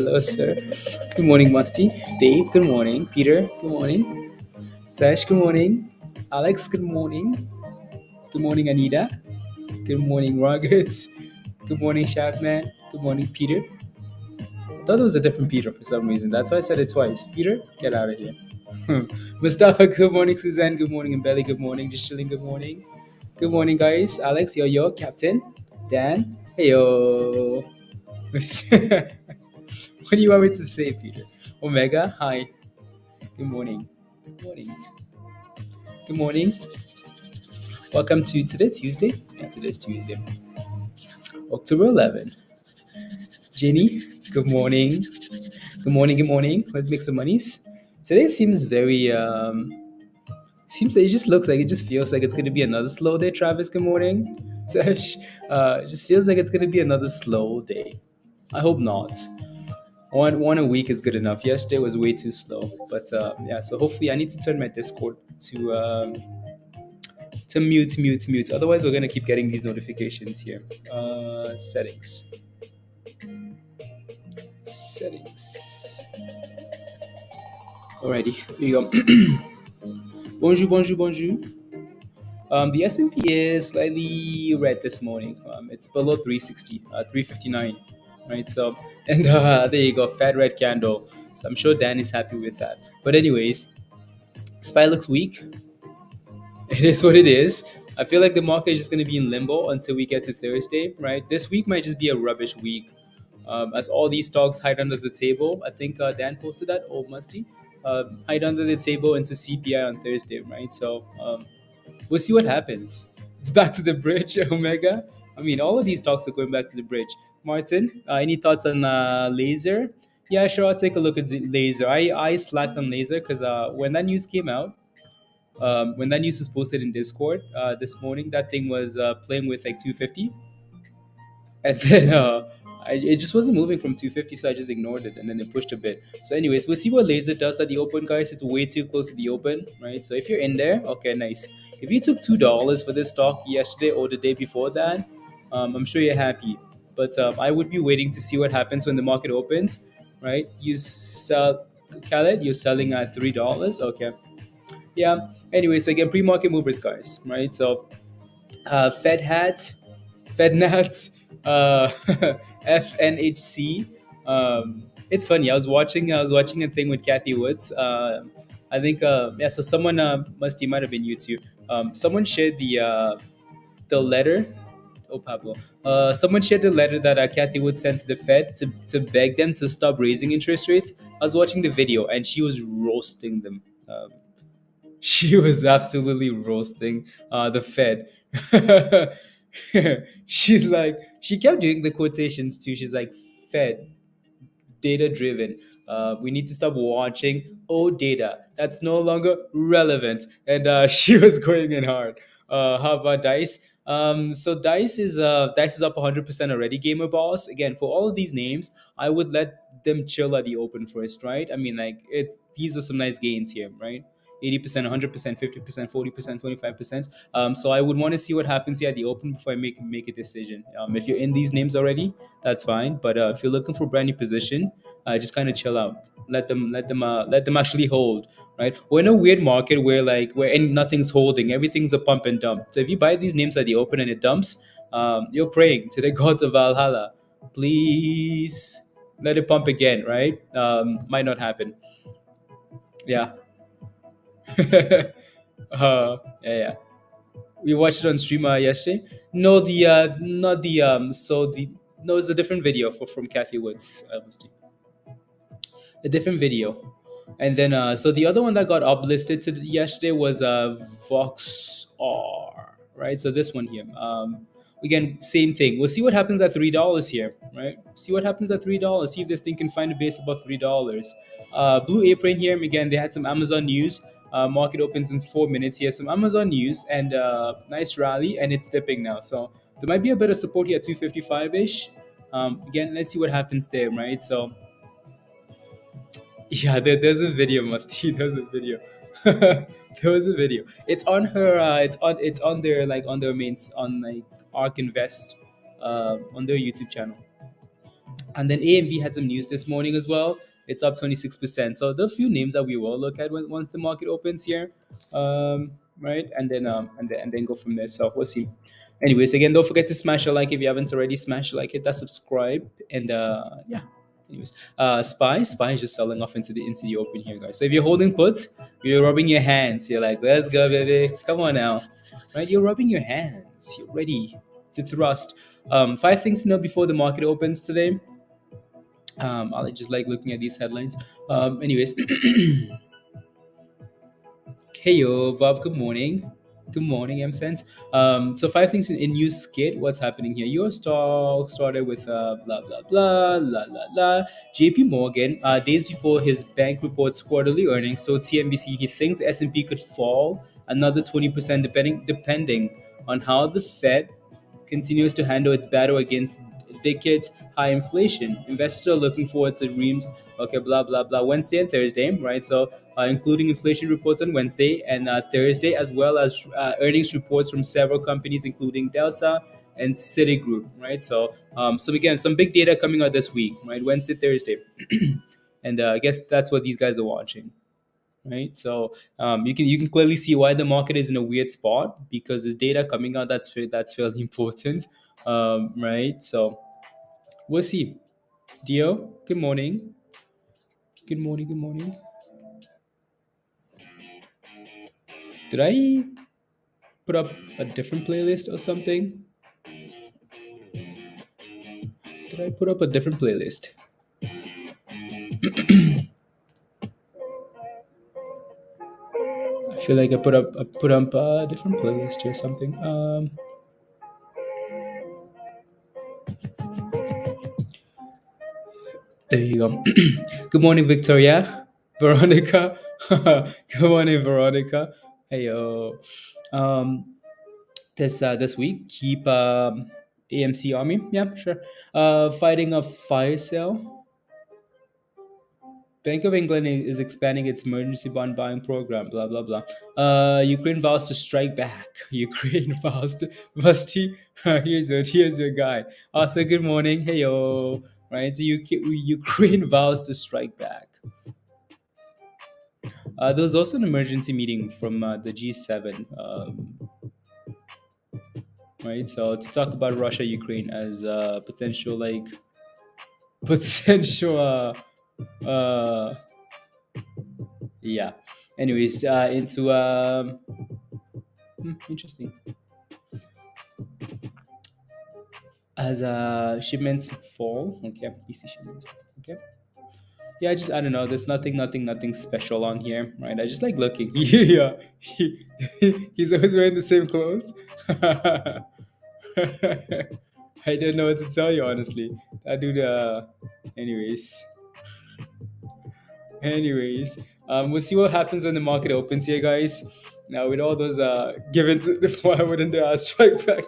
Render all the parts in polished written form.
Hello, sir. Good morning, Musty. Dave, good morning. Peter, good morning. Sash, good morning. Alex, good morning. Good morning, Anita. Good morning, Rockets. Good morning, Chapman. Good morning, Peter. I thought it was a different Peter for some reason. That's why I said it twice. Peter, get out of here. Mustafa, good morning. Suzanne, good morning. And Belly, good morning. Just chilling, good morning. Good morning, guys. Alex, yo, Captain. Dan, hey, yo. What do you want me to say, Peter? Omega, hi. Good morning. Good morning. Good morning. Welcome to today, Tuesday. Yeah, today's Tuesday, October 11th. Jenny, good morning. Good morning. Good morning. Let's make some monies. Today seems very seems like it just looks like it just feels like it's going to be another slow day. Travis, good morning. Tash, it just feels like it's going to be another slow day. I hope not. One a week is good enough. Yesterday was way too slow, but yeah. So hopefully, I need to turn my Discord to mute. Otherwise, we're gonna keep getting these notifications here. Settings. Alrighty, here you go. Bonjour. The S&P is slightly red this morning. It's below 360, 359, right? So, and there you go, fat red candle. So I'm sure Dan is happy with that. But anyways, SPY looks weak. It is what it is. I feel like the market is just going to be in limbo until we get to Thursday, right? This week might just be a rubbish week. As all these stocks hide under the table. I think Dan posted that, old Musty. Hide under the table into CPI on Thursday, right? So we'll see what happens. It's back to the bridge, Omega. I mean, all of these stocks are going back to the bridge. Martin, any thoughts on laser? Yeah, sure. I'll take a look at the laser. I slacked on laser because when that news came out, when that news was posted in Discord this morning, that thing was playing with like 250, and then it just wasn't moving from 250, so I just ignored it, and then it pushed a bit. So, anyways, we'll see what laser does at the open, guys. It's way too close to the open, right? So if you're in there, okay, nice. If you took $2 for this stock yesterday or the day before that, I'm sure you're happy. But I would be waiting to see what happens when the market opens, right? You sell, Khaled, you're selling at $3, okay? Yeah. Anyway, so again, pre-market movers, guys, right? So Fed hat, Fed Nats, FNHC. It's funny. I was watching a thing with Kathy Woods. I think yeah. So someone might have been you too. Someone shared the letter. Oh, Pablo. Someone shared the letter that Kathy Wood sent to the Fed to beg them to stop raising interest rates. I was watching the video and she was roasting them. She was absolutely roasting the Fed. She's like, she kept doing the quotations too. She's like, Fed, data driven. We need to stop watching old data. That's no longer relevant. And she was going in hard. How about Dice? So Dice is up 100% already. Gamer Boss. Again, for all of these names, I would let them chill at the open first, right? I mean, like these are some nice gains here, right? 80%, 100%, 50%, 40%, 25%. So I would want to see what happens here at the open before I make a decision. If you're in these names already, that's fine. But if you're looking for a brand new position, just kind of chill out. Let them actually hold. Right, we're in a weird market where nothing's holding, everything's a pump and dump. So if you buy these names at the open and it dumps, you're praying to the gods of Valhalla, please let it pump again. Right, might not happen. Yeah. Yeah. We watched it on stream yesterday. No, the not the so the no, it's a different video from Kathy Woods. A different video. And then so the other one that got uplisted yesterday was voxr, right? So this one here. Again, same thing. We'll see what happens at $3 here, right? See what happens at $3. See if this thing can find a base above $3. Blue Apron here. Again, they had some Amazon news. Market opens in 4 minutes here. Some Amazon news and nice rally, and it's dipping now. So there might be a bit of support here at 255 ish. Again, let's see what happens there, right? So yeah, there's a video, Musty. There's a video. There was a video. It's on her. It's on their on their mains on like ARC Invest, on their YouTube channel. And then AMV had some news this morning as well. It's up 26%. So there are a few names that we will look at once the market opens here, right? And then go from there. So we'll see. Anyways, again, don't forget to smash a like if you haven't already. Smash a like, hit that subscribe, and yeah. Anyways, Spy is just selling off into the open here, guys. So if you're holding puts, you're rubbing your hands. You're like, let's go, baby. Come on now, right? You're rubbing your hands. You're ready to thrust. Five things to know before the market opens today. I just like looking at these headlines. Anyways, hey yo, Bob. Good morning. Good morning, M Sense. So five things in news skit. What's happening here? Your stock started with blah blah blah la la la. J.P. Morgan, days before his bank reports quarterly earnings, told CNBC he thinks S&P could fall another 20% depending on how the Fed continues to handle its battle against decades high inflation. Investors are looking forward to Reams, okay, blah, blah, blah, Wednesday and Thursday, right? So, including inflation reports on Wednesday and Thursday, as well as earnings reports from several companies, including Delta and Citigroup, right? So again, some big data coming out this week, right? Wednesday, Thursday. And I guess that's what these guys are watching, right? So you can clearly see why the market is in a weird spot because there's data coming out that's fairly important, right? So we'll see. Dio, good morning. Good morning. Good morning. Did I put up a different playlist or something? Did I put up a different playlist? I feel like I put up a different playlist or something. There you go. Good morning, Victoria. Veronica. Good morning, Veronica. Hey yo. Um, this week, keep AMC Army. Yeah, sure. Fighting a fire sale. Bank of England is expanding its emergency bond buying program. Blah blah blah. Ukraine vows to strike back. Ukraine vows to. Rusty, here's your guy. Arthur, good morning. Hey yo. Right. So Ukraine vows to strike back. There was also an emergency meeting from the G7, right? So to talk about Russia, Ukraine as potential potential, yeah. Anyways, into interesting as shipments fall. Okay, PC shipments. Okay. Yeah, I don't know. There's nothing special on here, right? I just like looking. Yeah, he's always wearing the same clothes. I don't know what to tell you honestly. I do the, anyways. Anyways, we'll see what happens when the market opens here, guys. Now with all those given to the why wouldn't the strike back,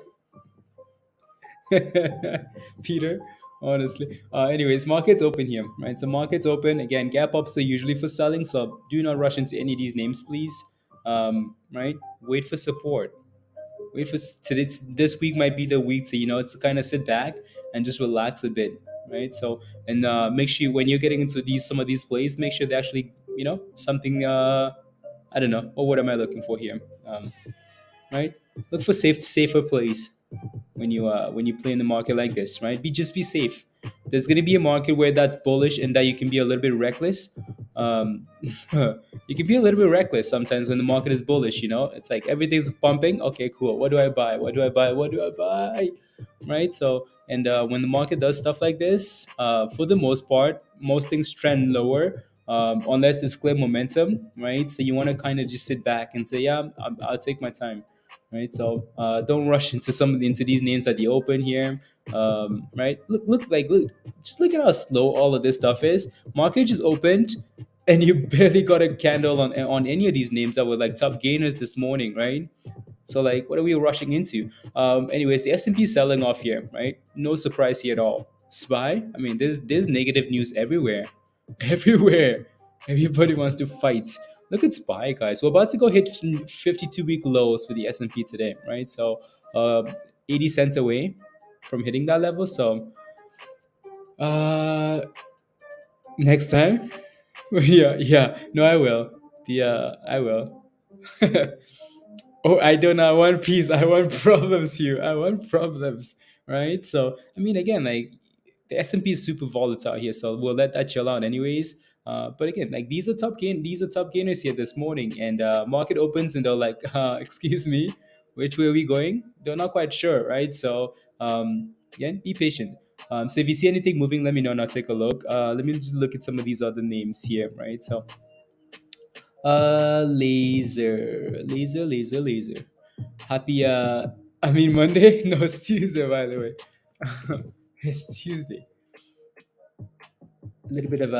Peter? Honestly. Anyways, markets open here, right? So markets open again. Gap ups are usually for selling, so do not rush into any of these names, please. Right? Wait for support. Wait for today. This week might be the week to to kind of sit back and just relax a bit, right? So and make sure when you're getting into some of these plays, make sure they actually something. I don't know. Or what am I looking for here? Right? Look for safer plays when you play in the market like this, right? Just be safe. There's gonna be a market where that's bullish and that you can be a little bit reckless. You can be a little bit reckless sometimes when the market is bullish. It's like everything's pumping. Okay, cool. What do I buy? What do I buy? What do I buy? Right. So and when the market does stuff like this, for the most part, most things trend lower. Unless there's clear momentum, right? So you want to kind of just sit back and say, yeah, I'll take my time, right? So don't rush into these names at the open here, right? Look, just look at how slow all of this stuff is. Market just opened, and you barely got a candle on any of these names that were like top gainers this morning, right? So like, what are we rushing into? Anyways, the S&P selling off here, right? No surprise here at all. Spy, I mean, there's negative news everywhere, everywhere. Everybody wants to fight. Look at SPY, guys. We're about to go hit 52-week lows for the S&P today, right? So 80 cents away from hitting that level. So Uh, Next time. Yeah, yeah. No, I will. I will. Oh, I don't know. I want peace. I want problems here. I want problems, right? So, I mean, again, like the S&P is super volatile here, so we'll let that chill out anyways. But again, like these are top gainers here this morning, and market opens and they're like, "Excuse me, which way are we going?" They're not quite sure, right? So, yeah, be patient. So if you see anything moving, let me know and I'll take a look. Let me just look at some of these other names here, right? So, laser. Happy I mean Monday? No, it's Tuesday by the way. It's Tuesday. A little bit of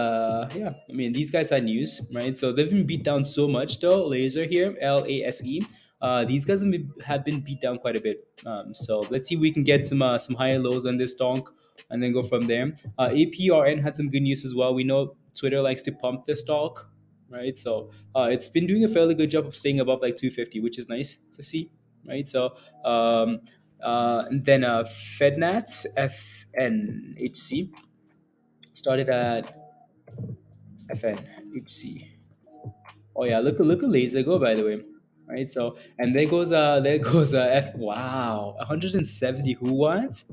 yeah. I mean these guys had news, right? So they've been beat down so much though. Laser here, LASE. These guys have been beat down quite a bit. So let's see if we can get some higher lows on this donk and then go from there. APRN had some good news as well. We know Twitter likes to pump this stock, right? So it's been doing a fairly good job of staying above like 250, which is nice to see, right? So um, and then FedNats FNHC started at FNHC. Oh yeah, look at laser go by the way. Right, so and there goes F. Wow, 170. Who wants?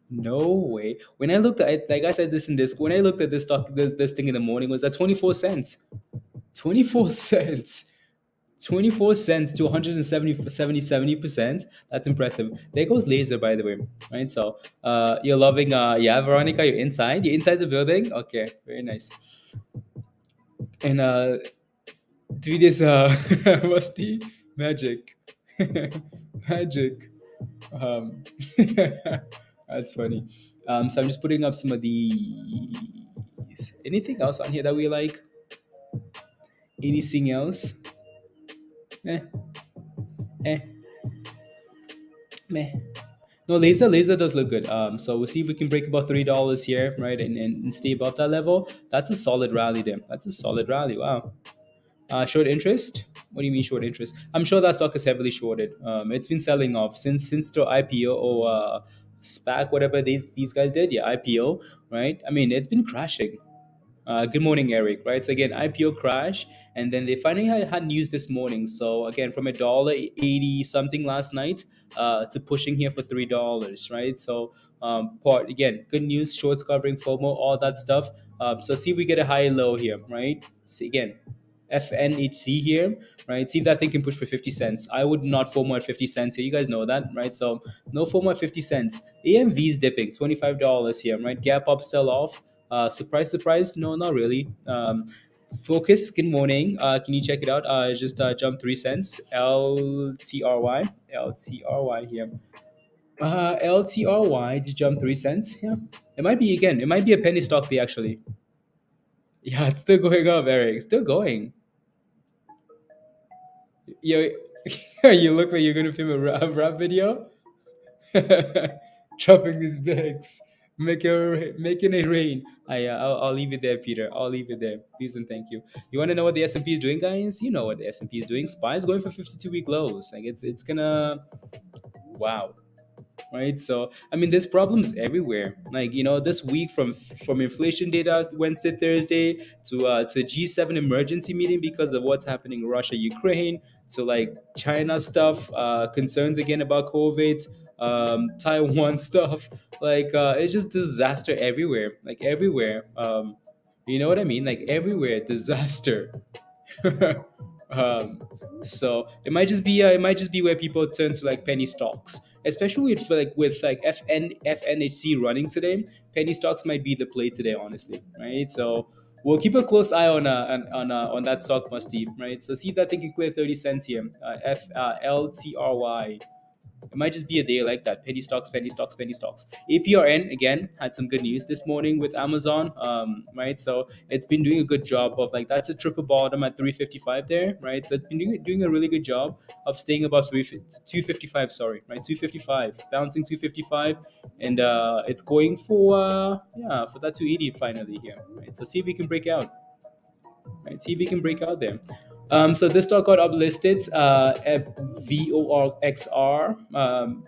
No way. When I looked at, like I said this in this, when I looked at this stock, this thing in the morning was at 24 cents. 24 cents. 24 cents to 70%. That's impressive. There goes laser by the way, right? So you're loving yeah, Veronica, you're inside the building. Okay, very nice. And 3 days musty magic. Magic. um that's funny. So I'm just putting up some of these. Anything else on here that we like? Anything else? eh eh Meh. No, laser does look good. So we'll see if we can break about $3 here, right, and stay above that level. That's a solid rally there. That's a solid rally. Wow. Short interest? What do you mean short interest? I'm sure that stock is heavily shorted. It's been selling off since the IPO or SPAC, whatever these guys did. Yeah, IPO, right? I mean, it's been crashing. Good morning, Eric. Right. So again, IPO crash, and then they finally had news this morning. So again, from $1.80 something last night to pushing here for $3. Right. So part again, good news. Shorts covering FOMO, all that stuff. So see if we get a high low here. Right. See again. FNHC here, right? See if that thing can push for 50 cents. I would not FOMO at 50 cents here. You guys know that, right? So no FOMO at 50 cents. AMV is dipping, $25 here, right? Gap up, sell off. Surprise, surprise. No, not really. Focus, good morning. Can you check it out? Just jumped 3 cents. LTRY here. LTRY just jumped 3 cents. Yeah, it might be again. It might be a penny stock day actually. Yeah, it's still going up, Eric. Still going. You, you look like you're gonna film a rap video. Dropping these bags, making it rain. I'll leave it there, Peter. I'll leave it there. Please and thank you. You want to know what the S&P is doing, guys? You know what the S&P is doing. SPY is going for 52-week lows. Like it's gonna. Wow. Right, so I mean there's problems everywhere, like this week from inflation data Wednesday Thursday to G7 emergency meeting because of what's happening in Russia Ukraine, to like China stuff, concerns again about COVID, Taiwan stuff, like it's just disaster everywhere, like everywhere. You know what I mean, like everywhere disaster. um, so it might just be where people turn to like penny stocks, especially with FNHC running today. Penny stocks might be the play today, honestly, right? So we'll keep a close eye on that stock, musty, right? So see if that thing can clear 30 cents here. LTRY. It might just be a day like that. Penny stocks, penny stocks, penny stocks. APRN again had some good news this morning with Amazon, right? So it's been doing a good job of like that's a triple bottom at 355 there, right? So it's been doing a really good job of staying above 255. Sorry, right? 255, bouncing 255, and it's going for yeah, for that 280 finally here, right? So see if we can break out. Right, see if we can break out there. So this stock got uplisted at VORXR.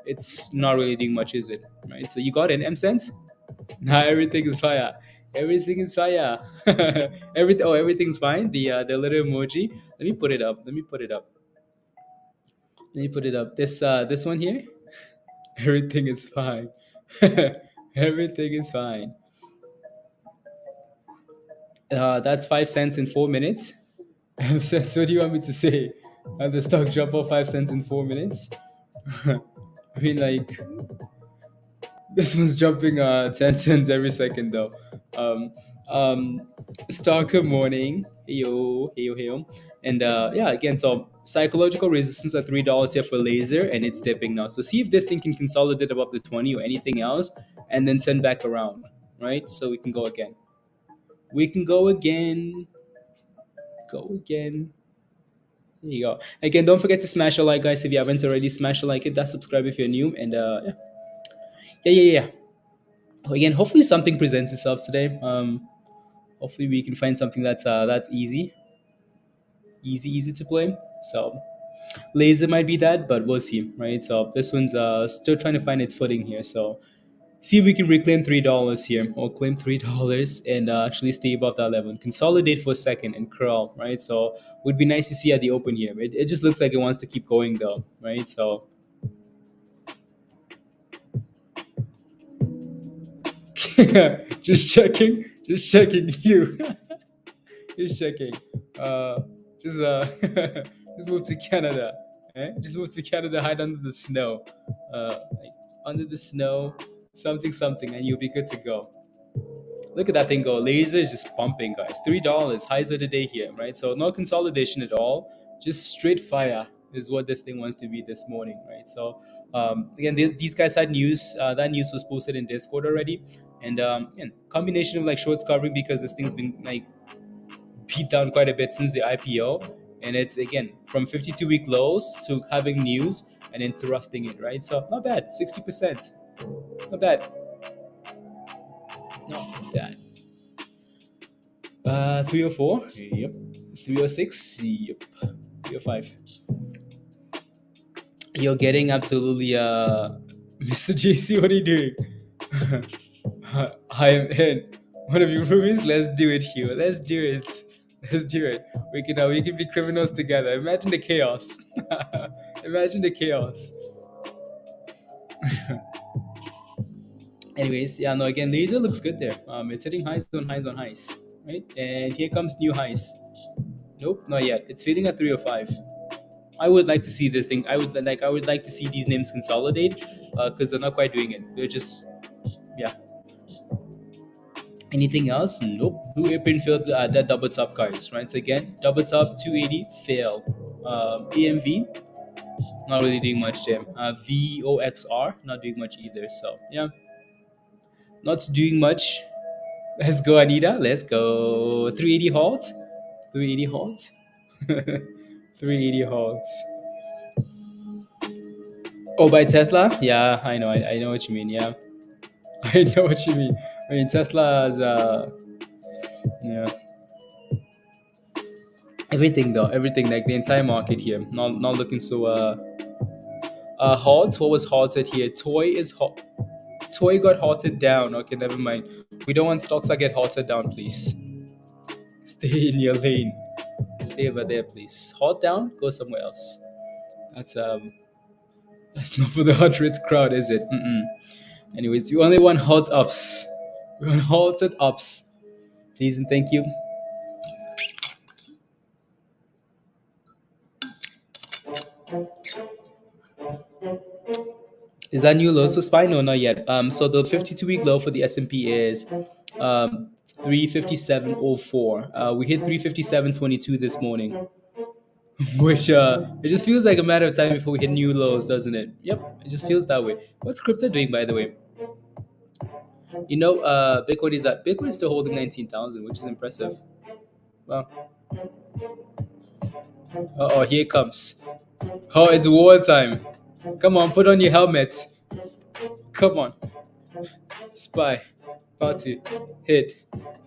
It's not really doing much, is it? Right. So you got an M cents. Now everything is fire. Everything is fire. Everything's fine. The little emoji. Let me put it up. Let me put it up. Let me put it up. This one here. Everything is fine. Everything is fine. That's 5 cents in 4 minutes. 5 cents. What do you want me to say? The stock drop off 5 cents in 4 minutes. I mean, like, this one's jumping 10 cents every second though. Um, um, Stock, good morning. Heyo, heyo, heyo. And yeah, again, so psychological resistance at $3 here for laser, and it's dipping now. So see if this thing can consolidate above the 20 or anything else, and then send back around, right? So we can go again. We can go again. Go again. There you go. Again, don't forget to smash a like, guys. If you haven't already, smash a like, hit that subscribe if you're new, and yeah, yeah, yeah, yeah. Again, hopefully something presents itself today. Hopefully we can find something that's easy to play. So laser might be that, but we'll see, right? So this one's still trying to find its footing here. So see if we can reclaim $3 here, or claim $3 and actually stay above that level and consolidate for a second and crawl, right? So would be nice to see at the open here. It just looks like it wants to keep going though, right? So just checking you. Just checking. Just just move to Canada. Just move to Canada, hide under the snow. Like under the snow, something, and you'll be good to go. Look at that thing go. Laser is just pumping, guys. $3 highs of the day here, right? So no consolidation at all. Just straight fire is what this thing wants to be this morning, right? So again, these guys had news. That news was posted in Discord already, and again, combination of like shorts covering because this thing's been like beat down quite a bit since the IPO, and it's again from 52-week lows to having news and then thrusting it, right? So not bad, 60%, not bad, not bad. 304, yep. 306, yep. 305. You're getting absolutely Mr. JC, what are you doing? I am in one of your movies. Let's do it, Hugh. Let's do it. Let's do it. We can be criminals together. Imagine the chaos. Imagine the chaos. Anyways, yeah, no. Again, laser looks good there. It's hitting highs on highs on highs, right? And here comes new highs. Nope, not yet. It's fading at 305. I would like to see this thing. I would like to see these names consolidate, because they're not quite doing it. They're just, yeah. Anything else? Nope. Blue Apron failed that double top, guys, right? So again, double top 280 fail. AMV not really doing much there. VOXR not doing much either. So yeah, not doing much. Let's go, Anita. Let's go. 380 halt. 380 halt. 380 halts. Oh, by Tesla? Yeah, I know. I know what you mean. Yeah, I know what you mean. I mean, Tesla's yeah. Everything though, everything, like the entire market here, not looking so halt. What was halted here? Toy got halted down. Okay, never mind. We don't want stocks that get halted down, please. Stay in your lane. Stay over there, please. Halt down, go somewhere else. That's not for the hot rich crowd, is it? Anyways, we only want halt ups. We want halted ups. Please and thank you. Is that new low? So spine? No, not yet. So the 52-week low for the S&P is 357.04. We hit 357.22 this morning, which it just feels like a matter of time before we hit new lows, doesn't it? Yep, it just feels that way. What's crypto doing, by the way? You know, Bitcoin is still holding 19,000, which is impressive. Wow. Oh, here it comes. Oh, it's war time. Come on, put on your helmets. Come on. SPY. About to hit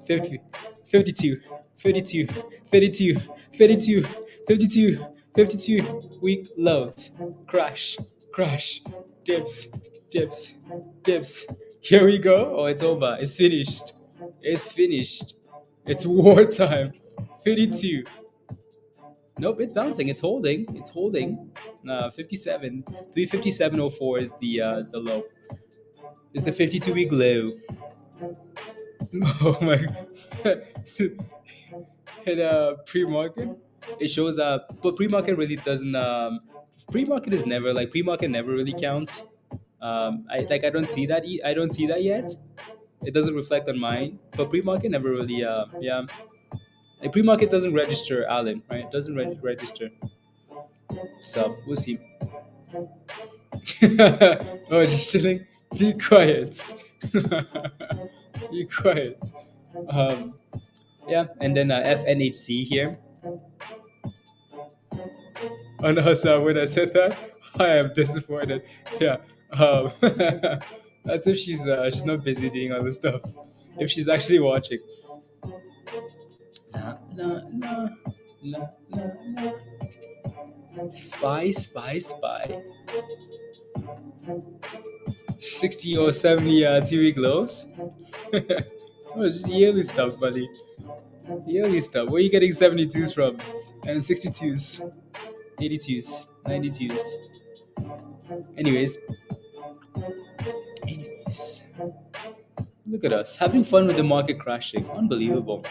50, 52, 52, 52, 52, 52, 52 week lows. Crash, crash, dips, dips, dips, Here we go. Oh, it's over. It's finished. It's finished. It's wartime. 52. Nope, it's bouncing. It's holding. It's holding. 57. 357.04 is the low. It's the 52-week low. Oh my god. In pre-market, it shows up, but pre-market really doesn't. Pre-market is never like pre-market never really counts. I don't see that. I don't see that yet. It doesn't reflect on mine, but pre-market never really. Yeah, like pre-market doesn't register, Alan. Right? It doesn't register. So we'll see. Oh, just chilling. Be quiet. Be quiet. Um, yeah, and then FNHC here. Oh no, so when I said that, I am disappointed. Yeah. That's if she's not busy doing other stuff. If she's actually watching. La, la, la, la, la, la. Spy, spy, spy. 60 or 70 3-week lows. Oh, it's yearly stuff, buddy. Yearly stuff. Where are you getting 72s from? And 62s, 82s, 92s. Anyways, anyways. Look at us having fun with the market crashing. Unbelievable.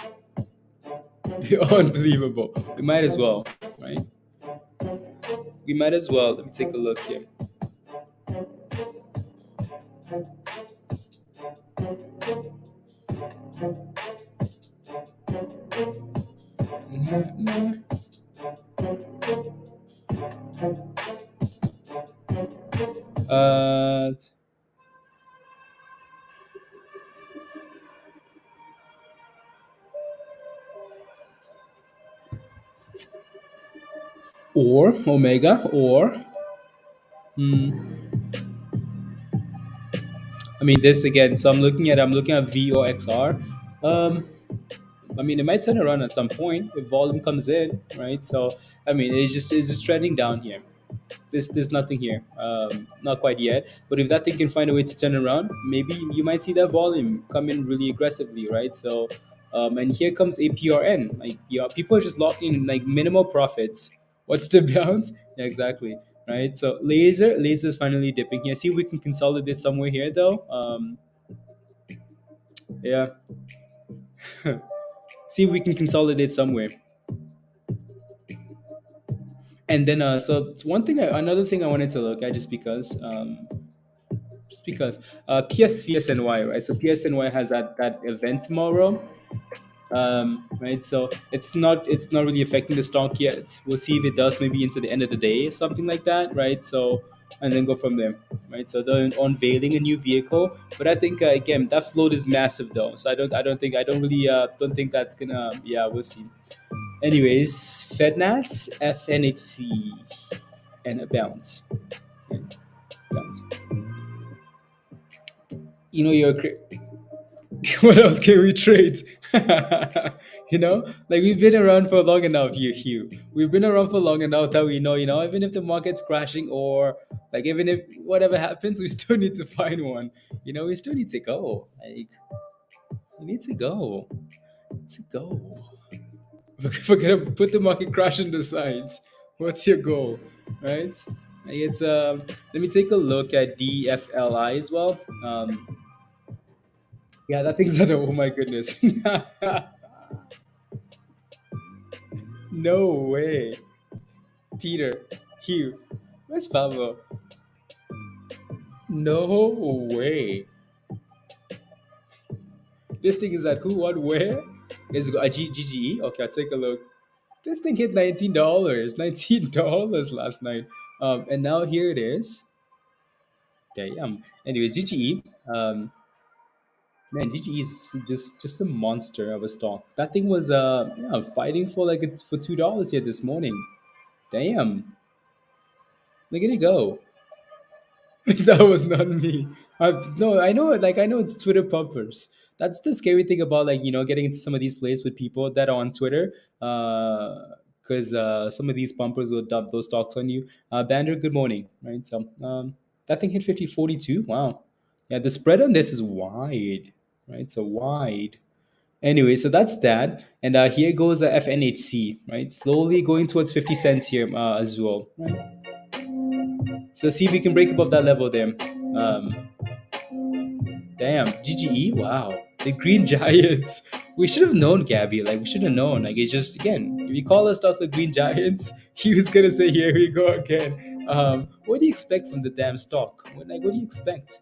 Unbelievable. We might as well, right? We might as well. Let me take a look here. Uh, or Omega, or I mean this again. So I'm looking at V or XR. Um, I mean, it might turn around at some point if volume comes in, right? So, I mean, it's just trending down here. There's nothing here, not quite yet. But if that thing can find a way to turn around, maybe you might see that volume come in really aggressively, right? So, and here comes APRN. Like, yeah, people are just locking in like minimal profits. What's the bounce? Yeah, exactly, right? So, laser is finally dipping here. See if we can consolidate somewhere here, though. Yeah, see if we can consolidate somewhere. And then so it's another thing I wanted to look at just because PSNY, right? So PSNY has that event tomorrow, right? So it's not really affecting the stock yet. We'll see if it does maybe into the end of the day or something like that, right? So and then go from there, right? So they're unveiling a new vehicle, but I think again that float is massive though, so I don't really don't think that's gonna, yeah, we'll see. Anyways, FedNats, FNHC, and a bounce. Bounce. You know, what else can we trade? You know, like we've been around for long enough, Hugh. We've been around for long enough that we know, even if the market's crashing or like even if whatever happens, we still need to find one. We still need to go. Like we need to go. To go. Forget about put the market crash on the sides. What's your goal, right? Like it's let me take a look at DFLI as well. Yeah, that thing's at oh my goodness. No way. Peter, Hugh, where's Pablo? No way. This thing is at who, what, where? Let's go. GGE. Okay, I'll take a look. This thing hit $19. $19 last night. And now here it is. Damn. Anyways, GGE. Man, GGE is just a monster of a stock. That thing was yeah, fighting for like it's for $2 here this morning. Damn. Look at it go. That was not me. No, I know. Like I know it's Twitter pumpers. That's the scary thing about like getting into some of these plays with people that are on Twitter. Because some of these pumpers will dump those stocks on you. Bander, good morning. Right. So that thing hit 50.42. Wow. Yeah, the spread on this is wide, right? So wide. Anyway, so that's that. And here goes FNHC, right? Slowly going towards 50 cents here as well, right? So see if we can break above that level there. Um, Damn, GGE, wow. The Green Giants. We should have known, Gabby. Like, we should have known. Like, it's just, again, if you call us stock the Green Giants, he was going to say, here we go again. What do you expect from the damn stock? What do you expect?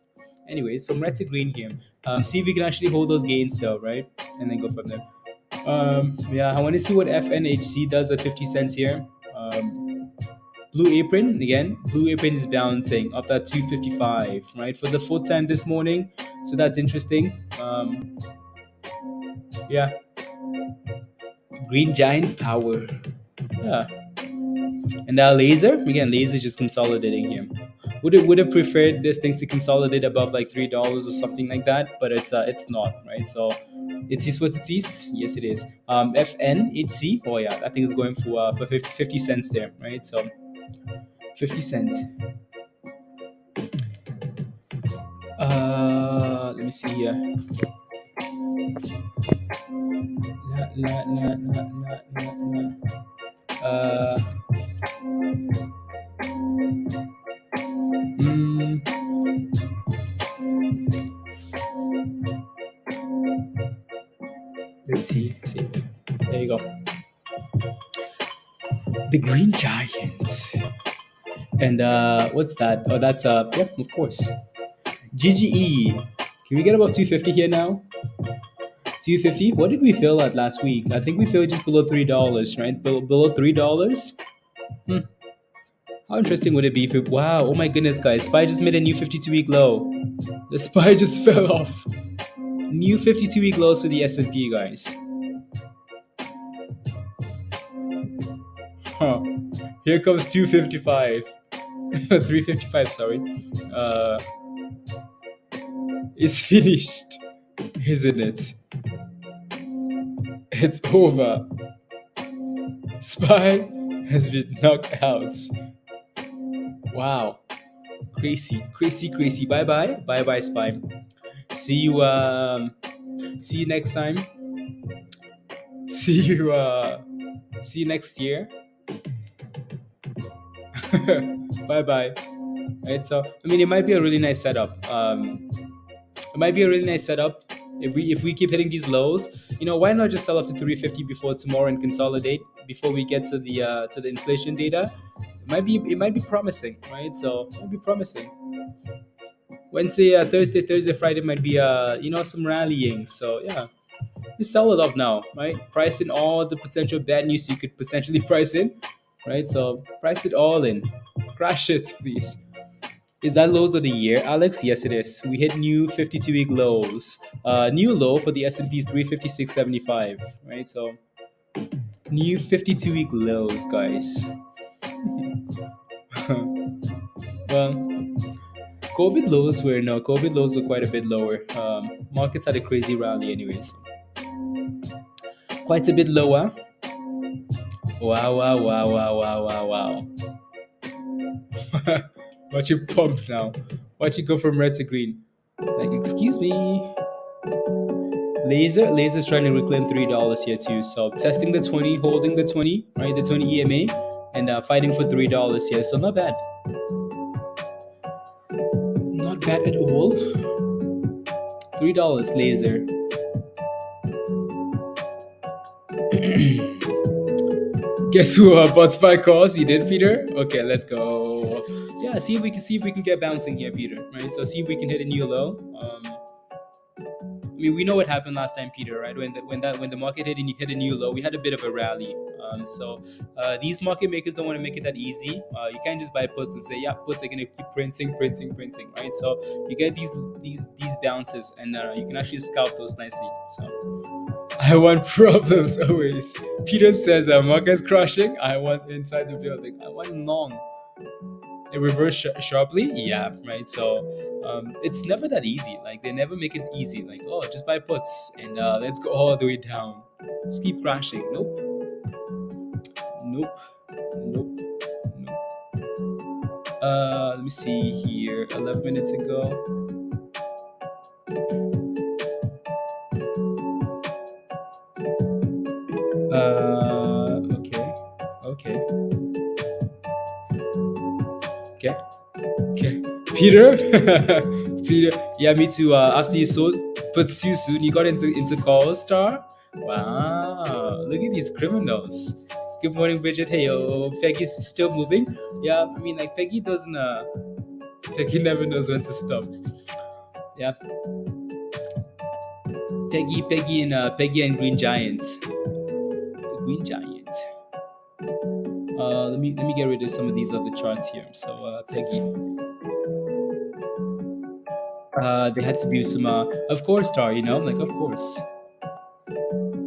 Anyways, from red to green here. See if we can actually hold those gains, though, right? And then go from there. Yeah, I want to see what FNHC does at 50 cents here. Blue Apron, again, Blue Apron is bouncing off that 255, right? For the fourth time this morning. So that's interesting. Yeah. Green Giant Power. Yeah. And that laser, again, laser is just consolidating here. Would have preferred this thing to consolidate above like $3 or something like that, but it's not, right? So it is what it is. Yes, it is. FNHC. Oh yeah, that thing is going for 50 cents there, right? So 50 cents. Let me see here. Let's see. There you go. The Green Giants. And what's that? Oh, that's yeah, of course. GGE. Can we get above 250 here now? 250. What did we fill at last week? I think we filled just below $3, right? Below $3. How interesting would it be if it? Wow! Oh my goodness, guys! SPY just made a new 52-week low. The SPY just fell off. New 52-week lows for the S&P, guys. Huh. Here comes 255. 355, sorry. It's finished, isn't it? It's over. SPY has been knocked out. Wow. Crazy. Bye-bye, SPY. See you next time. See you next year. Bye-bye. Right, so I mean, it might be a really nice setup. If we keep hitting these lows. Why not just sell off to 350 before tomorrow and consolidate before we get to the inflation data? It might be promising, right? So it might be promising. Wednesday, Thursday, Friday might be some rallying. So yeah, just sell it off now, right? Price in all the potential bad news you could potentially price in, right? So price it all in. Crash it, please. Is that lows of the year, Alex? Yes, it is. We hit new 52-week lows. New low for the S&P is 356.75, right? So new 52-week lows, guys. Well, COVID lows were quite a bit lower. Markets had a crazy rally anyways. Quite a bit lower. Wow. Watch it pump now. Watch it go from red to green. Like, excuse me. Laser's trying to reclaim $3 here too. So testing the 20, holding the 20, right? The 20 EMA, and fighting for $3 here. So not bad. Not bad at all. $3 laser. Guess who bought SPY calls? You did, Peter? Okay, let's go. Yeah, see if we can get bouncing here, Peter. Right? So see if we can hit a new low. I mean, we know what happened last time, Peter, right? When the market hit a new low, we had a bit of a rally. So these market makers don't want to make it that easy. You can't just buy puts and say, yeah, puts are gonna keep printing, right? So you get these bounces, and you can actually scalp those nicely. So I want problems always. Peter says market's crashing. I want inside the building. I want long. It reverse sharply, yeah, right. So it's never that easy. Like, they never make it easy. Like, oh, just buy puts and let's go all the way down. Just keep crashing. Nope. Let me see here. 11 minutes ago. Okay. Okay. Okay. Okay. Peter. Peter. Yeah, me too. After you sold, but too soon, you got into call star. Wow. Look at these criminals. Good morning, Bridget. Hey, yo, Peggy's still moving. Yeah, I mean, like Peggy doesn't. Peggy never knows when to stop. Yeah, Peggy and Green Giant. The Green Giant. Let me get rid of some of these other charts here. So Peggy. They had to build some. Of course, star. Like of course.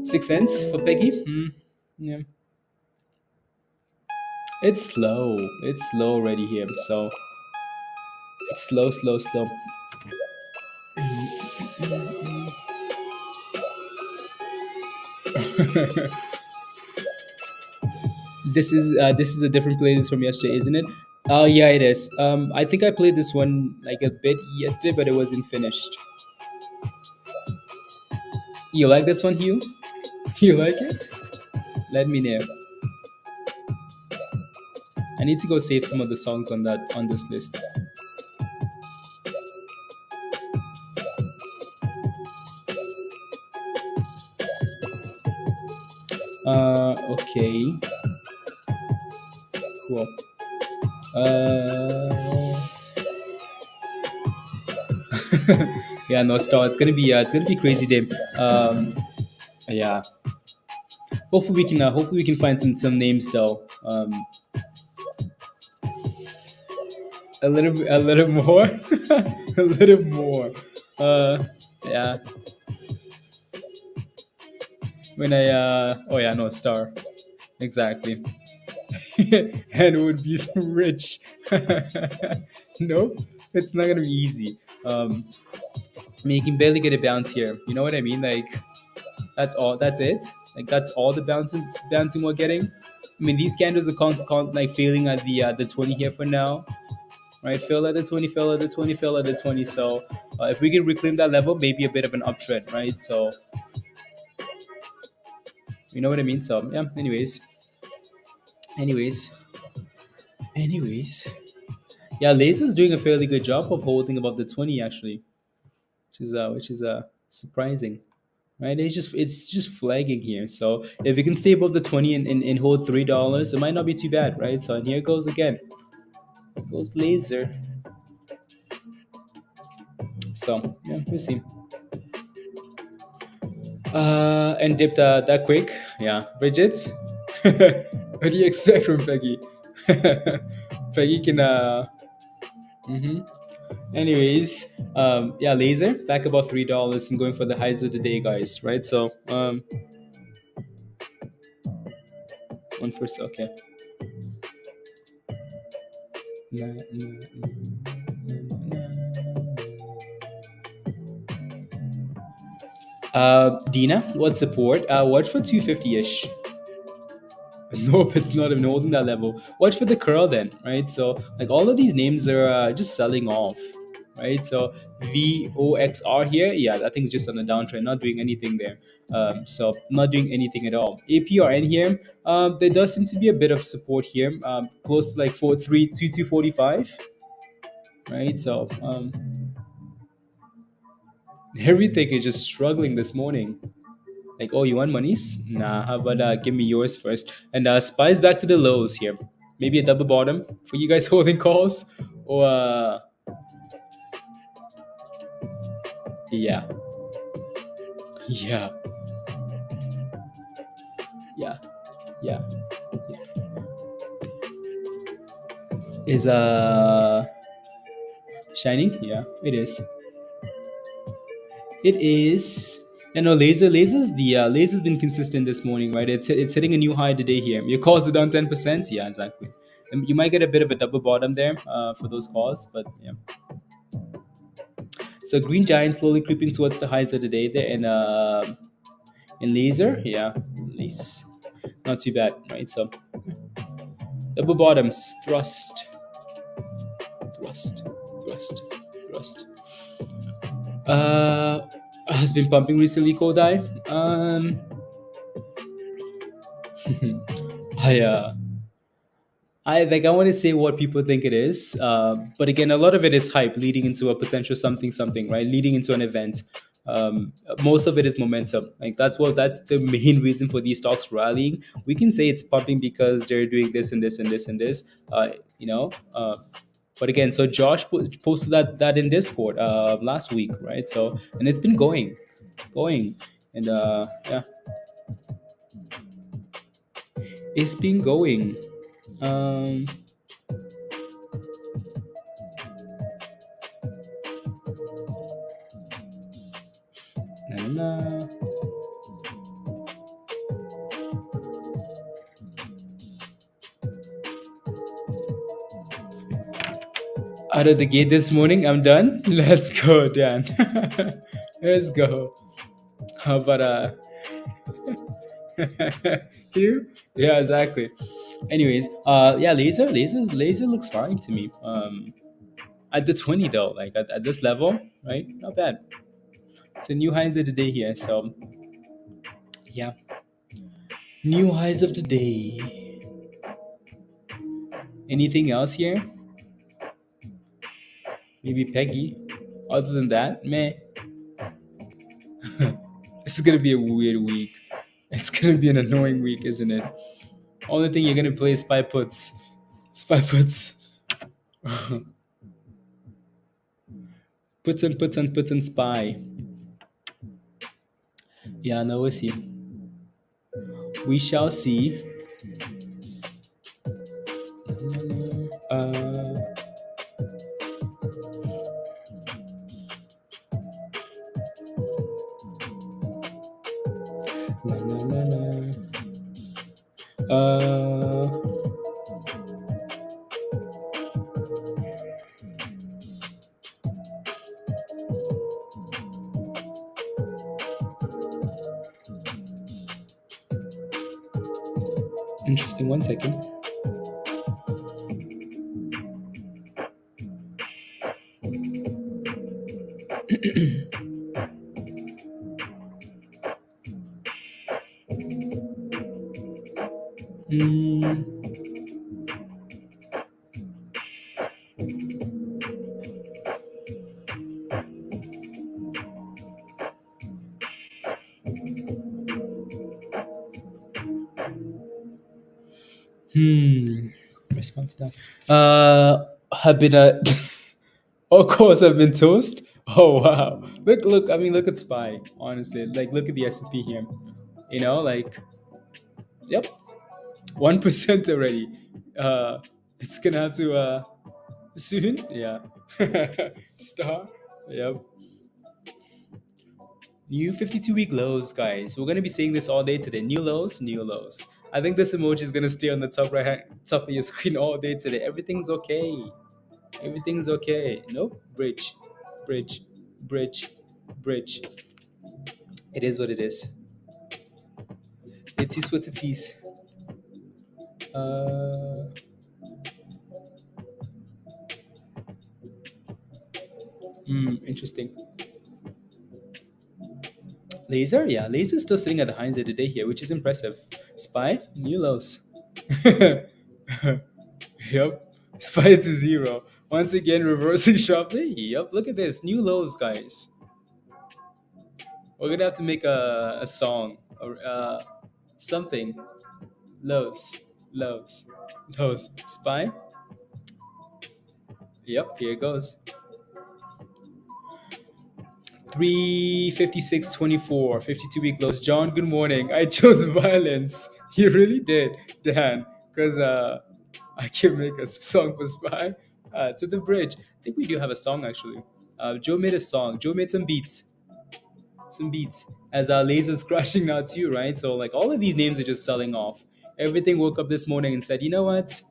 6 cents for Peggy. Yeah. It's slow. It's slow already here. So it's slow, slow, slow. This is a different playlist from yesterday, isn't it? Oh yeah, it is. I think I played this one like a bit yesterday, but it wasn't finished. You like this one, Hugh? You like it? Let me know. I need to go save some of the songs on this list. Okay. Cool. Yeah, no star. It's gonna be crazy day. Yeah. Hopefully we can find some names though. A little more, a little more. Yeah. When I oh yeah, no star. Exactly. And would be rich. Nope, it's not gonna be easy. I mean, you can barely get a bounce here. You know what I mean? Like, that's all. That's it. Like, that's all the bouncing we're getting. I mean, these candles are like failing at the 20 here for now, right? Fail at the 20, fail at the 20, fail at the 20. So, if we can reclaim that level, maybe a bit of an uptrend, right? So, you know what I mean? So, yeah. Anyways, anyways. Yeah, LASE is doing a fairly good job of holding above the 20 actually, which is surprising, right? It's just flagging here. So if we can stay above the 20 and hold $3, it might not be too bad, right? So and here goes again. Here goes laser. So yeah, we'll see. And dipped that quick. Yeah, Bridget. What do you expect from Peggy? Peggy can mhm. Anyways, yeah, laser back above $3 and going for the highs of the day, guys. Right? So one first, okay. Dina, what support? Watch for 250-ish. Nope, it's not even holding that level. Watch for the curl then, right? So like all of these names are just selling off, right? So VOXR here, yeah, that thing's just on the downtrend, not doing anything there. So not doing anything at all. APRN here, there does seem to be a bit of support here, close to like 43245, right? So everything is just struggling this morning. Like, oh, you want monies? Nah, how about give me yours first? And spies back to the lows here. Maybe a double bottom for you guys holding calls, or yeah, yeah, yeah, yeah, yeah. Is shining? Yeah, it is. It is. And no, laser's been consistent this morning, right? It's hitting a new high today here. Your calls are down 10%. Yeah, exactly. And you might get a bit of a double bottom there for those calls, but yeah. So green giant slowly creeping towards the highs of the day there, and in laser, yeah, least not too bad, right? So double bottoms, thrust, thrust, thrust, thrust. Uh, has been pumping recently, Kodai. I I want to say what people think it is, but again, a lot of it is hype leading into a potential something something, right? Leading into an event. Most of it is momentum. Like that's the main reason for these stocks rallying. We can say it's pumping because they're doing this and this and this and this. You know, but again, so Josh posted that in Discord last week, right? So and it's been going, and yeah, it's been going. Um, na, na, na. Out of the gate this morning. I'm done. Let's go, Dan. Let's go. How about you? Yeah, exactly. Anyways, yeah, laser looks fine to me. At the 20 though, like at this level, right? Not bad. It's a new highs of the day here. So yeah, new highs of the day. Anything else here? Maybe Peggy. Other than that, meh. This is gonna be a weird week. It's gonna be an annoying week, isn't it? Only thing you're gonna play is spy puts. Spy puts. Puts and spy. Yeah, no, we'll see. We shall see. Uh, la, la, la, la. Uh, Interesting. 1 second. Mm, hmm. Response to that. Have been a. Of course, I've been toast. Oh wow! Look. I mean, look at Spy. Honestly, like look at the S&P here. You know, like yep, 1% already. Uh, it's gonna have to soon. Yeah. Star. Yep. New 52-week lows, guys. We're gonna be seeing this all day today. New lows, new lows. I think this emoji is gonna stay on the top of your screen all day today. Everything's okay. Everything's okay. Nope. Bridge, bridge, bridge, bridge. It is what it is. It is what it is. Uh, Interesting. Laser, yeah, laser is still sitting at the highs of the day here, which is impressive. Spy, new lows. Yep. Spy to zero. Once again, reversing sharply. Yep. Look at this. New lows, guys. We're gonna have to make a song or something. Lows. Lows. Lows. Spy. Yep. Here it goes. 356.24. 52-week lows. John, good morning. I chose violence. You really did, Dan. Because I can make a song for Spy. To the bridge. I think we do have a song actually. Joe made a song. Joe made some beats. Some beats. As our lasers crashing now too, right? So like all of these names are just selling off. Everything woke up this morning and said, you know what?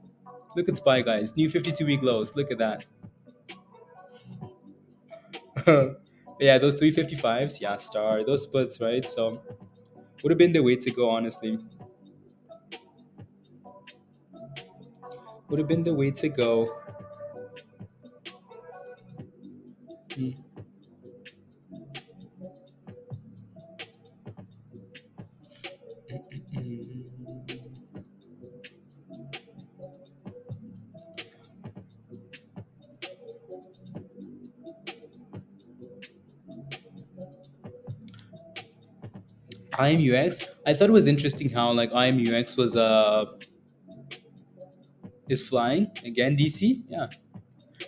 Look at Spy guys. New 52-week lows. Look at that. Yeah, those 355s, yeah, star. Those splits, right? So would have been the way to go, honestly. Would have been the way to go. Mm. IMUX. I thought it was interesting how like IMUX was is flying again. DC, yeah,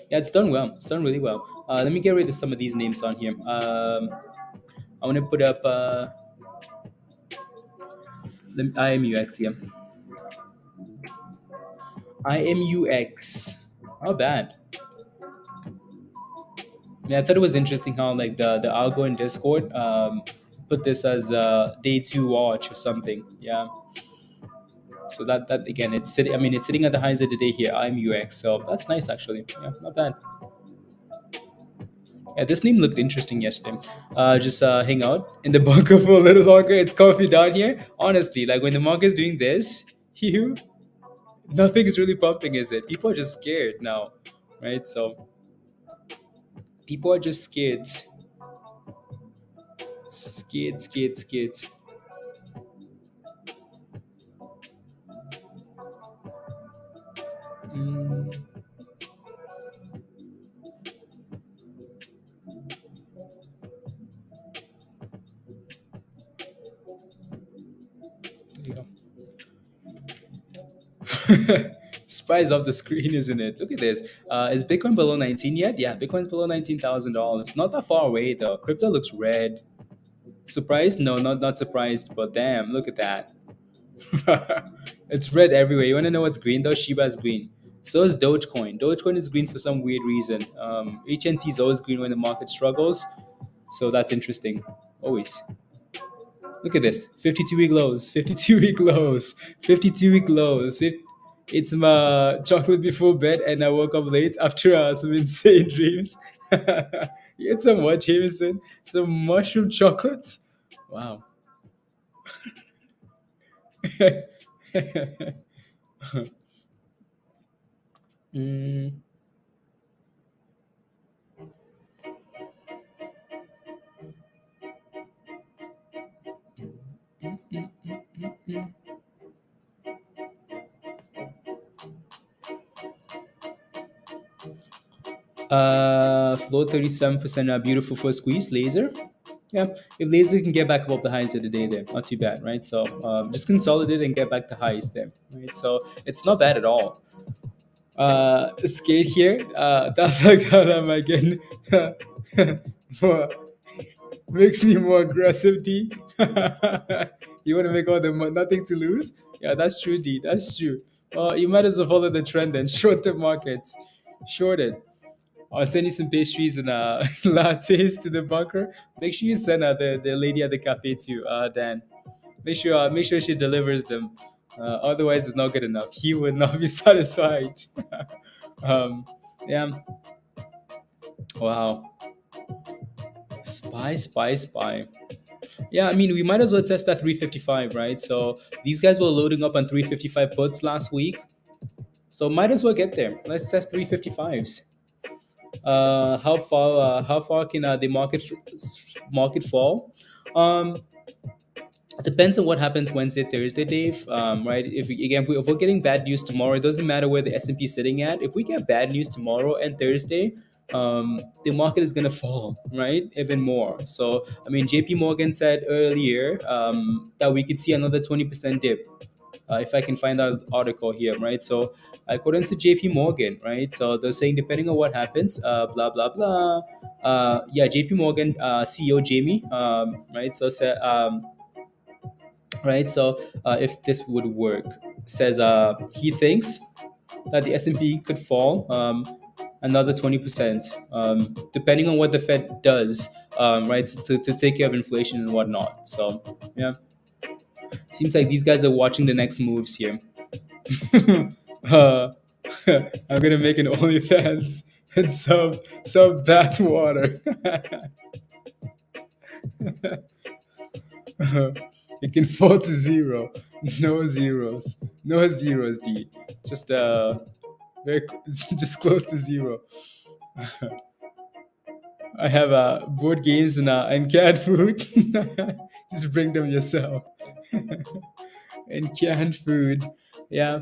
yeah, it's done well. It's done really well. Let me get rid of some of these names on here. I want to put up IMUX. Yeah, IMUX. Not bad. Yeah, I thought it was interesting how like the algo in Discord put this as day two watch or something. Yeah. So that again, it's sitting. I mean, it's sitting at the highs of the day here. IMUX. So that's nice actually. Yeah, not bad. Yeah, this name looked interesting yesterday. Just hang out in the bunker for a little longer. It's coffee down here. Honestly, like when the market's doing this, you nothing is really pumping, is it? People are just scared now, right? So people are just scared, scared. Mm, there you go. Surprise off the screen, isn't it? Look at this. Is Bitcoin below 19 yet? Yeah, Bitcoin's below $19,000. Not that far away though. Crypto looks red. Surprised? No, not surprised. But damn, look at that. It's red everywhere. You want to know what's green though? Shiba is green. So is Dogecoin. Dogecoin is green for some weird reason. HNT is always green when the market struggles. So that's interesting. Always. Look at this. 52-week lows. 52-week lows. 52-week lows. It's my chocolate before bed, and I woke up late after some insane dreams. You had some what, Jameson? Some mushroom chocolates? Wow. Mm, mm, mm, mm. Flow 37%. Beautiful for a squeeze. Laser. Yeah, if laser can get back above the highs of the day, there, not too bad, right? So just consolidate and get back the highs there, right? So it's not bad at all. Skate here. That fact that I'm again more, makes me more aggressive, D. You want to make all the nothing to lose? Yeah, that's true, D. That's true. You might as well follow the trend and short the markets. Short it. I'll send you some pastries and lattes to the bunker. Make sure you send the lady at the cafe too, Dan. Make sure she delivers them. Otherwise, it's not good enough. He would not be satisfied. um, yeah. Wow. Spy. Yeah, I mean, we might as well test that 355, right? So these guys were loading up on 355 puts last week. So might as well get there. Let's test 355s. How far can the market fall? Um, Depends on what happens Wednesday, Thursday, Dave. Right? If we're getting bad news tomorrow, it doesn't matter where the S&P is sitting at. If we get bad news tomorrow and Thursday, the market is gonna fall, right? Even more. So, I mean, J.P. Morgan said earlier that we could see another 20% dip. If I can find that article here, right? So, according to J.P. Morgan, right? So they're saying depending on what happens, blah blah blah. Yeah, J.P. Morgan CEO Jamie, right? So said. Right? So if this would work, says he thinks that the S&P could fall another 20%, depending on what the Fed does, right, to take care of inflation and whatnot. So yeah, seems like these guys are watching the next moves here. uh, I'm gonna make an OnlyFans and some bath water. It can fall to zero. No zeros. No zeros, D. Just just close to zero. I have board games and canned food. Just bring them yourself. And canned food. Yeah.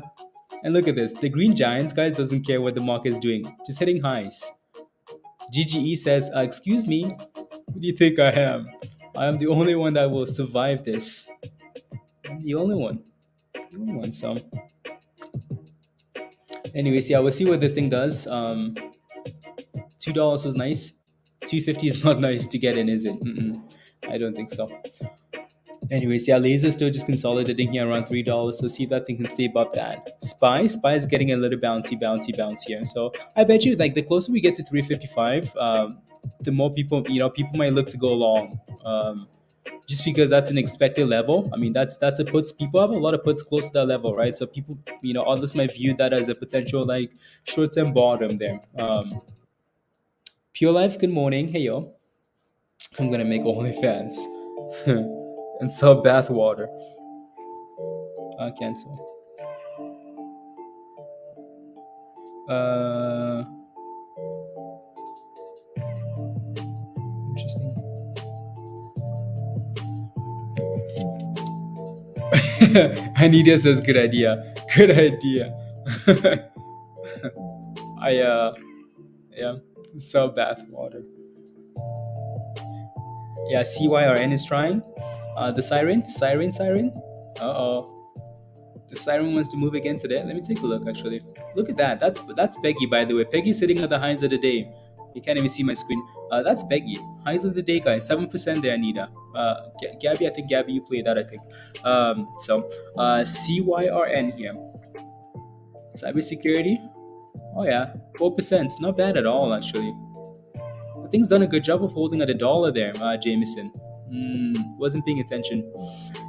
And look at this. The Green Giants, guys, doesn't care what the market is doing. Just hitting highs. GGE says, excuse me, who do you think I am? I am the only one that will survive this. I'm the only one. The only one. So, anyways, yeah, we'll see what this thing does. $2 was nice. 250 is not nice to get in, is it? I don't think so. Anyways, yeah, LASE is still just consolidating here around $3. So see if that thing can stay above that. SPY is getting a little bouncy here. So I bet you, like, the closer we get to 355, the more people might look to go long. Just because that's an expected level. I mean, that's a puts. People have a lot of puts close to that level, right? So people, others might view that as a potential like short-term bottom there. Pure Life, good morning. Hey yo, I'm gonna make OnlyFans and sell bathwater. Cancel. Interesting. Anita says, "Good idea. Good idea." Yeah, sell bathwater. Yeah, CYRN is trying. The siren. Uh-oh. The siren wants to move again today. Let me take a look, actually. Look at that. That's Peggy, by the way. Peggy's sitting at the highs of the day. You can't even see my screen. That's Peggy. Highs of the day, guys. 7% there, Anita. Gabby, I think Gabby, you played that, I think. CYRN here. Cybersecurity. Oh, yeah. 4%. Not bad at all, actually. I think it's done a good job of holding at $1 there, Jameson. Wasn't paying attention.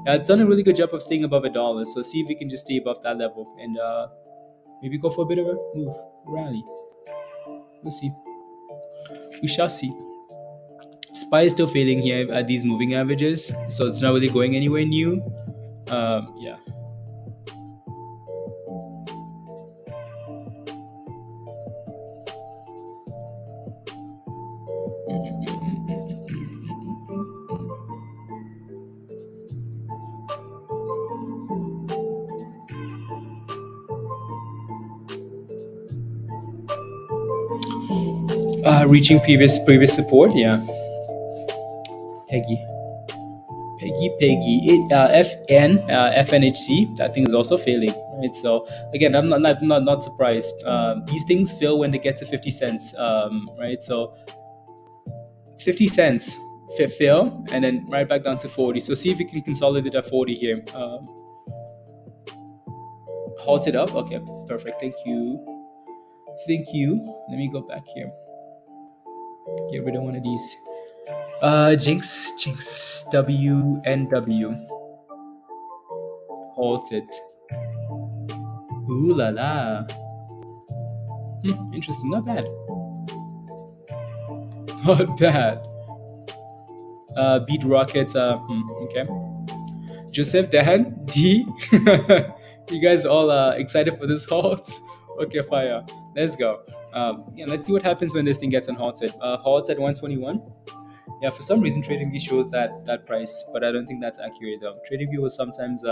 It's done a really good job of staying above $1. So see if we can just stay above that level and maybe go for a bit of a move, rally. We'll see. We shall see. SPY is still failing here at these moving averages, so it's not really going anywhere new. Yeah. Reaching previous support, yeah. Peggy. FNHC, that thing is also failing, right? So again, I'm not surprised. These things fail when they get to 50 cents, right? So 50 cents fail, and then right back down to 40. So see if we can consolidate at 40 here. Halt it up. Okay, perfect. Thank you. Let me go back here. Get rid of one of these. Jinx, WNW. Halted. Ooh la la. Interesting. Not bad. Not bad. Beat Rockets. Okay. Joseph, Dan, D. You guys all excited for this halt? Okay, fire. Let's go. Yeah, let's see what happens when this thing gets unhalted. Halt at 121. Yeah, for some reason TradingView shows that price, but I don't think that's accurate though. TradingView will sometimes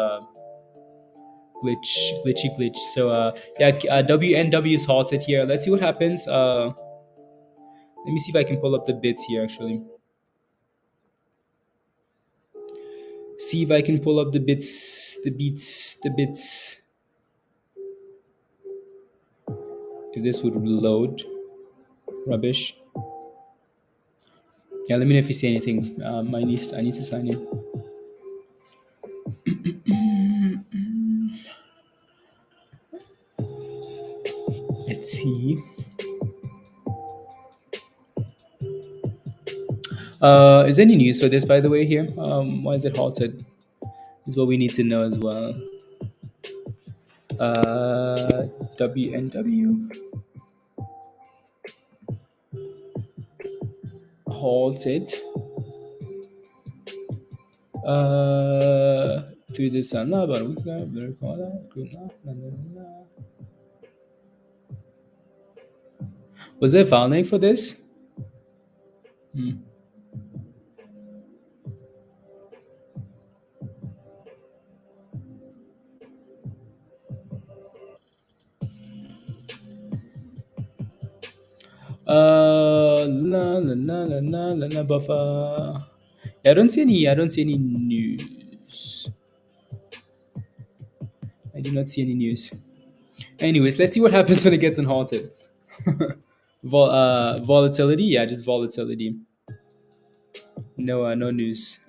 glitch. So yeah, WNW is halted here. Let's see what happens. Let me see if I can pull up the bits here actually. See if I can pull up the bits. If this would load. Rubbish. Yeah, let me know if you see anything. I need to sign in. Let's see. Is there any news for this, by the way, here? Why is it halted? Is what we need to know as well. WNW. Halted. Through the sun. Was there filing for this? Buffer. I don't see any news. I do not see any news. Anyways, let's see what happens when it gets unhalted. Volatility, yeah, just volatility. No, no news.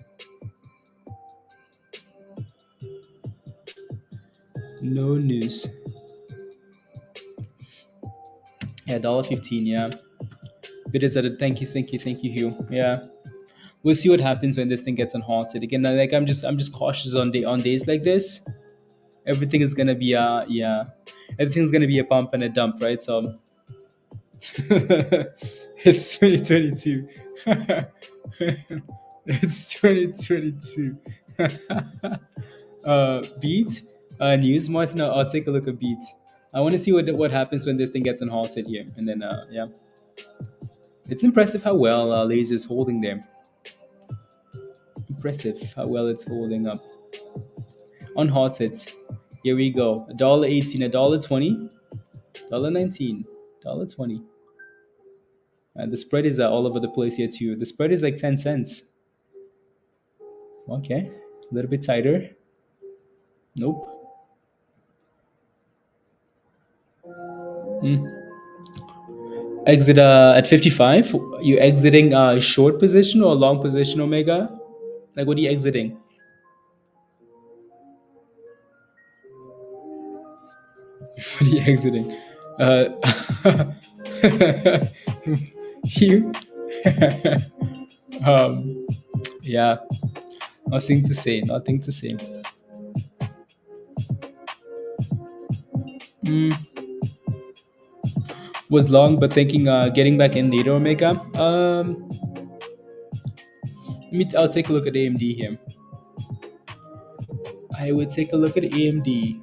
No news. Yeah, $1.15. Yeah, bit is at a thank you, Hugh. Yeah, we'll see what happens when this thing gets unhalted again. Like I'm just cautious on days like this. Everything is gonna be yeah, everything's gonna be a pump and a dump, right? So it's 2022. It's 2022. Beat news, Martin. I'll take a look at beat. I want to see what happens when this thing gets unhalted here, and then yeah, it's impressive how well LASE is holding there. Impressive how well it's holding up. Unhalted. Here we go. $1.18, $1.20, $1.19, $1.20. And the spread is all over the place here too. The spread is like 10 cents. Okay, a little bit tighter. Nope. Exit at 55. You exiting a short position or a long position, Omega? Like, what are you exiting? What are you exiting? You. Yeah. Nothing to say. Nothing to say. Was long, but thinking getting back in later, Omega. I'll take a look at AMD here. I would take a look at AMD.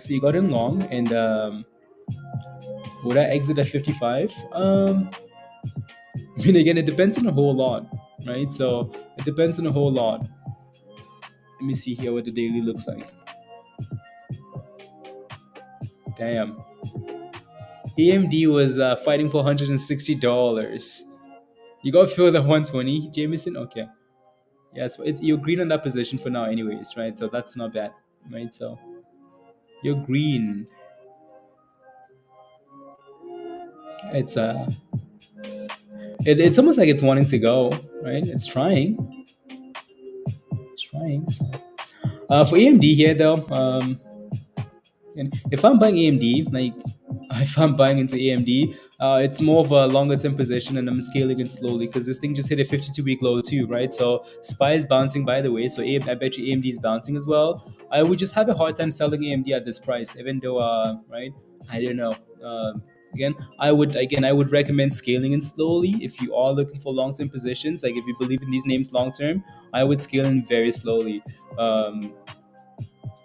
So you got in long, and would I exit at 55? I mean, again, it depends on a whole lot, right? So it depends on a whole lot. Let me see here what the daily looks like. Damn. AMD was fighting for $160. You got filled at 120, Jameson? Okay. Yeah, so you're green on that position for now anyways, right? So that's not bad, right? So you're green. It's it's almost like it's wanting to go, right? It's trying. It's trying. So. For AMD here though, and if I'm buying AMD, like if I'm buying into AMD, it's more of a longer term position, and I'm scaling it slowly because this thing just hit a 52-week low too, right? So SPY is bouncing, by the way. So I bet you AMD is bouncing as well. I would just have a hard time selling AMD at this price, even though, right? I don't know. I would recommend scaling in slowly if you are looking for long term positions. Like if you believe in these names long term, I would scale in very slowly.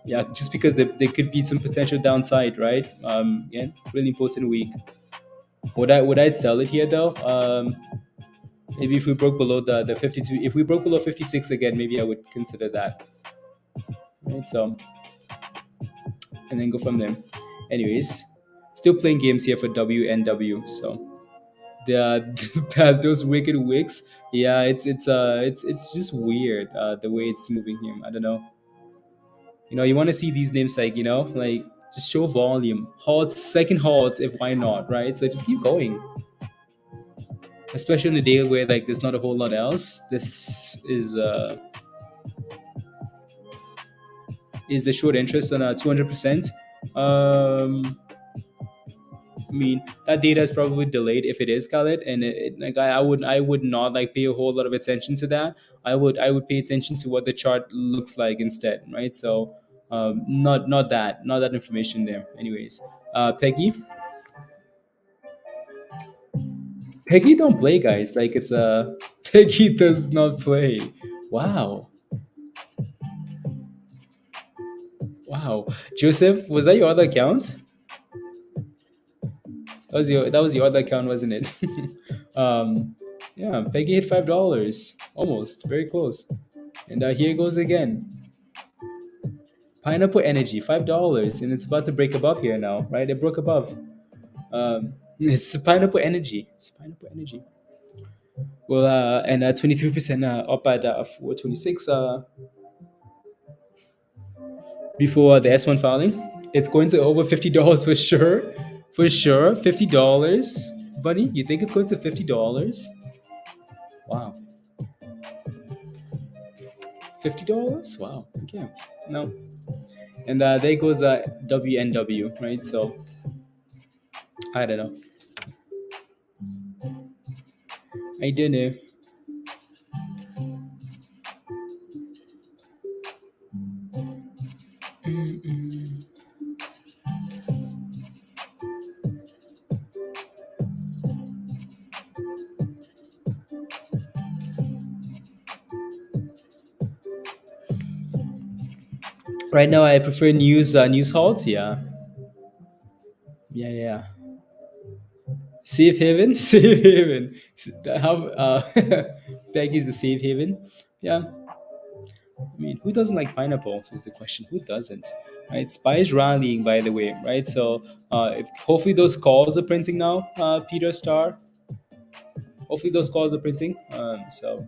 Yeah, just because there could be some potential downside, right? Again, really important week. Would I sell it here though? Maybe if we broke below the 52, if we broke below 56 again, maybe I would consider that. Right, so and then go from there. Anyways, still playing games here for WNW. So the past those wicked wicks, yeah, it's just weird the way it's moving here. I don't know. You want to see these names like like just show volume, halts, second halts, if why not, right? So just keep going, especially on a day where like there's not a whole lot else. This is the short interest on 200%. I mean, that data is probably delayed if it is, Khaled, and like I would not like pay a whole lot of attention to that. I would pay attention to what the chart looks like instead, right? So not that information there. Anyways, Peggy don't play, guys. Like it's a Peggy does not play. Wow, wow. Joseph, was that your other account? That was your other account, wasn't it? Yeah, Peggy hit $5, almost very close, and here goes again. Pineapple Energy $5, and it's about to break above here now, right? It broke above. It's the pineapple energy. It's pineapple energy. Well, and 23% up at 426 before the S1 filing. It's going to over $50 for sure. For sure. $50. Bunny, you think it's going to $50? Wow. $50? Wow. Okay. No. And there goes WNW, right? So I don't know. I don't know. Right now, I prefer news halts. Yeah, yeah, yeah. Safe haven, safe haven. How Peggy's the safe haven. Yeah, I mean, who doesn't like pineapples is the question. Who doesn't? Right, SPY is rallying, by the way. Right, so hopefully those calls are printing now. Peter Star. Hopefully those calls are printing. So.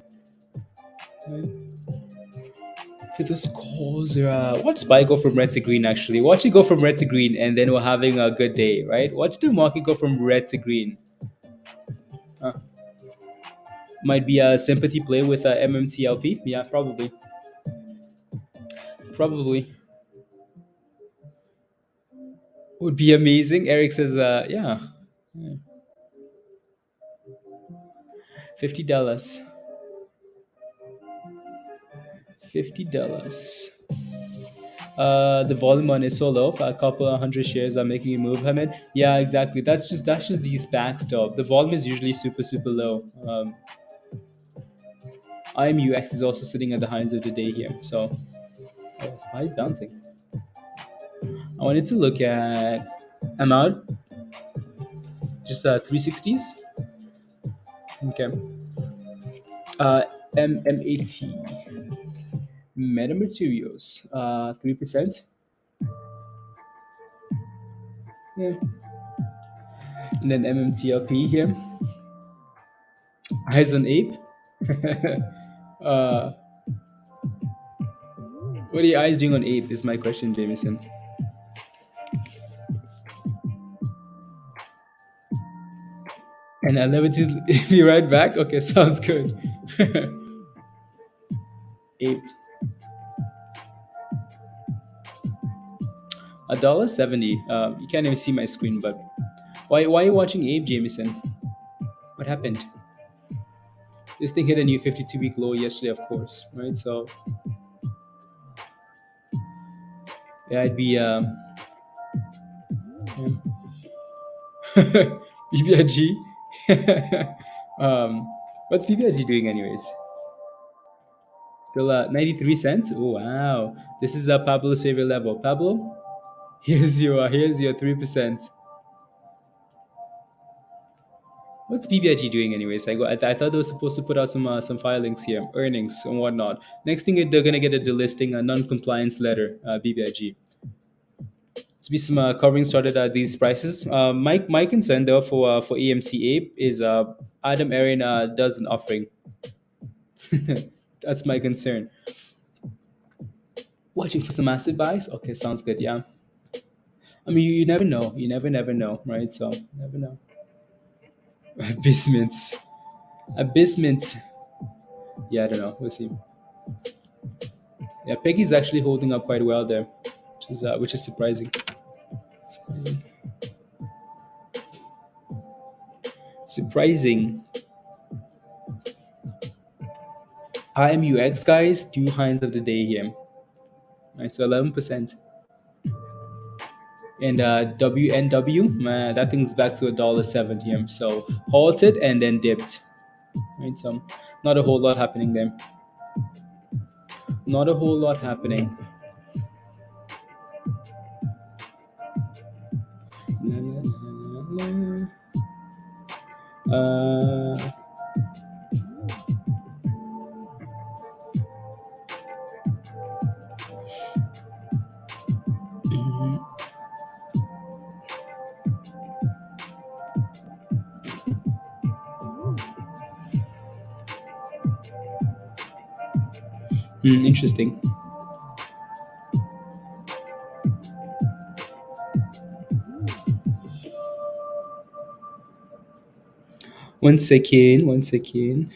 For those calls, watch SPY go from red to green. Actually, watch it go from red to green, and then we're having a good day, right? Watch the market go from red to green. Uh, might be a sympathy play with MMTLP. Yeah, probably. Probably would be amazing. Eric says, yeah, $50. $50. The volume on is so low. A couple of hundred shares are making a move. Hamid. Yeah, exactly. That's just these back stuff. The volume is usually super low. IMUX is also sitting at the highs of the day here. So yeah, SPY is bouncing. I wanted to look at amount, just 360s. Okay. Uh, MMAT, metamaterials, 3%. Yeah. And then MMTLP here, eyes on ape. uh, what are your eyes doing on ape? Is my question, Jameson. And I'll never just be right back. Okay, sounds good. Ape. $1.70. You can't even see my screen, but why are you watching Ape, Jameson? What happened? This thing hit a new 52-week low yesterday, of course, right? So yeah, I'd be BBIG. What's BBIG doing, anyways? Still 93 cents. Oh wow, this is Pablo's favorite level. Pablo, here's your 3%. What's BBIG doing, anyways? I thought they were supposed to put out some filings here, earnings and whatnot. Next thing they're gonna get a delisting, a non-compliance letter. BBIG. To be some covering started at these prices. My concern though for AMC Ape is Adam Aaron does an offering. That's my concern. Watching for some asset buys. Okay, sounds good. Yeah. I mean, you never know. You never know, right? So never know. Abasements. Abasement. Yeah, I don't know. We'll see. Yeah, Peggy's actually holding up quite well there, which is surprising. Surprising. Surprising. IMUX guys, two highs of the day here. Right, so 11%. And WNW, man, that thing's back to $1.07 here. So halted and then dipped. Right, so not a whole lot happening there. Not a whole lot happening. Uh, Interesting. One second. One second.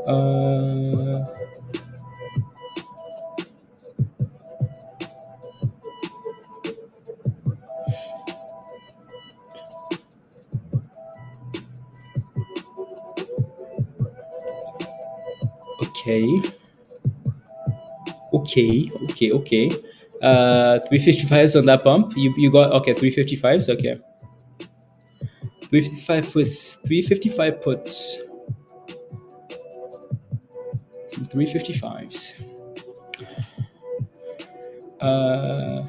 Uh, okay. Okay. 355s on that bump. You got okay. 355s. Okay. 355 puts 355 puts 355s. Uh,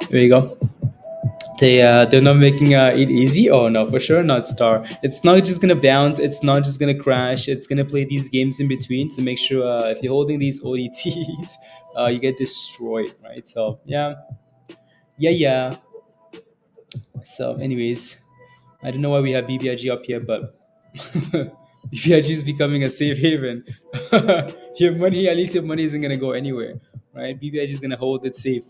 there you go. They're not making it easy. Oh no, for sure not star. It's not just gonna bounce. It's not just gonna crash. It's gonna play these games in between to make sure if you're holding these ODTs, you get destroyed, right? So yeah. So, anyways, I don't know why we have BBIG up here, but BBIG is becoming a safe haven. Your money, at least your money isn't gonna go anywhere, right? BBIG is gonna hold it safe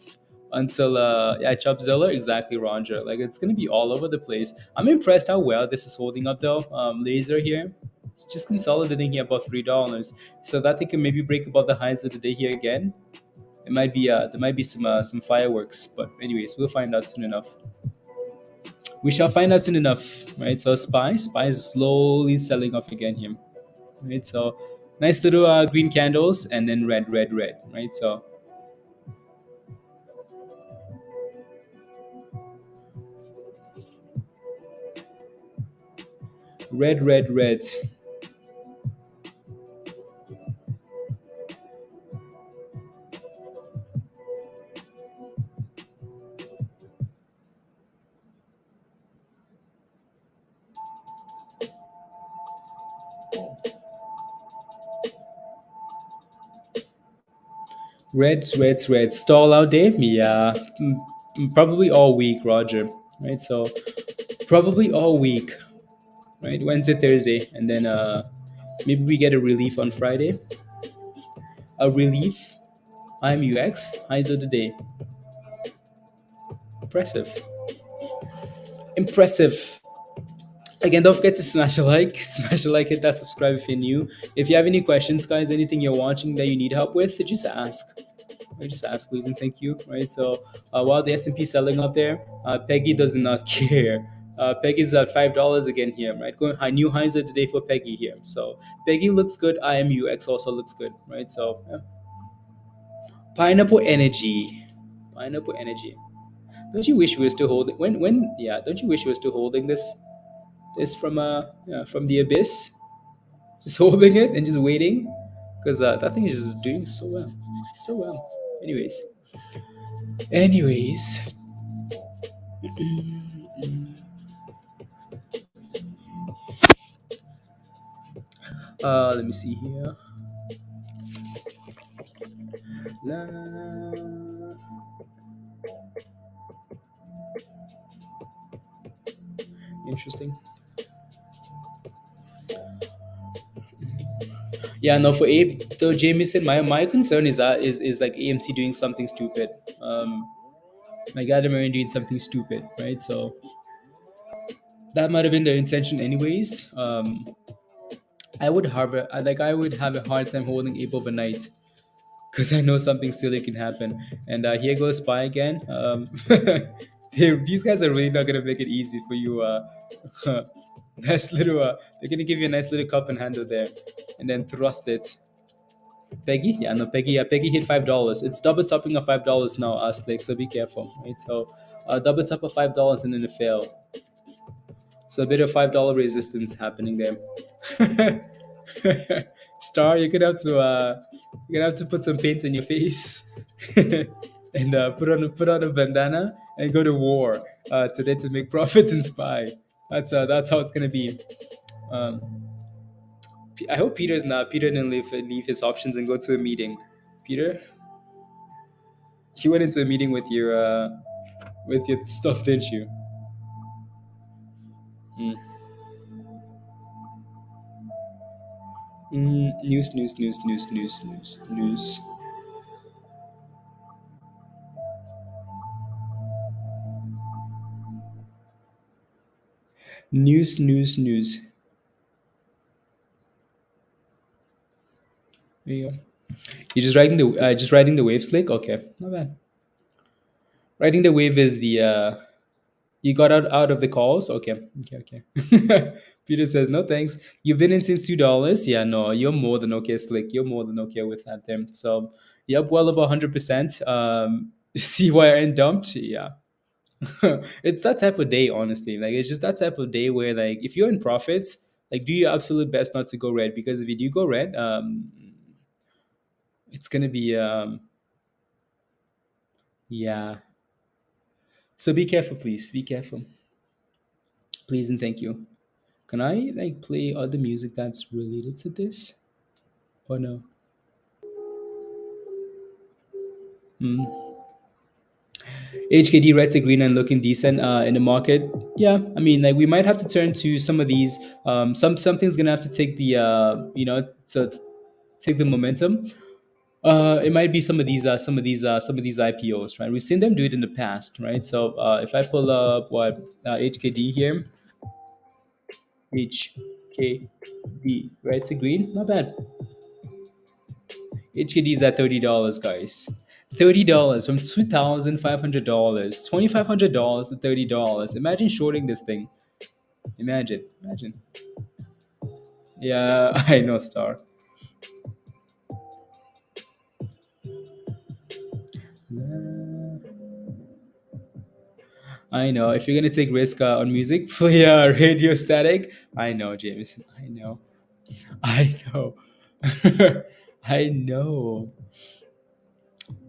until yeah, Chop Zeller, exactly, Roger. Like it's gonna be all over the place. I'm impressed how well this is holding up though. Laser here, it's just consolidating here above $3, so that thing can maybe break above the highs of the day here again. It might be there might be some fireworks, but anyways, we'll find out soon enough. We shall find out soon enough, right? So SPY is slowly selling off again here, right? So nice little green candles and then red, right? So red. Reds. Stall out day? Yeah, probably all week, Roger. Right, so probably all week, right? Wednesday, Thursday, and then maybe we get a relief on Friday. A relief. IMUX highs of the day. Impressive. Again, don't forget to smash a like, hit that subscribe if you're new. If you have any questions, guys, anything you're watching that you need help with, just ask. Just ask, please, and thank you. Right. So while the S&P selling up there, Peggy does not care. Peggy's at $5 again here, right? Going high, new highs of the day for Peggy here. So Peggy looks good. IMUX also looks good, right? So yeah. Pineapple Energy. Don't you wish we were still holding when yeah? Don't you wish we were still holding this from yeah, from the abyss? Just holding it and just waiting, because that thing is just doing so well. Anyways, let me see here. Interesting. Yeah, no, for Abe, so Jameson, my concern is is like AMC doing something stupid. Like Adam Aaron doing something stupid, right? So that might have been their intention, anyways. I would have a hard time holding Abe overnight because I know something silly can happen. And here goes Spy again. These guys are really not gonna make it easy for you. Nice little. They're gonna give you a nice little cup and handle there, and then thrust it. Peggy, Peggy hit $5. It's double topping of $5 now, Slick. So be careful, right? So double top of $5 and then it failed. So a bit of $5 resistance happening there. Star, you're gonna have to put some paint on your face and put on a bandana and go to war today to make profit and spy. That's how it's gonna be. Um, I hope Peter didn't leave his options and go to a meeting. Peter, you went into a meeting with your stuff, didn't you? Mm. News, news, news, news, news, news, news. News, news, news. There you go. You're just riding the wave slick. Okay, not bad. Riding the wave is the you got out of the calls. Okay, okay, okay. Peter says no thanks. You've been in since $2. Yeah, no, you're more than okay, slick. You're more than okay with that. Then so yep, well over 100%. CYRN dumped. Yeah, it's that type of day, honestly. Like it's just that type of day where like if you're in profits, like do your absolute best not to go red because if you do go red, it's gonna be yeah. So be careful, please. Be careful, please, and thank you. Can I like play other music that's related to this or no? Hmm. HKD red to green and looking decent in the market. Yeah, I mean, like we might have to turn to some of these. Something's gonna have to take the to take the momentum. It might be some of these IPOs, right? We've seen them do it in the past, right? So if I pull up what HKD here, HKD red to green, not bad. HKD is at $30, guys. $30 from $2,500, $2,500 to $30. Imagine shorting this thing. Imagine. Yeah, I know, Star. I know. If you're gonna take risk on music, play Radio Static. I know, Jameson. I know. I know. I know.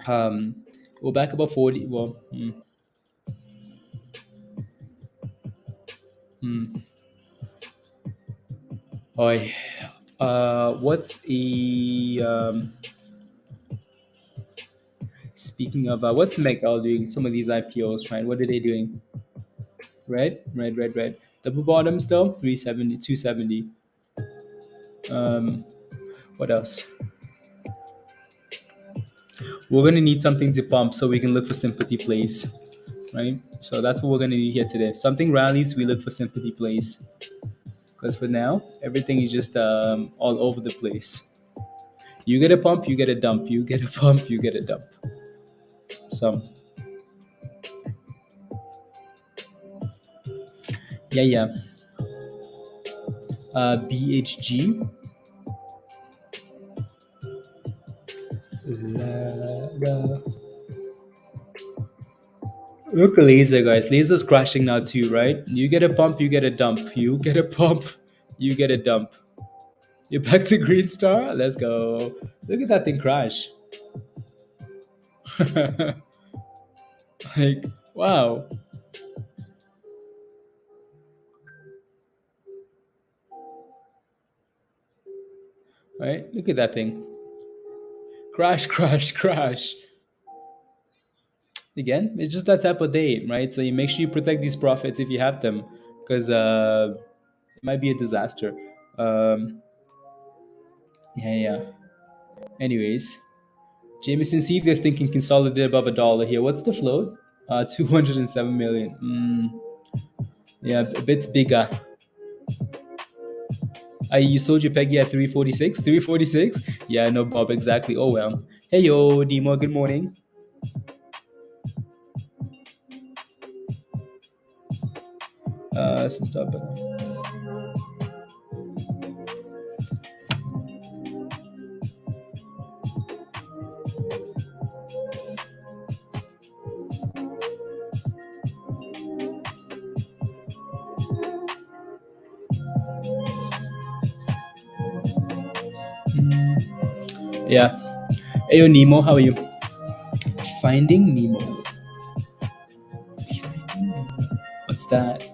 Um, well, back about 40. Well, hmm. Oi. What's a speaking of what's Mecca doing? Some of these IPOs, right? What are they doing? Red. Double bottoms though, 370, 270. Um, what else? We're gonna need something to pump so we can look for sympathy plays, right? So that's what we're gonna need here today. Something rallies, we look for sympathy plays. Because for now, everything is just all over the place. You get a pump, you get a dump. You get a pump, you get a dump. So yeah. BHG. Look at laser, guys. Laser's crashing now too, right? You get a pump, you get a dump. You get a pump, you get a dump. You're back to green star. Let's go. Look at that thing crash. Like wow. Right? Look at that thing. Crash. Again, it's just that type of day, right? So you make sure you protect these profits if you have them, because it might be a disaster. Um, yeah. Anyways, Jameson, see if this thing can consolidate above $1 here. What's the float? 207 million. Yeah, a bit bigger. You sold your Peggy at 346? 346? Yeah, no, Bob, exactly. Oh, well. Hey, yo, Demo, good morning. Stop. Yeah. Hey, yo, Nemo, how are you? Finding Nemo. What's that?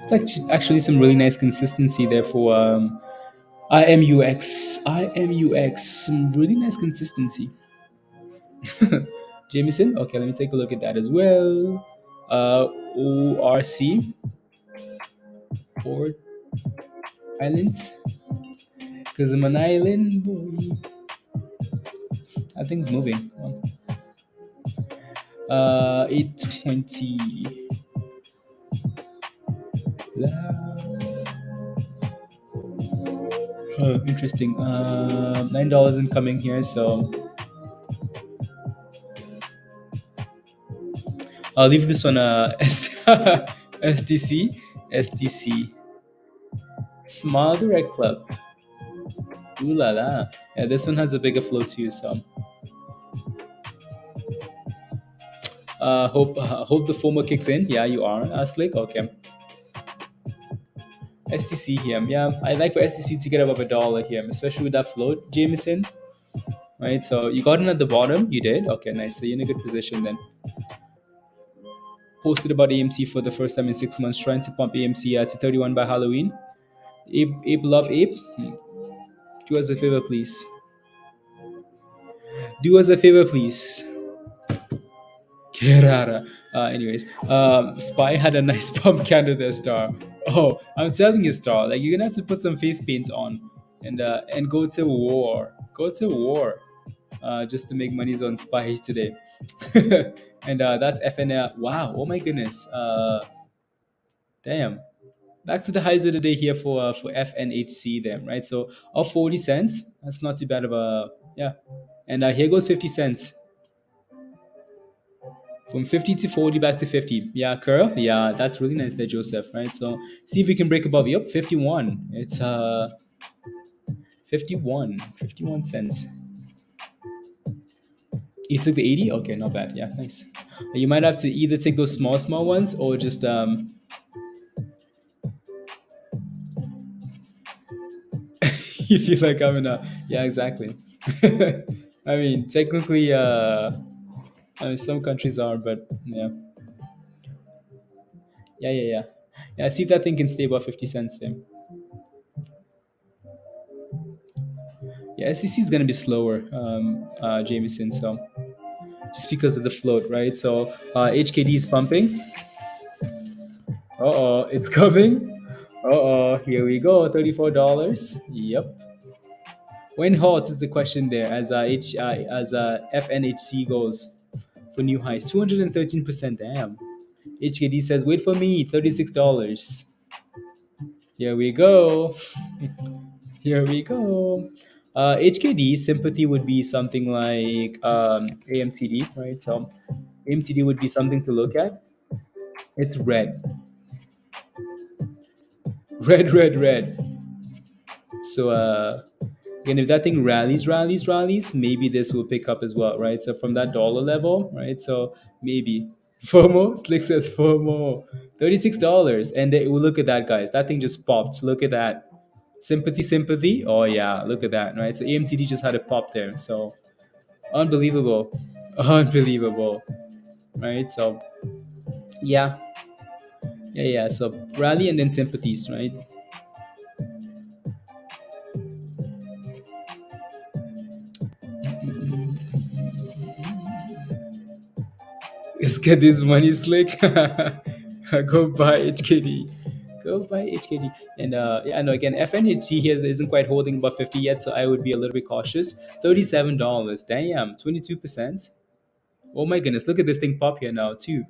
It's actually some really nice consistency there for IMUX. IMUX. Some really nice consistency. Jameson. Okay, let me take a look at that as well. ORC. Port Island. Because I'm an island boy. That thing's moving. 820. Interesting. $9 incoming here, so I'll leave this on STC. STC. Small Direct Club. Ooh la la. Yeah, this one has a bigger flow too, so hope the FOMO kicks in. Yeah, you are. Slick. Okay. STC here. Yeah, I'd like for STC to get above $1 here, especially with that float, Jameson. Right, so you got in at the bottom. You did. Okay, nice. So you're in a good position then. Posted about AMC for the first time in 6 months, trying to pump AMC to 31 by Halloween. Abe love Abe. Do us a favor, please. Do us a favor, please. Kerara. Anyways, Spy had a nice pump candle there, Star. Oh, I'm telling you, Star. Like, you're gonna have to put some face paints on and go to war. Go to war. Just to make monies on Spy today. And that's FNL. Wow. Oh my goodness. Damn. Back to the highs of the day here for FNHC then, right? So up 40 cents. That's not too bad of a yeah. And here goes 50 cents. From 50 to 40 back to 50. Yeah, Curl. Yeah, that's really nice there, Joseph, right? So see if we can break above. Yep, 51. It's 51 cents. You took the 80? Okay, not bad. Yeah, nice. You might have to either take those small ones or just you feel like I'm in a yeah, exactly. I mean, technically I mean, some countries are, but yeah. Yeah, see if that thing can stay above 50 cents then. Yeah, SEC is going to be slower, Jameson, so just because of the float, right? So HKD is pumping. Uh-oh, it's coming. Uh-oh, here we go, $34. Yep. When hot is the question there as FNHC goes for new highs. 213%, damn. HKD says, wait for me, $36. Here we go. Here we go. HKD sympathy would be something like AMTD, right? So AMTD would be something to look at. It's red. Red. So again, if that thing rallies, maybe this will pick up as well, right? So from that dollar level, right? So maybe FOMO, Slick says FOMO, $36. And we'll look at that, guys. That thing just popped. Look at that. Sympathy. Oh yeah, look at that, right? So AMTD just had a pop there. So unbelievable. Right? So yeah. So rally and then sympathies, right? Let's get this money, Slick. Go buy HKD. And yeah, no, again, FNHC here isn't quite holding above 50 yet, so I would be a little bit cautious. $37. Damn, 22%. Oh my goodness, look at this thing pop here now too.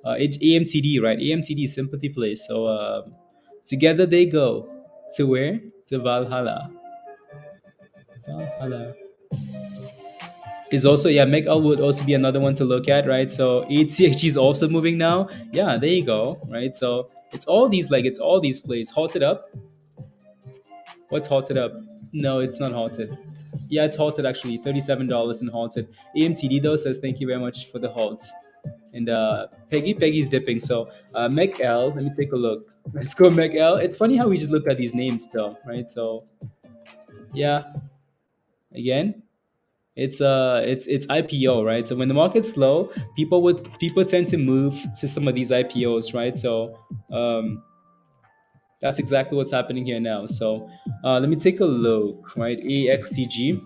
AMTD, right? AMTD sympathy plays. So together they go to where? To Valhalla. Valhalla is also, yeah, MECL would also be another one to look at, right? So ATXG is also moving now. Yeah, there you go, right? So it's all these plays. Halted up. What's halted up? No, it's not halted. Yeah, it's halted actually. $37 and halted. AMTD though says thank you very much for the halt. and Peggy's dipping. So Meg L, let me take a look. Let's go Meg L. It's funny how we just look at these names though, right? So yeah, again, it's IPO, right? So when the market's slow, people tend to move to some of these IPOs, right? So um, that's exactly what's happening here now. So let me take a look, right? AXTG.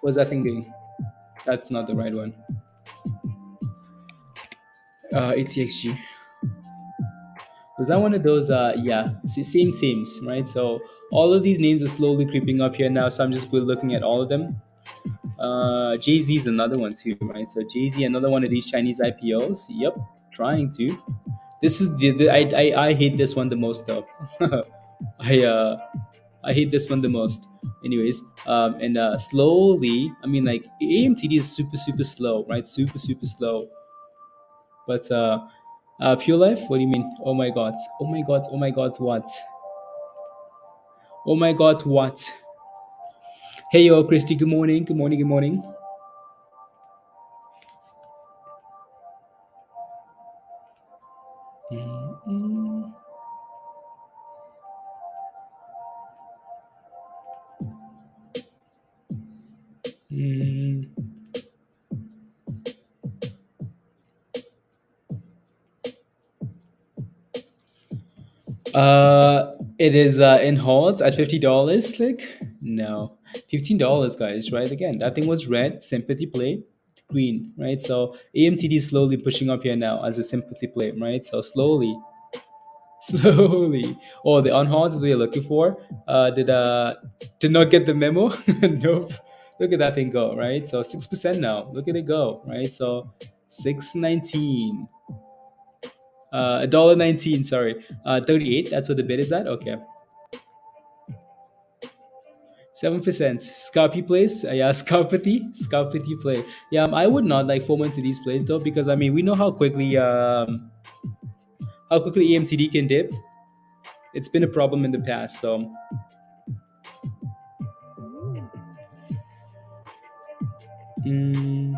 What's that thing doing? That's not the right one. ATXG. Was that one of those? Yeah, same teams, right? So all of these names are slowly creeping up here now. So I'm just looking at all of them. Jay Z is another one too, right? So Jay Z, another one of these Chinese IPOs. Yep, trying to. This is I hate this one the most though. I uh I hate this one the most. Anyways, and slowly, I mean like AMTD is super slow, right? Super slow. But Pure Life, what do you mean? Oh my god! Oh my god! Oh my god! What? Oh my god! What? Hey yo, Christy. Good morning. Good morning. Good morning. Mm, mm. It is in holds at $50. Like no, $15, guys. Right again. That thing was red. Sympathy play. Green. Right. So AMTD is slowly pushing up here now as a sympathy play. Right. So slowly, slowly. Oh, the on holds is what you're looking for. Did not get the memo. Nope. Look at that thing go. Right. So 6% now. Look at it go. Right. So 619. $1.19, sorry. 38, that's what the bid is at. Okay. 7%. Scalpy plays. Yeah, Scalpathy play. Yeah, I would not like FOMO into these plays though, because I mean we know how quickly AMTD can dip. It's been a problem in the past. So mm,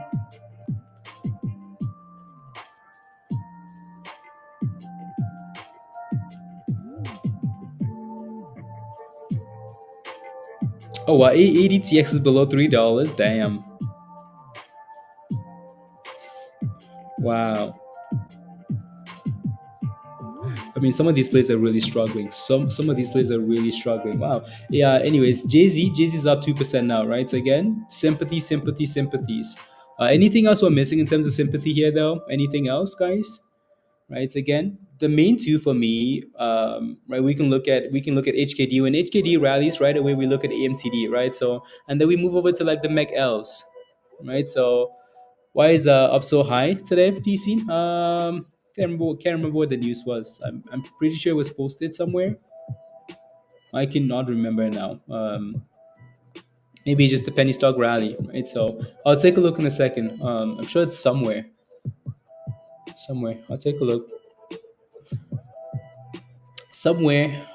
oh wow, ADTX is below $3. Damn. Wow. I mean, some of these players are really struggling. Some of these players are really struggling. Wow. Yeah. Anyways, Jay Z's up 2% now, right? So again, sympathies. Anything else we're missing in terms of sympathy here, though? Anything else, guys? Right. So again, the main two for me, right? We can look at HKD. When HKD rallies, right away we look at AMTD, right? So and then we move over to like the MEC Ls, right? So why is up so high today, DC? Can't remember what the news was. I'm pretty sure it was posted somewhere. I cannot remember now. Maybe just the penny stock rally, right? So I'll take a look in a second. I'm sure it's somewhere. Somewhere. I'll take a look. Somewhere.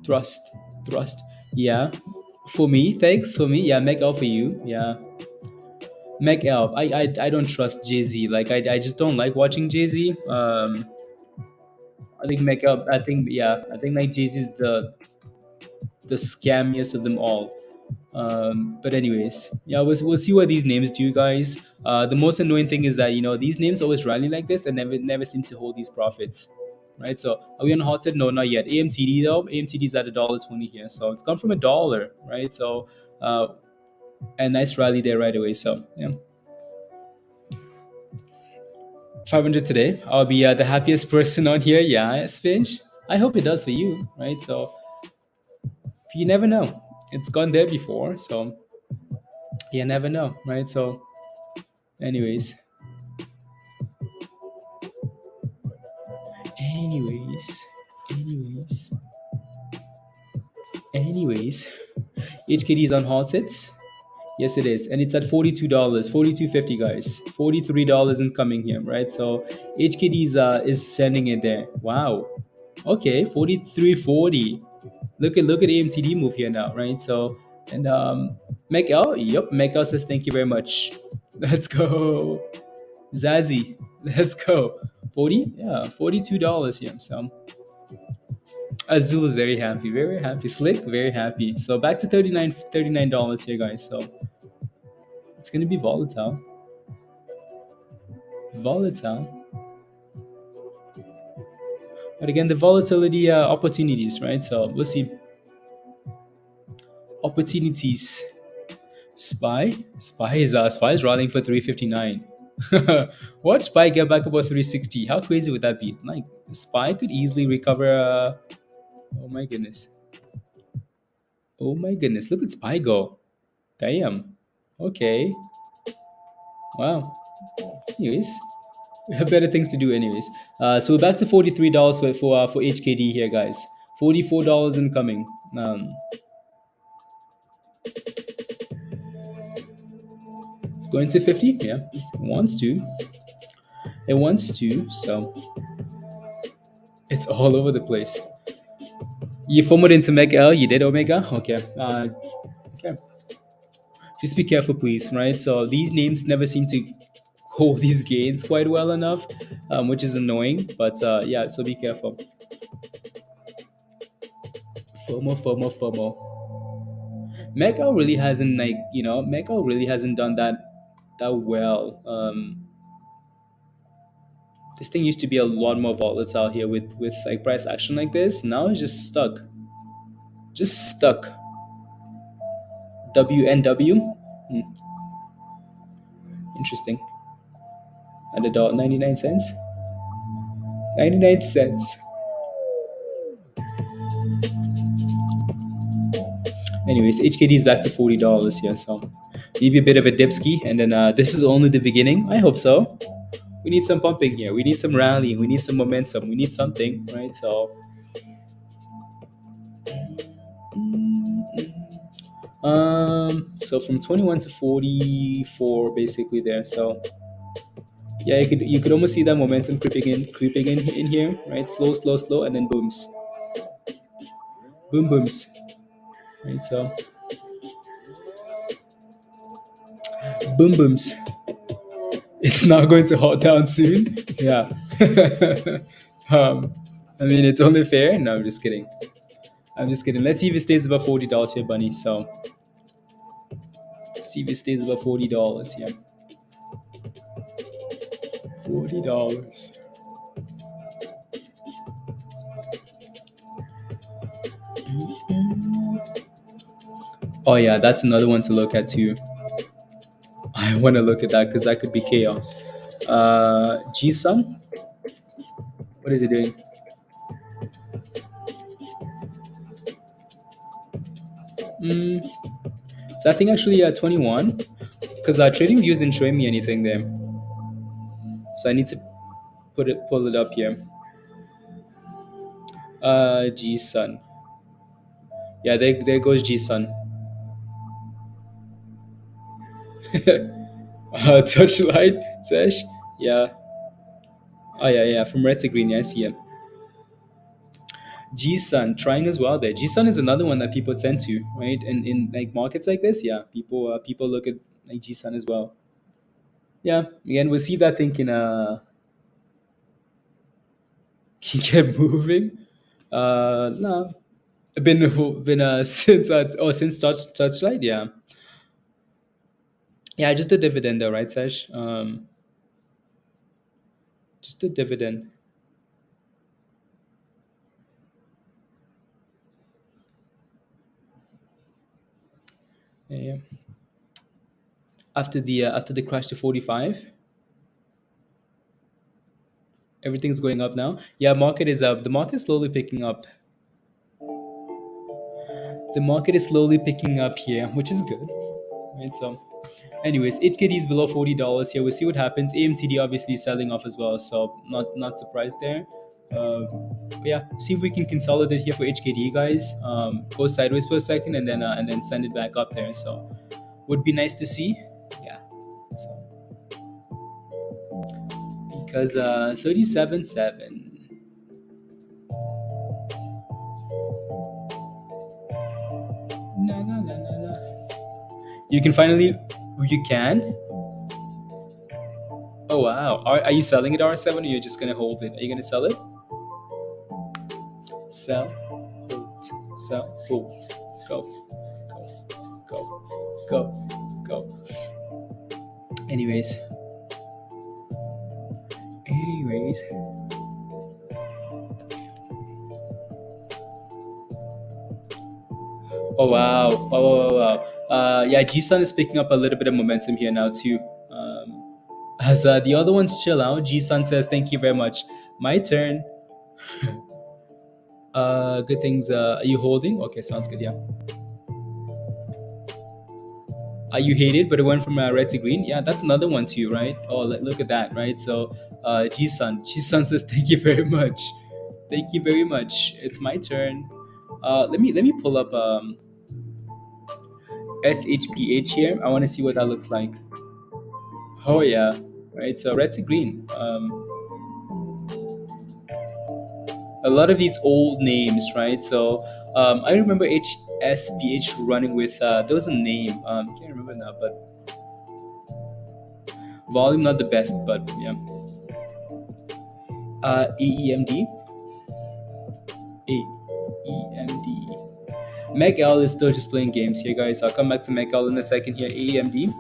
Thrust. Thrust. Yeah. For me, thanks. For me, yeah. Meg L for you. Yeah. Meg L. I don't trust Jay Z. Like I just don't like watching Jay Z. I think makeup. I think yeah. I think like Jay Z is the scammiest of them all. But anyways, yeah, we'll see what these names do, guys. The most annoying thing is that these names always rally like this and never seem to hold these profits, right? So are we on hot set? No, not yet. AMTD though, AMTD is at $1.20 here, so it's gone from $1, right? So a nice rally there right away. So yeah. 500 today. I'll be the happiest person on here. Yeah, Spinch. I hope it does for you, right? So you never know. It's gone there before, so you never know, right? So, anyways, anyways, anyways, anyways, HKD is unhalted. Yes, it is, and it's at $42, 42.50, guys. $43 incoming here, right? So HKD is sending it there. Wow. Okay, 43.40. Look at AMTD move here now, right? So and Meckel, yep, Meckel says thank you very much. Let's go. Zazie, let's go. 40? Yeah, $42 here. So Azul is very happy, very happy. Slick, very happy. So back to $39 here, guys. So it's gonna be volatile. Volatile. But again, the volatility opportunities, right? So we'll see. Opportunities. Spy is rolling for 359. What Spy get back about 360? How crazy would that be? Like Spy could easily recover. Oh my goodness. Oh my goodness. Look at Spy go. Damn. Okay. Wow. Anyways, we have better things to do. Anyways, so back to $43 for HKD here, guys. $44 incoming. It's going to 50. Yeah, it wants to. It wants to. So it's all over the place. You formed into Mega L. You did Omega. Okay. Okay. Just be careful, please. Right. So these names never seem to hold these gains quite well enough, which is annoying. But yeah, so be careful. FOMO. Mega really hasn't Mega really hasn't done that well. This thing used to be a lot more volatile here with like price action like this. Now it's just stuck. Just stuck. WNW. Interesting. At $1.99. 99 cents. Anyways, HKD is back to $40 here, so maybe a bit of a dipski, and then this is only the beginning. I hope so. We need some pumping here. We need some rallying. We need some momentum. We need something, right? So from 21 to 44, basically there. So yeah, you could almost see that momentum creeping in here, right? Slow, and then booms, booms, right? So booms. It's not going to hold down soon. Yeah. I mean, it's only fair. No, I'm just kidding. Let's see if it stays above $40 here, Bunny. So let's see if it stays above $40 here. $40. Oh yeah, that's another one to look at too. I want to look at that because that could be chaos. G-Sun? What is it doing? Is that thing actually 21? Because TradingView isn't showing me anything there. So I need to pull it up here. G-Sun. Yeah, there goes G-Sun. Touchlight, Sesh. Yeah. Oh yeah, from red to green. Yeah, I see it. G-Sun trying as well there. G-Sun is another one that people tend to, right? And in like markets like this, yeah, people look at like G-Sun as well. Yeah, again, we'll see that thing can get moving. No, been since touchlight, yeah. Yeah, just a dividend though, right, Sesh? Just a dividend. Yeah. After the crash to 45, everything's going up now. Yeah, market is up. The market is slowly picking up. The market is slowly picking up here, which is good, right? So, anyways, 8KD is below $40 here. We'll see what happens. AMTD obviously selling off as well, so not surprised there. But yeah, see if we can consolidate here for HKD, guys. Go sideways for a second and then send it back up there. So, would be nice to see. Yeah. So, because 37.7. No. You can. Oh wow. Are you selling it R7 or you're just gonna hold it? Are you gonna sell it? Sell, hold, sell, hold. Go, go, go, go. Anyways. Anyways. Oh wow. Wow, wow, wow, wow. Yeah, G-Sun is picking up a little bit of momentum here now too. As the other ones chill out, G-Sun says, "Thank you very much. My turn." Good things. Are you holding? Okay, sounds good. Yeah. You hate it, but it went from red to green. Yeah, that's another one too, right? Oh, look at that, right? So, G-Sun says, "Thank you very much. Thank you very much. It's my turn." Let me pull up SHPH here. I want to see what that looks like. Oh yeah, right. So red to green. A lot of these old names, right? So I remember HSPH running with there was a name. Can't remember now, but volume not the best, but yeah. AEMD, AEMD. MacL is still just playing games here, guys. I'll come back to MacL in a second here. AEMD.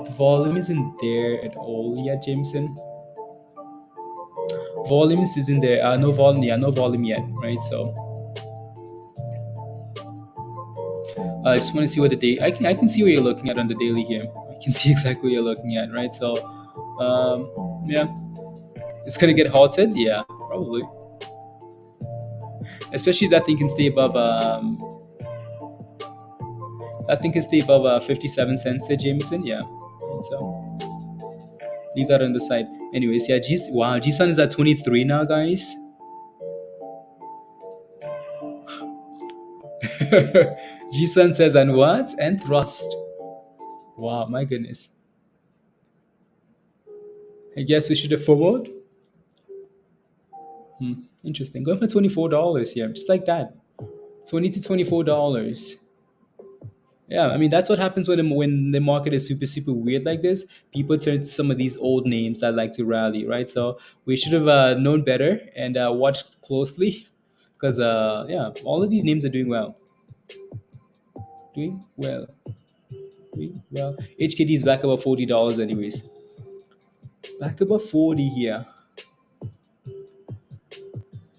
The volume isn't there at all yet, Jameson. Volumes isn't there. No volume. Yeah, no volume yet, right? So I just want to see what the day. I can see what you're looking at on the daily here. I can see exactly what you're looking at, right? So, yeah, it's gonna get halted. Yeah, probably. Especially if that thing can stay above. That thing can stay above 57 cents there, Jameson. Yeah. Right, so leave that on the side. Anyways, yeah. Wow, G-Sun is at 23 now, guys. G-Sun says, and what? And thrust. Wow, my goodness. I guess we should have forward. Interesting. Going for $24 here, just like that. $20 to $24. Yeah, I mean that's what happens when the market is super weird like this. People turn to some of these old names that like to rally, right? So we should have known better and watched closely, because yeah, all of these names are doing well. Doing well. Doing well. HKD is back above $40 anyways. Back above 40 here.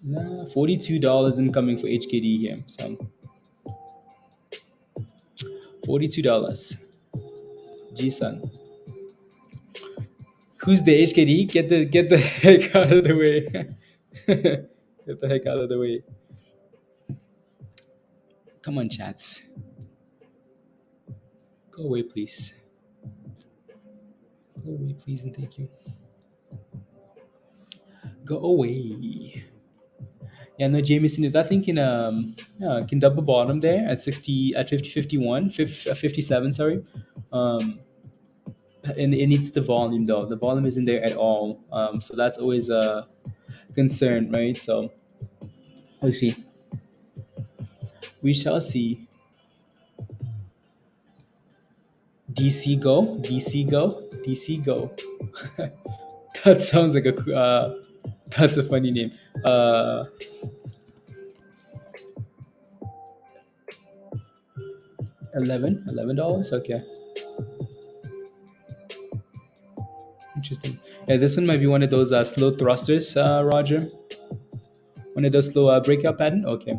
Nah, $42 incoming for HKD here. So $42. G-Sun. Who's the HKD? Get the heck out of the way. Get the heck out of the way. Come on, chats. Go away, please. Go away, please, and thank you. Go away. Yeah, no, Jameson, if that thing can double bottom there at 60 at 51, 57, sorry. And it needs the volume though. The volume isn't there at all. So that's always a concern, right? So we'll see. We shall see. DC go, DC go, DC go. That sounds like that's a funny name. $11. Okay. Interesting. Yeah, this one might be one of those slow thrusters, Roger. One of those slow breakout pattern. Okay.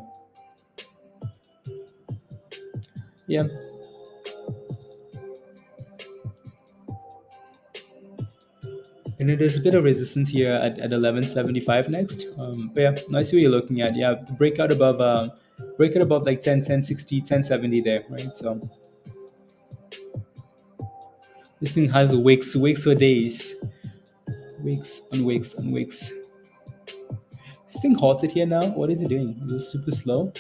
Yeah. And then there's a bit of resistance here at 1175 next. But yeah, I see what you're looking at. Yeah, breakout above like 1060, 1070 there, right? So this thing has wicks for days. Wicks on wicks on wicks. This thing halted here now. What is it doing? Is it super slow?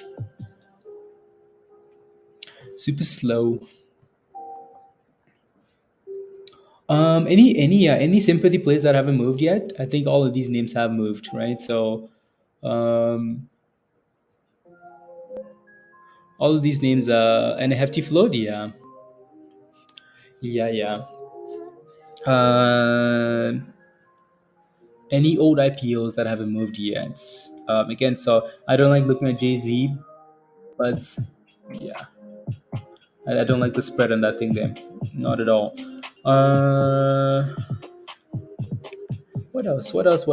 Super slow. Any sympathy plays that haven't moved yet? I think all of these names have moved, right? So All of these names, and a hefty float. Yeah, yeah. Uh, any old IPOs that haven't moved yet? Again, so I don't like looking at JZ, but yeah, I don't like the spread on that thing there, not at all. Uh, what else? What else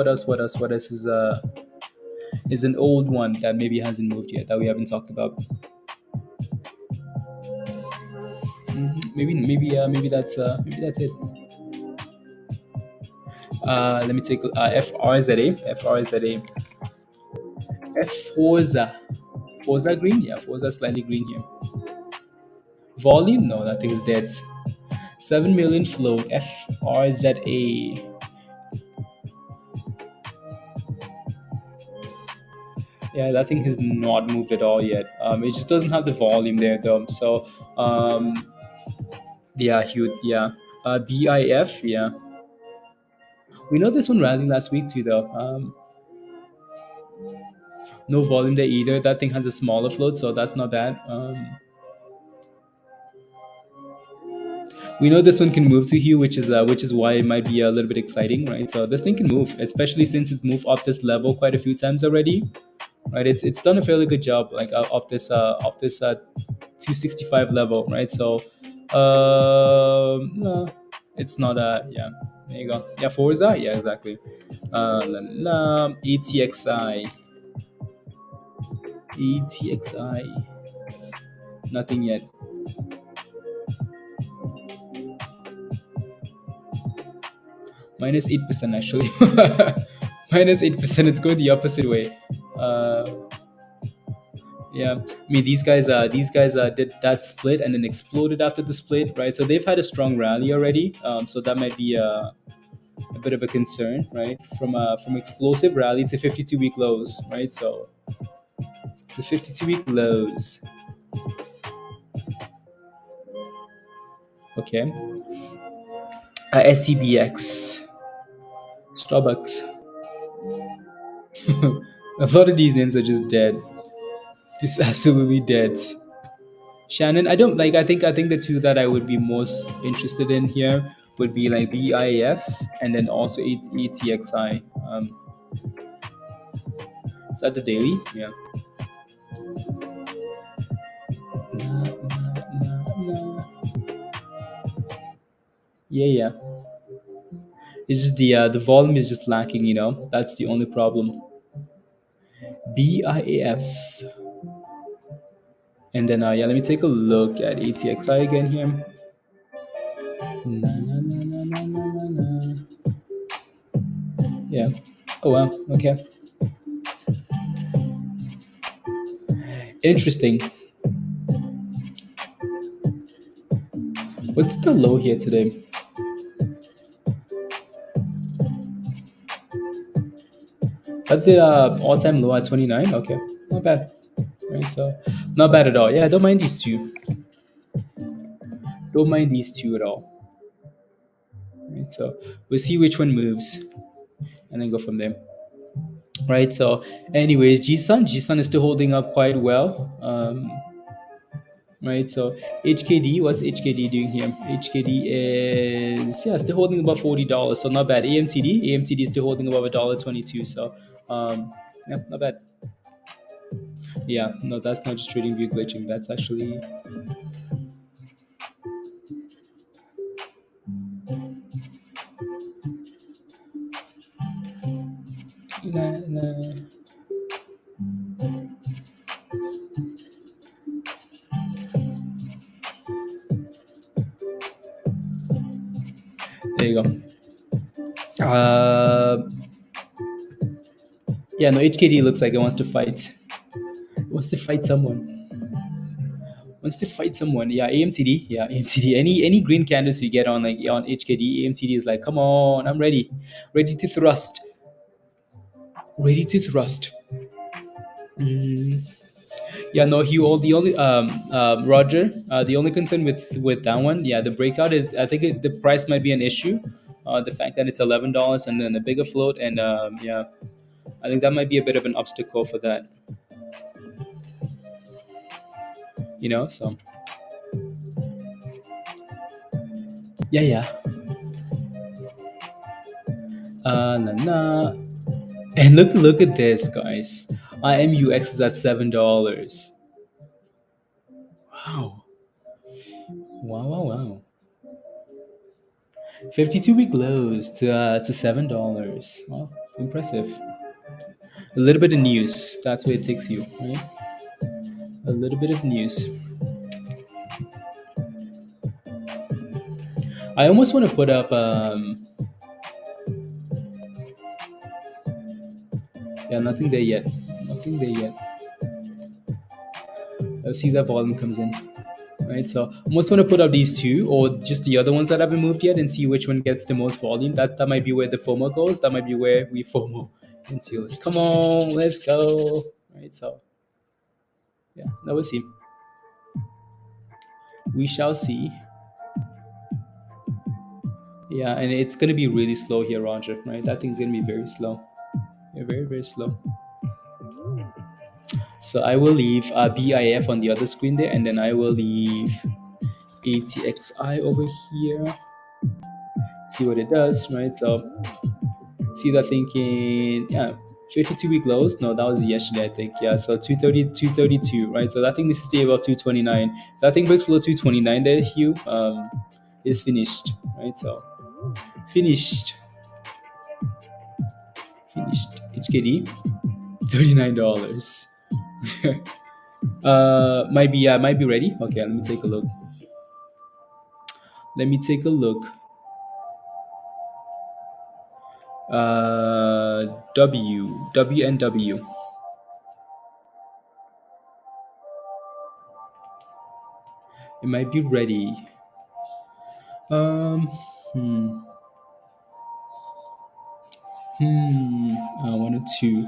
is an old one that maybe hasn't moved yet that we haven't talked about? Maybe that's it. Let me take FRZA. FRZA. Forza. Forza green? Yeah, Forza slightly green here. Volume? No, that thing is dead. 7 million float. FRZA. Yeah, that thing has not moved at all yet. It just doesn't have the volume there though. So, yeah, huge. Yeah. BIF. Yeah. We know this one rallied last week too though. No volume there either. That thing has a smaller float, so that's not bad. We know this one can move to here, which is why it might be a little bit exciting, right? So this thing can move, especially since it's moved up this level quite a few times already, right? It's done a fairly good job, like off this 265 level, right? So no, it's not a yeah. There you go. Yeah, Forza. Yeah, exactly. ATXI. ATXI. Nothing yet. -8% actually. -8%. It's going the opposite way. Yeah, I mean these guys did that split and then exploded after the split, right? So they've had a strong rally already. So that might be a bit of a concern, right? From explosive rally to 52-week lows, right? So it's a 52-week lows. Okay. SCBX. Starbucks. A lot of these names are just dead. Just absolutely dead. Shannon, I don't like. I think the two that I would be most interested in here would be like BIF and then also ATXI. Is that the daily? Yeah. Yeah. It's just the volume is just lacking. You know, that's the only problem. BIAF. And then yeah, let me take a look at ATXI again here. Yeah. Oh wow. Okay. Interesting. What's the low here today? At the all-time low at 29. Okay, not bad. Right, so not bad at all. Yeah, don't mind these two. Don't mind these two at all. Right, so we'll see which one moves, and then go from there. Right. So, anyways, G-Sun is still holding up quite well. Right. So HKD, what's HKD doing here? HKD is still holding above $40. So not bad. AMTD is still holding above $1.22. So yeah, not bad. Yeah, no, that's not just TradingView glitching. That's actually nah. There you go. Yeah, no, HKD looks like it wants to fight. It wants to fight someone. Yeah, AMTD. Yeah, AMTD. Any green candles you get on on HKD, AMTD is like, come on, I'm ready, ready to thrust, ready to thrust. Yeah, no, the only Roger, the only concern with that one, yeah, the breakout is I think the price might be an issue. The fact that it's $11 and then a bigger float, and yeah, I think that might be a bit of an obstacle for that. So yeah. Nah, nah. And look at this, guys. IMUX is at $7. Wow. Wow. 52-week lows to $7. Wow, impressive. A little bit of news. That's where it takes you, right? A little bit of news. I almost want to put up. Yeah, nothing there yet. Nothing there yet. Let's see if that volume comes in. Right, so I almost want to put up these two, or just the other ones that haven't moved yet, and see which one gets the most volume. That might be where the FOMO goes. That might be where we FOMO into it. Come on, let's go. Right, so yeah, now we'll see. We shall see. Yeah, and it's gonna be really slow here, Roger. Right, that thing's gonna be very slow. Yeah, very slow. So I will leave BIF on the other screen there, and then I will leave ATXI over here. See what it does, right? So see that thinking, yeah, 52-week lows. No, that was yesterday, I think. Yeah, so 230, 232, right? So that thing needs to stay above 229. That thing breaks below 229 there, Hugh, is finished, right? So finished. HKD, $39. Might be ready. Okay, let me take a look. WNW. It might be ready. Um, hmm. 102.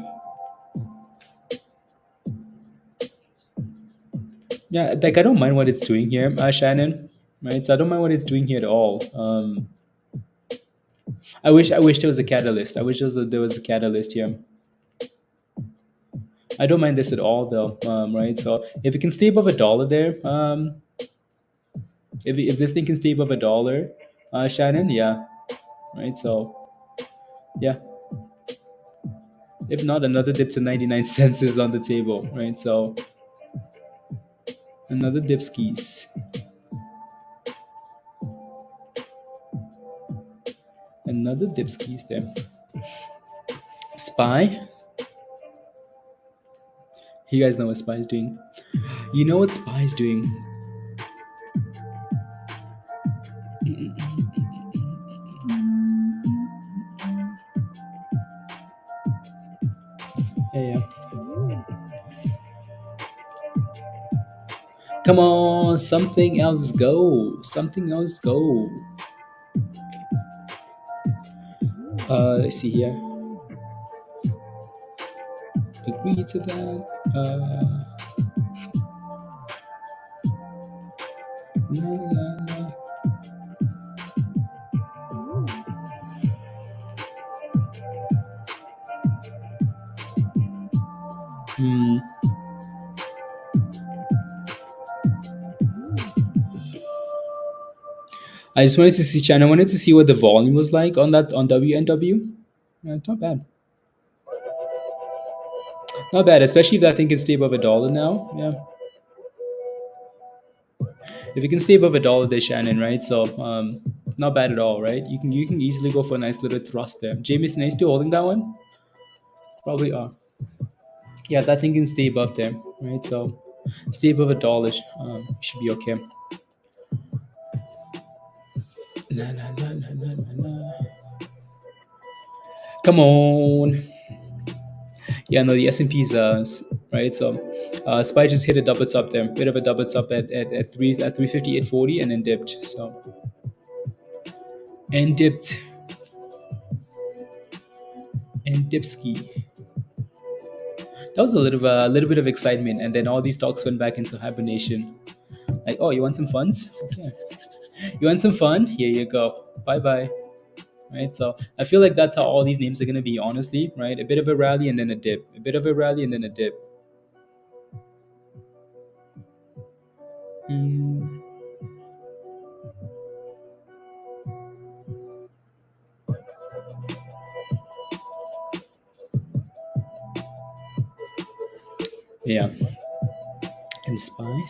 Yeah, like I don't mind what it's doing here, Shannon. Right, so I don't mind what it's doing here at all. I wish there was a catalyst. I wish there was a catalyst here. I don't mind this at all, though. Right, so if it can stay above $1 there, if this thing can stay above $1, Shannon, yeah, right. So yeah, if not, another dip to 99 cents is on the table, right? So another dip skis. Another dip skis there. SPY. You guys know what SPY is doing. You know what SPY is doing. Yeah. Come on, something else go. Something else go. Let's see here. Agree to that. No. I just wanted to see, Chan. I wanted to see what the volume was like on WNW. Not bad. Not bad, especially if that thing can stay above $1 now. Yeah. If you can stay above $1 there, Shannon, right? So not bad at all, right? You can easily go for a nice little thrust there. Jameson, are you still holding that one? Probably are. Yeah, that thing can stay above there, right? So stay above $1, should be okay. Come on. Yeah, no, the S&P's right. So SPY just hit a double top there, bit of a double top at 358.40, and then dipped. So and dipski. That was a little bit of excitement, and then all these stocks went back into hibernation. Like, oh, you want some funds? Okay. You want some fun? Here you go. Bye bye. Right. So I feel like that's how all these names are gonna be. Honestly, right? A bit of a rally and then a dip. A bit of a rally and then a dip. Mm, yeah. And spy.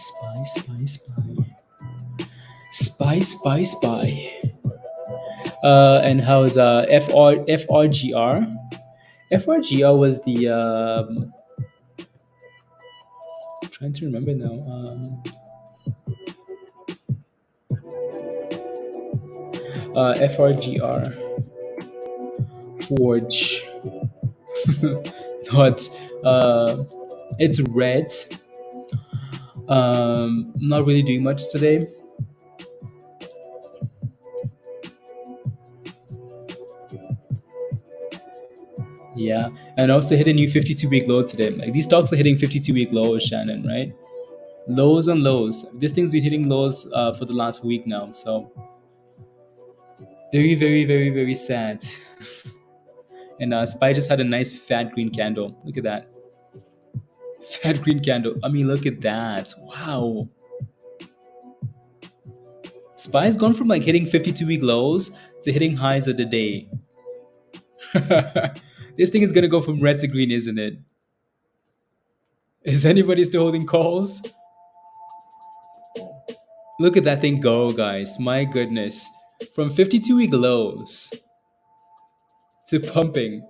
And how's FRGR? FRGR was the trying to remember now. FRGR Forge. Not it's red. Not really doing much today. Yeah, and also hit a new 52-week low today. Like these stocks are hitting 52-week lows, Shannon, right? Lows on lows. This thing's been hitting lows for the last week now. So very, very, very, very sad. And Spy just had a nice fat green candle. Look at that. Fat green candle. I mean, look at that. Wow. Spy's gone from like hitting 52-week lows to hitting highs of the day. This thing is going to go from red to green, isn't it? Is anybody still holding calls? Look at that thing go, guys. My goodness. From 52-week lows to pumping.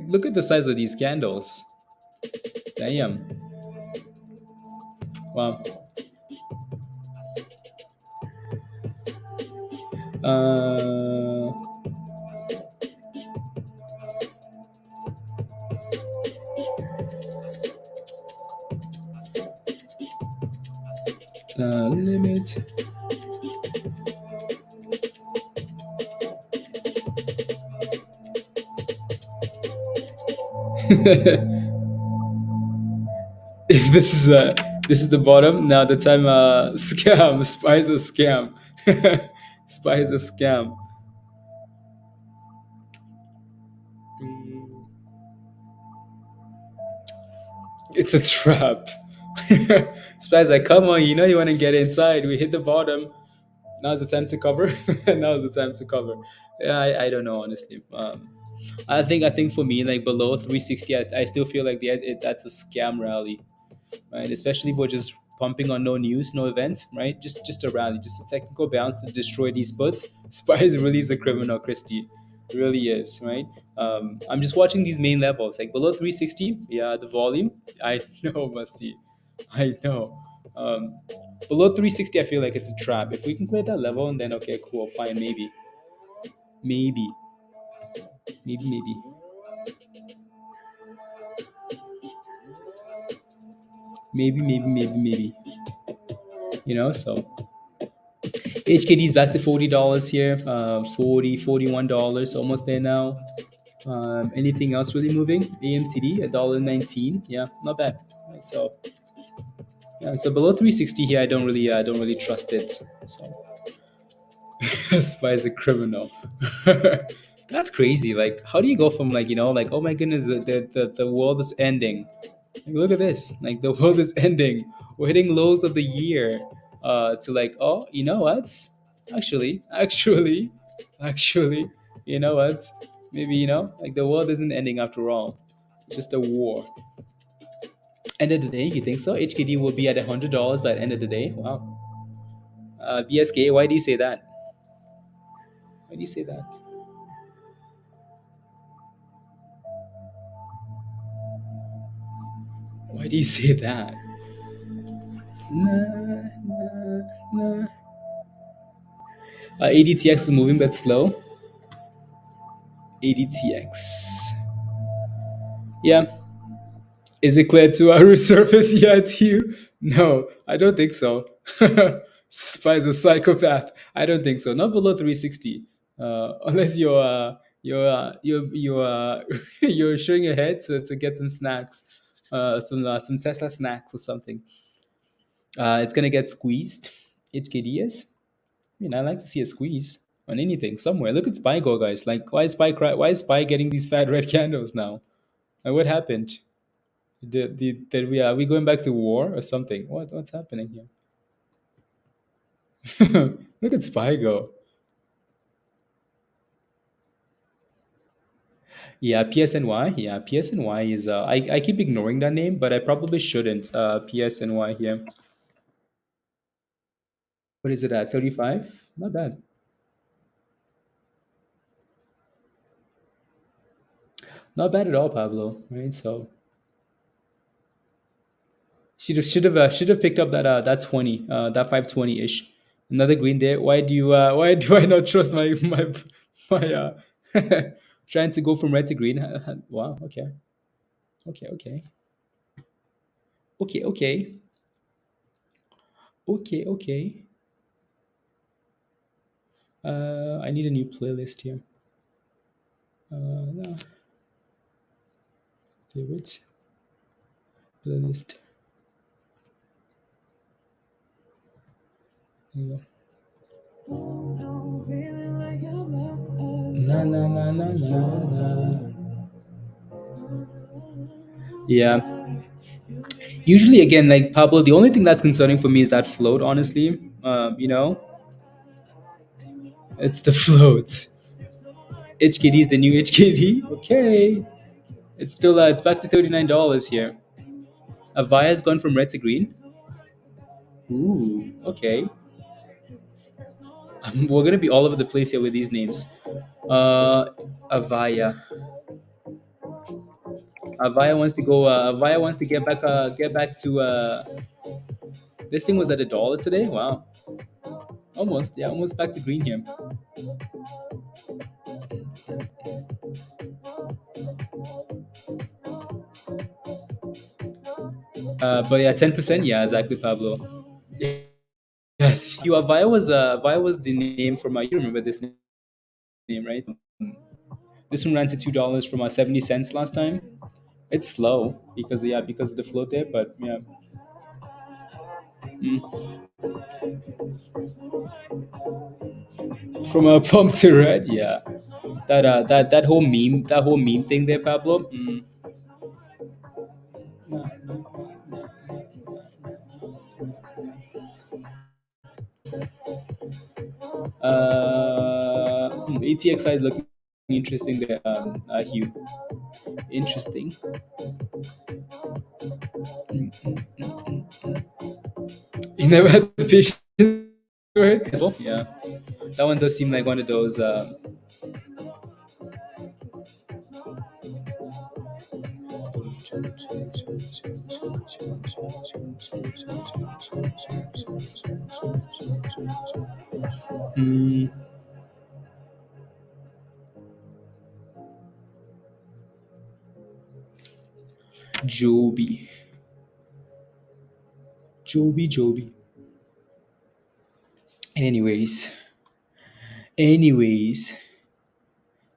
Look at the size of these candles. Damn. Wow. Uh, limit. If this is the bottom, now the time scam. Spy is a scam. Spy is a scam. Mm, it's a trap. Spy's like, come on, you know you want to get inside. We hit the bottom. Now's the time to cover. Now's the time to cover. Yeah, I don't know honestly. I think for me, like below 360, I still feel like that's a scam rally, right? Especially if we're just pumping on no news, no events, right? Just a rally, just a technical bounce to destroy these puts. Spies really is a criminal, Christy. Really is, right? I'm just watching these main levels, like below 360. Yeah, the volume. I know, Musty. I know. Um, Below 360, I feel like it's a trap. If we can clear that level, and then okay, cool, fine, maybe, maybe. Maybe. So HKD is back to $40 here, 40, $41, almost there now. Anything else really moving? AMTD, $1.19. Yeah, not bad. Right, so yeah, so below 360 here, I don't really trust it. So Spy is a criminal. That's crazy. Like, how do you go from like, oh my goodness, the world is ending. Like, look at this. Like the world is ending. We're hitting lows of the year. To like, oh, you know what? Actually, you know what? Maybe like the world isn't ending after all. It's just a war. End of the day, you think so? HKD will be at $100 by the end of the day. Wow. BSK, why do you say that? Why do you say that? Why do you say that? Nah, nah, nah. ADTX is moving but slow. ADTX. Yeah. Is it clear to resurface yet, you? No, I don't think so. Spy is a psychopath. I don't think so. Not below 360. Unless you're showing your head to get some snacks, some Tesla snacks or something. It's gonna get squeezed. HKDS. I mean, I like to see a squeeze on anything somewhere. Look at Spy go, guys. Like, why is Spy getting these fat red candles now? Like, what happened? Did we are we going back to war or something? What's happening here? Look at SPY go. Yeah, PSNY. Yeah, PSNY is. I keep ignoring that name, but I probably shouldn't. PSNY here. What is it at? 35? Not bad. Not bad at all, Pablo. Right. So should have picked up that 20 that 520 ish. Another green there. Why do I not trust my trying to go from red to green? Wow. Okay. Okay. Okay. Okay. Okay. Okay. Okay. I need a new playlist here. No, favorites playlist. There you go. Na na na na na na. Yeah. Usually, again, like Pablo, the only thing that's concerning for me is that float. Honestly, it's the floats. HKD is the new HKD. Okay, it's back to $39 here. Avaya's gone from red to green. Ooh, okay. We're gonna be all over the place here with these names. Uh, Avaya. Avaya wants to go. Avaya wants to get back to. This thing was at $1 today. Wow, almost. Yeah, almost back to green here. But yeah, 10%. Yeah, exactly, Pablo. Yes, you. Avaya was the name from. You remember this name, right? This one ran to $2 from 70 cents last time. It's slow because of the float there, but yeah. Mm. From a pump to red, yeah. That whole meme thing there, Pablo. ATXI is looking interesting there, Hugh. Interesting. You never had the patience for it? Yeah. That one does seem like one of those. Mm, Joby. Joby. Anyways. Anyways.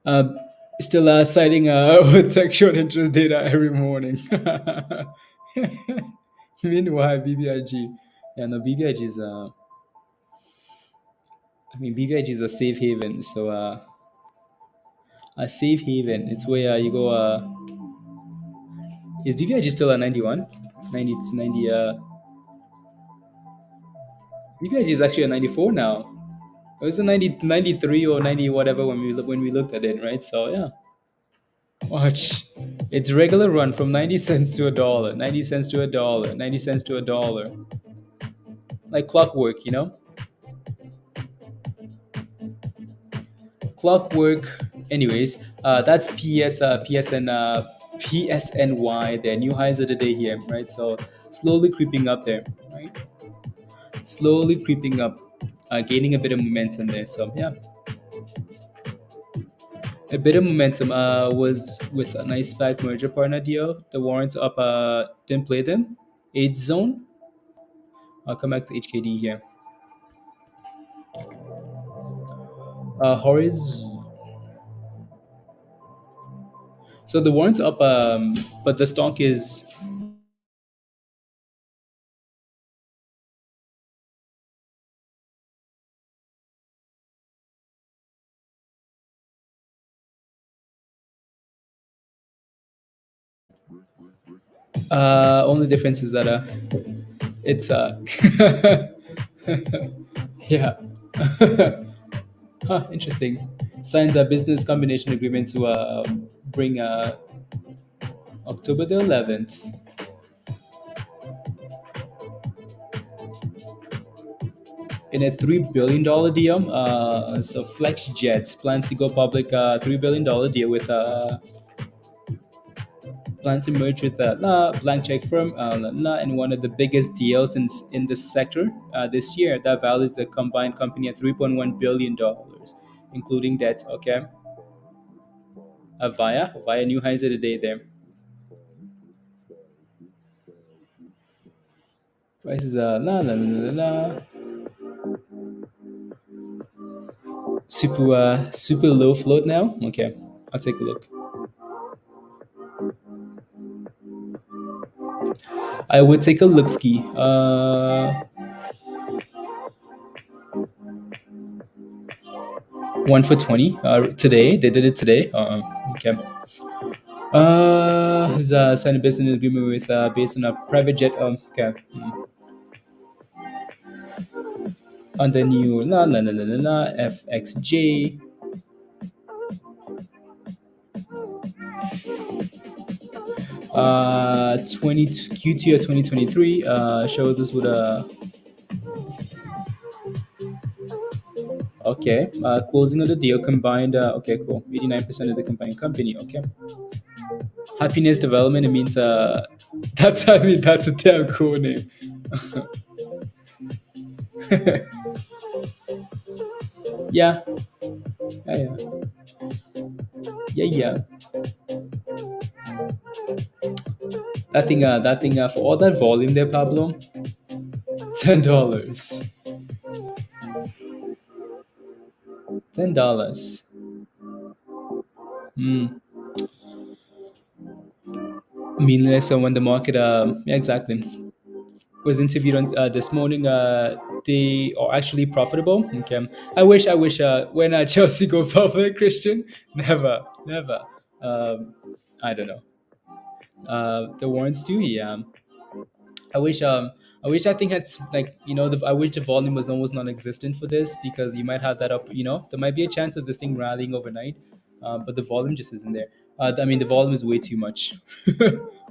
Uh, Still citing tech short interest data every morning. Meanwhile, BBIG. Yeah, no, BBIG is BBIG is a safe haven. So a safe haven. It's where you go. Is BBIG still at 91? 90 to 90. BBIG is actually at 94 now. It was a 90, 93 or 90 whatever when we looked at it, right? So yeah, watch. It's regular run from 90 cents to $1, 90 cents to $1, 90 cents to $1, like clockwork, clockwork. Anyways, that's PSNY. Their new highs of the day here, right? So slowly creeping up there, right? Slowly creeping up, gaining a bit of momentum there. So yeah, a bit of momentum was with a nice SPAC merger partner deal. The warrants up, didn't play them. Age zone. I'll come back to HKD here. Horiz. So the warrants up, but the stock is only difference is that it's Yeah. Huh, interesting. Signs a business combination agreement to bring October the 11th in a $3 billion deal. So FlexJet plans to go public. $3 billion deal with plans to merge with blank check firm and one of the biggest deals in the sector this year. That values the combined company at $3.1 billion, including debt. Okay, via new highs of the day there. Prices super low float now. Okay, I'll take a look. I would take a look ski. 1 for 20 today. They did it today. Okay. Has signed a business agreement with based on a private jet. Okay. On the new FXJ 20 Q2 of 2023 showed this with a okay closing of the deal combined okay cool 89% of the combined company. Okay, happiness development, it means that's I mean that's a damn cool name. Yeah, yeah, yeah, yeah. That thing for all that volume there, Pablo, $10. $10. Hmm. Meaningless. So when the market, yeah, exactly, was interviewed on this morning. They are actually profitable. Okay. I wish. When Chelsea go public, Christian, never. Um, I don't know. The warrants too. Yeah. I wish. I wish. I think it's like I wish the volume was almost non-existent for this because you might have that up. There might be a chance of this thing rallying overnight, but the volume just isn't there. I mean, the volume is way too much.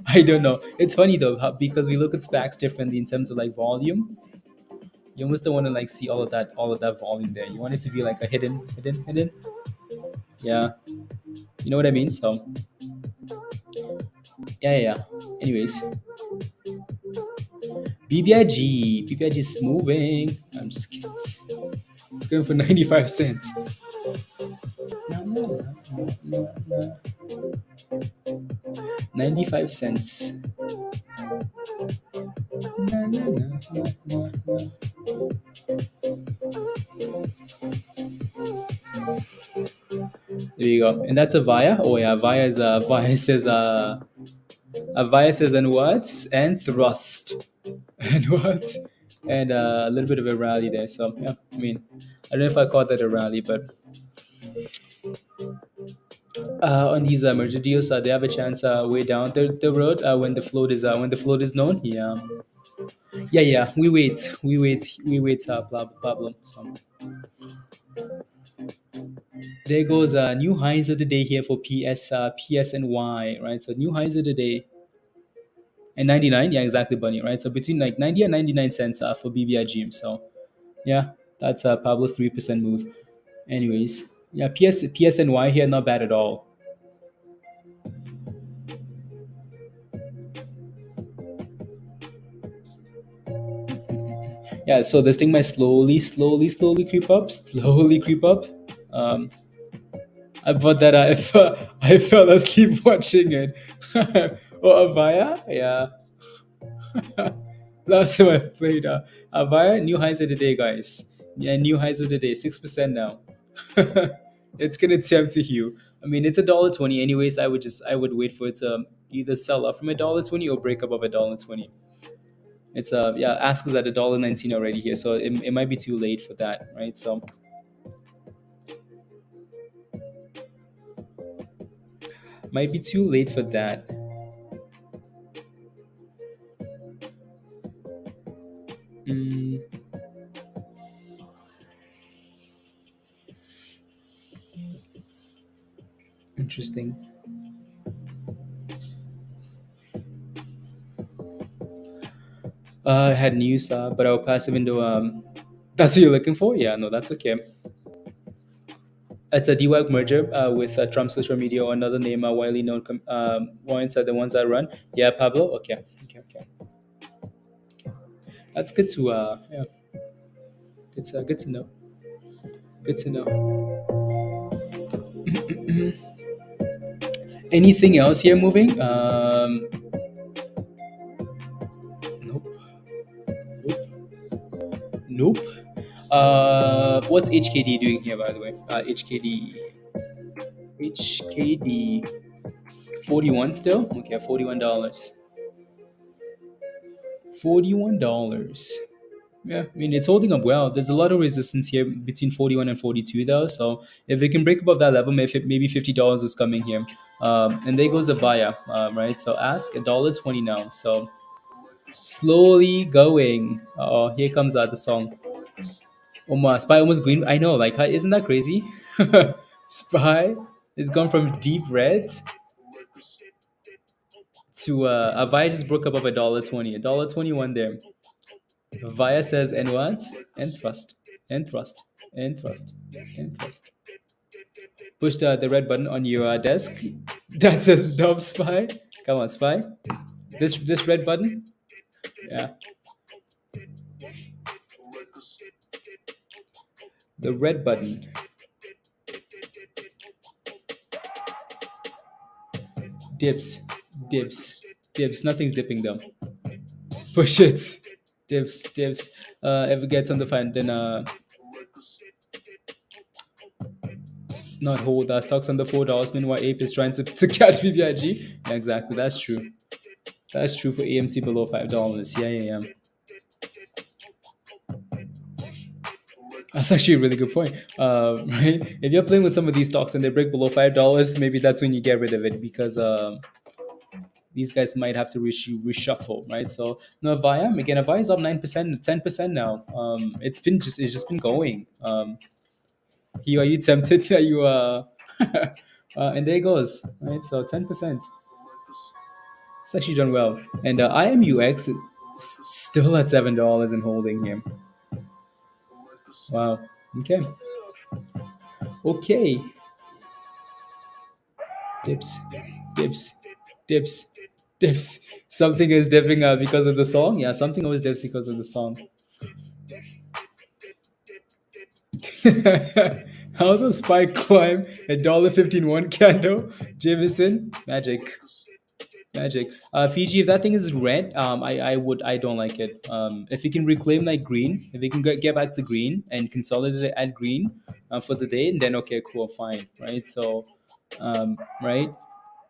I don't know. It's funny though because we look at SPACs differently in terms of like volume. You almost don't want to like see all of that volume there. You want it to be like a hidden. Yeah, you know what I mean. So yeah, yeah. Anyways, BBIG is moving. I'm just kidding. It's going for 95 cents. Na, na, na, na, na. 95 cents. Na, na, na, na, na, na. There you go. And that's a Via. Oh yeah, Via says and what? And thrust. And what? And a little bit of a rally there. So yeah, I mean, I don't know if I call that a rally, but on these merger deals, they have a chance way down the road when the float is known. Yeah, yeah, yeah. We wait. Problem. So there goes new highs of the day here for PSNY, right? So new highs of the day and 99. Yeah, exactly, Bunny. Right. So between like 90 and 99 cents for BBIG. So yeah, that's Pablo's 3% move. Anyways, yeah, PSNY here not bad at all. Yeah, so this thing might slowly creep up. Um, I bought that. I fell asleep watching it. Oh, Avaya, yeah. Last time I played Avaya, new highs of the day, guys. Yeah, new highs of the day, 6% now. It's gonna tempt you. I mean, it's $1.20 anyways. I would wait for it to either sell off from $1.20 or break above $1.20. It's yeah, ask is at $1.19 already here, so it might be too late for that, right? So might be too late for that. Mm, Interesting. I had news, but I'll pass it into. That's what you're looking for? Yeah, no, that's okay. It's a DWAG merger with Trump Social Media or another name, widely known warrants are the ones that run. Yeah, Pablo. Okay, okay, okay. That's good to yeah, good to know. Good to know. Anything else here moving? Nope. Nope. Nope. What's HKD doing here, by the way? HKD 41 still? Okay, $41. $41. Yeah, I mean it's holding up well. There's a lot of resistance here between 41 and 42 though. So if it can break above that level, maybe $50 is coming here. And there goes a Avaya, right? So ask $1.20 now. So slowly going. Oh, here comes the song. Spy almost green. I know, like isn't that crazy? Spy has gone from deep red to Avaya just broke above $1.20. $1.21 there. Avaya says and what? And thrust. And thrust. And thrust. And thrust. Push the red button on your desk that says Dub Spy. Come on, Spy. This red button. Yeah. The red button. Dips. Dips. Dips. Nothing's dipping them. Push it. Dips. Dips. If it gets on the fan, then not hold stocks under $4. Meanwhile, Ape is trying to catch PPIG. Yeah, exactly. That's true. That's true for AMC below $5. Yeah, yeah, yeah. That's actually a really good point. Right? If you're playing with some of these stocks and they break below $5, maybe that's when you get rid of it because these guys might have to reshuffle, right? So no, Avaya again. Avaya is up 9%, 10% now. It's just been going. Are you tempted? Are you and there it goes, right? So 10%. It's actually done well. And IMUX is still at $7 and holding here. Wow. Okay. Okay. Dips, dips, dips, dips. Something is dipping because of the song. Yeah, something always dips because of the song. How does Spike climb $1.15 one candle? Jameson, magic, magic. Fiji, if that thing is red, I don't like it. If it can reclaim like green, if it can get back to green and consolidate it at green for the day, then okay, cool, fine, right? So, right,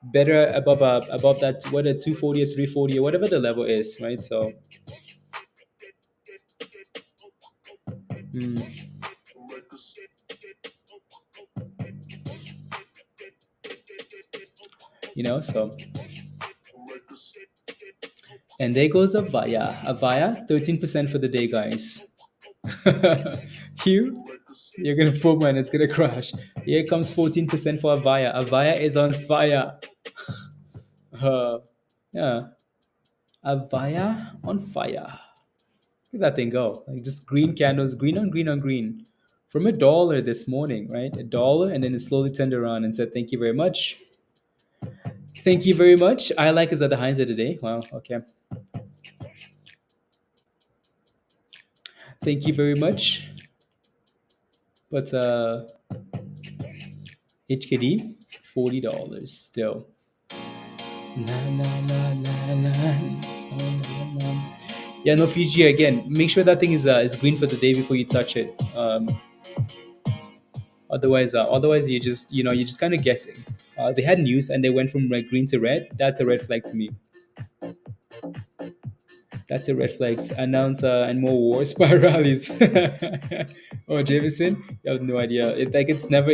better above that, what a 240 or 340 or whatever the level is, right? So, mm, so. And there goes Avaya. Avaya, 13% for the day, guys. you, you're gonna FOMO and it's gonna crash. Here comes 14% for Avaya. Avaya is on fire. Uh, yeah, Avaya on fire. Look at that thing go. Like just green candles, green on green on green. From $1 this morning, right? $1, and then it slowly turned around and said, "Thank you very much. Thank you very much." I like is at the highs of the day. Wow. Okay. Thank you very much. But HKD, $40 still. La, la, la, la, la, Yeah, no Fiji again. Make sure that thing is green for the day before you touch it. Otherwise you're just kind of guessing. They had news and they went from red green to red. That's a red flag to me. That's a red flag. Announce and more war spy rallies. Oh, Jameson, you have no idea. It's never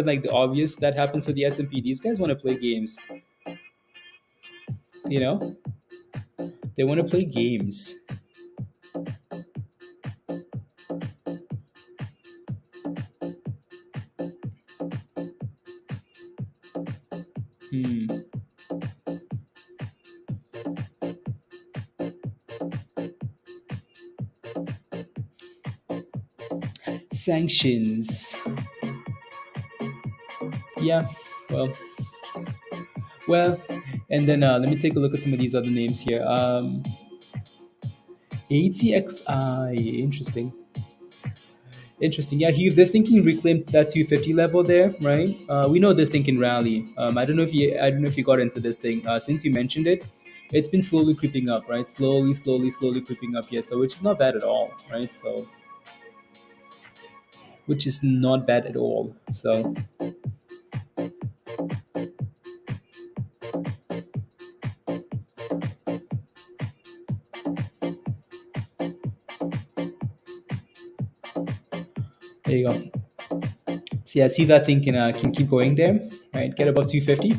like the obvious that happens with the S&P. These guys want to play games. You know, they want to play games. Hmm. Sanctions. Yeah. Well. Well. And then let me take a look at some of these other names here. ATXI. Interesting. Interesting. Yeah, this thing can reclaim that 250 level there, right? We know this thing can rally. I don't know if you got into this thing since you mentioned it. It's been slowly creeping up, right? Slowly creeping up. Yeah, so which is not bad at all, right? So which is not bad at all. So there you go. See, I see that thing can keep going there, right? Get above 250.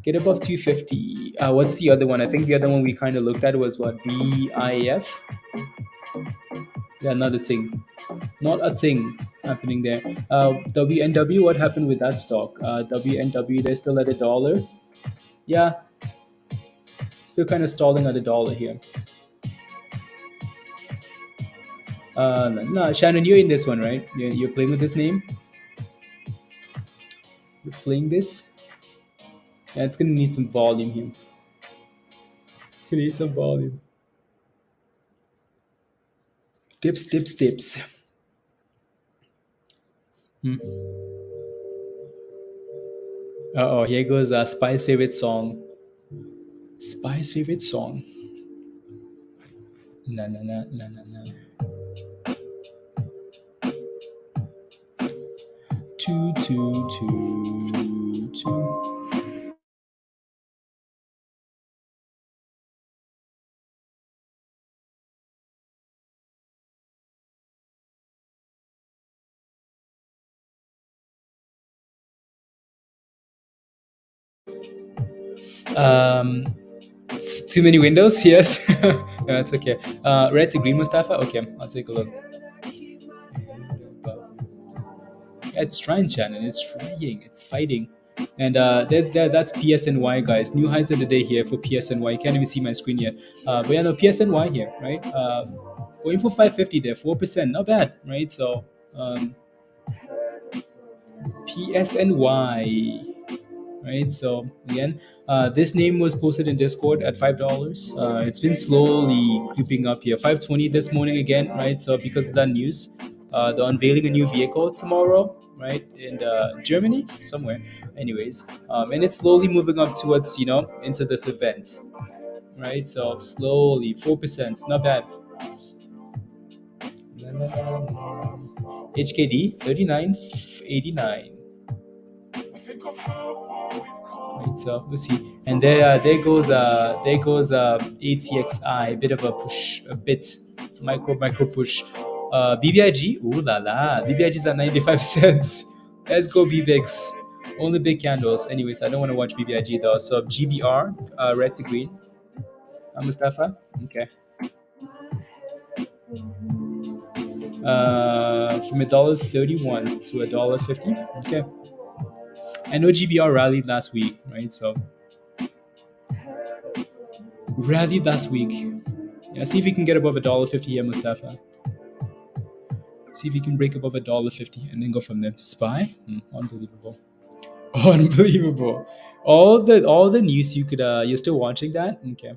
Get above 250. What's the other one? I think the other one we kind of looked at was what, BIF. Yeah, another thing. Not a thing happening there. WNW, what happened with that stock? WNW, they're still at a dollar. Yeah, still kind of stalling at a dollar here. No, Shannon, you're in this one, right? You're playing with this name. You're playing this. Yeah, it's gonna need some volume here. It's gonna need some volume. Tips, tips, tips. Hmm. Oh, here goes Spy's favorite song. Spy's favorite song. Na na na na na na. Two two two two. Um, too many windows. Yes, no, it's okay. Red to green, Mustafa. Okay, I'll take a look. Yeah, it's trying, Shannon. It's trying. It's fighting. And that's PSNY, guys. New highs of the day here for PSNY. You can't even see my screen yet. But yeah, no, PSNY here, right? Going for 550 there, 4%. Not bad, right? So PSNY. Right, so again, this name was posted in Discord at $5. It's been slowly creeping up here. 520 this morning again, right? So because of that news, the unveiling a new vehicle tomorrow, right, in Germany somewhere. Anyways, and it's slowly moving up towards into this event, right? So slowly 4%, not bad. HKD 39.89. Right, so we'll see. And there goes ATXI, a bit of a push, a bit micro push. BBIG, ooh la la, BBIG is at 95 cents. Let's go BBIX. Only big candles. Anyways, I don't want to watch BBIG though. So GBR, red to green. Mustafa, okay. From $1.31 to $1.50. Okay. I know GBR rallied last week, right? So rallied last week. Yeah, see if we can get above $1.50 here, Mustafa. See if we can break above $1.50 and then go from there. Spy? Unbelievable. Unbelievable. All the news you could you're still watching that? Okay.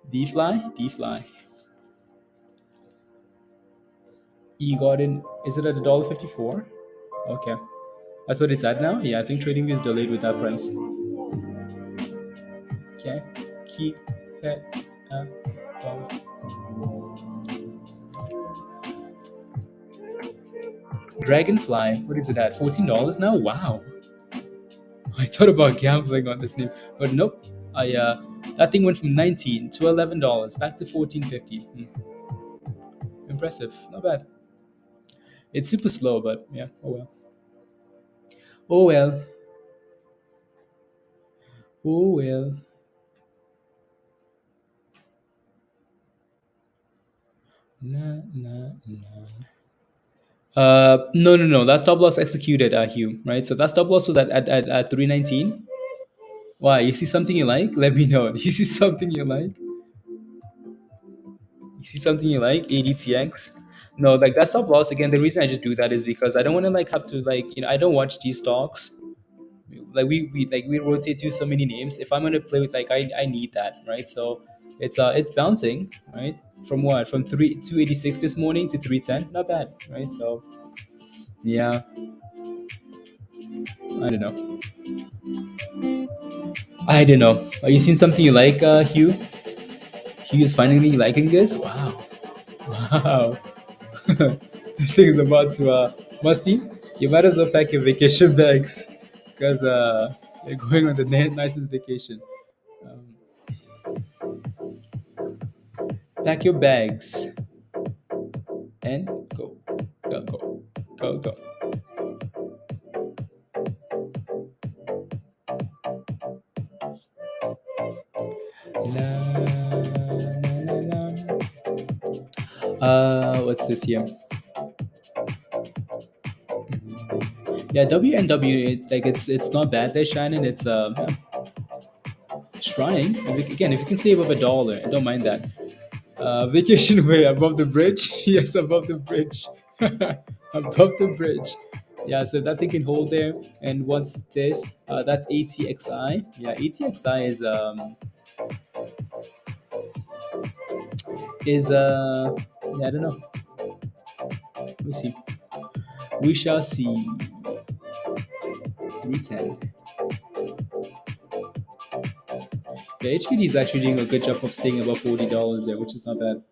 D fly? D fly. You got in, is it at $1.54? Okay. That's what it's at now? Yeah, I think TradingView is delayed with that price. Okay. Keep that up. Dragonfly, what is it at? $14 now? Wow. I thought about gambling on this name, but nope. I That thing went from 19 to $11, back to 14.50. Impressive, not bad. It's super slow, but yeah. Oh well. Oh well. Oh well. Na na na. No, no, no. That stop loss executed, Hugh. Right. So that stop loss was at 319. Why? You see something you like? Let me know. You see something you like? You see something you like? ADTX. No, like that stop loss again. The reason I just do that is because I don't want to like have to like I don't watch these stocks. Like we rotate to so many names. If I'm gonna play with like I need that, right? So it's bouncing, right? From what? From 286 this morning to 310. Not bad, right? So yeah, I don't know. I don't know. Are you seeing something you like, Hugh? Hugh is finally liking this. Wow, wow. This thing is about to Musty. You might as well pack your vacation bags because you're going on the nicest vacation. Um, pack your bags and go, go, go, go, go. La, la, la, la. What's this here? Yeah, WNW. Like it's not bad. They're shining. It's trying. Again, if you can stay above $1, I don't mind that. Vacation way above the bridge. Yes, above the bridge. Above the bridge. Yeah, so that thing can hold there. And what's this? That's ATXI. Yeah, ATXI is yeah, I don't know. We'll see. We shall see. 310. Yeah, HPD is actually doing a good job of staying above $40 there, which is not bad.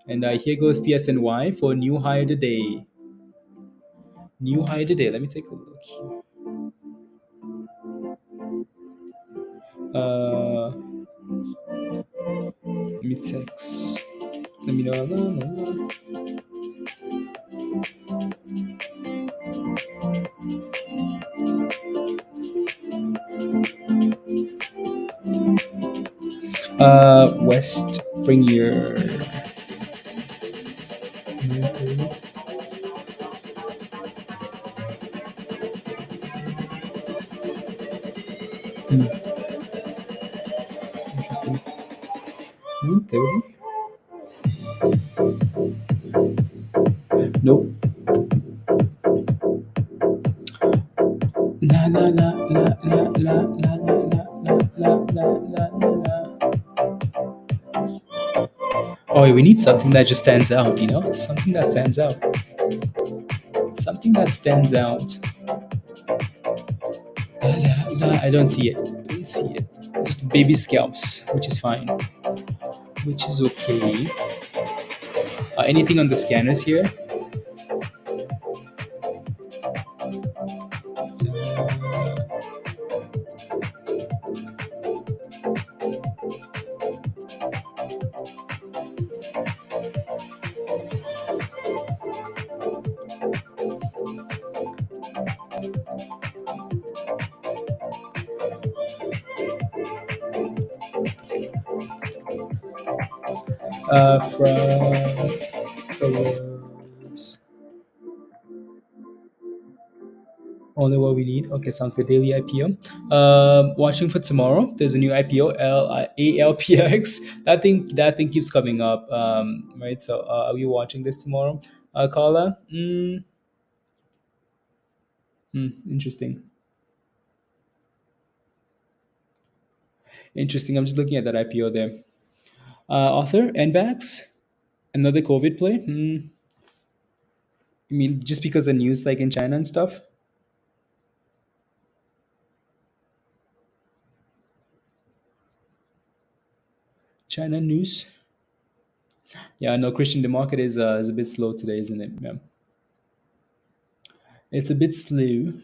And here goes PSNY for new high of the day. New high of the day. Let me take a look here. Let me text. Let me know. West, bring your. Hmm, interesting. 130? Nope. La la la la la la la la la la la la la. Oh, we need something that just stands out, Something that stands out. Something that stands out. La, la, la. I don't see it. Don't see it. Just baby scalps, which is fine. Which is okay. Anything on the scanners here? From colors. Only what we need. Okay, sounds good. Daily IPO. Watching for tomorrow. There's a new IPO, ALPX. That thing keeps coming up. Right. So, are we watching this tomorrow, Carla? Interesting. Interesting. I'm just looking at that IPO there. Author NVAX. Another COVID play. I mean, just because the news like in China and stuff. China news. Yeah, no, Christian, the market is a bit slow today, isn't it? Yeah. It's a bit slow.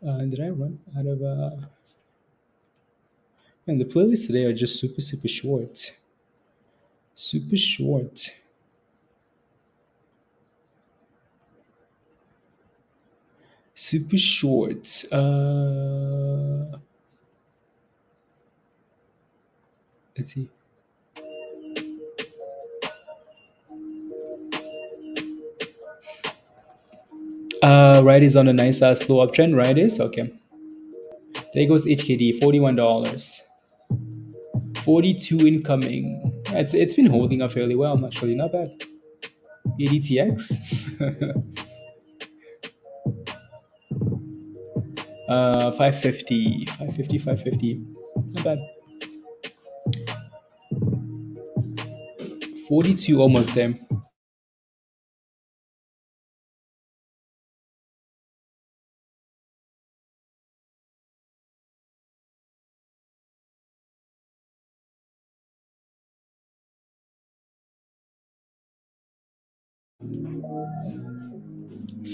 Did I run out of and the playlists today are just super super short. Super short. Super short. Let's see. Right is on a nice slow uptrend. Right is okay. There goes HKD, $41. 42 incoming. It's been holding up fairly well, actually, not bad. ATX, 550, 550, 550. Not bad. 42 almost there.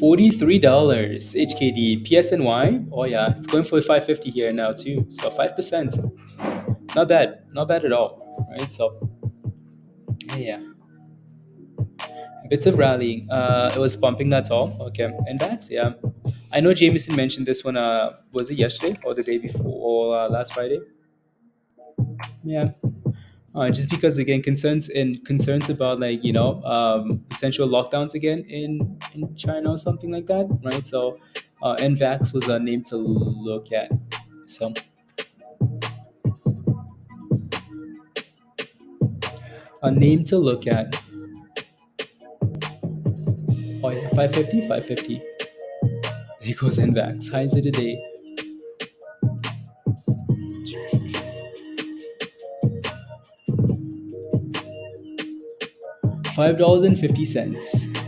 $43 HKD PSNY. Oh yeah, it's going for 550 here now too. So 5%. Not bad. Not bad at all. Right? So yeah. Bits of rallying. It was pumping, that's all. Okay. And that's yeah. I know Jameson mentioned this one was it yesterday or the day before or last Friday? Yeah. Just because again concerns about like potential lockdowns again in China or something like that, right? So NVAX was a name to look at. So a name to look at. Oh yeah, 550, 550. There goes NVAX. Highs of the day. $5.50.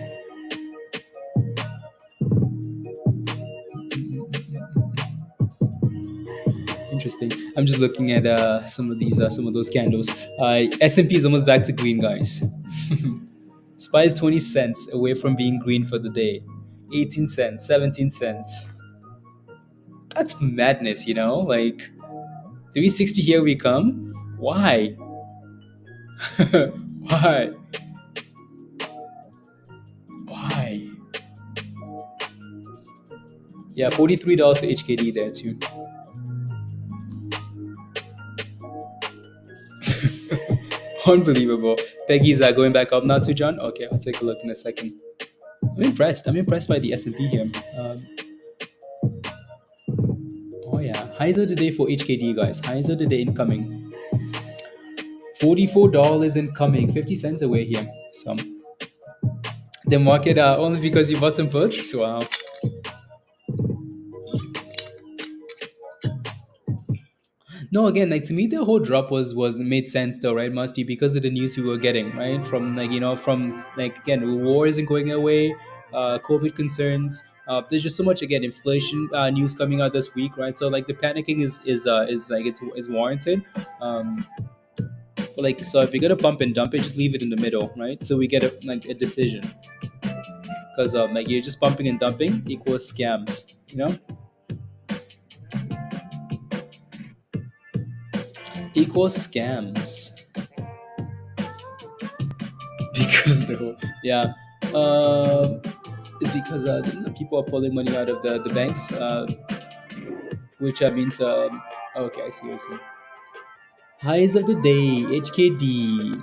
Interesting. I'm just looking at some of those candles. S&P is almost back to green, guys. SPY is 20 cents away from being green for the day. 18 cents, 17 cents. That's madness, Like 360 here we come. Why? Why? Why? Yeah, $43 for HKD there too. Unbelievable. Peggy's going back up now too, John. Okay, I'll take a look in a second. I'm impressed. I'm impressed by the S&P here. Oh yeah, highs of the day for HKD, guys. Highs of the day incoming. $44 incoming. 50 cents away here. So the market only because you bought some puts. Wow. No, again, like to me, the whole drop was made sense though, right, Musty, because of the news we were getting, right, from from like again, war isn't going away, COVID concerns. There's just so much again inflation news coming out this week, right? So like the panicking is like it's warranted. Um, but like so if you're gonna pump and dump it, just leave it in the middle, right? So we get a decision because like you're just pumping and dumping equals scams, equals scams. Because the whole yeah it's because the people are pulling money out of the banks, which means okay, I see. Highs of the day, HKD,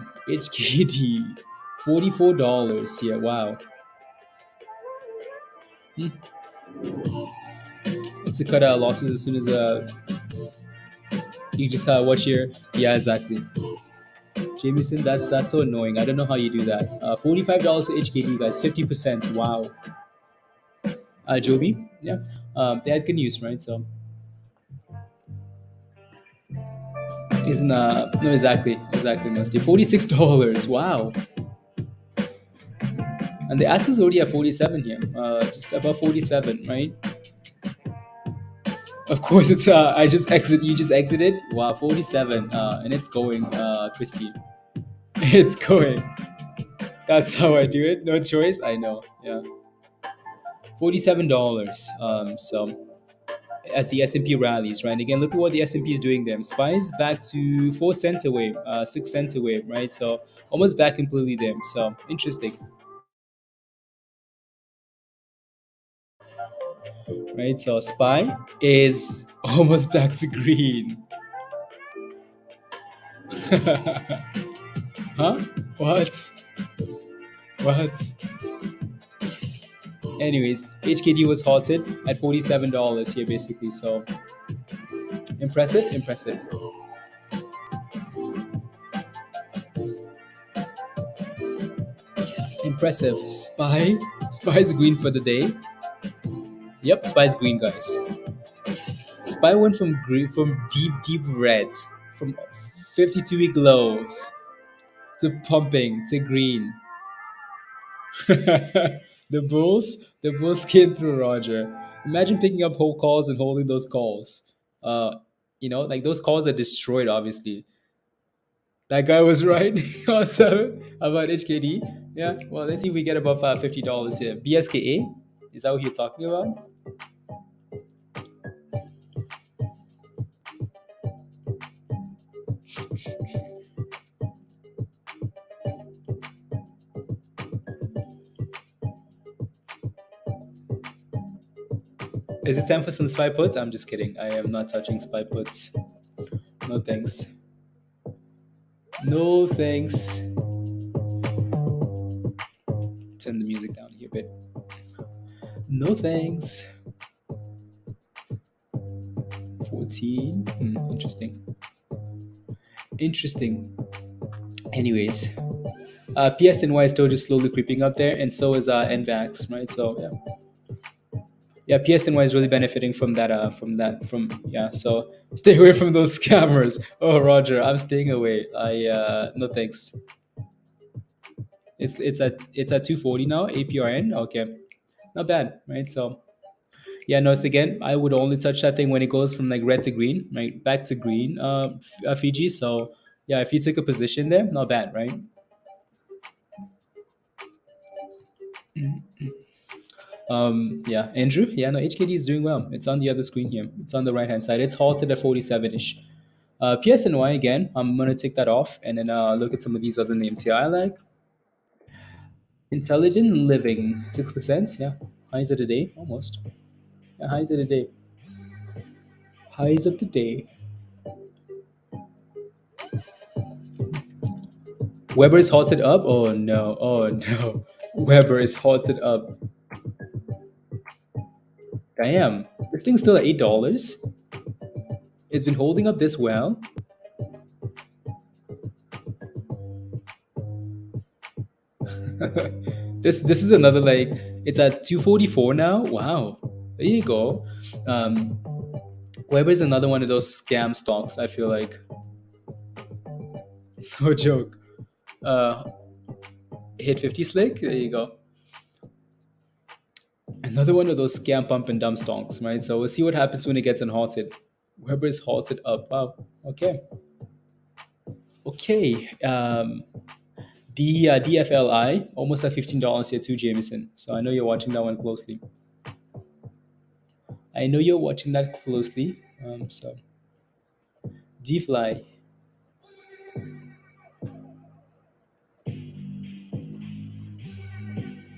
$44 here. Wow. Hmm. It's to cut out losses as soon as you just watch your yeah, exactly. Jameson, that's so annoying. I don't know how you do that. $45 for HKD, guys. 50%. Wow. JOBY, yeah. They had good news, right? So isn't no, exactly Musty. $46. Wow. And the ask is already at 47 here. Just above 47, right? Of course it's I just exit you just exited. Wow, 47. And it's going, Christy. It's going. That's how I do it. No choice. I know. Yeah. $47. So as the S&P rallies, right? Again, look at what the S&P is doing there. SPY is back to 4 cents away, 6 cents away, right? So almost back completely there. So interesting, right? So SPY is almost back to green. Huh? What? What? Anyways, HKD was halted at $47 here, basically. So impressive, impressive, impressive. Spy's green for the day. Yep, Spy's green, guys. Spy went from green, from deep reds, from 52-week lows to pumping to green. The Bulls came through, Roger. Imagine picking up whole calls and holding those calls. Like those calls are destroyed, obviously. That guy was right. Awesome. About HKD. Yeah. Well, let's see if we get above $50 here. BSKA. Is that what you're talking about? Is it time for some spy puts? I'm just kidding. I am not touching spy puts. No thanks. No thanks. Turn the music down here a bit. No thanks. 14. Interesting. Interesting. Anyways, PSNY is still just slowly creeping up there, and so is NVAX, right? So yeah, PSNY is really benefiting from that. So stay away from those scammers. Oh, Roger, I'm staying away. No thanks. It's at 240 now. APRN. Okay, not bad, right? So yeah, no, it's again, I would only touch that thing when it goes from like red to green, right? Back to green, Fiji. So yeah, if you took a position there, not bad, right? Yeah, Andrew. Yeah, no, HKD is doing well. It's on the other screen here. It's on the right hand side. It's halted at 47-ish. PSNY again. I'm gonna take that off and then look at some of these other names here. I like Intelligent Living, 6%. Yeah, highs of the day almost. Yeah, highs of the day. Highs of the day. Weber is halted up. Oh no. Oh no. Weber is halted up. Damn. This thing's still at $8. It's been holding up this well. This is another, like, it's at 244 now. Wow. There you go. Weber is another one of those scam stocks, I feel like. No joke. Hit 50 slick. There you go. Another one of those scam pump and dump stocks, right? So we'll see what happens when it gets unhalted. Weber is halted up. Wow. Okay. Okay. The DFLI almost at $15 here too, Jameson. So I know you're watching that one closely. So DFly.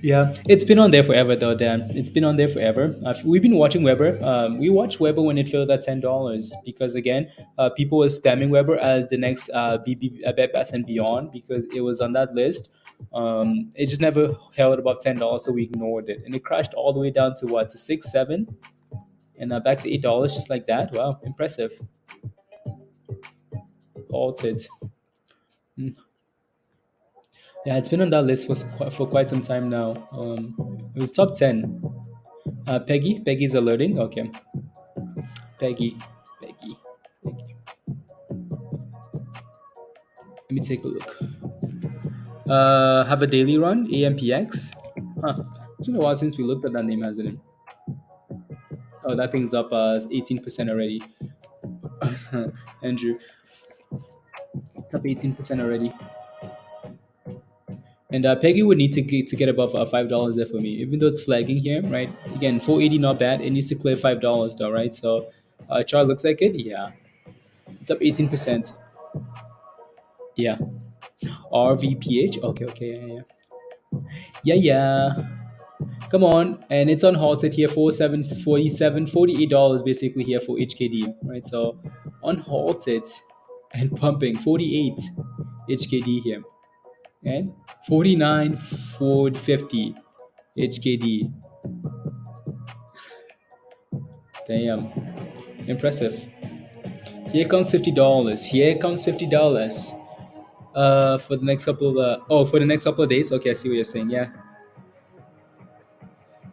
Yeah, it's been on there forever, though, Dan. It's been on there forever. We've been watching Weber. We watched Weber when it filled at $10 because, again, people were spamming Weber as the next Bed Bath and Beyond because it was on that list. It just never held above $10, so we ignored it, and it crashed all the way down to what, to 6, 7, and back to $8, just like that. Wow, impressive. Halted. Yeah, it's been on that list for quite some time now. It was top 10. Peggy's alerting. Okay. Peggy. Let me take a look. Have a daily run. AMPX. Huh. It's been a while since we looked at that name, hasn't it? Oh, that thing's up 18% already. Andrew. It's up 18% already. And Peggy would need to get above $5 there for me, even though it's flagging here, right? Again, 480 not bad. It needs to clear $5 though, right? So chart looks like it. Yeah, it's up 18%. Yeah, RVPH. Okay, yeah. Come on, and it's unhalted here. $48 basically here for HKD, right? So unhalted and pumping 48 HKD here. And 49,450 HKD. Damn, impressive. Here comes $50. Here comes $50. For the next couple of for the next couple of days. Okay, I see what you're saying. Yeah,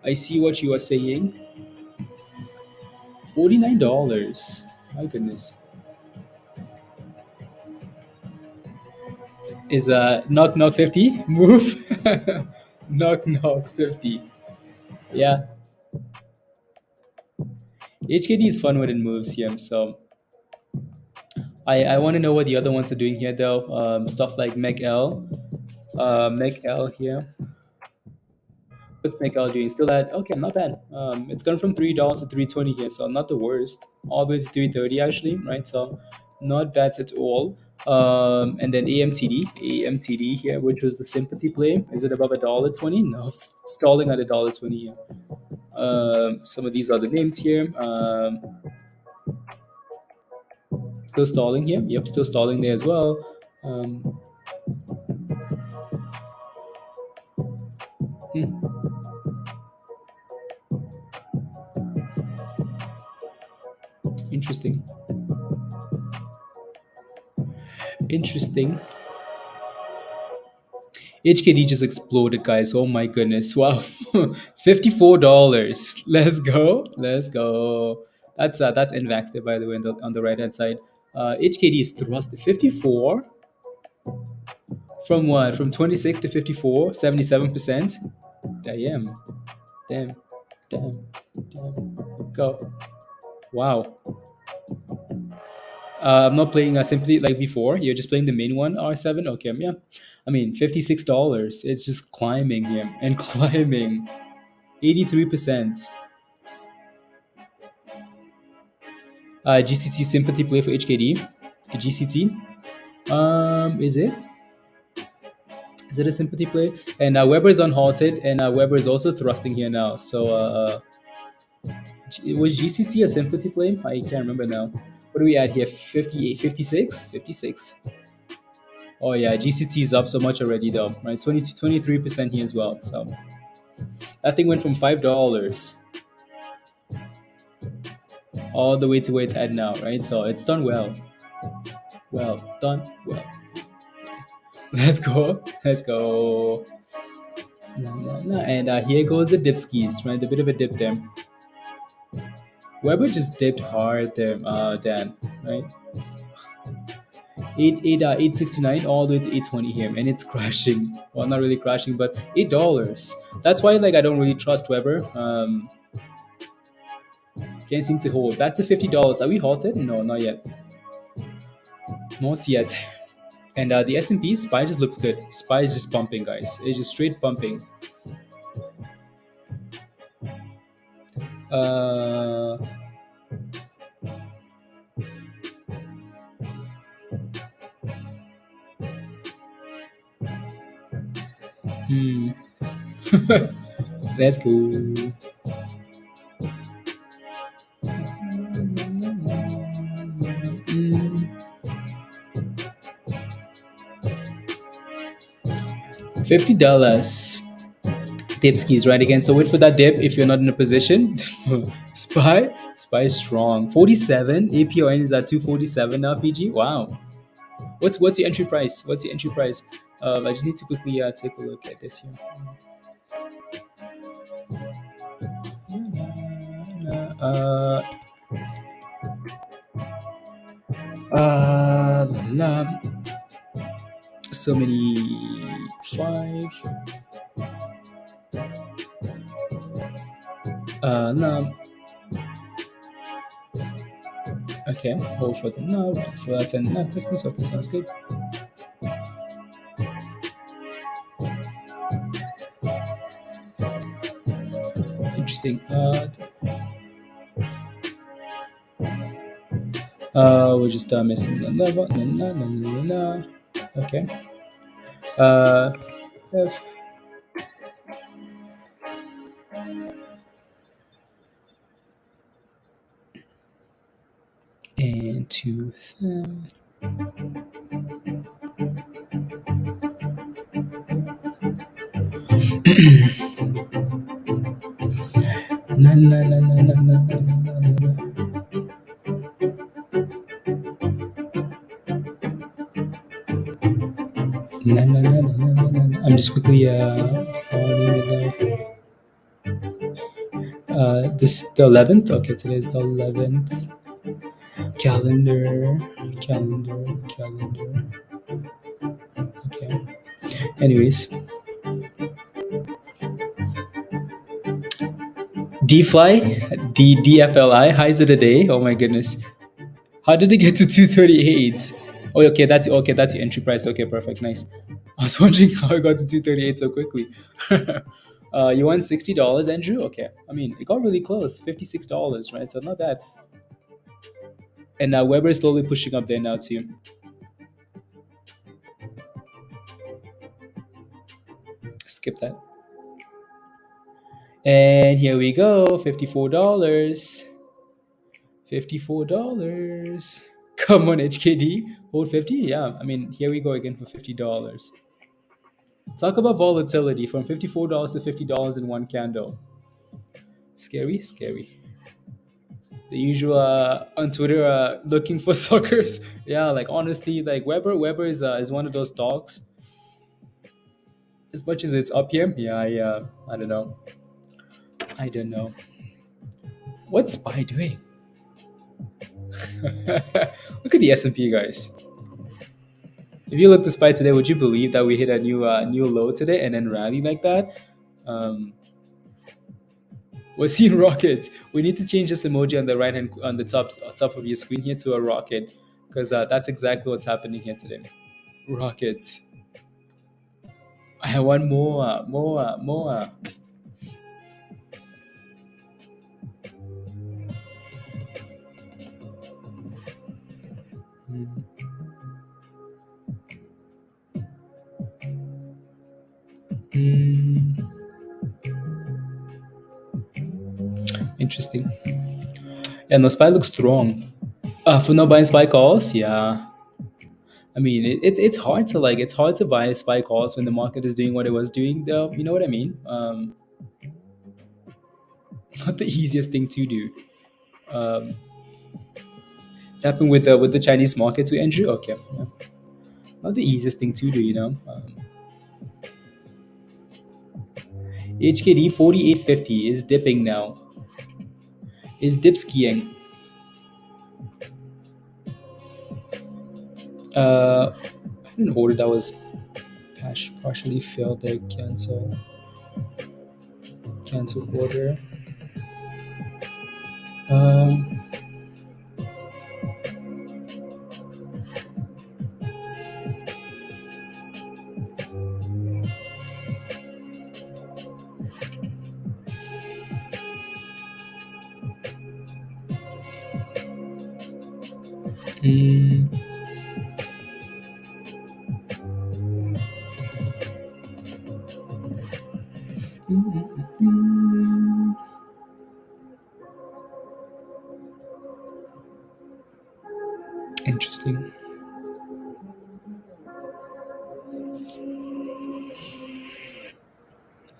I see what you are saying. $49. My goodness. Is knock knock 50 move? Knock knock 50. Yeah, HKD is fun when it moves here. So I want to know what the other ones are doing here though. Stuff like Meg L here. What's Meg L doing? Still at okay, not bad. It's gone from $3 to 320 here, so not the worst. All the way to 330 actually, right? So not bad at all. And then AMTD here, which was the sympathy play. Is it above $1.20? No, it's stalling at $1.20 here. Some of these other names here. Still stalling here. Yep, still stalling there as well. Um, hmm, interesting. Interesting. HKD just exploded, guys. Oh my goodness. Wow. $54. Let's go. Let's go. That's Invax there, by the way, on the right hand side. HKD is thrust 54 from what? From 26 to 54, 77%. Damn. Damn. Damn. Damn. Go. Wow. I'm not playing simply like before. You're just playing the main one, R7. Okay, yeah. I mean, $56. It's just climbing here and climbing. 83%. GCT sympathy play for HKD. GCT. Is it? Is it a sympathy play? And Weber is unhalted, and Weber is also thrusting here now. So was GCT a sympathy play? I can't remember now. What do we add here? 58, 56? 56. Oh yeah, GCT is up so much already though, right? 23% here as well. So that thing went from $5 all the way to where it's at now, right? So it's done well. Well done. Well. Let's go. Let's go. And here goes the dip skis, right? A bit of a dip there. Weber just dipped hard there, Dan, right? 869 all the way to 820 here, and it's crashing. Well, not really crashing, but $8. That's why like I don't really trust Weber. Can't seem to hold. Back to $50. Are we halted? No, not yet. Not yet. And the S&P SPY just looks good. SPY is just pumping, guys. It's just straight pumping. Let's go. $50. Dip skis right again. So wait for that dip if you're not in a position. SPY is strong. 47. APRN is at 247 now. Fiji. Wow. What's your entry price? What's your entry price? I just need to quickly take a look at this here. So many 5. No. Okay, hold for the no for that and no Christmas. Okay, sounds good. Interesting. We're just missing the level. No. Okay. F. And 2 3. Na, na, na, na, na, na, na, na, na. Na, na, na, na, na, na, na. I'm just quickly following it now. This the 11th. Okay, today's the 11th. Calendar. Okay. Anyways, DFLI highs of the day. Oh my goodness. How did it get to 238? Oh, okay. That's your entry price. Okay, perfect, nice. I was wondering how it got to 238 so quickly. You won $60, Andrew? Okay. I mean, it got really close. $56, right? So not bad. And now Weber is slowly pushing up there now too. Skip that. And here we go. $54. $54. Come on, HKD. Hold 50? Yeah. I mean, here we go again for $50. Talk about volatility from $54 to $50 in one candle. Scary. The usual on Twitter looking for suckers. Yeah, like honestly, like Weber is one of those stocks. As much as it's up here, yeah, I don't know. What's SPY doing? Look at the S&P, guys. If you look at the SPY today, would you believe that we hit a new low today and then rally like that? We're seeing rockets. We need to change this emoji on the right hand on the top of your screen here to a rocket, because that's exactly what's happening here today. Rockets. I want more. Interesting. Yeah, no, SPY looks strong. For not buying SPY calls, yeah. I mean, it's hard to buy SPY calls when the market is doing what it was doing. Though, you know what I mean? Not the easiest thing to do. Happened with the Chinese markets we Andrew. Okay, yeah. Not the easiest thing to do, you know. HKD 4850 is dipping now. Is dip skiing. I didn't hold it. That was partially failed there. Cancel order.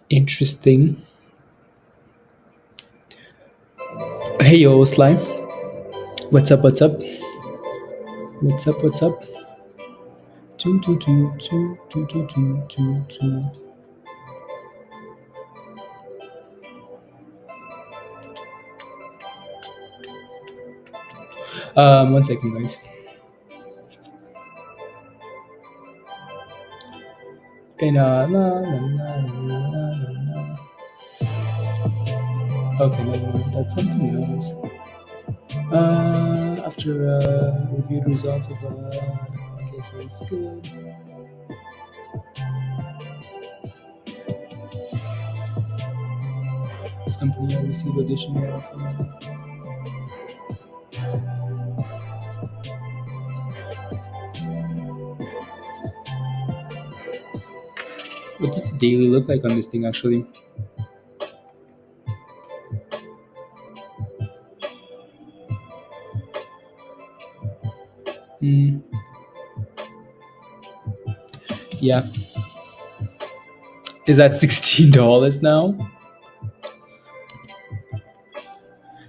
Interesting. Hey yo, Slime. What's up? Two. One second, guys. Okay, no. Okay, no, that's something else. After reviewed results of okay, so it's good. This company will receive additional what does the daily look like on this thing actually? Yeah. Is that $16 now?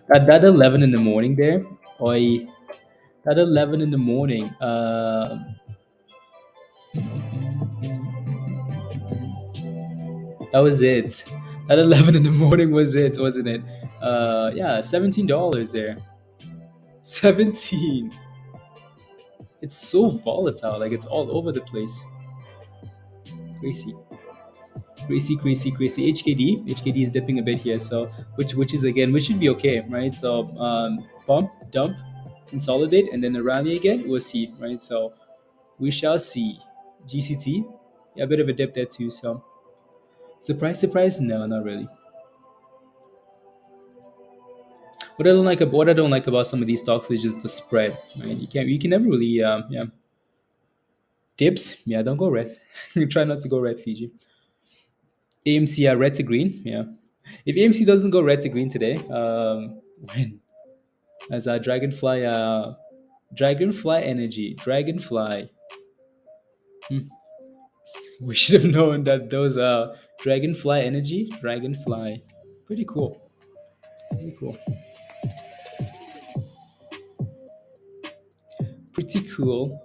That 11 in the morning there, oi, that 11 in the morning. That was it. That 11 in the morning was it, wasn't it? Yeah, $17 there. 17. It's so volatile, like it's all over the place. Crazy, crazy. HKD is dipping a bit here, so which is again, which should be okay, right? So pump, dump, consolidate, and then a rally again. We'll see, right? So we shall see. GCT, yeah, a bit of a dip there too. So surprise, no, not really. What I don't like about some of these stocks is just the spread, right? You can never really yeah, dips, yeah, don't go red. Try not to go red, Fiji. AMC, red to green, yeah. If AMC doesn't go red to green today, when as a dragonfly energy, dragonfly. We should have known that those are dragonfly energy, dragonfly. Pretty cool. Pretty cool. Pretty cool.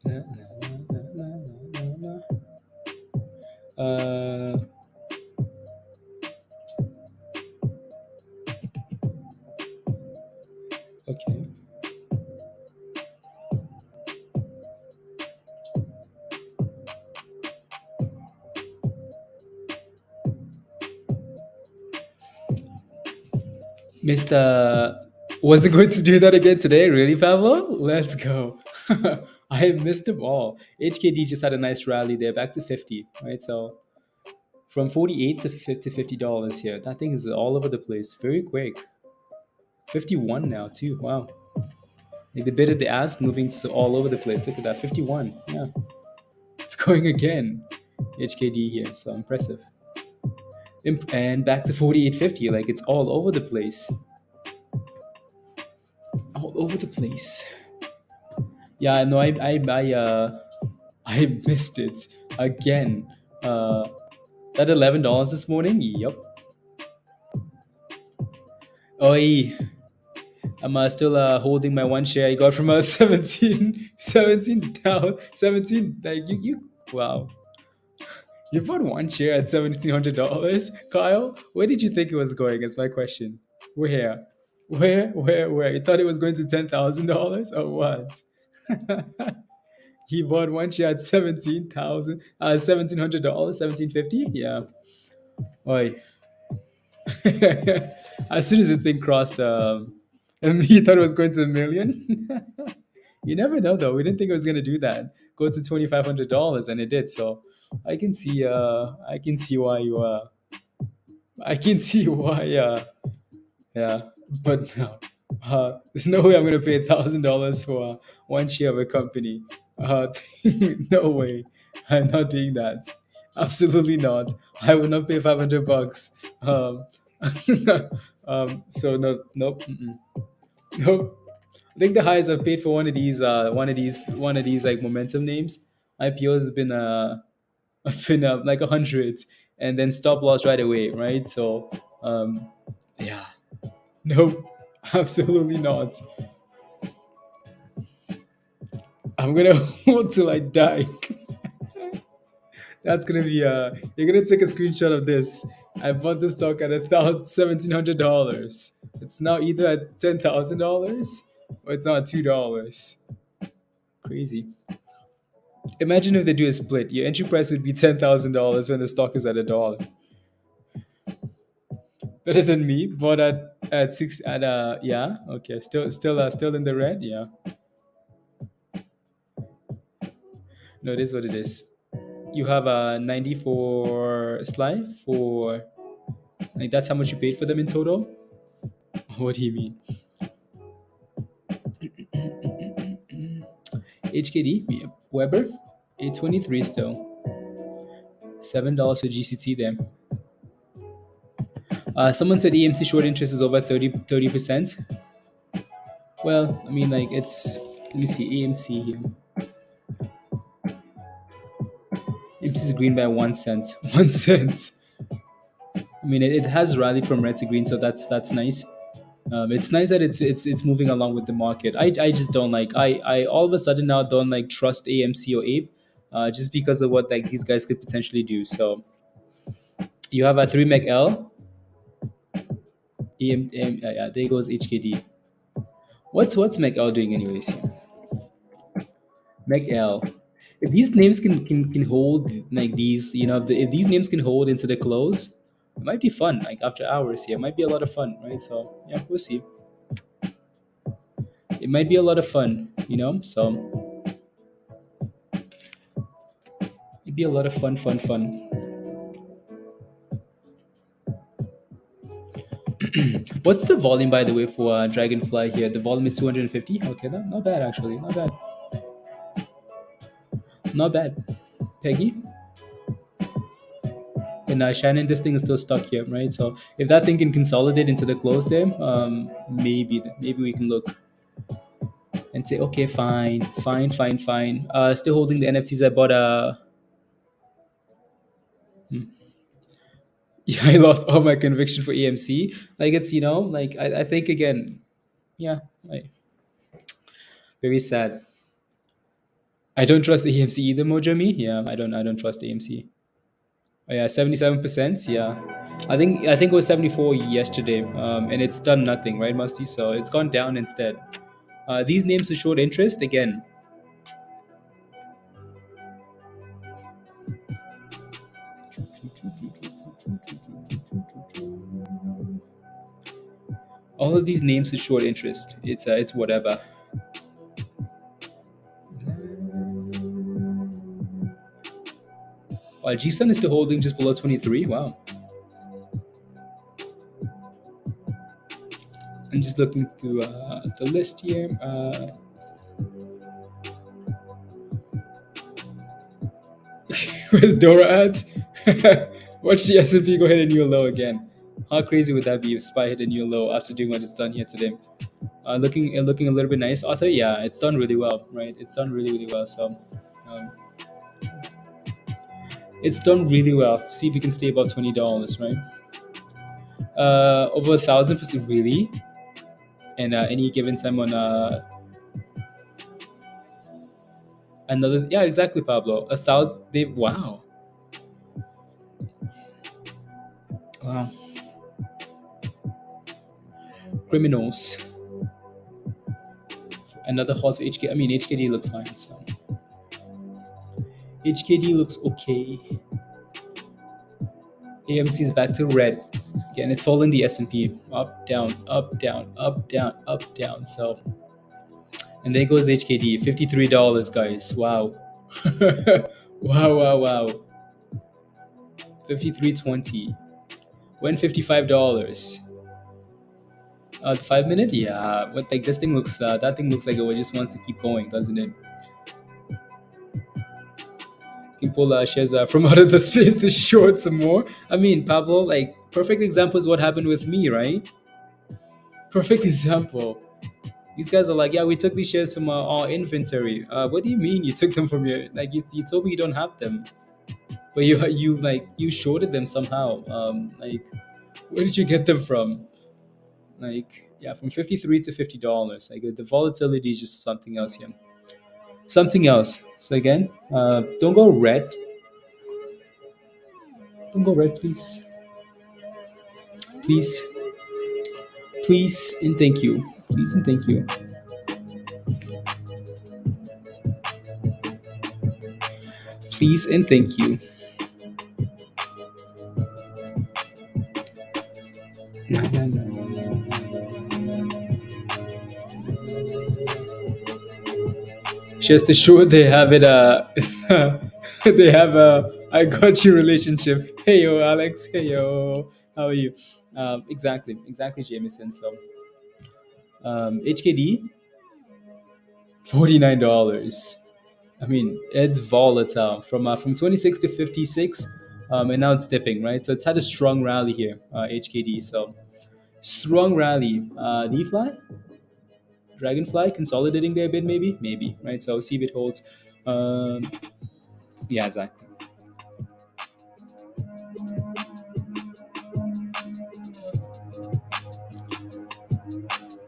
Na, na, na, na, na, na, na. Okay. Mr. Wasn't going to do that again today, really, Pablo? Let's go. I missed them all. HKD just had a nice rally there, back to 50, right? So from 48 to $50 here. That thing is all over the place, very quick. 51 now too. Wow. Like the bid of the ask moving so all over the place. Look at that, 51. Yeah, it's going again. HKD here, so impressive. And back to 48.50. Like it's all over the place. All over the place. Yeah, no, I missed it again. That $11 this morning. Yep. Oi, I'm still holding my one share I got from 17. Like wow. You bought one share at $1,700, Kyle. Where did you think it was going? Is my question. Where? Where? You thought it was going to $10,000 or what? He bought one share at $1,700, 1750. Yeah. Oi. As soon as the thing crossed, and he thought it was going to a million. You never know, though. We didn't think it was going to do that. Go to $2,500, and it did. So I can see. I can see why you. I can see why. Yeah, but no. There's no way I'm going to pay $1,000 for one share of a company. No way. I'm not doing that. Absolutely not. I would not pay $500. So no, nope, nope. I think the highest I've paid for one of these like momentum names IPOs has been been like 100, and then stop loss right away, right? So yeah, nope, absolutely not. I'm gonna hold till I die. That's gonna be you're gonna take a screenshot of this. I bought this stock at $1,700. It's now either at $10,000 or it's now at $2. Crazy. Imagine if they do a split. Your entry price would be $10,000 when the stock is at $1. Better than me. Bought at six at yeah, okay. Still in the red. Yeah. No, it is what it is. You have a 94 slide for like that's how much you paid for them in total. What do you mean? HKD, yeah. Weber, 823 still. $7 for GCT there. Someone said EMC short interest is over 30%. Well, I mean, like it's, let me see, AMC here. AMC is is green by 1 cent. 1 cent. I mean, it has rallied from red to green, so that's nice. It's nice that it's moving along with the market. I just don't like I all of a sudden now don't like trust AMC or Ape, just because of what like these guys could potentially do. So you have a 3 MACL, yeah, there goes HKD. What's MACL doing anyways? MACL. If these names can hold like these, if these names can hold into the close, it might be fun. Like after hours here, it might be a lot of fun, right? So yeah, we'll see. It might be a lot of fun. So it'd be a lot of fun. What's the volume, by the way, for Dragonfly here? The volume is 250. Okay, not bad actually. Not bad. Not bad. Peggy and Shannon, this thing is still stuck here, right? So if that thing can consolidate into the close there, maybe we can look and say, okay, fine. Still holding the NFTs. I bought a. Yeah, I lost all my conviction for AMC. Like it's like I think again, yeah, like very sad. I don't trust AMC either, Mojami. Yeah, I don't trust AMC. Oh, yeah, 77%. Yeah, I think it was 74 yesterday, and it's done nothing, right, Musty? So it's gone down instead. These names are short interest again. All of these names are short interest. It's whatever. G-Sun is still holding just below 23. Wow. I'm just looking through the list here. Where's Dora at? Watch the S&P go hit a new low again. How crazy would that be if SPY hit a new low after doing what it's done here today? Looking a little bit nice. Arthur, yeah, it's done really well, right? It's done really well. So um, it's done really well. See if we can stay above $20, right? Over 1,000% really. And any given time on another, yeah, exactly, Pablo. 1,000. Wow. Criminals. Another halt for HK. I mean, HKD looks fine. So HKD looks okay. AMC is back to red. Again, it's following the S&P. Up, down, up, down, up, down, up, down. So, and there goes HKD. $53, guys. Wow. wow. 53.20. When $55. The 5 minute, yeah. But like this thing looks, that thing looks like it just wants to keep going, doesn't it? Can pull shares from out of the space to short some more. I mean, Pablo, like perfect example is what happened with me, right? Perfect example. These guys are like, yeah, we took these shares from our inventory. What do you mean you took them from your? Like you told me you don't have them, but you shorted them somehow. Like, where did you get them from? Like, yeah, from 53 to $50. Like the volatility is just something else here. Something else. So again, don't go red. Don't go red, please. Please. Please and thank you. Please and thank you. Please and thank you. Just to show they have it. They have a I got you relationship. Hey yo, Alex. Hey yo, how are you? Exactly, Jameson. So, HKD, $49. I mean, it's volatile from 26 to 56, and now it's dipping, right? So it's had a strong rally here, HKD. So strong rally. DFly, Dragonfly consolidating there a bit, maybe, right? So see if it holds. Yeah, exactly.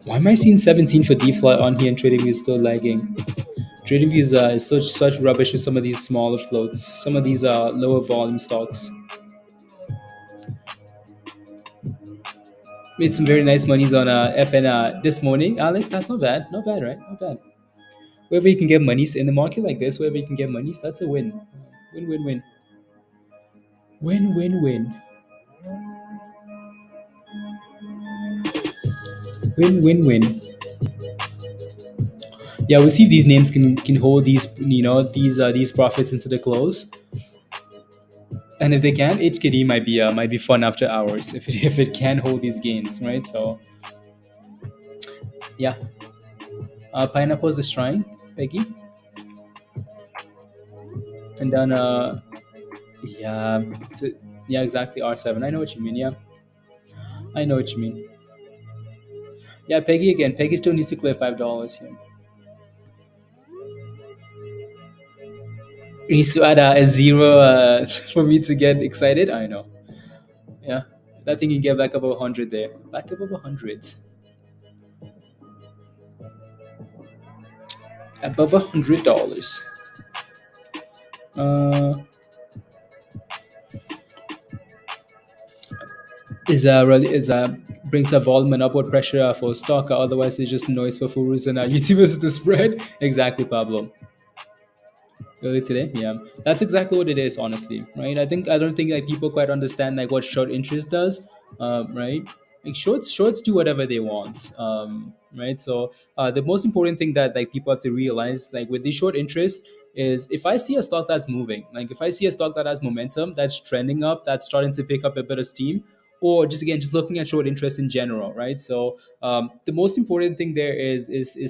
Why am I seeing 17 for DFly on here and TradingView is still lagging? TradingView is such rubbish with some of these smaller floats, some of these lower volume stocks. Made some very nice monies on FN this morning, Alex. That's not bad, right? Not bad. Wherever you can get monies in the market like this, wherever you can get monies, that's a win. Win, win, win. Win, win, win. Win, win, win. Yeah, we'll see if these names can hold these profits into the close. And if they can, HKD might be fun after hours if it can hold these gains, right? So yeah, pineapple's destroying Peggy, and then yeah, yeah, exactly R7. I know what you mean. Yeah, I know what you mean. Yeah, Peggy again. Peggy still needs to clear $5 here. He needs to add a zero for me to get excited. I know. Yeah, I think you get back above 100 there. Back above 100. Above $100. Uh, is brings a volume and upward pressure for stock. Otherwise, it's just noise for fools and YouTubers to spread. Exactly, Pablo. Early today, yeah, that's exactly what it is. Honestly, right? I don't think like people quite understand like what short interest does, right? Like shorts do whatever they want, right? So the most important thing that like people have to realize, like with the short interest, is if I see a stock that's moving, like if I see a stock that has momentum, that's trending up, that's starting to pick up a bit of steam, or just again just looking at short interest in general, right? So the most important thing there is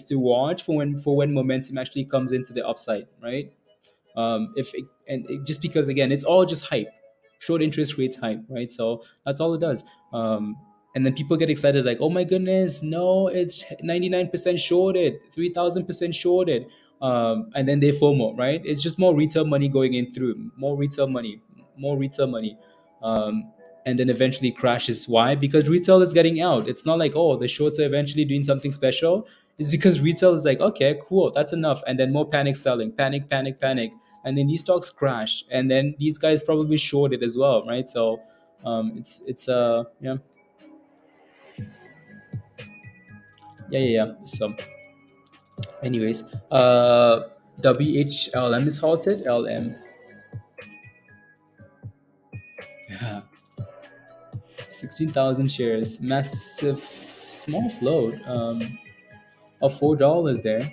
to watch for when momentum actually comes into the upside, right? If it, and it, Just because again it's all just hype. Short interest creates hype, right? So that's all it does. And then people get excited like, oh my goodness, no, it's 99% shorted, 3000% shorted. And then they FOMO, right? It's just more retail money going in through, more retail money. And then eventually crashes. Why? Because retail is getting out. It's not like, oh, the shorts are eventually doing something special. It's because retail is like, okay, cool, that's enough. And then more panic selling, panic, panic, panic. And then these stocks crash. And then these guys probably shorted as well, right? So it's yeah. Yeah. So anyways, WHLM is halted, LM. Yeah. 16,000 shares, massive small float of $4 there.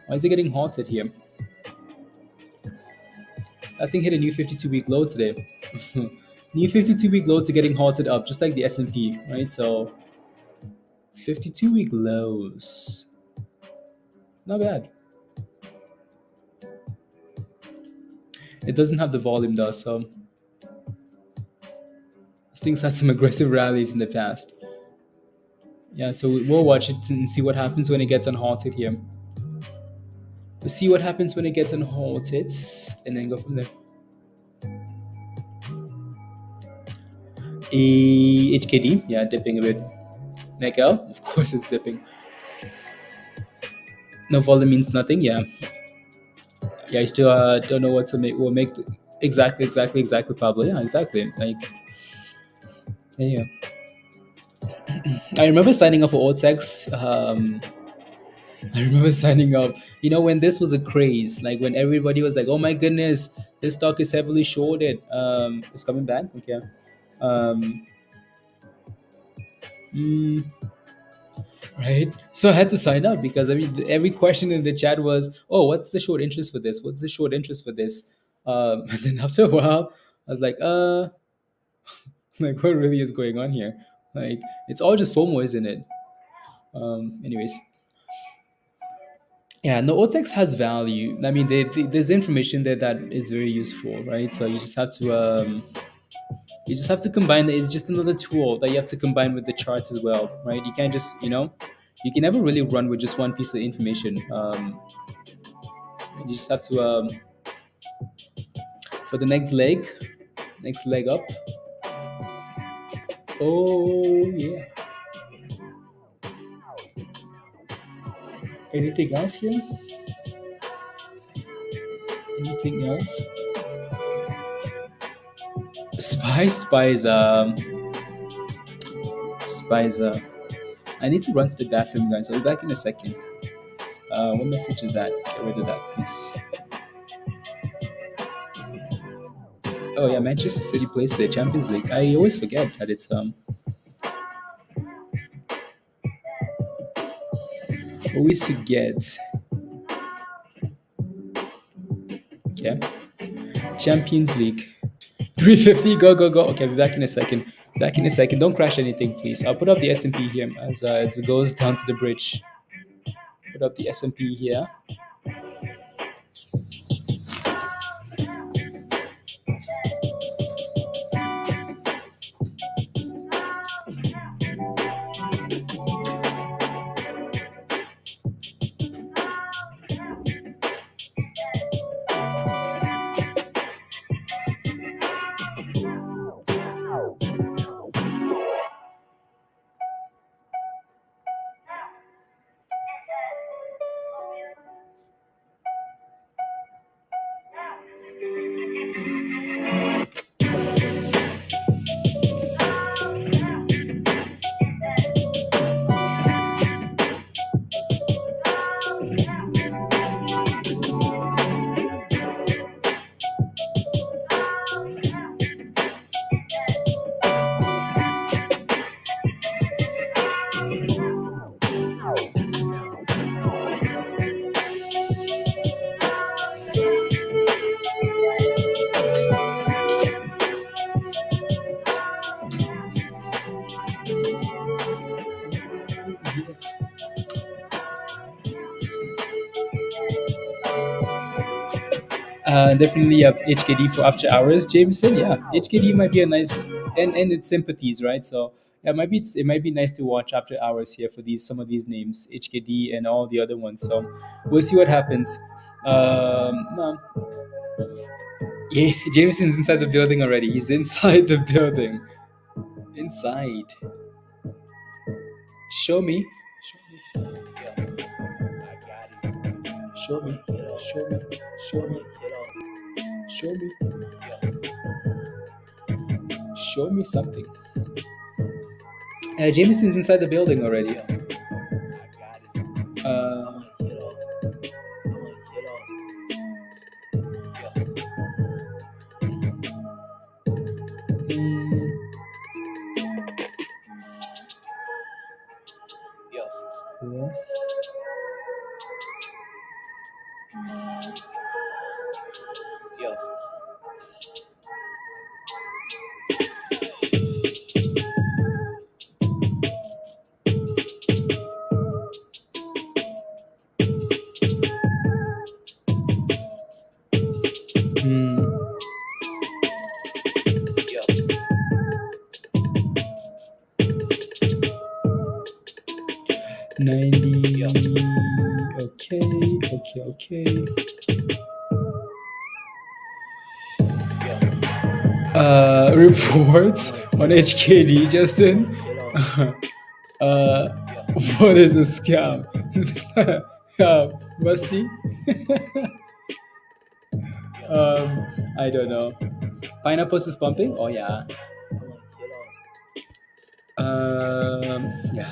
Why is it getting halted here? That thing hit a new 52-week low today. New 52-week low to getting halted up, just like the S&P, right? So 52-week lows, not bad. It doesn't have the volume though, so these things had some aggressive rallies in the past. Yeah, so we'll watch it and see what happens when it gets unhalted here. We'll see what happens when it gets unhalted, and then go from there. HKD, yeah, dipping a bit. Nickel, of course it's dipping. No volume means nothing, yeah. Yeah, I still don't know what to make. Will make exactly, Pablo. Yeah, exactly. Like, yeah. I remember signing up for Otex. I remember signing up. You know, when this was a craze, like when everybody was like, "Oh my goodness, this stock is heavily shorted." It's coming back. Okay. Um, mm, right. So I had to sign up because I mean, every question in the chat was, "Oh, what's the short interest for this? What's the short interest for this?" And then after a while, I was like, like what really is going on here? Like it's all just FOMO, isn't it? Anyways, yeah, no, OTEX has value. I mean, there's information there that is very useful, right? So you just have to combine it. It's just another tool that you have to combine with the charts as well, right? You can't just you can never really run with just one piece of information. You just have to for the next leg up. Oh yeah. Anything else here? Anything else? Spies. Spies. I need to run to the bathroom, guys. I'll be back in a second. What message is that? Get rid of that, please. Oh yeah, Manchester City plays the Champions League. I always forget that it's always forget. Okay, Champions League. 350. Go go go. Okay, I'll be back in a second. Back in a second. Don't crash anything, please. I'll put up the S&P here as it goes down to the bridge. Put up the S&P here. Definitely have HKD for after hours, Jameson. Yeah, HKD might be a nice and its sympathies, right? So yeah, it might be nice to watch after hours here for these some of these names, HKD and all the other ones. So we'll see what happens. No, yeah, Jameson's inside the building already. He's inside the building. Inside. Show me. Show me. Show me. Show me. Show me. Show me something. Jameson's inside the building already. Uh, mm, yeah. Mm, 90. Okay. Reports on HKD, Justin. What is a scam? Musty? I don't know. Pineapples is pumping? Oh yeah. Yeah.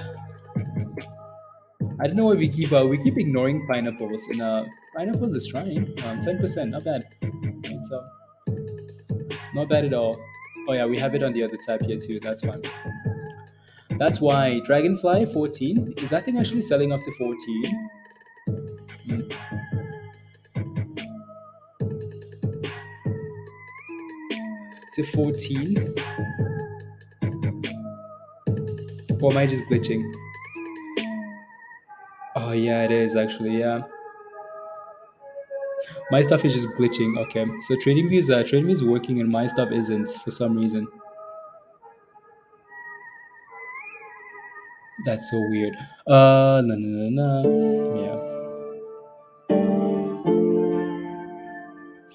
I don't know why we keep ignoring pineapples. And pineapples is trying. 10%, not bad. It's not bad at all. Oh yeah, we have it on the other tab here too. That's fine. That's why Dragonfly 14 is that thing actually selling up to 14? To 14? Or am I just glitching? Oh yeah, it is actually, yeah. My stuff is just glitching. Okay, so TradingView is working and my stuff isn't for some reason. That's so weird. No. Yeah.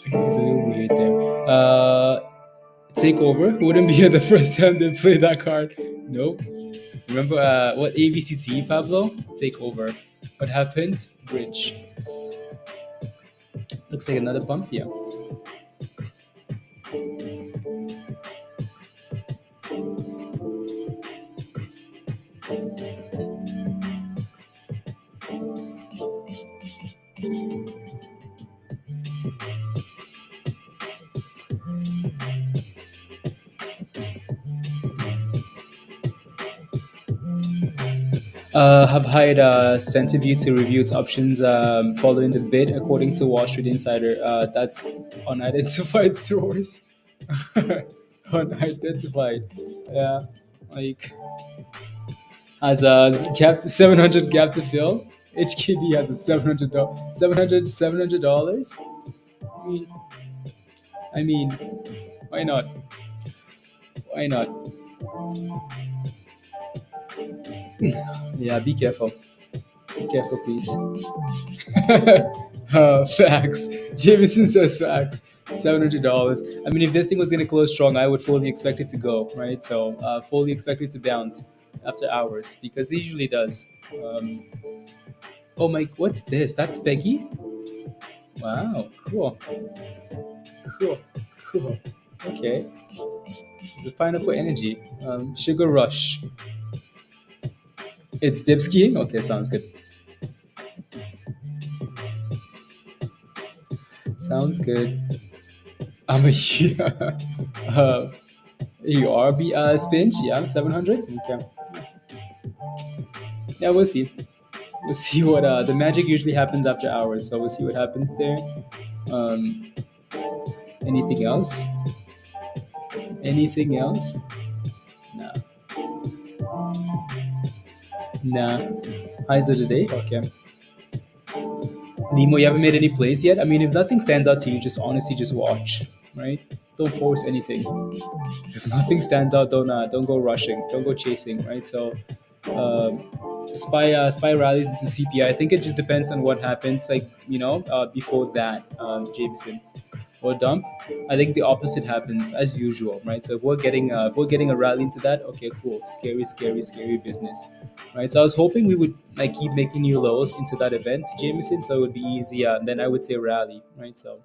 Very weird there. Takeover wouldn't be the first time they play that card. Nope. Remember what ABCT, Pablo? Takeover. What happened? Bridge. Looks like another bump here. Have hired CenterView to review its options following the bid, according to Wall Street Insider. That's unidentified source. Unidentified. Yeah, like has a gap 700 gap to fill. HKD has a $700. I mean, I mean, why not? Why not? Yeah, be careful. Be careful, please. Facts. Jameson says facts. $700. I mean, if this thing was going to close strong, I would fully expect it to go, right? So, fully expect it to bounce after hours because it usually does. Um, oh my, what's this? That's Peggy? Wow, cool. Cool. Cool. Okay. It's a pineapple energy. Sugar rush. It's dip skiing? Okay, sounds good. Sounds good. I'm a uh, URB spinch. Yeah, 700. Okay. Yeah, we'll see. We'll see what the magic usually happens after hours. So we'll see what happens there. Um, anything else? Anything else? Nah. Nah. Highs of the day? Okay. Nemo, you haven't made any plays yet? I mean, if nothing stands out to you, just honestly just watch, right? Don't force anything. If nothing stands out, don't go rushing, don't go chasing, right? So, spy rallies into CPI. I think it just depends on what happens, like before that, Jameson or dump. I think the opposite happens as usual, right? So if we're getting a rally into that, okay, cool, scary business, right? So I was hoping we would like keep making new lows into that event, Jameson, so it would be easier. And then I would say rally, right? So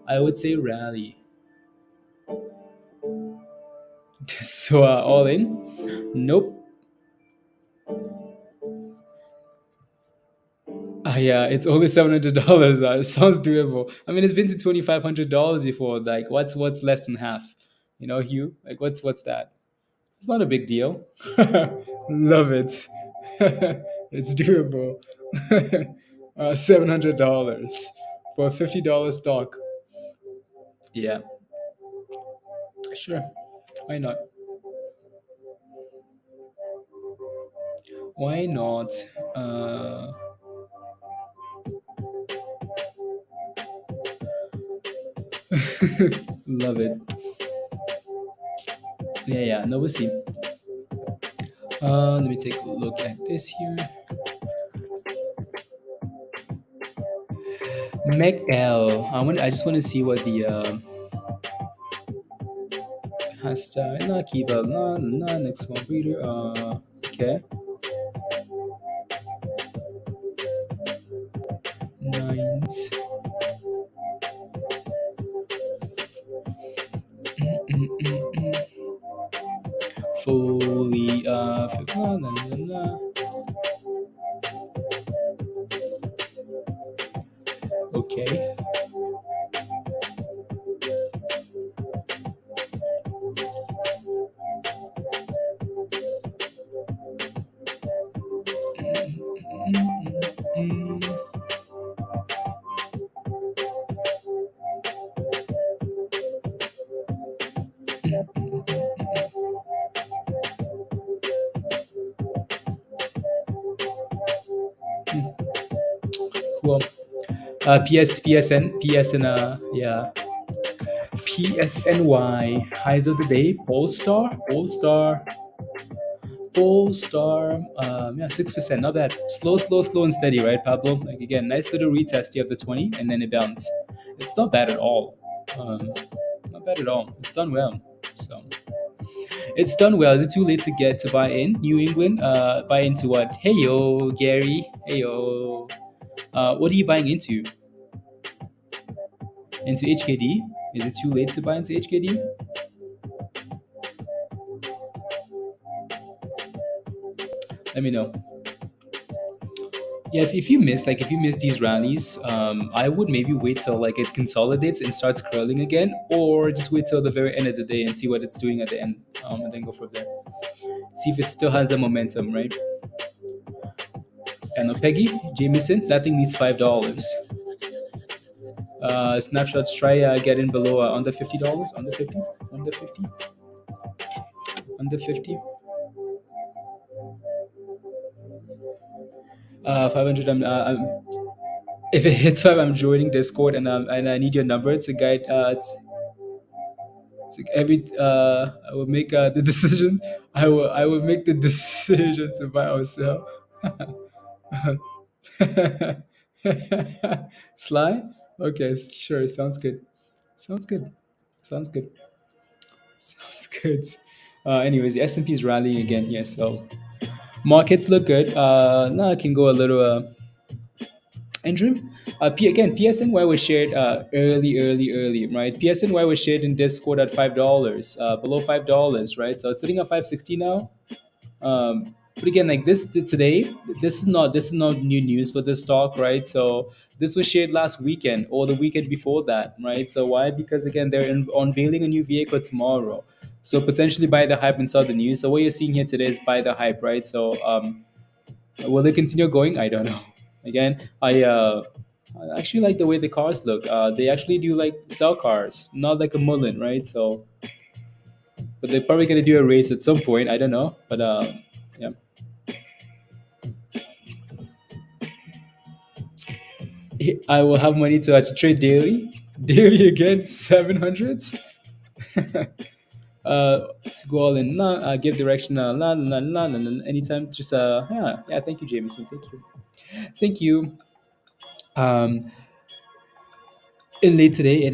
I would say rally. So all in? Nope. Yeah, it's only $700. It sounds doable. I mean, it's been to $2,500 before. Like, what's less than half? Hugh. Like, what's that? It's not a big deal. Love it. It's doable. $700 for a $50 stock. Yeah, sure. Why not? Why not? Uh, Love it. Yeah. No, we'll see. Let me take a look at this here. McL. I just want to see what the hashtag. Not keyboard. No. Next one reader. Okay. Nines. Fully. Okay. Cool. Yeah. PSNY. Highs of the day. Polestar. Yeah, 6%. Not bad. Slow and steady, right, Pablo? Like again, nice little retest. You have the 20, and then it bounced. It's not bad at all. Not bad at all. It's done well. So It's done well. Is it too late to get to buy in New England? Buy into what? Hey yo, Gary. Hey yo. What are you buying into? Into HKD? Is it too late to buy into HKD? Let me know. Yeah, if you miss if you miss these rallies, I would maybe wait till like it consolidates and starts curling again, or just wait till the very end of the day and see what it's doing at the end, and then go from there. See if it still has the momentum, right? And Peggy Jameson, that thing needs $5. Snapshots, try getting below under $50, under 50, under 50, under 50. 500. If it hits five, I'm joining Discord, and I need your number to guide. Every I will make the decision. I will make the decision to buy or sell. Sly? Okay, sure. Sounds good. Sounds good. Sounds good. Sounds good. Anyways, the S&P is rallying again. Yes, so markets look good. Now I can go a little interim. Again, PSNY was shared early, right? PSNY was shared in Discord at $5, below $5, right? So it's sitting at 560 now. But again, like this today, this is not new news for this stock, right? So this was shared last weekend or the weekend before that, right? So why? Because again, they're unveiling a new vehicle tomorrow. So potentially buy the hype and sell the news. So what you're seeing here today is buy the hype, right? So will they continue going? I don't know. Again, I actually like the way the cars look. They actually do like sell cars, not like a MULN, right? So, but they're probably gonna do a race at some point. I don't know, but yeah. I will have money to actually trade daily, daily again, 700s. To go all in, give direction, anytime. Just yeah. Thank you, Jameson. Thank you. Um, in late today in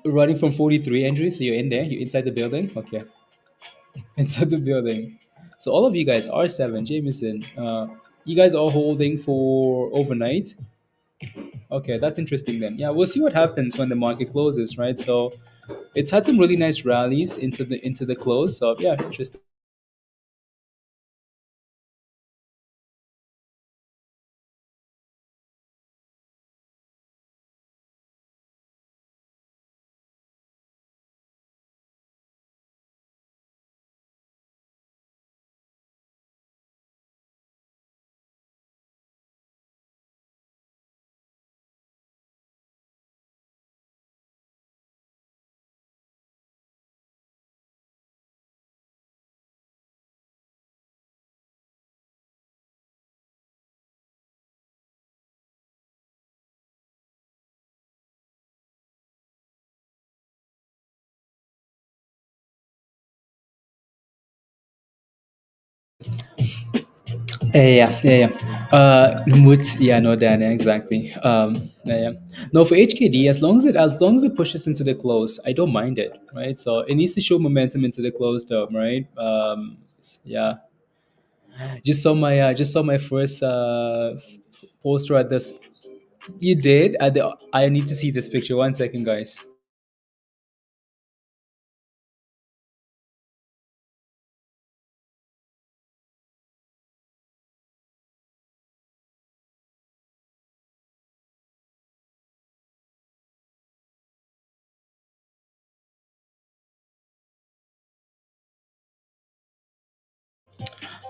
running from 43, Andrew. So you're in there. You're inside the building. Okay, inside the building. So all of you guys, R7, Jameson, you guys are holding for overnight. Okay, that's interesting then. Yeah, we'll see what happens when the market closes, right? So it's had some really nice rallies into the close. So yeah, interesting. Yeah. Moods, yeah, no, Dan, yeah, exactly. Yeah. No, for HKD, as long as it pushes into the close, I don't mind it, right? So it needs to show momentum into the close, though, right? Yeah. Just saw my first poster at this. You did? I need to see this picture. One second, guys.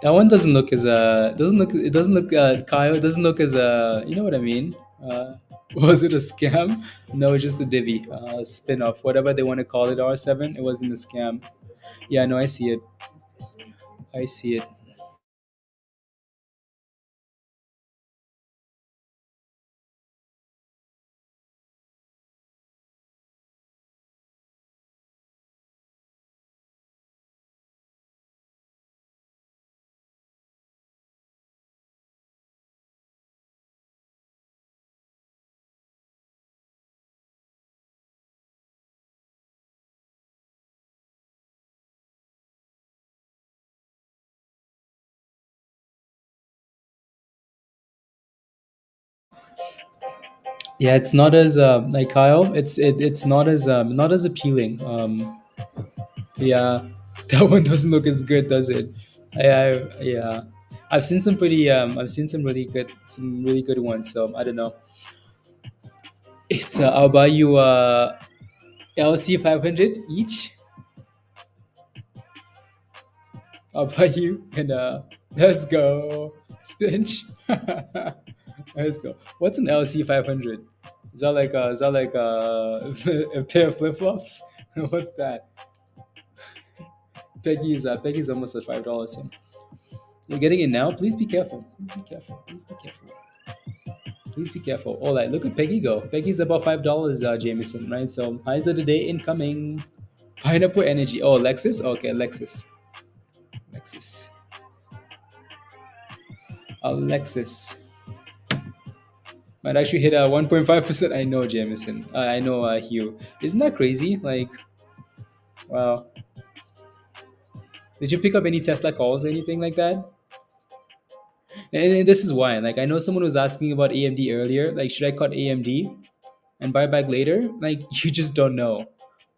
That one doesn't look Kyle. It doesn't look as you know what I mean. Was it a scam? No, it's just a divvy spin-off, whatever they want to call it. R7. It wasn't a scam. Yeah, no, I see it. I see it. Yeah, it's not as like Kyle. It's not as appealing. Yeah, that one doesn't look as good, does it? Yeah, I've seen some really good ones. So I don't know. It's I'll buy you LC 500 each. I'll buy you and let's go spinach. Let's go. What's an LC 500? Is that like a pair of flip flops? What's that? Peggy's almost at $5. So you're getting it now. Please be careful. Please be careful. Please be careful. Please be careful. All right, look at Peggy go. Peggy's about $5, Jameson, right? So highs of the day incoming. Pineapple Energy. Oh, Lexus. Okay, Lexus. Lexus. Lexus. Might actually hit a 1.5%. I know, Jameson. I know, Hugh. Isn't that crazy? Like, wow. Did you pick up any Tesla calls or anything like that? And this is why. Like, I know someone was asking about AMD earlier. Like, should I cut AMD and buy back later? Like, you just don't know.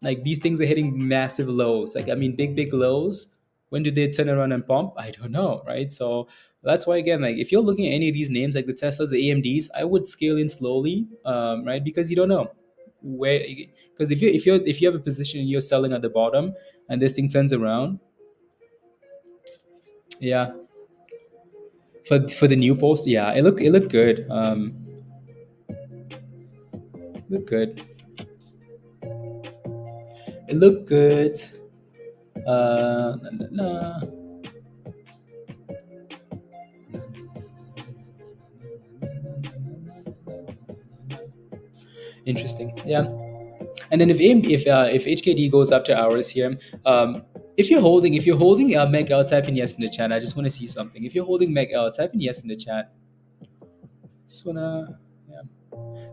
Like, these things are hitting massive lows. Like, I mean, big lows. When do they turn around and pump? I don't know, right? So that's why, again, like, if you're looking at any of these names, like the Teslas, the AMDs, I would scale in slowly, right? Because you don't know where. Because if you have a position and you're selling at the bottom, and this thing turns around, yeah. For the new post, yeah, it looked good. Look good. It looked good. Na, na, na. Interesting. Yeah. And then if HKD goes after hours here, if you're holding Meg L, type in yes in the chat. I just want to see something. If you're holding Meg L, type in yes in the chat. Just wanna, yeah,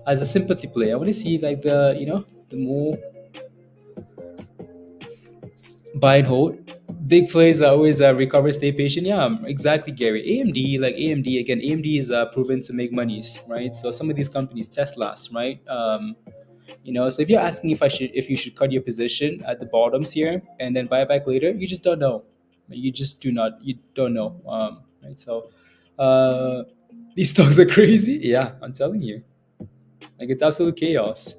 as a sympathy play, I want to see like the more buy and hold. Big plays are always recover, stay patient. Yeah, exactly, Gary. AMD again. AMD is proven to make monies, right? So some of these companies, Teslas, right? So if you're asking if you should cut your position at the bottoms here and then buy back later, you just don't know. You just do not. You don't know. Right. So uh, these stocks are crazy. Yeah, I'm telling you. Like it's absolute chaos.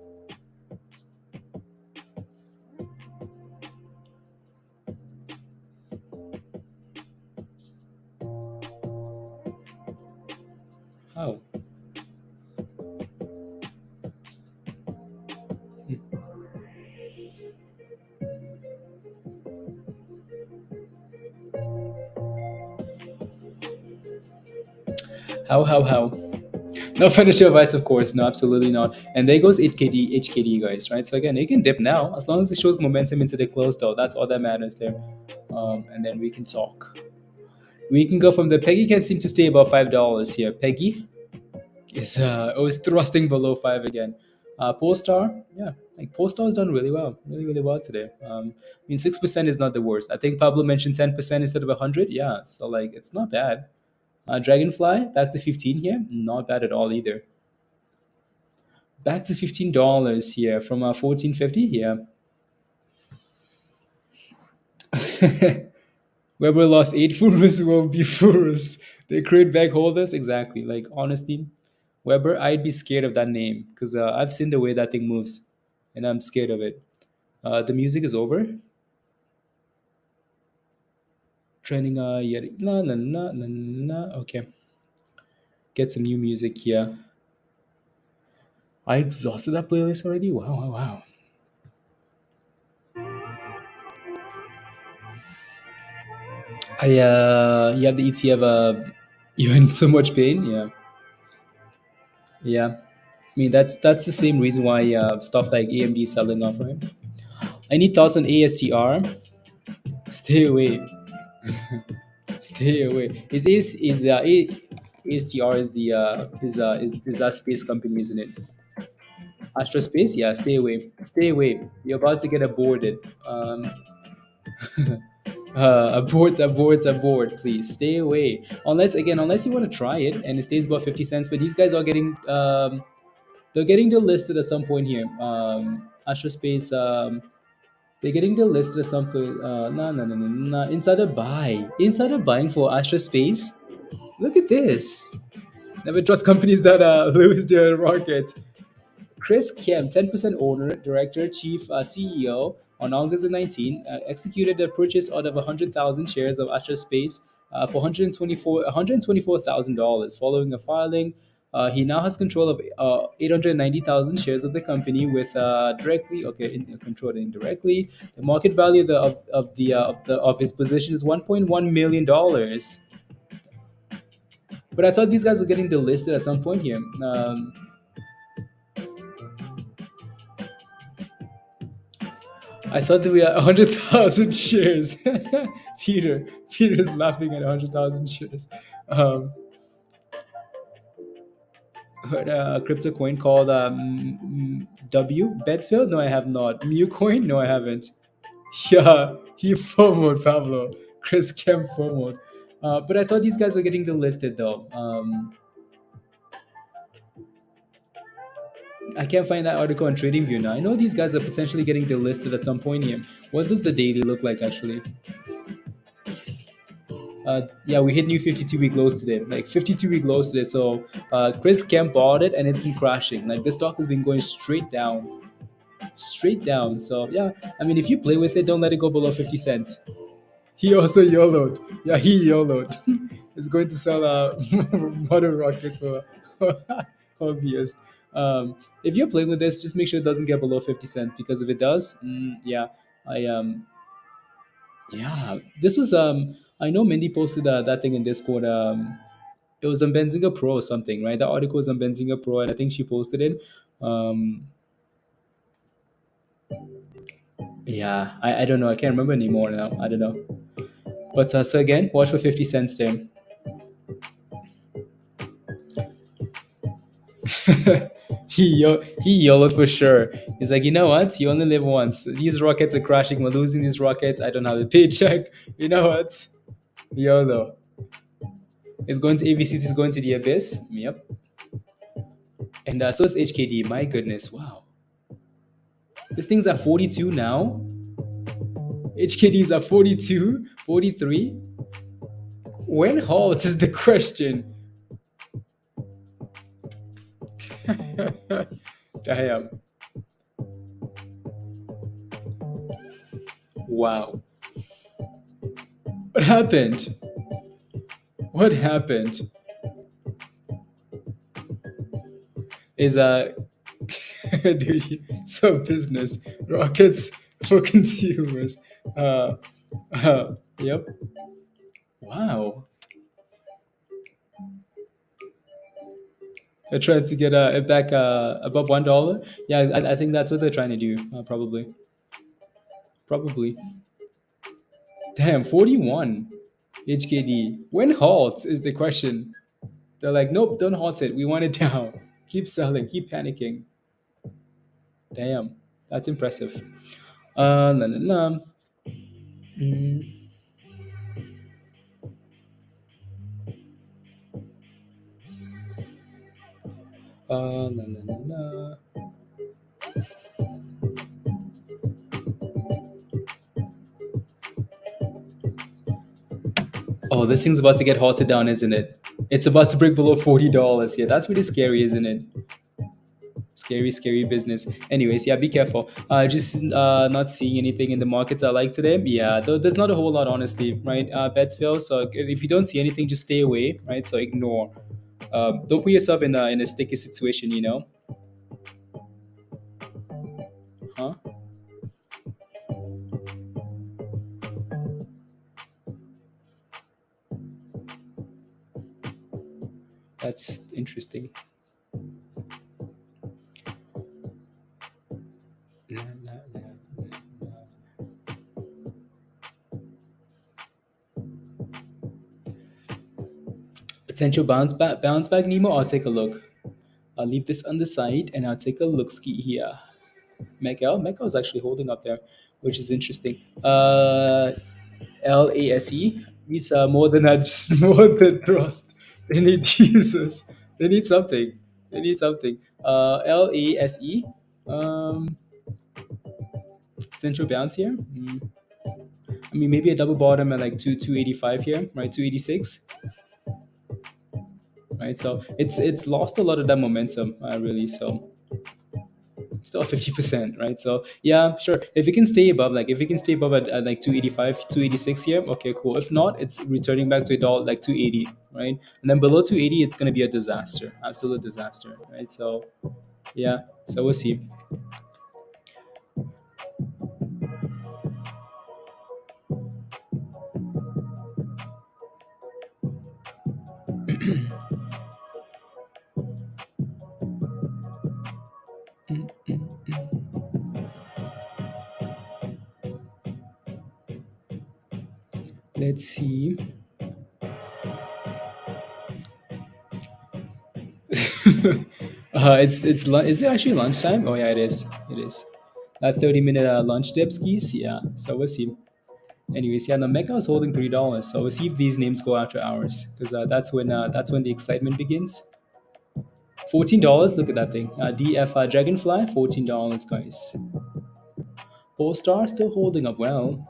How? How? No financial advice, of course. No, absolutely not. And there goes 8KD, HKD, guys, right? So again, it can dip now as long as it shows momentum into the close, though. That's all that matters there. And then we can talk. We can go from the Peggy can seem to stay above $5 here. Peggy is always thrusting below five again. Polestar, yeah, like Polestar has done really well today. I mean, 6% is not the worst. I think Pablo mentioned 10% instead of 100. Yeah, so like it's not bad. Dragonfly back to 15 here, not bad at all either. Back to $15 here from 14.50 here. Weber lost 8 furus will be furus. They create bag holders exactly. Like honestly, Weber, I'd be scared of that name because I've seen the way that thing moves, and I'm scared of it. The music is over. Trending yet la la la la la. Okay, get some new music here. I exhausted that playlist already. Wow. You have the ETF. You're in so much pain. Yeah. I mean that's the same reason why stuff like AMD is selling off, right? Any thoughts on ASTR? Stay away. Stay away. ASTR is the is that space company, isn't it? Astro Space? Yeah, stay away. Stay away. You're about to get aborted. Abort. Please stay away. Unless you want to try it and it stays above 50 cents. But these guys are getting they're getting delisted at some point here. Astra Space they're getting delisted at some point. No. Insider buying for Astra Space. Look at this. Never trust companies that lose their rockets. Chris Kemp, 10% owner, director, chief, CEO, on August the 19th, executed a purchase out of 100,000 shares of Astra Space for $124,000. Following a filing, he now has control of 890,000 shares of the company with directly, controlled indirectly. The market value of his position is $1.1 million. But I thought these guys were getting delisted at some point here. I thought that we had 100,000 shares. Peter is laughing at 100,000 shares. Um, Heard a crypto coin called W Betsfield? No, I have not. Mu coin? No, I haven't. Yeah, he FOMO'd Pablo. Chris Kemp FOMO'd. But I thought these guys were getting delisted though. I can't find that article on TradingView now. I know these guys are potentially getting delisted at some point here. What does the daily look like actually? Yeah, we hit new 52-week lows today, like 52-week lows today. So Chris Kemp bought it and it's been crashing. Like this stock has been going straight down. So yeah, I mean, if you play with it, don't let it go below 50 cents. He also YOLO'd. Yeah, he YOLO'd. It's going to sell modern rockets for obvious. If you're playing with this, just make sure it doesn't get below 50 cents because if it does, yeah, I yeah, this was I know Mindy posted that thing in Discord. It was on Benzinga Pro or something, right? The article was on Benzinga Pro, and I think she posted it. Um, yeah, I don't know. I can't remember anymore now. I don't know. But so again, watch for 50 cents there. He YOLO for sure. He's like, you know what? You only live once. These rockets are crashing. We're losing these rockets. I don't have a paycheck. You know what? YOLO. It's going to AVC. Is going to the abyss. Yep. And so it's HKD. My goodness. Wow. This thing's at 42 now. HKD's at 42, 43. When halt is the question. Damn. Wow. What happened? What happened? Is dude, some business rockets for consumers. Yep. Wow. They're trying to get it back above $1. Yeah, I think that's what they're trying to do. Probably. Damn, 41 HKD. When halts is the question. They're like, nope, don't halt it. We want it down. Keep selling. Keep panicking. Damn, that's impressive. La, la, la. Mm. La, la, la, la. Oh, this thing's about to get halted down, isn't it? It's about to break below $40. Yeah, that's really scary, isn't it? Scary business. Anyways, yeah, be careful. Just not seeing anything in the markets I like today. Yeah, there's not a whole lot, honestly, right? Bets fail. So if you don't see anything, just stay away, right? So ignore. Don't put yourself in a sticky situation, you know? Huh? That's interesting. La, la, la, la, Potential bounce back, Nemo. I'll take a look. I'll leave this on the side and I'll take a look ski here. Mecca is actually holding up there, which is interesting. LASE needs more than just more than trust. They need Jesus. They need something. They need something. LASE. Um, Central bounce here. I mean, maybe a double bottom at like 285 here, right? 286, right? So it's lost a lot of that momentum, really. So still 50%, right? So yeah, sure. If you can stay above, like if you can stay above at like 285, 286 here, okay, cool. If not, it's returning back to a dollar like 280, right? And then below 280, it's gonna be a disaster, absolute disaster, right? So yeah, so we'll see. Let's see. Is it actually lunchtime? Oh yeah, it is. It is. That 30-minute lunch dip skis. Yeah. So we'll see. Anyways, yeah, the Mecca is holding $3. So we'll see if these names go after hours, because that's when the excitement begins. $14. Look at that thing. DF Dragonfly, $14, guys. Polestar still holding up well.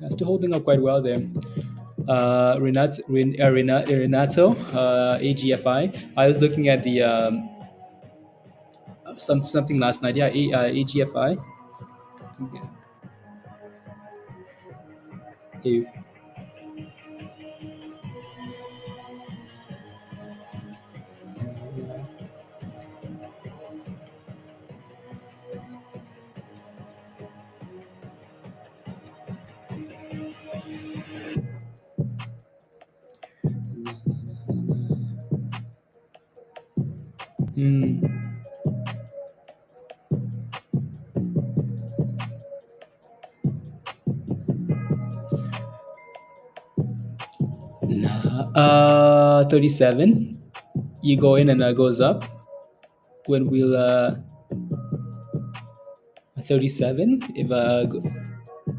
Yeah, still holding up quite well there. Renato, AGFI. I was looking at the something last night. Yeah, AGFI. Okay. Hmm. Nah, 37. You go in and goes up. When we'll 37. If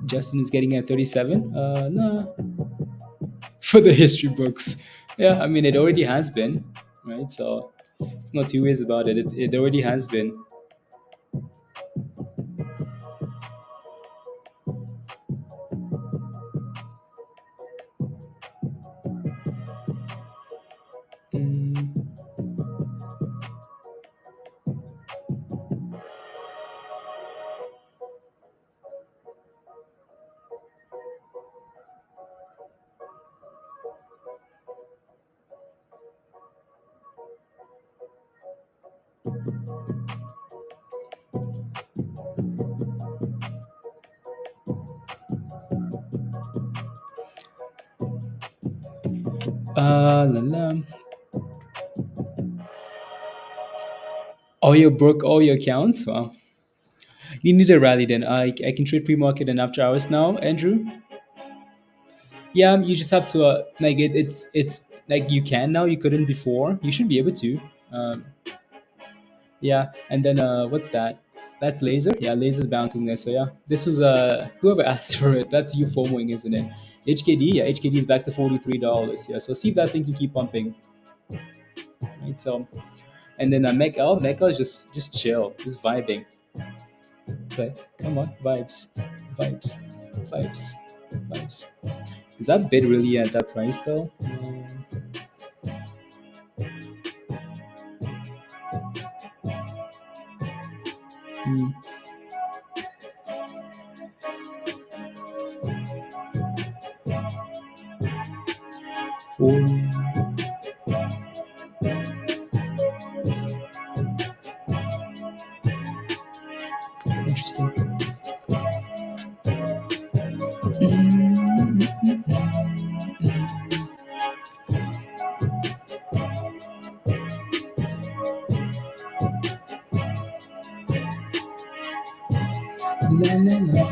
Justin is getting at 37, nah, for the history books. Yeah, I mean it already has been, right? So it's not two ways about it. It already has been. Mm. La, la. All your broke all your accounts. Wow, you need a rally then. I can trade pre-market and after hours now, Andrew. Yeah, you just have to like it's like you can now. You couldn't before. You should be able to. Um, yeah, and then what's that? That's laser. Yeah, laser's bouncing there. So yeah, this is whoever asked for it. That's you FOMOing, isn't it? HKD. Yeah, HKD is back to $43. Yeah, so see if that thing can keep pumping. Right. So and then Mecca is just chill, just vibing. Okay, come on, vibes, vibes, vibes, vibes. Is that bid really at that price though? Hmm. Four. Interesting. La, la, la.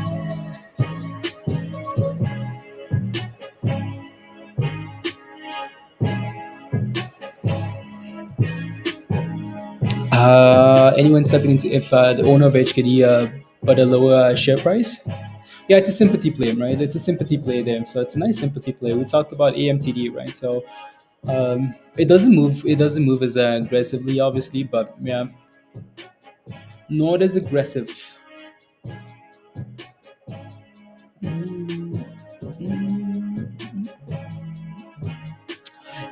Anyone stepping into if the owner of HKD but a lower share price? Yeah, it's a sympathy play, right? It's a sympathy play there. So it's a nice sympathy play. We talked about AMTD, right? So it doesn't move. It doesn't move as aggressively, obviously, but yeah, not as aggressive.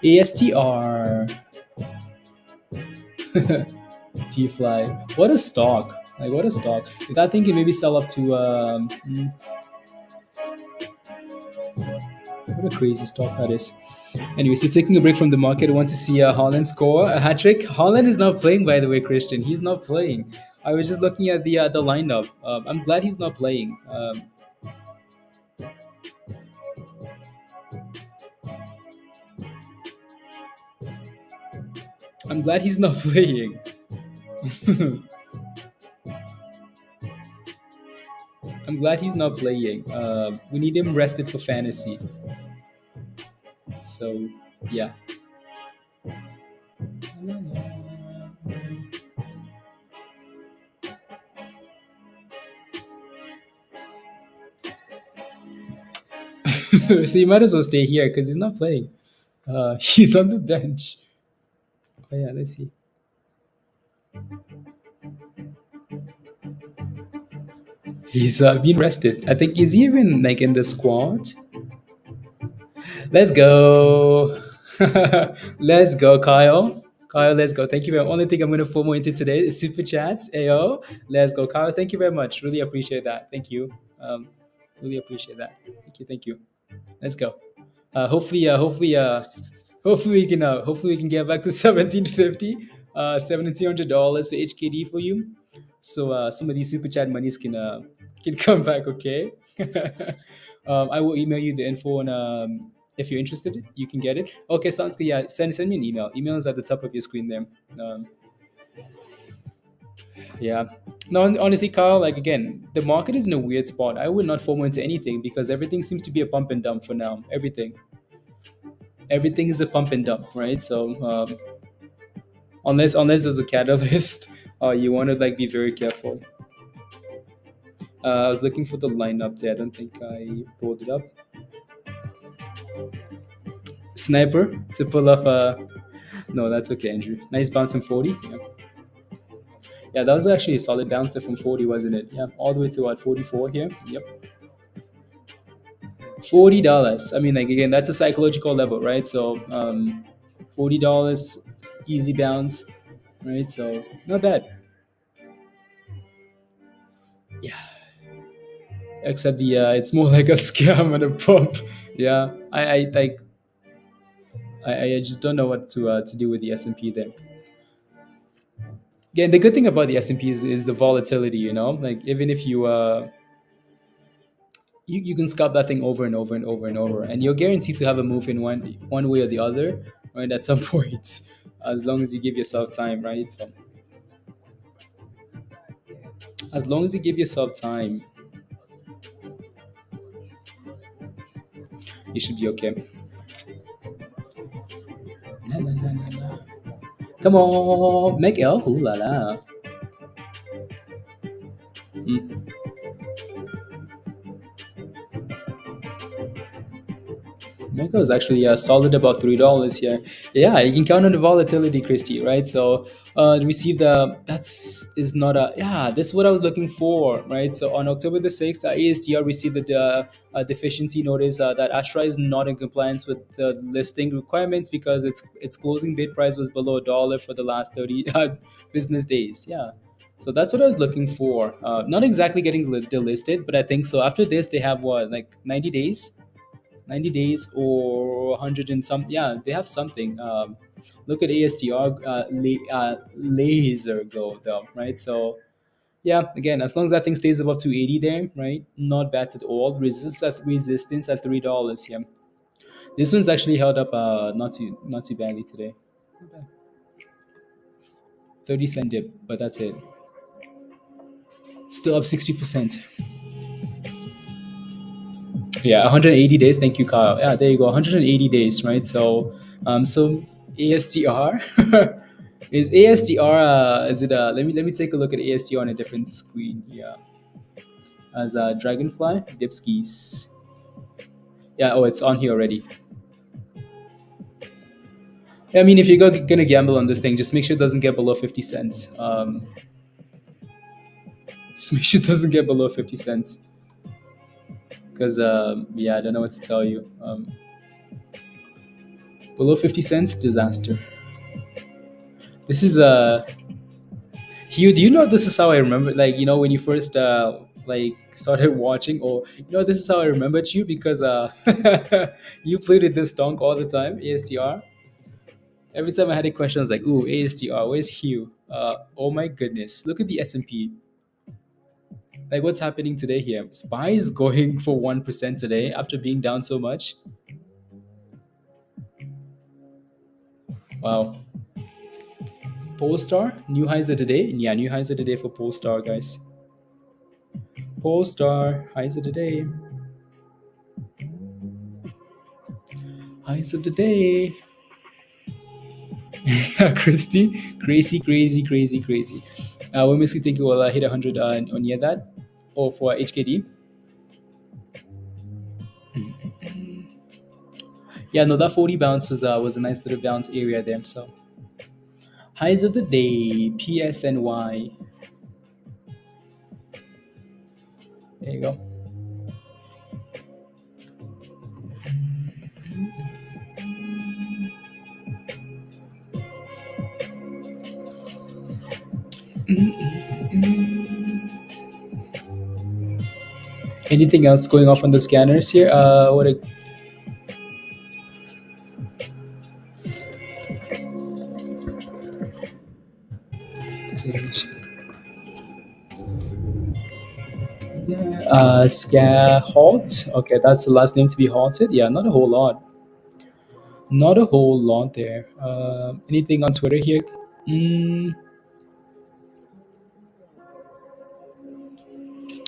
ASTR. T fly. What a stock! Like what a stock! If that thing can maybe sell up to what a crazy stock that is. Anyway, so taking a break from the market, I want to see Holland score a hat trick. Holland is not playing, by the way, Christian. He's not playing. I was just looking at the lineup. I'm glad he's not playing. I'm glad he's not playing. I'm glad he's not playing. We need him rested for fantasy. So, yeah. So you might as well stay here because he's not playing. He's on the bench. Oh yeah, let's see. He's been rested. I think he's even like in the squad. Let's go. Let's go, Kyle. Kyle, let's go. Thank you very much. Only thing I'm going to FOMO into today is super chats. Ayo, let's go, Kyle. Thank you very much. Really appreciate that. Thank you. Really appreciate that. Thank you. Thank you. Let's go. Hopefully we can get back to 1750, $1,700 for HKD for you. So some of these super chat monies can come back. Okay. I will email you the info, and if you're interested, you can get it. Okay, sounds good. Yeah, send me an email. Email is at the top of your screen there. Yeah. No, honestly, Carl, like again, the market is in a weird spot. I would not FOMO into anything because everything seems to be a pump and dump for now. Everything is a pump and dump, right? So unless there's a catalyst, you want to like be very careful. I was looking for the lineup there. I don't think I pulled it up. Sniper to pull off a. No, that's okay, Andrew. Nice bounce from 40. Yeah. Yeah, that was actually a solid bounce from 40, wasn't it? Yeah, all the way to what, 44 here. Yep. $40. I mean, like again, that's a psychological level, right? So $40 easy bounce, right? So not bad. Yeah. Except the it's more like a scam and a pump. Yeah, I like I just don't know what to do with the S&P there. Again, the good thing about the S&P is the volatility. You know, like even if you can scalp that thing over and over and over and over, and you're guaranteed to have a move in one way or the other, right? At some point, as long as you give yourself time, right? So, as long as you give yourself time, you should be okay. La, la, la, la, la. Come on, make L. Ooh la la. Mm. Mako is actually solid about $3 here. Yeah, you can count on the volatility, Christy, right? So receive the that's is not a yeah. This is what I was looking for, right? So on October the 6th, ASTR received a deficiency notice that Astra is not in compliance with the listing requirements because its closing bid price was below $1 for the last 30 business days. Yeah. So that's what I was looking for. Not exactly getting delisted, but I think so. After this, they have what, like 90 days 90 days or 100 and some. Yeah, they have something. Look at ASTR laser go though, right? So yeah, again, as long as that thing stays above 280 there, right? Not bad at all. Resistance at $3. Yeah, this one's actually held up not too badly today. 30-cent dip, but that's it. Still up 60%. Yeah, 180 days. Thank you, Kyle. Yeah, there you go. 180 days, right? So ASTR is ASTR. Is it? Let me take a look at ASTR on a different screen. Yeah. as Dragonfly Dipskis. Yeah, oh, it's on here already. Yeah, I mean, if you're gonna gamble on this thing, just make sure it doesn't get below 50 cents. Just make sure it doesn't get below 50 cents. Because, yeah, I don't know what to tell you. Below 50 cents, disaster. This is Hugh, do you know this is how I remember? Like, when you first like started watching, or this is how I remembered you because you played with this donk all the time, ASTR. Every time I had a question, I was like, "Ooh, ASTR, where's Hugh?" Oh my goodness, look at the S&P. Like, what's happening today here? SPY is going for 1% today after being down so much. Wow. Polestar, new highs of the day. Yeah, new highs of the day for Polestar, guys. Polestar, highs of the day. Highs of the day. Christy, crazy, crazy, crazy, crazy. We basically think we'll hit 100 on near that, or for HKD. Yeah, no, that 40 bounce was a nice little bounce area there. So highs of the day, PSNY. There you go. Anything else going off on the scanners here? What a halt. Okay, that's the last name to be halted. Yeah, not a whole lot. Not a whole lot there. Anything on Twitter here?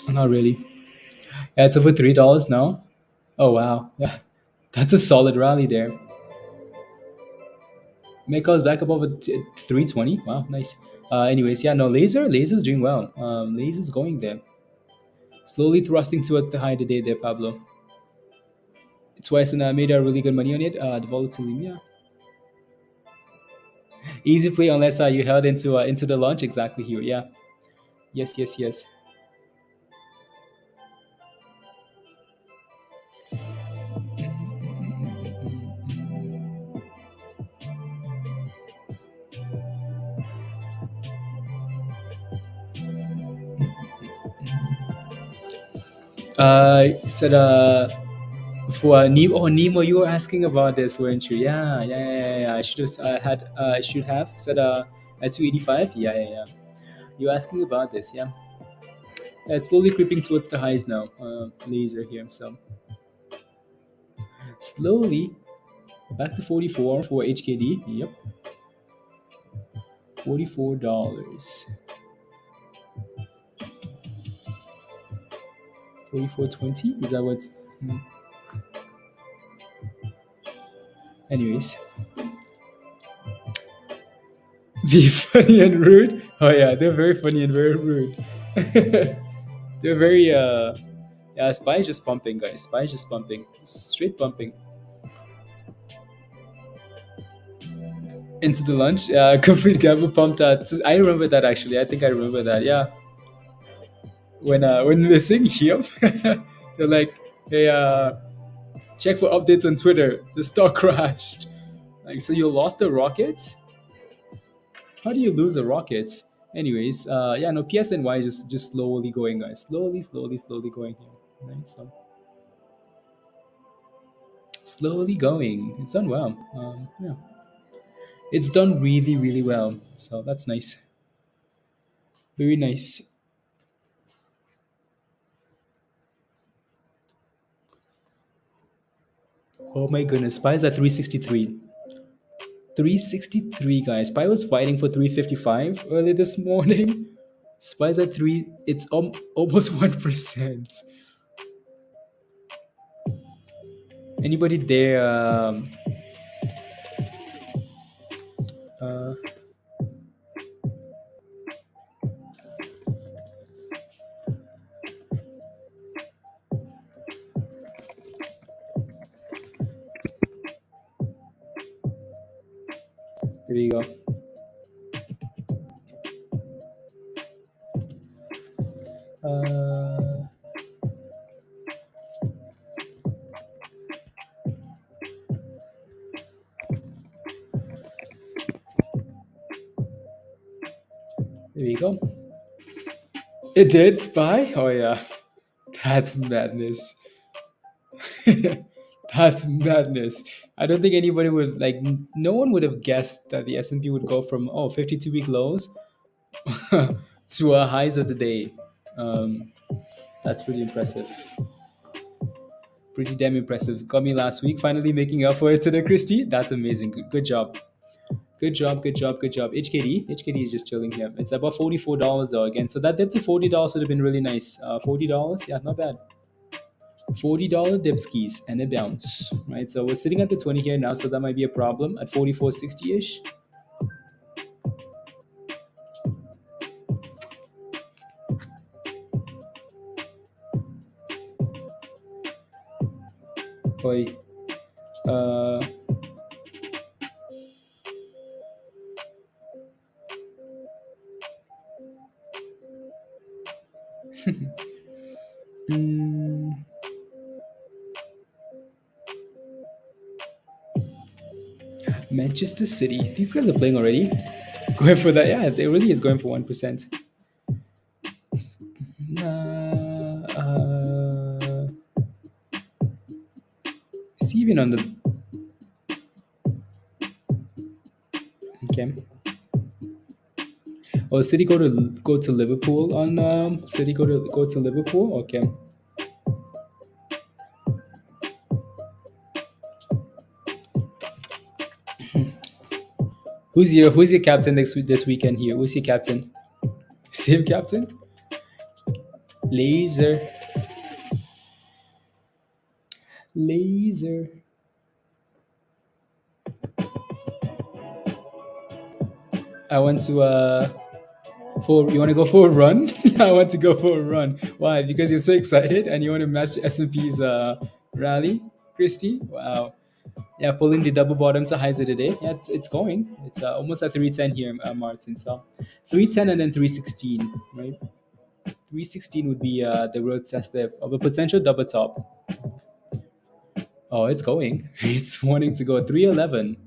Not really. Yeah, it's over $3 now. Oh wow, yeah, that's a solid rally there. Mecha is back above a 320. Wow, nice. Anyways, yeah, no, laser's doing well. Laser's going there, slowly thrusting towards the high today there, Pablo. Twice and made really good money on it. The volatility, yeah. Easy play unless you held into the launch exactly here. Yeah. Yes, yes, yes. Said for Nemo. Oh, Nemo, you were asking about this, weren't you? Yeah, yeah, yeah, yeah. Yeah. I should have I should have said at 285. Yeah, yeah, yeah. You're asking about this, yeah. Yeah, it's slowly creeping towards the highs now. Laser here, so slowly back to 44 for HKD. Yep, $44. 44.20. Is that what's? Anyways, be funny and rude. Oh yeah, they're very funny and very rude. They're very yeah. Spy is just pumping, guys. Spy is just pumping, straight pumping. Into the lunch. Complete gamble pumped out. I remember that actually. I think I remember that. Yeah. When missing, yep. They're like, hey, check for updates on Twitter. The stock crashed. Like, so you lost the rockets? How do you lose the rockets? Anyways, yeah, no, PSNY is just slowly going, guys. Slowly, slowly, slowly going here. Right, so slowly going. It's done well. Yeah, it's done really, really well. So that's nice. Very nice. Oh my goodness, Spy is at 363. 363, guys. Spy was fighting for 355 early this morning. Spy's at 3. It's almost 1%. Anybody there? Uh, Here we go. Uh, Here we go. It did spy? Oh yeah. That's madness. That's madness. I don't think anybody would like no one would have guessed that the S&P would go from 52-week lows to a highs of the day. Um, that's pretty impressive. Pretty damn impressive. Got me last week, finally making up for it today, Christy. That's amazing. Good job. Good job, good job, good job. HKD is just chilling here. It's about $44 though again. So that dip to $40 would have been really nice. $40, yeah, not bad. $40 dip skis and a bounce, right? So we're sitting at the 20 here now, so that might be a problem at 44.60-ish. Oi. Hmm. Manchester City. These guys are playing already. Going for that. Yeah, it really is going for 1%. Is he even on the... Okay. Oh, City go to Liverpool on City go to Liverpool. Okay. Who's your captain this weekend here? Who's your captain? Same captain? Laser. Laser. I want to you want to go for a run? I want to go for a run. Why? Because you're so excited and you want to match the S&P's rally, Christy? Wow. Yeah, pulling the double bottom to highs of the day. Yeah, it's going. It's almost at 310 here, Martin. So 310 and then 316, right? 316 would be the road test of a potential double top. Oh, it's going. It's wanting to go 311.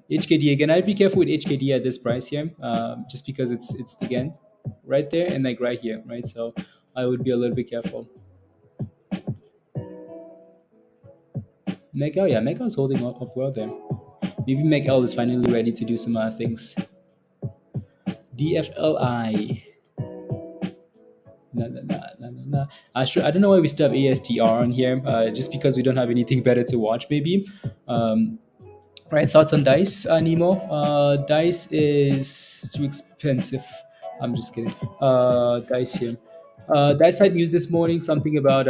HKD again. I'd be careful with HKD at this price here, just because it's again right there and like right here, right? So I would be a little bit careful. Mega, yeah, Mega is holding up well there. Maybe Mega is finally ready to do some things. DFLI. Nah. I don't know why we still have ASTR on here. Just because we don't have anything better to watch, maybe. Right, thoughts on Dice, Nemo? Dice is too expensive. I'm just kidding. Dice here. Dice had news this morning, something about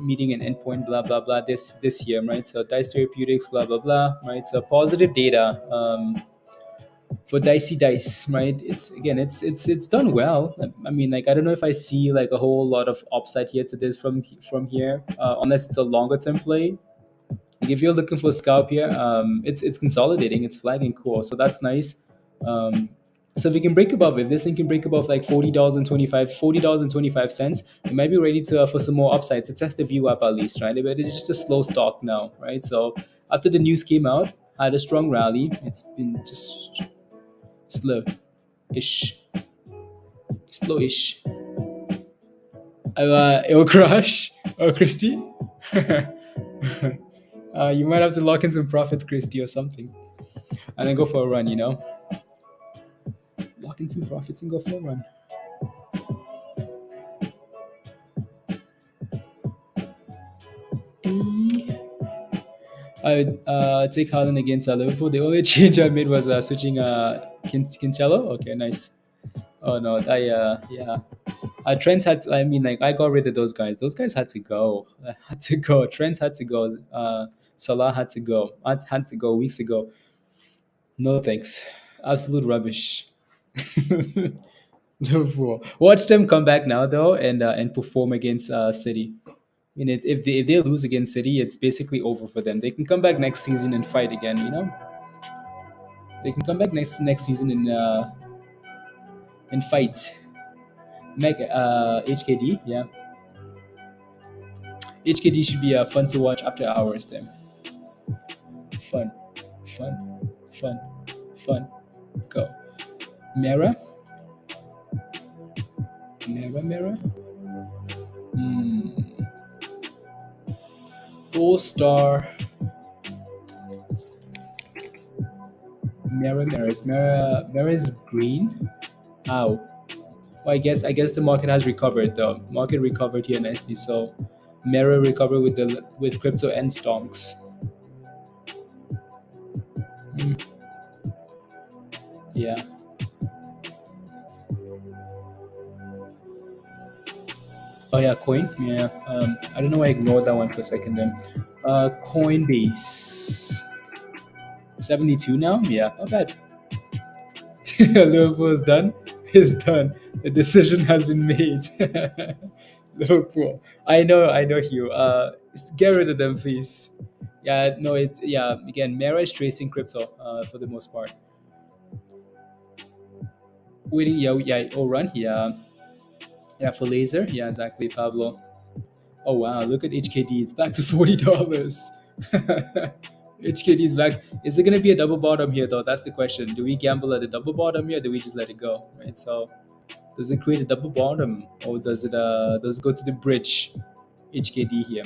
meeting an endpoint, blah blah blah. This year, right? So Dice Therapeutics, blah blah blah. Right. So positive data for Dicey Dice, right? It's done well. I mean, like I don't know if I see like a whole lot of upside here to this from here, unless it's a longer term play. Like if you're looking for a scalp here, it's consolidating, it's flagging cool, so that's nice. So if we can break above, if this thing can break above like $40.25, it might be ready to for some more upside to test the view up at least, right? But it's just a slow stock now, right? So after the news came out, had a strong rally. It's been just slow-ish. It will crush. Oh, Christy. You might have to lock in some profits, Christy, or something, and then go for a run. Lock in some profits and go for a run. I would take Haaland against Liverpool. The only change I made was switching Cancelo. Okay, nice. Oh no, yeah. Trent had to, I mean, like I got rid of those guys. Those guys had to go. Trent had to go. Salah had to go. I had to go weeks ago. No thanks. Absolute rubbish. Liverpool. Watch them come back now though and perform against City. I mean, if they lose against City, it's basically over for them. They can come back next season and fight again. They can come back next season and fight. HKD, yeah. HKD should be fun to watch after hours. Then fun, fun, fun, fun. Go. Mera, Mera. Hmm. Full star. Mera is green. Ow. Well, I guess the market has recovered though. Market recovered here nicely. So Mera recovered with crypto and stonks. Yeah. Oh yeah, coin. Yeah. I don't know why I ignored that one for a second then. Coinbase. 72 now? Yeah, not bad. Liverpool is done. It's done. The decision has been made. Liverpool. I know Hugh. Get rid of them, please. Yeah, no, again, Mera is tracing crypto for the most part. Waiting, yeah, oh run, yeah. Yeah, for laser, yeah, exactly, Pablo. Oh wow, look at HKD. It's back to $40. HKD is back. Is it gonna be a double bottom here though? That's the question. Do we gamble at a double bottom here, or do we just let it go? Right. So does it create a double bottom, or does it go to the bridge HKD here?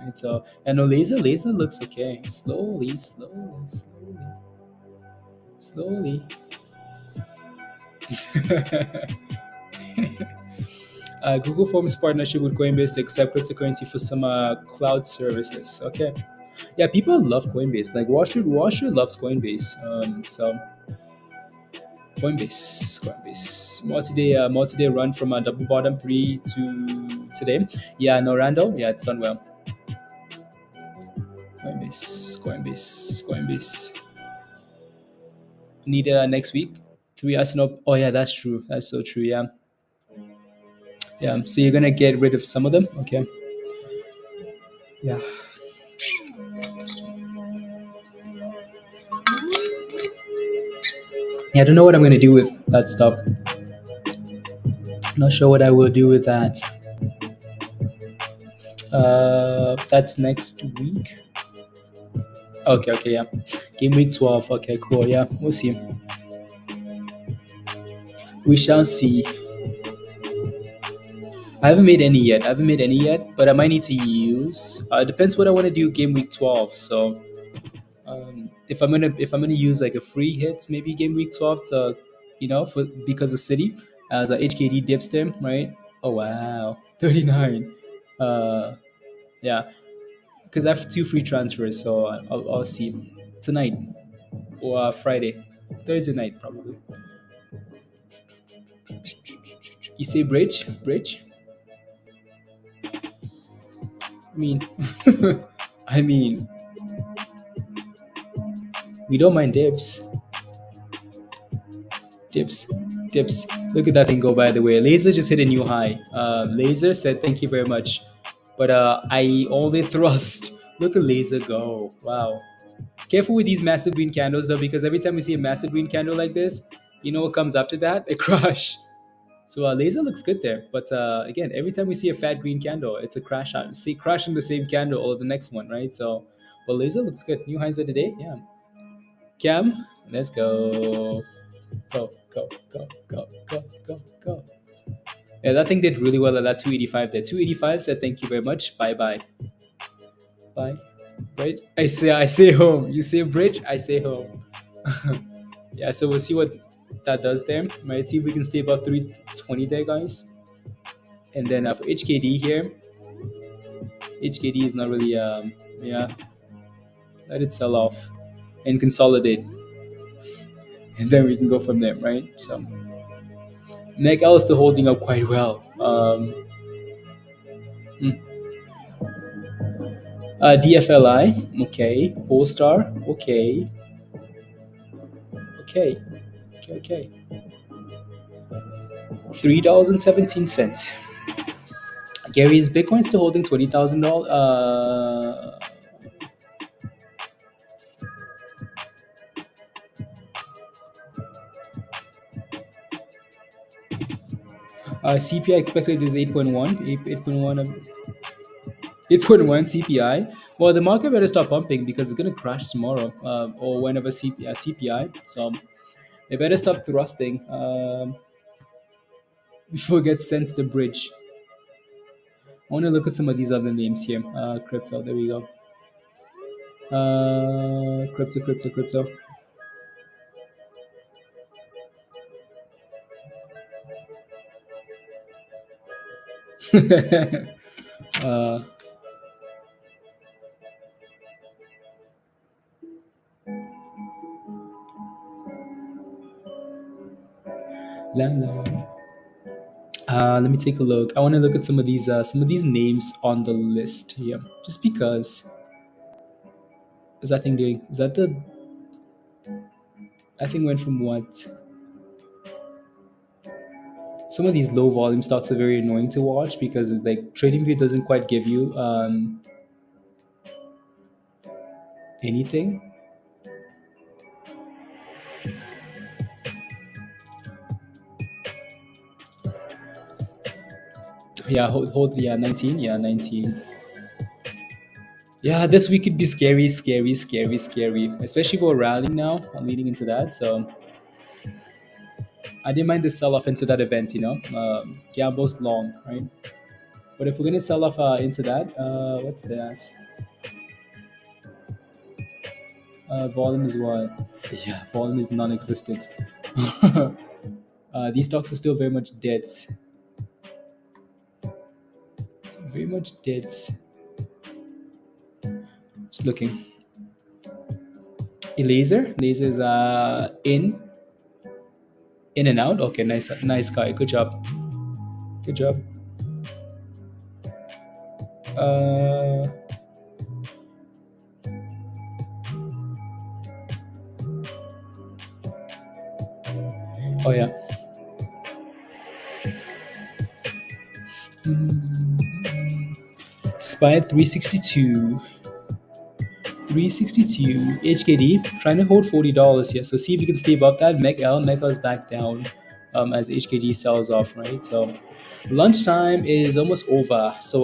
Right. So and no laser looks okay. Slowly, slowly, slowly, slowly. Google forms partnership with Coinbase to accept cryptocurrency for some cloud services. Okay, yeah, people love Coinbase. Like Wall Street loves Coinbase. So Coinbase, multi-day run from a double bottom three to today. Yeah, no Randall. Yeah, it's done well. Coinbase. Need next week. 3 hours no. Oh yeah, that's true. That's so true. Yeah. Yeah. So you're gonna get rid of some of them. Okay. Yeah. Yeah, I don't know what I'm gonna do with that stuff. Not sure what I will do with that. That's next week. Okay, yeah. Game week 12. Okay, cool. Yeah, we'll see. We shall see. I haven't made any yet. But I might need to use. Depends what I want to do game week 12. So, if I'm gonna use like a free hits, maybe game week 12 to, because of City as a HKD dips them, right? Oh wow, 39. Yeah, because I have 2 free transfers, so I'll see tonight or Friday, Thursday night probably. You say bridge? I mean, I mean, we don't mind dips. Look at that thing go, by the way. Laser just hit a new high. Laser said thank you very much, but I only thrust. Look at Laser go. Wow. Careful with these massive green candles though, because every time we see a massive green candle like this, you know what comes after that? A crash. So Laser looks good there, but again, every time we see a fat green candle, it's a crash. See, crash in the same candle or the next one, right? So, but Laser looks good. New highs of the day, yeah. Cam, let's go. Go. Yeah, that thing did really well at that 285 there. 285 said thank you very much. Bye. Right? I say home. You say bridge, I say home. Yeah, so we'll see what that does there. Right? See if we can stay above 320 there, guys. And then for HKD here, HKD is not really let it sell off and consolidate. And then we can go from there, right? So NEC also holding up quite well. DFLI, okay. Polestar, okay. $3.17. Gary, is Bitcoin still holding $20,000? CPI expected is 8.1, 8.1 CPI. Well, the market better stop pumping because it's going to crash tomorrow or whenever CPI. So they better stop thrusting before it gets sent to the bridge. I want to look at some of these other names here. Crypto, there we go. Crypto. uh, la, la. Let me take a look. I want to look at some of these names on the list here, just because. Is that thing doing? Is that the? I think went from what? Some of these low volume stocks are very annoying to watch because like TradingView doesn't quite give you anything. Yeah, yeah, 19. Yeah, 19. Yeah, this week could be scary, especially for rallying now. I'm leading into that, so I didn't mind the sell off into that event. Gambles long, right? But if we're gonna sell off into that, what's this? Volume is what? Yeah, volume is non-existent. These stocks are still very much dead. Very much dead. Just looking. A laser is in and out. Okay, nice guy. Good job. Uh, oh yeah. SPY at 362. 362 HKD, trying to hold $40 here. So see if you can stay above that. MECL is back down as HKD sells off, right? So lunchtime is almost over. So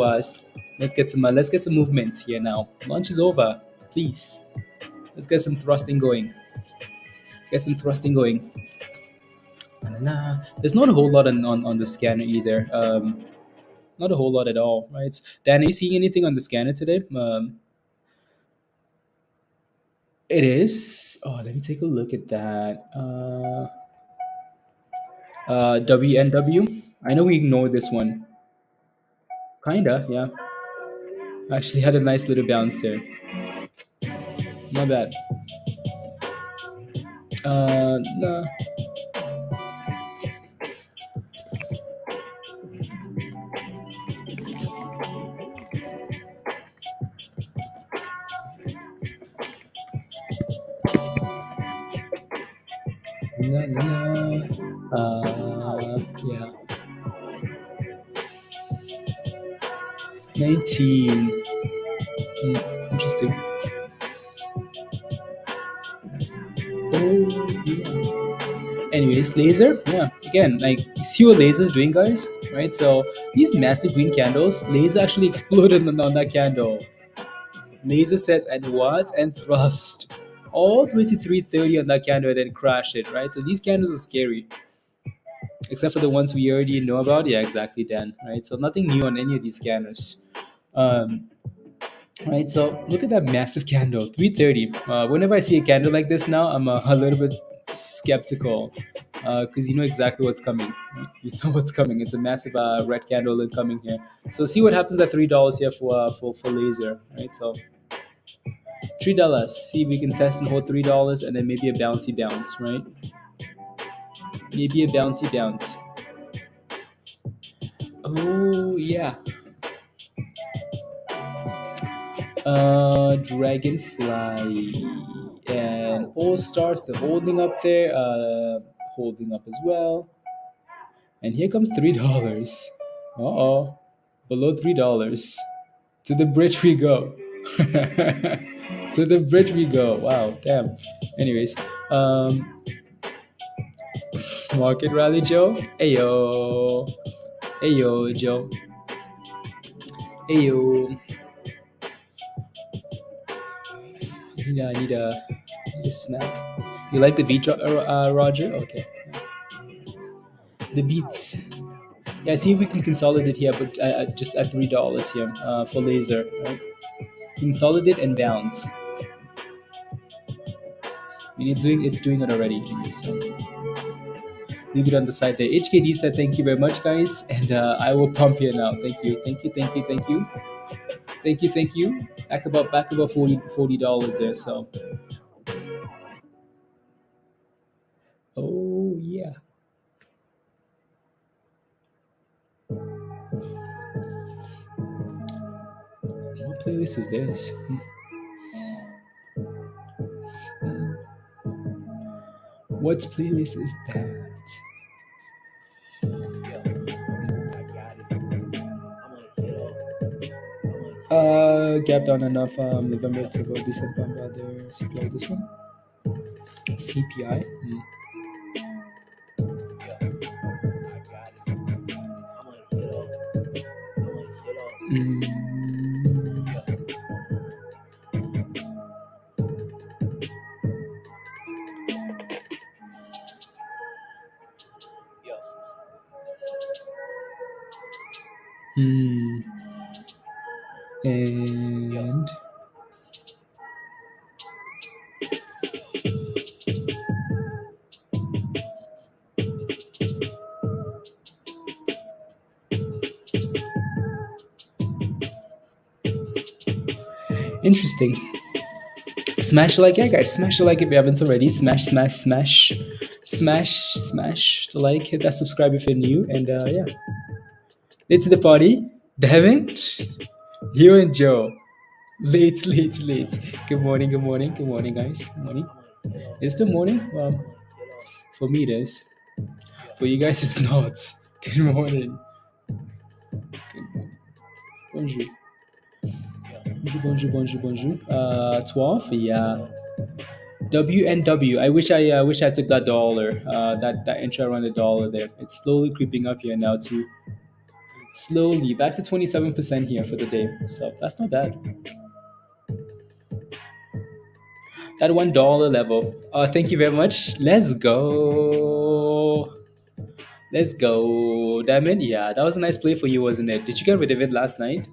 let's get some movements here now. Lunch is over, please. Let's get some thrusting going. There's not a whole lot on the scanner either. Not a whole lot at all, right? Dan, are you seeing anything on the scanner today? It is. Oh, let me take a look at that. WNW. I know we ignored this one. Kinda, yeah. Actually had a nice little bounce there. Not bad. Nah. Yeah. 19. Interesting. Oh, yeah. Anyways, laser. Yeah. Again, like you see what laser is doing, guys, right? So these massive green candles, laser actually exploded on that candle. Laser sets and what? And thrust. All 2330 on that candle and then crash it, right? So these candles are scary. Except for the ones we already know about. Yeah, exactly, Dan. Right? So nothing new on any of these scanners. Right, so look at that massive candle, 330. Whenever I see a candle like this now, I'm a little bit skeptical because you know exactly what's coming. Right? You know what's coming. It's a massive red candle incoming here. So see what happens at $3 here for laser, right? So $3. See if we can test and hold $3, and then maybe a bouncy bounce, right? Maybe a bouncy bounce. Oh yeah. Dragonfly and All Stars still holding up there, holding up as well. And here comes $3. Uh-oh, below $3. To the bridge we go. To the bridge we go. Wow, damn. Anyways, market rally, Joe. Ayo. Hey yo, Joe. Hey yo. Yeah, I need a snack. You like the beat, Roger? Okay. The beats. Yeah, see if we can consolidate here, but just at $3 here for laser. Right? Consolidate and bounce. I mean, it's doing it already. So leave it on the side there. HKD said thank you very much, guys, and I will pump here now. Thank you, thank you, thank you, thank you, thank you, thank you. Back about $40 there. So oh yeah. What playlist is this? What playlist is that? Gap down enough November to go decent bump out there. CPI this one. CPI. Mm. Mm. And interesting. Smash the like, yeah, guys. Smash the like if you haven't already. Smash, smash, smash, smash, smash the like. Hit that subscribe if you're new, and yeah, let's the party. Devin, you and Joe. Late, late, late. Good morning, good morning, good morning, guys. Good morning. It's the morning. For me it is. For you guys, it's not. Good morning. Good morning. Bonjour. Bonjour, bonjour, bonjour, bonjour. 12, yeah. WNW. I wish I took that dollar. That intro around the dollar there. It's slowly creeping up here now too. Slowly back to 27% here for the day. So that's not bad. That $1 level. Thank you very much. Let's go. Let's go. Diamond. Yeah, that was a nice play for you, wasn't it? Did you get rid of it last night?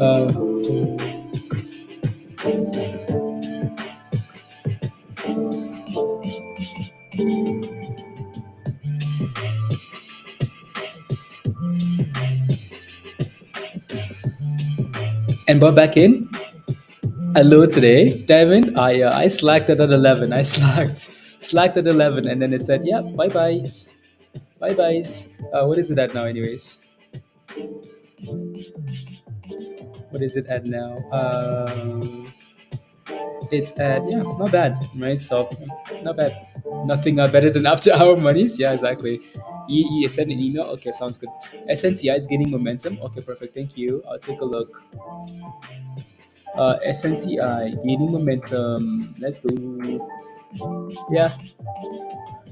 uh, and brought back in. Hello today, Diamond. I slacked it at 11. I slacked at 11, and then it said, "Yeah, bye byes, bye byes." What is it at now, anyways? What is it at now? It's at, yeah, not bad, right? So not bad. Nothing better than after hour monies. Yeah, exactly. You send an email. Okay, sounds good. SNCI is gaining momentum. Okay, perfect. Thank you. I'll take a look. SNCI gaining momentum. Let's go. Yeah,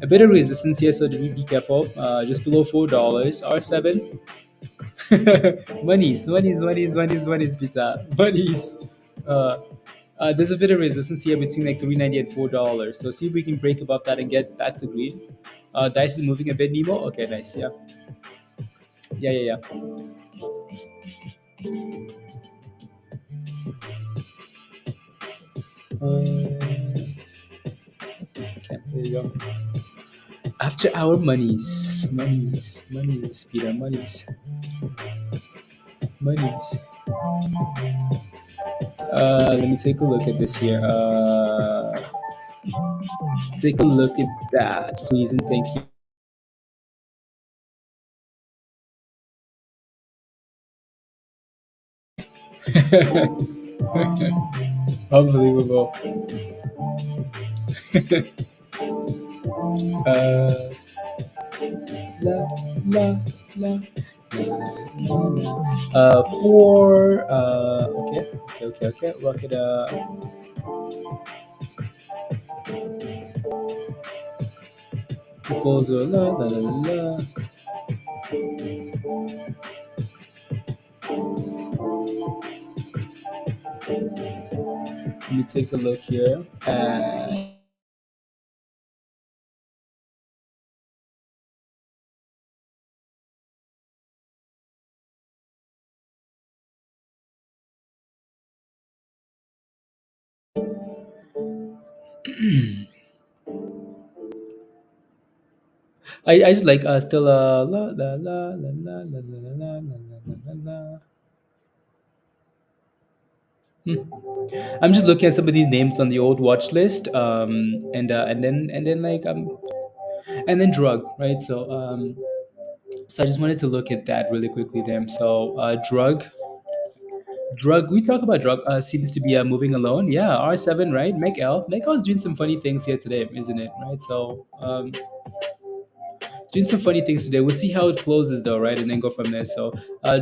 a bit of resistance here, so be careful. Just below $4. R7. Monies, pizza. Monies. Uh, there's a bit of resistance here between like 390 and $4. So see if we can break above that and get back to green. Dice is moving a bit, Nemo. Okay, nice. Yeah. Yeah. There you go. After our monies, Peter, monies. Let me take a look at this here. Take a look at that, please, and thank you. Unbelievable. uh, la, la, la, four. Okay. Rocket. Proposal. La la la la. Let me take a look here. I just like still la la la la la la la la la la la la. I'm just looking at some of these names on the old watch list, and then and then drug, right? So I just wanted to look at that really quickly, then. So drug. We talk about drug. Seems to be moving alone. Yeah, R7, right? Make L is doing some funny things here today, isn't it? Right. Doing some funny things today. We'll see how it closes though, right? And then go from there. So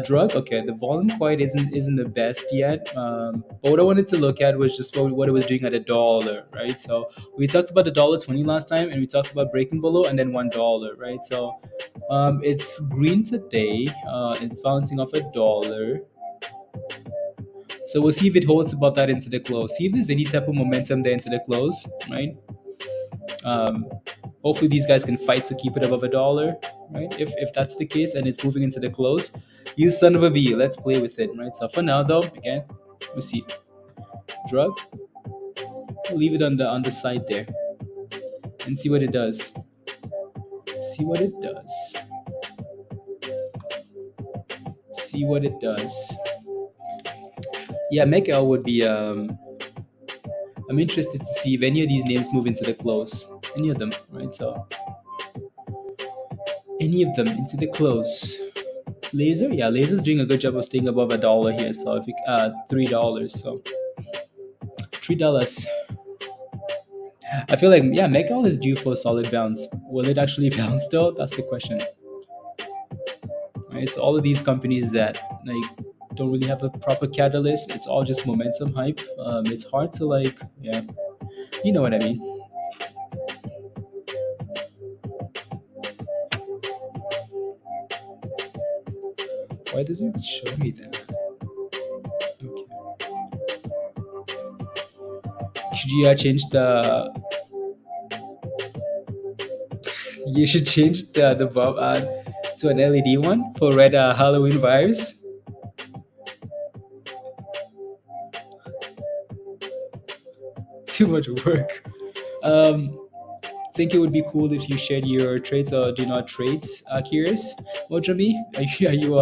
drug, okay, the volume quite isn't the best yet. But what I wanted to look at was just what it was doing at a dollar, right? So we talked about the $1.20 last time, and we talked about breaking below and then $1, right? So it's green today. It's bouncing off a dollar. So we'll see if it holds above that into the close. See if there's any type of momentum there into the close, right? Um, Hopefully these guys can fight to keep it above a dollar, right? If that's the case and it's moving into the close, you son of a V, let's play with it, right? So for now though, again, we see drug, leave it on the side there and see what it does. See what it does. See what it does. Yeah, Meg L would be I'm interested to see if any of these names move into the close. Any of them, right? So any of them into the close. Laser, yeah, Laser's doing a good job of staying above a dollar here. So if you $3, so $3. I feel like yeah, Mecca is due for a solid bounce. Will it actually bounce though? That's the question. Right? It's all of these companies that like don't really have a proper catalyst. It's all just momentum hype. It's hard to like yeah, you know what I mean. Why does it show me that? Okay. Should you change the? You should change the bulb to an LED one for red Halloween vibes. Too much work. Um, think it would be cool if you shared your trades or do not trades. Curious, Mojami, are you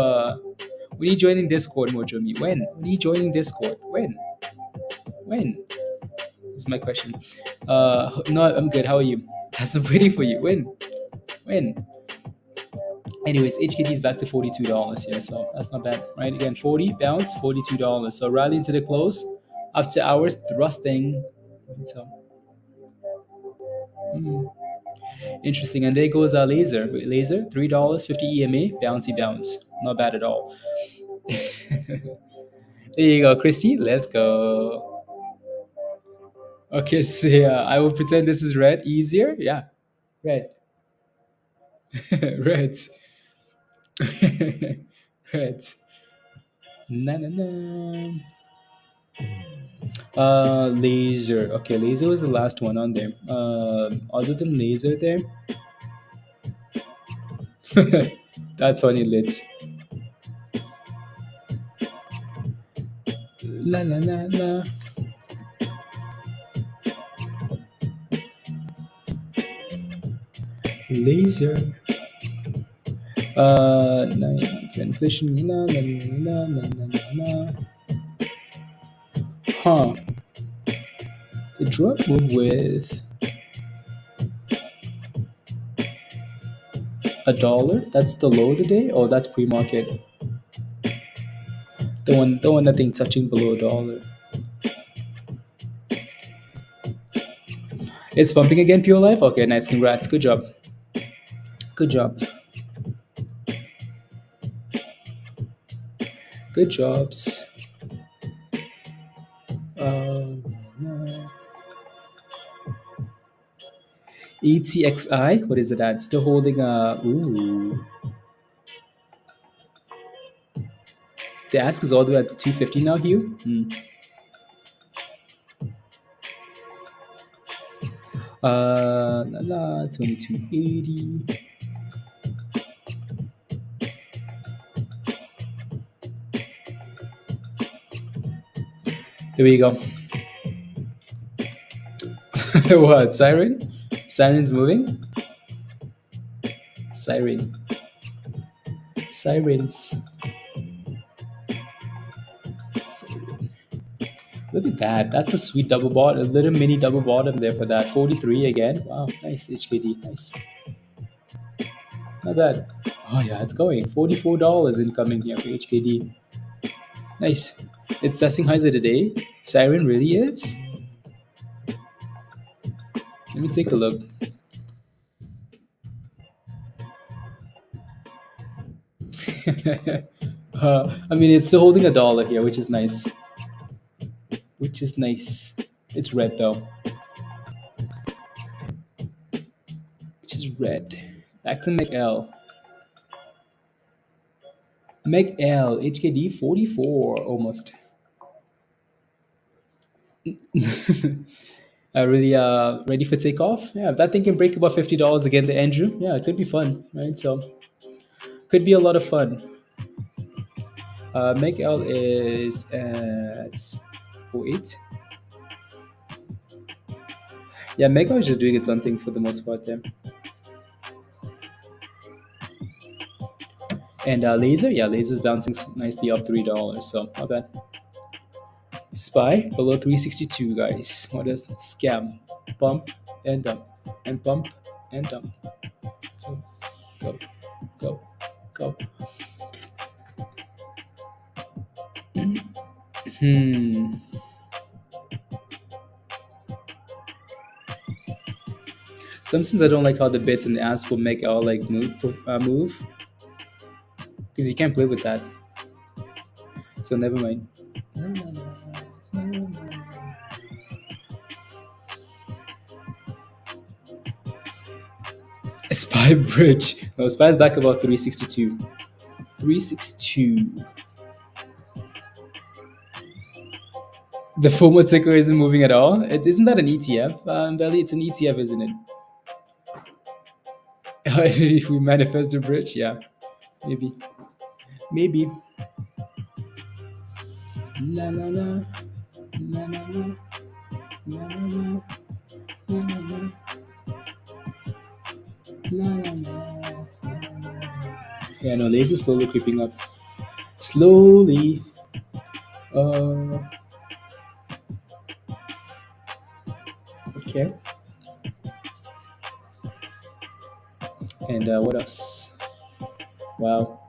when are you joining Discord, Mojami? When are you joining Discord? When? Is my question. No, I'm good. How are you? Guys, I'm waiting for you. When? Anyways, HKD is back to $42 here, so that's not bad, right? Again, 40 bounce, $42. So rally into the close after hours thrusting. So, mm, interesting. And there goes our laser. Laser, $3, 50 EMA, bouncy bounce. Not bad at all. There you go, Christy. Let's go. Okay, so yeah, I will pretend this is red. Easier? Yeah, red. Red. Red. Na na na. Laser. Okay, laser was the last one on there. Other than laser there, that's funny lit. La la la la. Laser. Inflation. Na, na, na, na, na, na, na. Huh. The drop move with $1. That's the low of the day. Oh, that's pre-market. The one that thing touching below $1. It's pumping again, Pure Life. Okay, nice. Congrats. Good job. Good job. Good jobs. Uh, ATXI. What is it at? Still holding a. Ooh. The ask is all the way at 250 now, Hugh. It's only 280. There we go. What? Siren? Siren's moving? Siren. Sirens. Siren. Look at that. That's a sweet double bottom, a little mini double bottom there for that. 43 again. Wow, nice HKD. Nice. Not bad. Oh yeah, it's going. $44 incoming here for HKD. Nice. It's testing highs of the day. Siren really is. Let me take a look. I mean, it's still holding $1 here, which is nice. Which is nice. It's red though. Which is red. Back to McL. McL, HKD 44 almost. Really ready for takeoff? Yeah, if that thing can break about $50 again, the Andrew, yeah, it could be fun, right? So, could be a lot of fun. McL is at 08. Yeah, McL is just doing its own thing for the most part there. And laser, yeah, laser's bouncing nicely off $3, so not bad. SPY below 362, guys. What is scam? Pump and dump, and pump and dump. So go, go, go. Hmm. Sometimes I don't like how the bits and the asks will make all like move because you can't play with that. So never mind. SPY bridge. No, SPY is back about 362. 362. The FOMO ticker isn't moving at all. Isn't that an ETF? Belly, it's an ETF, isn't it? If we manifest a bridge, yeah, maybe, maybe. La la la, la la la, la la la, la la la, la la. Yeah, no, LASE is slowly creeping up. Slowly. Uh, okay. And what else? Wow.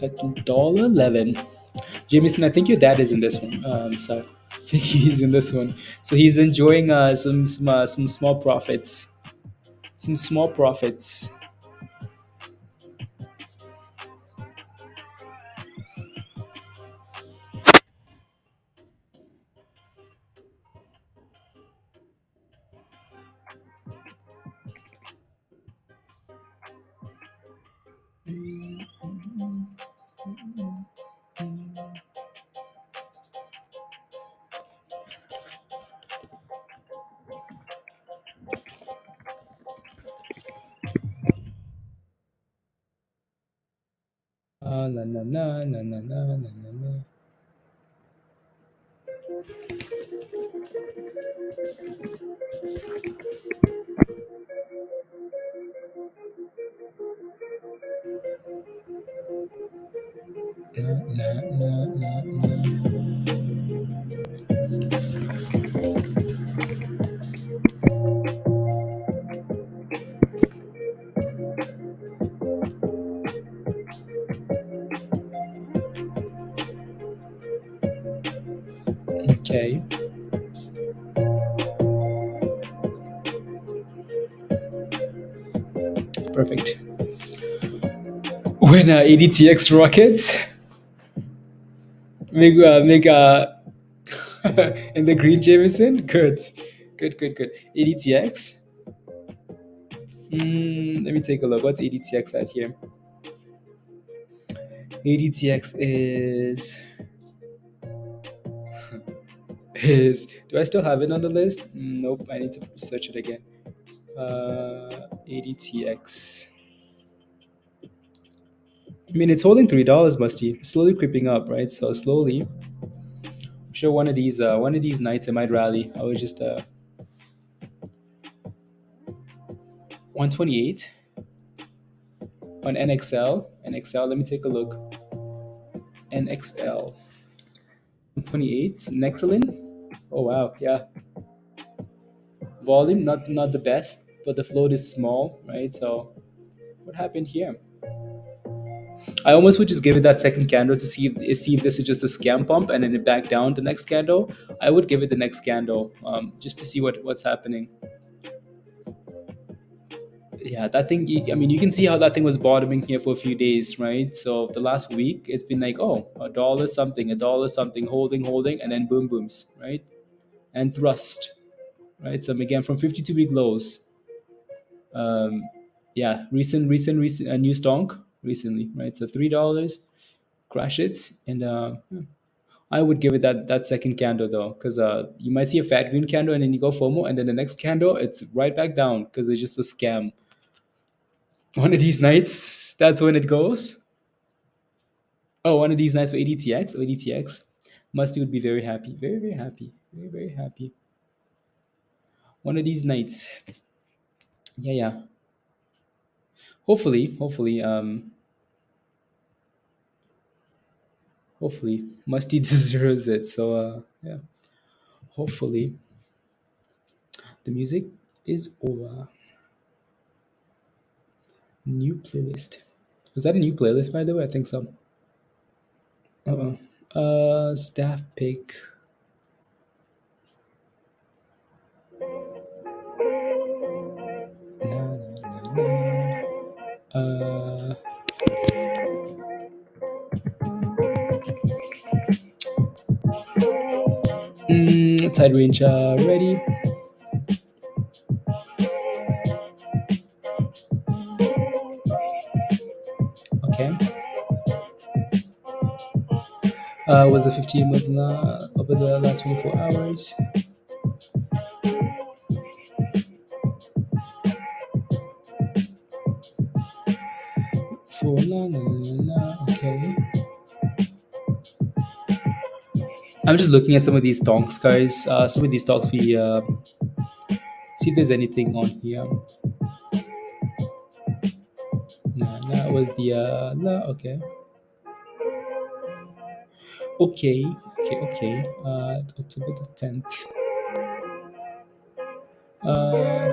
At $1.11. Jameson, I think your dad is in this one. Sorry, I think he's in this one. So he's enjoying some small profits. Some small profits. Na na na na na na na na. Nah, nah, nah, nah. Okay, perfect. When ADTX rockets, make in the green Jameson, good, good, good, good. ADTX. Let me take a look. What's ADTX at here? ADTX is. Do I still have it on the list? Nope. I need to search it again. ADTX. I mean, it's holding $3, Musty. It's slowly creeping up, right? So slowly. I'm sure one of these nights it might rally. I was just 128 on NXL. NXL. Let me take a look. NXL. 128. Nexalin. Oh wow, yeah. Volume not the best, but the float is small, right? So what happened here? I almost would just give it that second candle to see if this is just a scam pump and then it back down the next candle. I would give it the next candle just to see what's happening. Yeah, that thing. I mean, you can see how that thing was bottoming here for a few days, right? So the last week, it's been like, oh, a dollar something, holding, and then boom booms, right? And thrust, right? So again, from 52-week lows. Yeah, recent new stonk recently, right? So $3, crash it, and I would give it that second candle though, because you might see a fat green candle and then you go FOMO, and then the next candle it's right back down because it's just a scam. One of these nights, that's when it goes. Oh, one of these nights for ADTX or ADTX, Musty would be very happy, very happy, very happy. One of these nights, yeah. Hopefully Musty deserves it. So yeah, hopefully the music is over. New playlist. Was that a new playlist, by the way? I think so. Uh-oh. Staff pick. Na, na, na, na. Side range ready. Okay. Was a 15 month over the last 24 hours. For okay. I'm just looking at some of these stonks, guys. Some of these stocks we see if there's anything on here. Nah, that was the okay. Okay. October the 10th. Uh,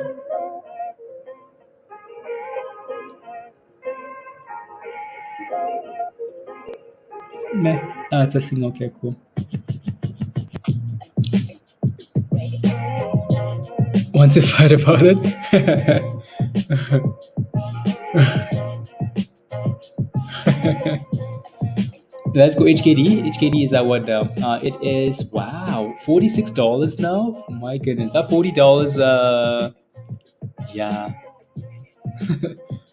Meh. Testing. Okay, cool. Want to fight about it? Let's go HKD. HKD is at what? It is wow, $46 now. My goodness, that $40. Yeah,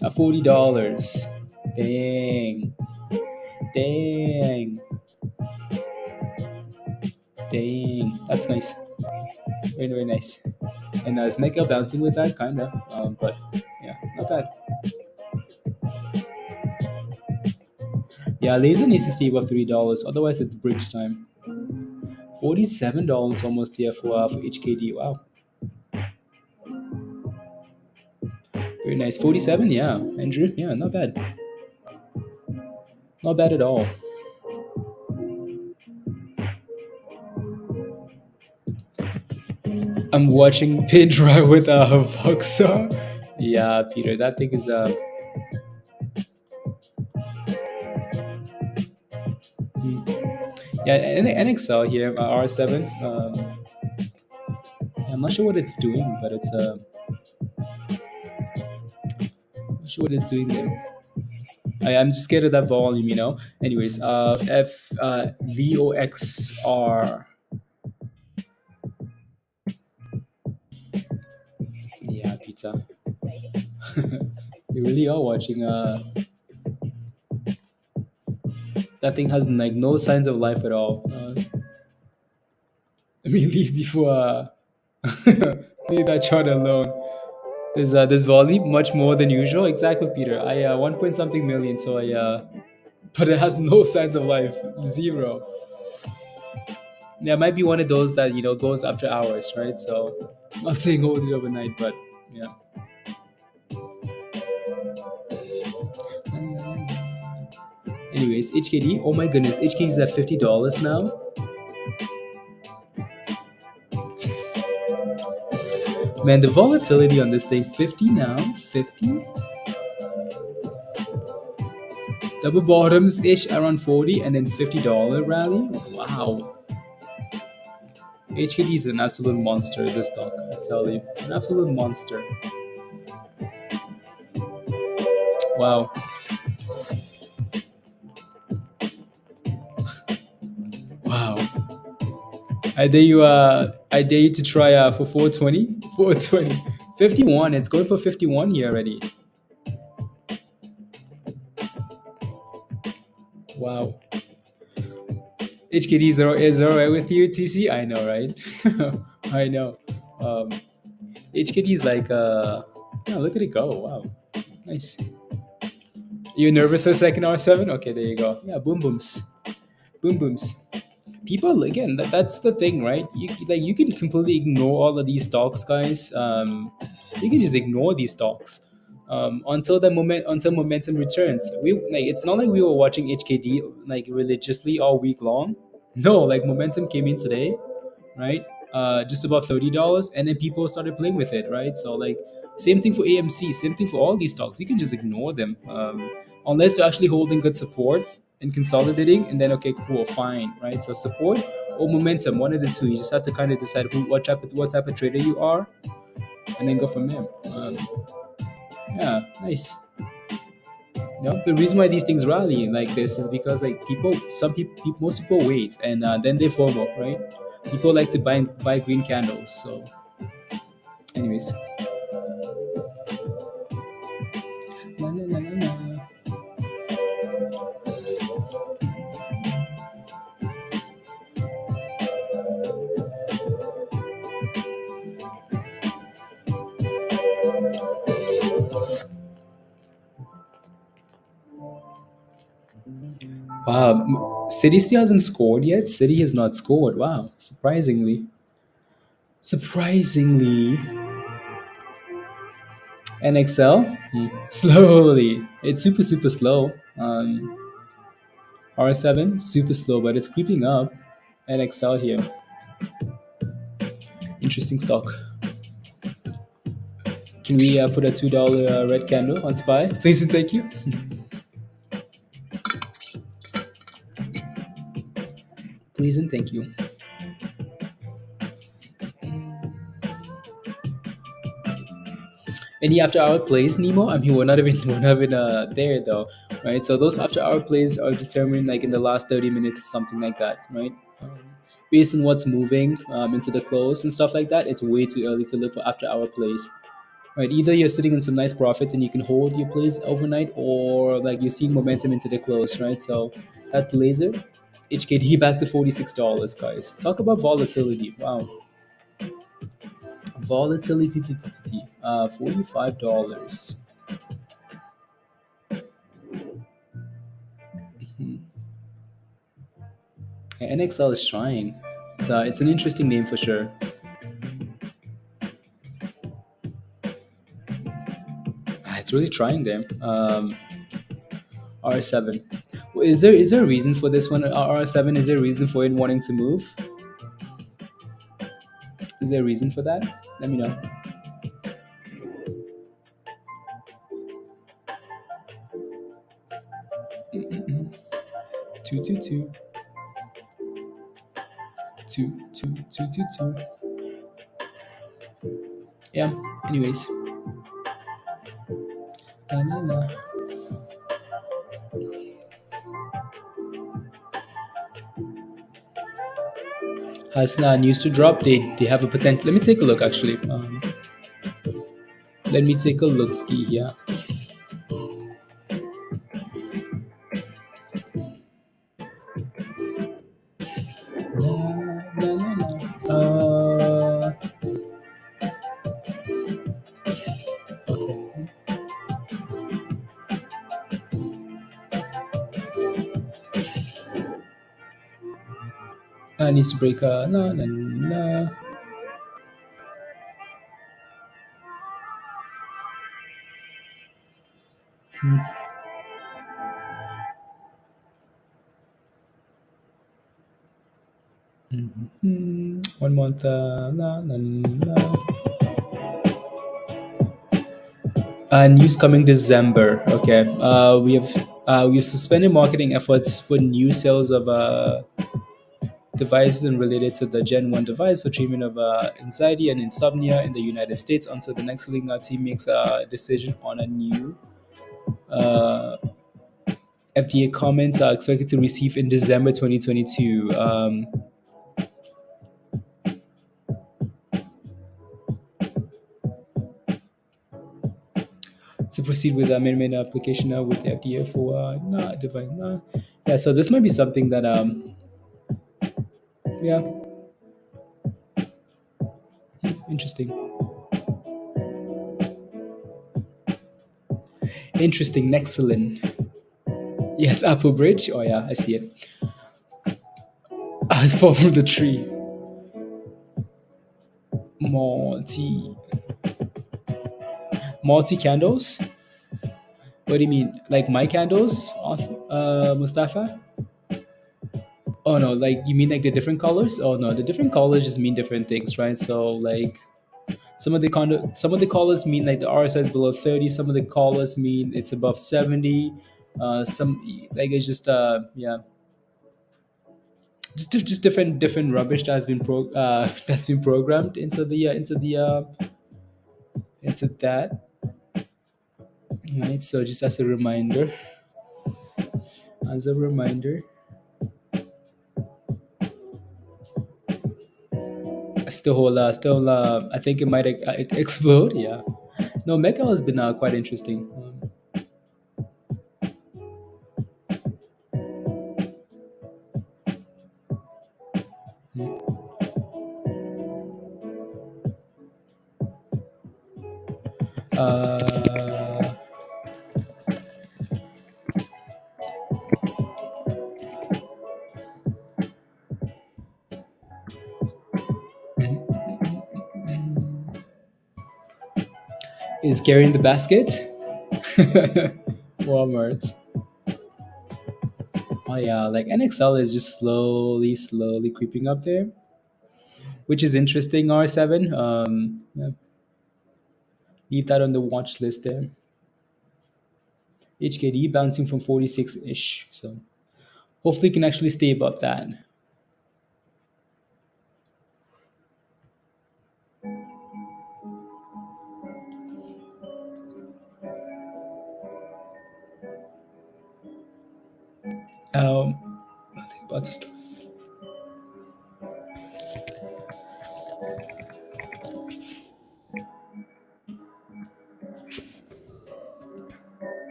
that $40. Dang, dang, dang. That's nice. Very nice. And is Mecca bouncing with that kinda? But yeah, not bad. Yeah, laser needs to stay above $3. Otherwise, it's bridge time. $47 almost here for HKD. Wow, very nice. 47, yeah, Andrew, yeah, not bad, not bad at all. I'm watching pin dry with a voxr. Yeah, Peter, that thing is yeah, NXL here, R7. I'm not sure what it's doing, but it's not sure what it's doing there. I'm just scared of that volume, you know. Anyways, VOXR. Yeah, pizza. You really are watching. That thing has like no signs of life at all. Let me leave before. Leave that chart alone. There's volume much more than usual. Exactly, Peter. I 1 point something million. So but it has no signs of life. Zero. Yeah, it might be one of those that goes after hours, right? So I'm not saying hold it overnight, but yeah. Anyways, HKD. Oh my goodness, HKD is at $50 now. Man, the volatility on this thing, 50 now, 50. Double bottoms ish around 40 and then $50 rally. Wow. HKD is an absolute monster, this stock, I tell you. An absolute monster. Wow. Wow. I dare you to try for 420. 420. 51. It's going for 51 here already. Wow. HKD is alright with you, TC? I know, right? I know. HKD is like, yeah, look at it go. Wow. Nice. You nervous for a second, R7? Okay, there you go. Yeah, boom booms. Boom booms. People, again, that's the thing, right? You can completely ignore all of these stocks, guys. You can just ignore these stocks until momentum returns. It's not like we were watching HKD like religiously all week long. No, like momentum came in today, right? Just about $30, and then people started playing with it, right? So like, same thing for AMC, same thing for all these stocks. You can just ignore them unless they're actually holding good support and consolidating, and then okay, cool, fine, right? So support or momentum, one of the two. You just have to kind of decide what type of trader you are, and then go from there. Yeah, nice. The reason why these things rally like this is because like most people wait, and then they FOMO, right? People like to buy green candles. So, anyways, la, la, la, la, la. Wow, City still hasn't scored yet. City has not scored. Wow, surprisingly, NXL slowly. It's super slow. R7 super slow, but it's creeping up. NXL here, interesting stock. Can we put a $2 red candle on SPY, please and thank you? Please and thank you. Any after hour plays, Nemo? I mean, we're not even there though, right? So those after hour plays are determined like in the last 30 minutes or something like that, right? Based on what's moving into the close and stuff like that, it's way too early to look for after hour plays, right? Either you're sitting in some nice profits and you can hold your plays overnight, or like you're seeing momentum into the close, right? So that laser, HKD back to $46, guys. Talk about volatility. Wow. Volatility, $45. NXL is trying. It's an interesting name for sure. It's really trying there. R7. Is there a reason for this one? R7. Is there a reason for it wanting to move? Is there a reason for that? Let me know. Two two two two two two two two. Yeah. Anyways. La, la, la. Has news to drop. They have a potential. Let me take a look. Actually, let me take a look. Ski here. La, la, la, la. Okay. Needs to break. La, la, la. One month. La, la, la. News coming December. Okay. We suspended marketing efforts for new sales of devices and related to the Gen 1 device for treatment of anxiety and insomnia in the United States until the next LUNC team makes a decision on a new FDA comments are expected to receive in December 2022. To proceed with the amendment application with the FDA for device. Yeah, so this might be something that yeah, interesting. Interesting, excellent. Yes, Apple Bridge. Oh yeah, I see it. I fall from the tree. Multi candles. What do you mean? Like my candles, Mustafa? Oh no, like you mean like the different colors? Oh no, the different colors just mean different things, right? So like some of the colors mean like the RSI is below 30. Some of the colors mean it's above 70. Some like it's just yeah, just different rubbish that has been that's been programmed into that. Right. So just as a reminder, as a reminder, I think it might explode. Yeah. No, Mecca has been quite interesting. Uh, is carrying the basket. Walmart. Oh yeah, like NXL is just slowly creeping up there, which is interesting. R7. Yeah, leave that on the watch list there. HKD bouncing from 46 ish, so hopefully can actually stay above that. I think about to start.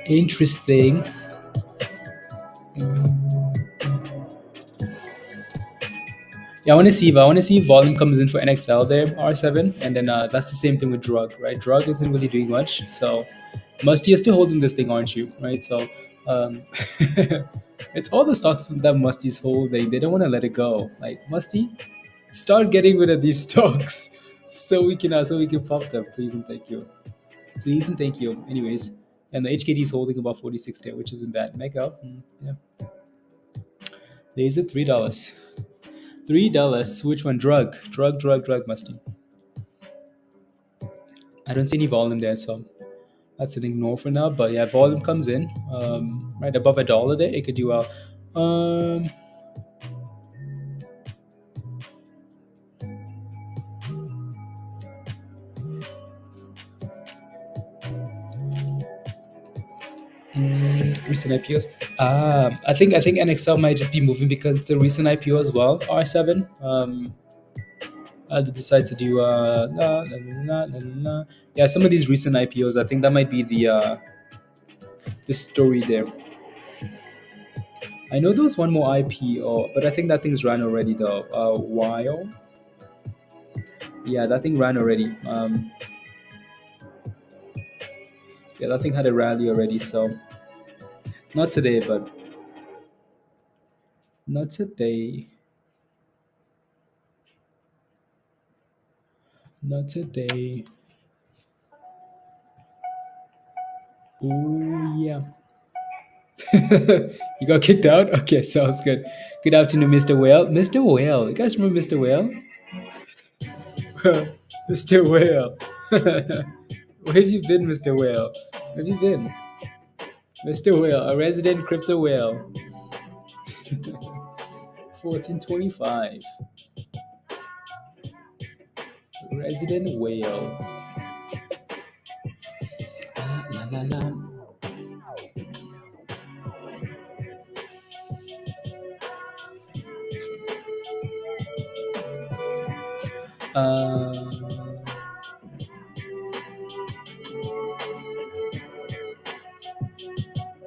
Interesting. Yeah, I want to see if volume comes in for NXL there, R7, and then that's the same thing with drug, right? Drug isn't really doing much, so Musty, you're still holding this thing, aren't you? Right, so um, it's all the stocks that Musty's holding. They don't want to let it go. Like Musty, start getting rid of these stocks so we can pop them, please and thank you, please and thank you. Anyways, and the HKD is holding about 46 there, which isn't bad. Mega, yeah. There's a $3. $3. Which one? Drug, Musty. I don't see any volume there, so that's an ignore for now. But yeah, volume comes in right above $1 there. It could do a recent IPOs. I think NXL might just be moving because it's a recent IPO as well. R7. They decide to do yeah, some of these recent IPOs. I think that might be the story there. I know there was one more IPO, but I think that thing's ran already though. While yeah, that thing ran already. Yeah, that thing had a rally already. So not today, but not today. Not today. Oh yeah. You got kicked out? Okay, sounds good. Good afternoon, Mr. Whale. Mr. Whale. You guys remember Mr. Whale? Mr. Whale. Where have you been, Mr. Whale? Where have you been? Mr. Whale, a resident crypto whale. 1425. Resident whale. La, la, la. Uh,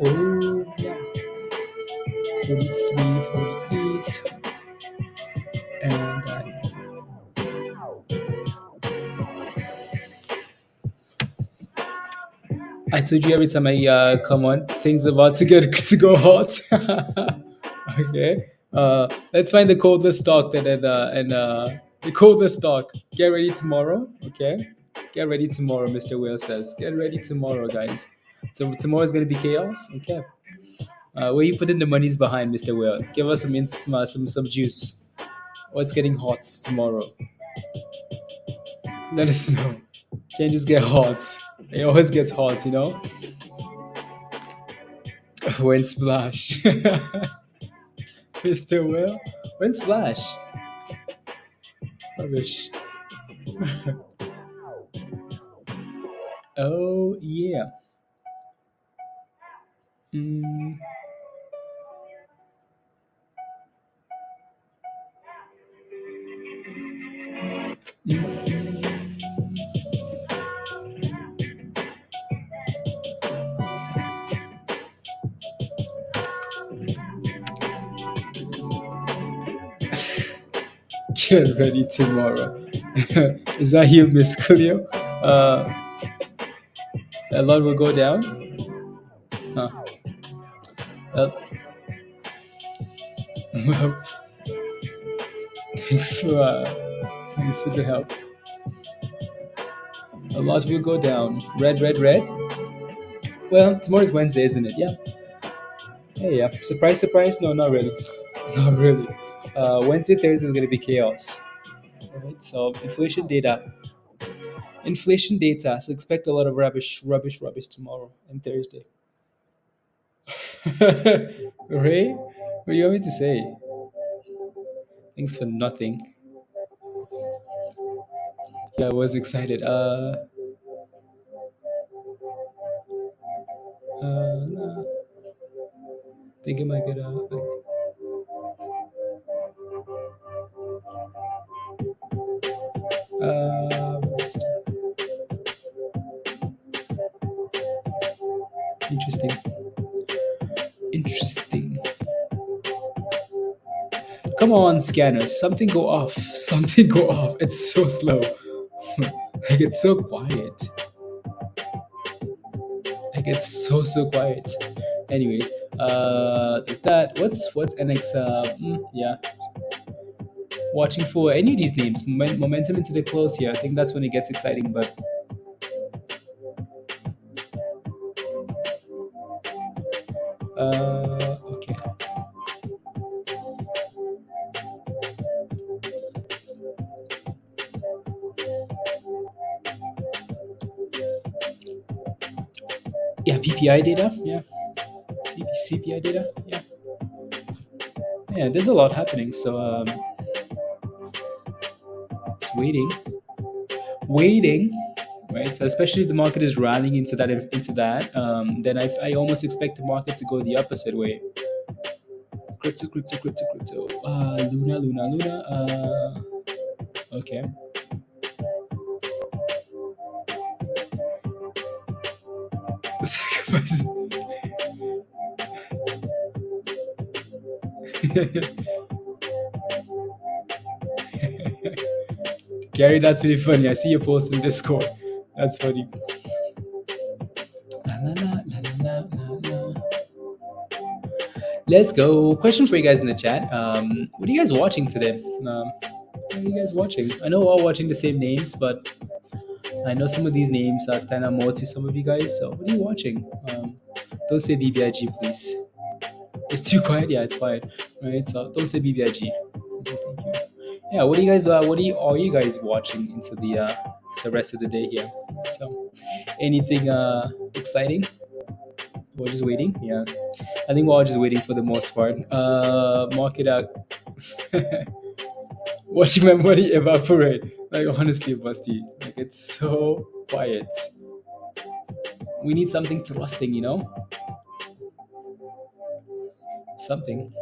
oh, yeah. 43, 48. And I told you every time I come on, things about to get to go hot. Okay. Let's find the coldest stock then, and the coldest stock. Get ready tomorrow. Okay. Get ready tomorrow, Mr. Whale says. Get ready tomorrow, guys. So tomorrow is gonna be chaos. Okay. Where you putting the monies behind, Mr. Whale? Give us some juice. What's getting hot tomorrow? Let us know. Can't just get hot. It always gets hot, you know. When splash, Mr. Whale. When splash. Rubbish. Oh yeah. Mm. Get ready tomorrow. Is that you, Miss Cleo? A lot will go down. Huh. Well, well, thanks for the help. A lot will go down. Red, red, red. Well, tomorrow's Wednesday, isn't it? Yeah. Hey, yeah. Surprise, surprise. No, not really. Not really. Wednesday, Thursday is gonna be chaos. All right. So inflation data. So expect a lot of rubbish, rubbish, rubbish tomorrow and Thursday. Ray, what do you want me to say? Thanks for nothing. Yeah, I was excited. Nah, think I might get interesting. Interesting. Come on, scanners, something go off. Something go off. It's so slow. Like it's so quiet. Like it's so quiet. Anyways, there's that. What's NX? Yeah, watching for any of these names. Momentum into the close here. I think that's when it gets exciting. But okay. Yeah, PPI data. Yeah, CPI data. Yeah, yeah. There's a lot happening. So it's waiting. Right. So especially if the market is rallying into that, then I almost expect the market to go the opposite way. Crypto. Luna. Okay. Sacrifices. Gary, that's pretty funny. I see your post in Discord. That's funny. La, la, la, la, la, la, la. Let's go. Question for you guys in the chat. What are you guys watching today? What are you guys watching? I know we're all watching the same names, but I know some of these names stand out more to some of you guys. So what are you watching? Don't say BBIG, please. It's too quiet. Yeah, it's quiet. Right. So don't say BBIG. Thank you. Yeah. What do you guys? Are you guys watching into the rest of the day here? So anything exciting? We're just waiting. Yeah. I think we're all just waiting for the most part. Market out. Watching my money evaporate. Like honestly, Busty. Like it's so quiet. We need something thrusting, you know? Something.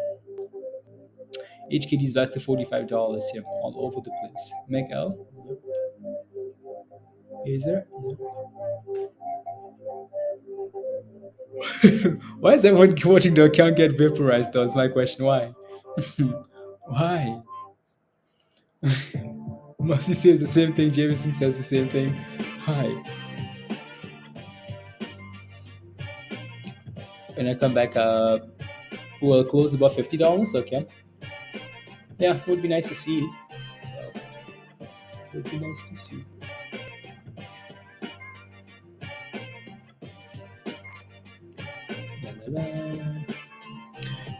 HKD is back to $45 here, all over the place. Meg L. Yep. Is there? Yep. Why is everyone watching the account get vaporized though? Is my question. Why? Why? Mercy says the same thing. Jameson says the same thing. Why? When I come back, we'll close above $50. Okay. Yeah, would be nice to see. So, would be nice to see. La, la, la.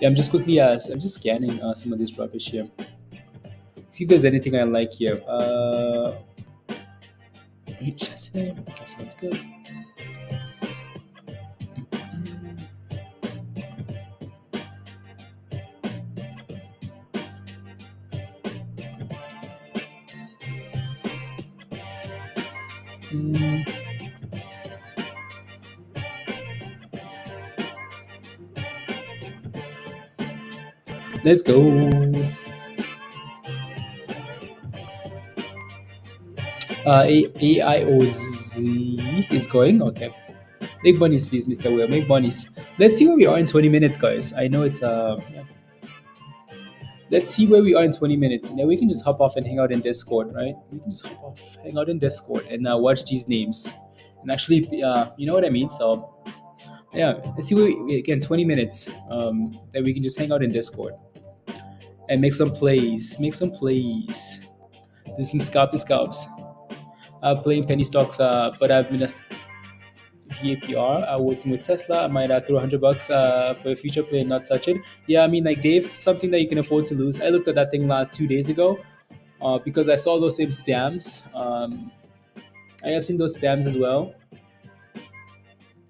Yeah, I'm just quickly. I'm just scanning some of this rubbish here. See if there's anything I like here. Chat today. Okay, sounds good. Let's go. AIOZ is going. Okay. Make bunnies, please, Mr. Will. Make bunnies. Let's see where we are in 20 minutes, guys. I know it's yeah. Let's see where we are in 20 minutes. And then we can just hop off and hang out in Discord, right? We can just hop off, hang out in Discord and watch these names. And actually, you know what I mean? So, yeah, let's see where again, 20 minutes. That we can just hang out in Discord and make some plays. Do some scalps. Playing penny stocks, but I've been a VAPR working with Tesla. I might throw $100 for a future play and not touch it. Yeah, I mean, like Dave, something that you can afford to lose. I looked at that thing 2 days ago because I saw those same spams. I have seen those spams as well.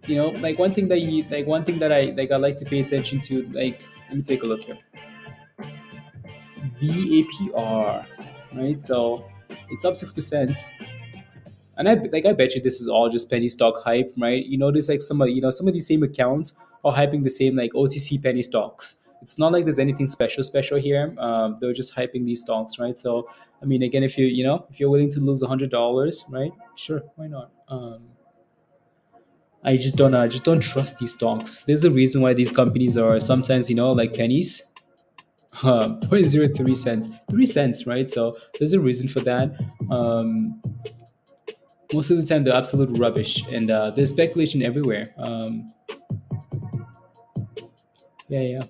You know, like one thing that I like to pay attention to. Like, let me take a look here. VAPR, right? So it's up 6%. And I bet you this is all just penny stock hype, right? You notice like some of these same accounts are hyping the same like OTC penny stocks. It's not like there's anything special here. They're just hyping these stocks, right? So I mean, again, if you're willing to lose $100, right? Sure, why not? I just don't trust these stocks. There's a reason why these companies are sometimes like pennies. .03 cents, 3 cents, right? So there's a reason for that. Most of the time they're absolute rubbish, and there's speculation everywhere. Yeah, yeah.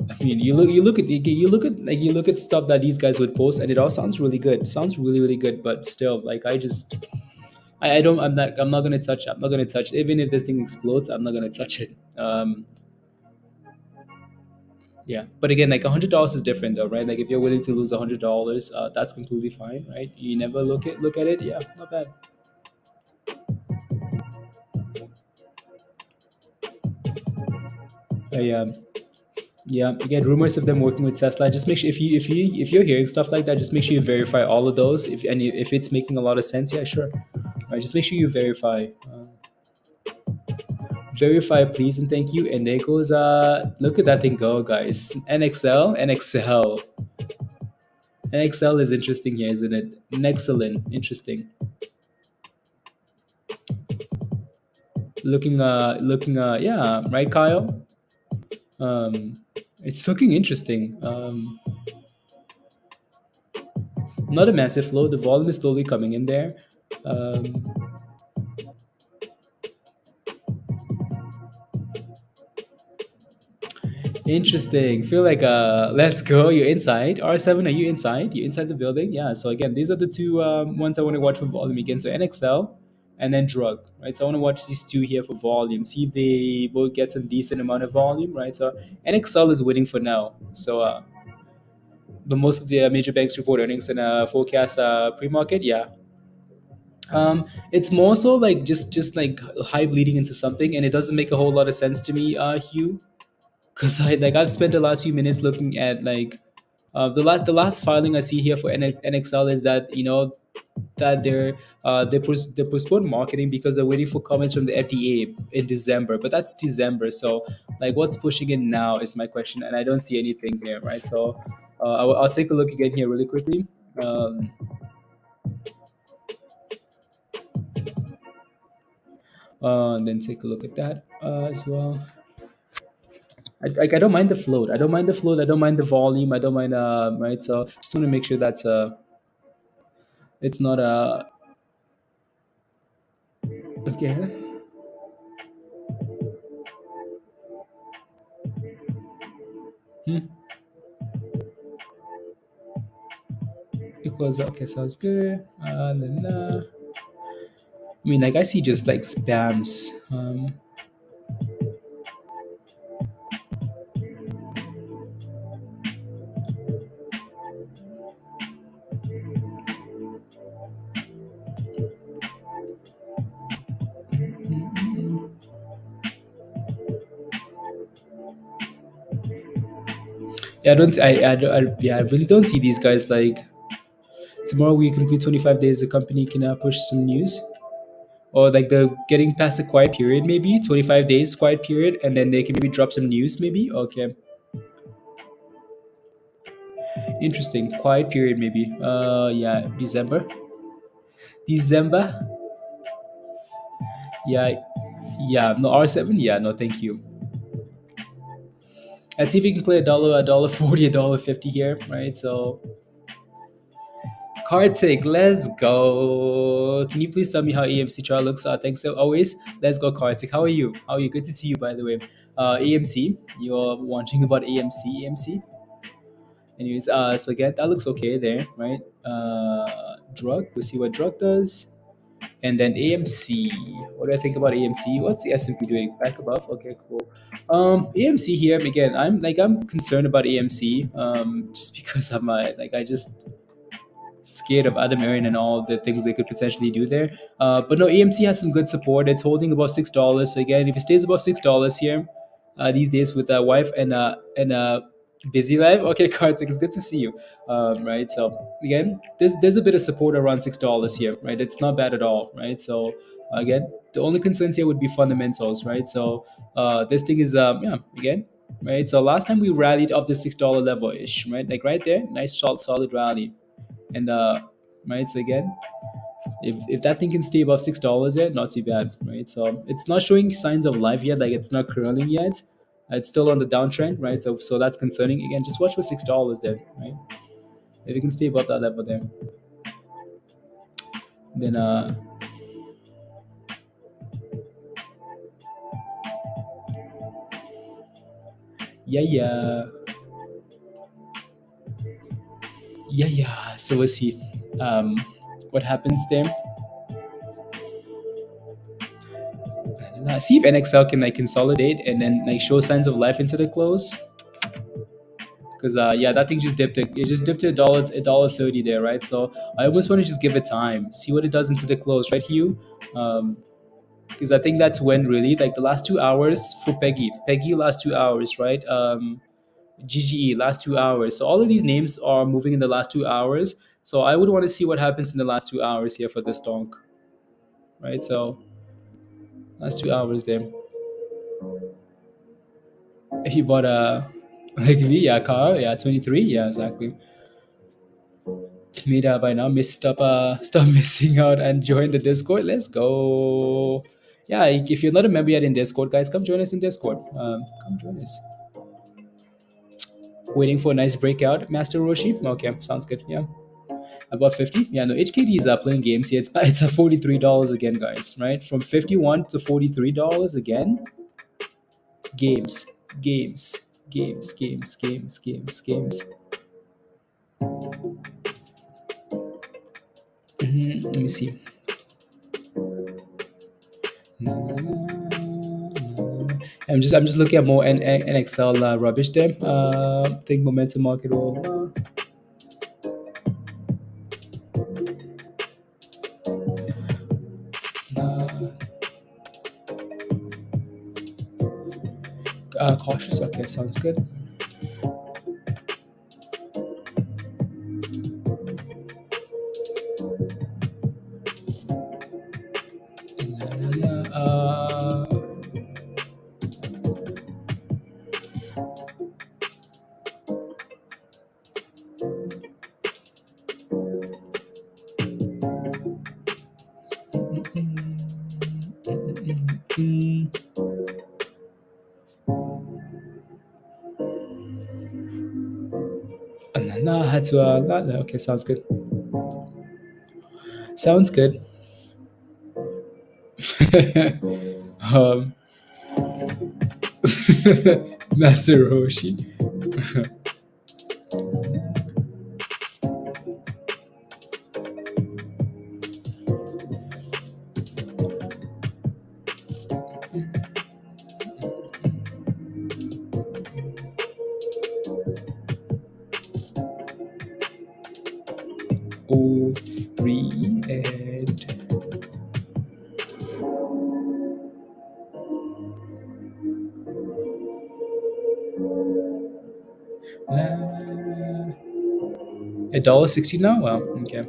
I mean, you look at stuff that these guys would post, and it all sounds really good. Sounds really, really good, but still, like I don't, I'm not gonna touch. I'm not gonna touch. Even if this thing explodes, I'm not gonna touch it. Yeah, but again, like $100 is different, though, right? Like if you're willing to lose $100, that's completely fine, right? You never look at it. Yeah, not bad. Yeah. Yeah, again, rumors of them working with Tesla. Just make sure if you're hearing stuff like that, just make sure you verify all of those. If it's making a lot of sense, yeah, sure. Right, just make sure you verify. Verify, please, and thank you. And there goes. Look at that thing go, guys. NXL is interesting here, isn't it? Excellent, interesting. Yeah, right, Kyle. Um, it's looking interesting. Not a massive flow. The volume is slowly coming in there. Um, Interesting. Feel like let's go. You're inside. R7, are you inside? You're inside the building? Yeah. So again, these are the two ones I want to watch for volume again. So NXL and then drug, right? So I want to watch these two here for volume. See if they both get some decent amount of volume, right? So NXL is winning for now. So but most of the major banks report earnings and forecast pre-market. Yeah. It's more so like just like high bleeding into something, and it doesn't make a whole lot of sense to me, Hugh, because I've spent the last few minutes looking at like the last filing I see here for NXL is that that they postponed marketing because they're waiting for comments from the FDA in December, but that's December. So like what's pushing it now is my question, and I don't see anything here, right? So I'll take a look again here really quickly. Um, and then take a look at that as well. I don't mind the float. I don't mind the float. I don't mind the volume. I don't mind right. So just want to make sure that's it's not okay. Hmm. Equals okay. Sounds good. I mean, like I see just like spams. Yeah, I don't. Yeah, I really don't see these guys like tomorrow. We complete 25 days. The company can push some news, or like they're getting past the quiet period. Maybe 25 days quiet period, and then they can maybe drop some news. Maybe okay. Interesting. Quiet period, maybe. Yeah, December. December. Yeah, yeah. No, R7. Yeah, no, thank you. Let's see if we can play a dollar 40, $1.50 here, right? So, Kartik, let's go. Can you please tell me how AMC chart looks? Thanks so always. Let's go, Kartik. How are you? How are you? Good to see you, by the way. AMC. You're wondering about AMC. AMC. Anyways, so again, that looks okay there, right? Drug. We'll see what drug does. And then AMC. What do I think about AMC? What's the S&P doing? Back above. Okay, cool. AMC here again. I'm concerned about AMC. Just because I just scared of Adam Aaron and all the things they could potentially do there. But no, AMC has some good support. It's holding about $6. So again, if it stays above $6 here, these days with a wife and busy life. Okay, Kartik, it's good to see you. Right. So again, there's a bit of support around $6 here, right? It's not bad at all, right? So again, the only concerns here would be fundamentals, right? So this thing is yeah, again, right? So last time we rallied up the $6 level ish, right? Like right there, nice solid rally. And right, so again, if that thing can stay above $6 yet, not too bad, right? So it's not showing signs of life yet, like it's not curling yet. It's still on the downtrend, right? So that's concerning. Again, just watch for $6 there, right? If you can stay above that level there, then yeah. So we'll see what happens there. See if NXL can like consolidate and then like show signs of life into the close. Because that thing just dipped. It just dipped to a dollar 30 there, right? So I almost want to just give it time, see what it does into the close, right, Hugh? Because I think that's when really like the last 2 hours for Pegy last 2 hours, right? GGE last 2 hours. So all of these names are moving in the last 2 hours. So I would want to see what happens in the last 2 hours here for this donk, right? So last 2 hours there. If you bought a like me, yeah, car, yeah, 23, yeah, exactly. Made by now, stop missing out and join the Discord. Let's go. Yeah, if you're not a member yet in Discord, guys, come join us in Discord. Come join us. Waiting for a nice breakout, Master Roshi. Okay, sounds good. Yeah, about 50. Yeah, no, HKD is playing games here. It's a $43 again, guys. Right, from 51 to $43 again. Games. Let me see. I'm just looking at more NXL rubbish there. Think momentum market will. Cautious. Okay, sounds good. Had to okay, sounds good. Sounds good. Master Roshi. $1.60 now? Wow, okay.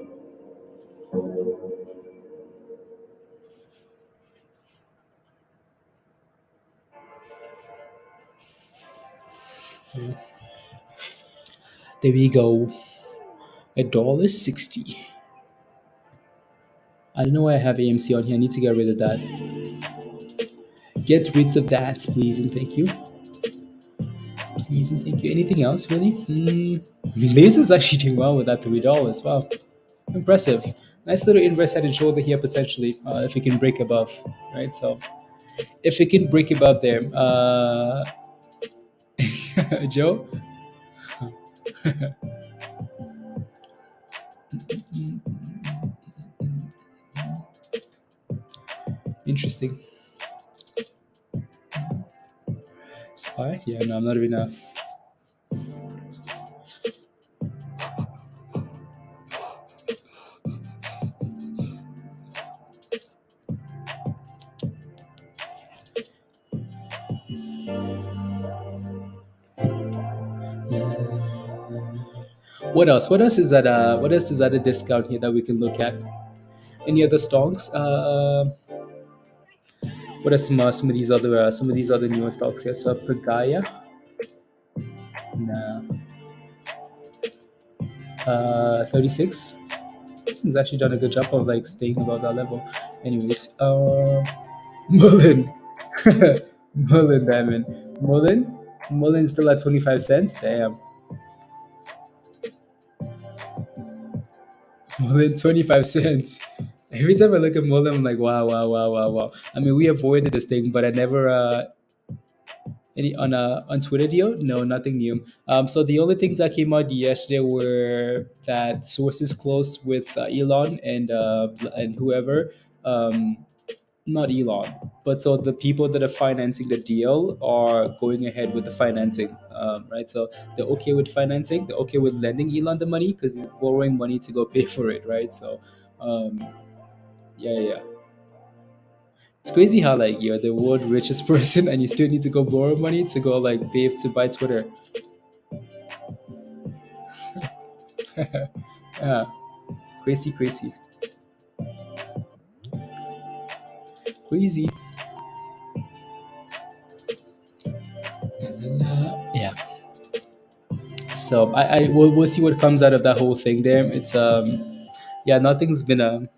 There we go. $1.60. I don't know why I have AMC on here. I need to get rid of that. Get rid of that, please and thank you. Please and thank you. Anything else, really? LASE is actually doing well with that $3. Wow. Impressive. Nice little inverse head and shoulder here potentially, if it can break above, right? So if it can break above there, Joe? Interesting. Spy? Yeah, no, I'm not even a... What else? What else is that? What else is at a discount here that we can look at? Any other stocks? What are some of these other newer stocks here? So Pagaya. Nah. 36. This thing's actually done a good job of like staying above that level. Anyways, MULN. MULN Diamond. MULN? MULN still at 25 cents? Damn. MULN 25 cents. Every time I look at MULN, I'm like, wow, wow, wow, wow, wow. I mean, we avoided this thing, but I never any on Twitter deal? No, nothing new. So the only things that came out yesterday were that sources close with Elon and whoever, um, not Elon, but so the people that are financing the deal are going ahead with the financing, right? So they're okay with financing. They're okay with lending Elon the money because he's borrowing money to go pay for it, right? So, yeah, yeah. Yeah. It's crazy how like you're the world richest person and you still need to go borrow money to go like pay to buy Twitter. Yeah, crazy, crazy, crazy. Yeah. So we'll see what comes out of that whole thing there. It's yeah, nothing's been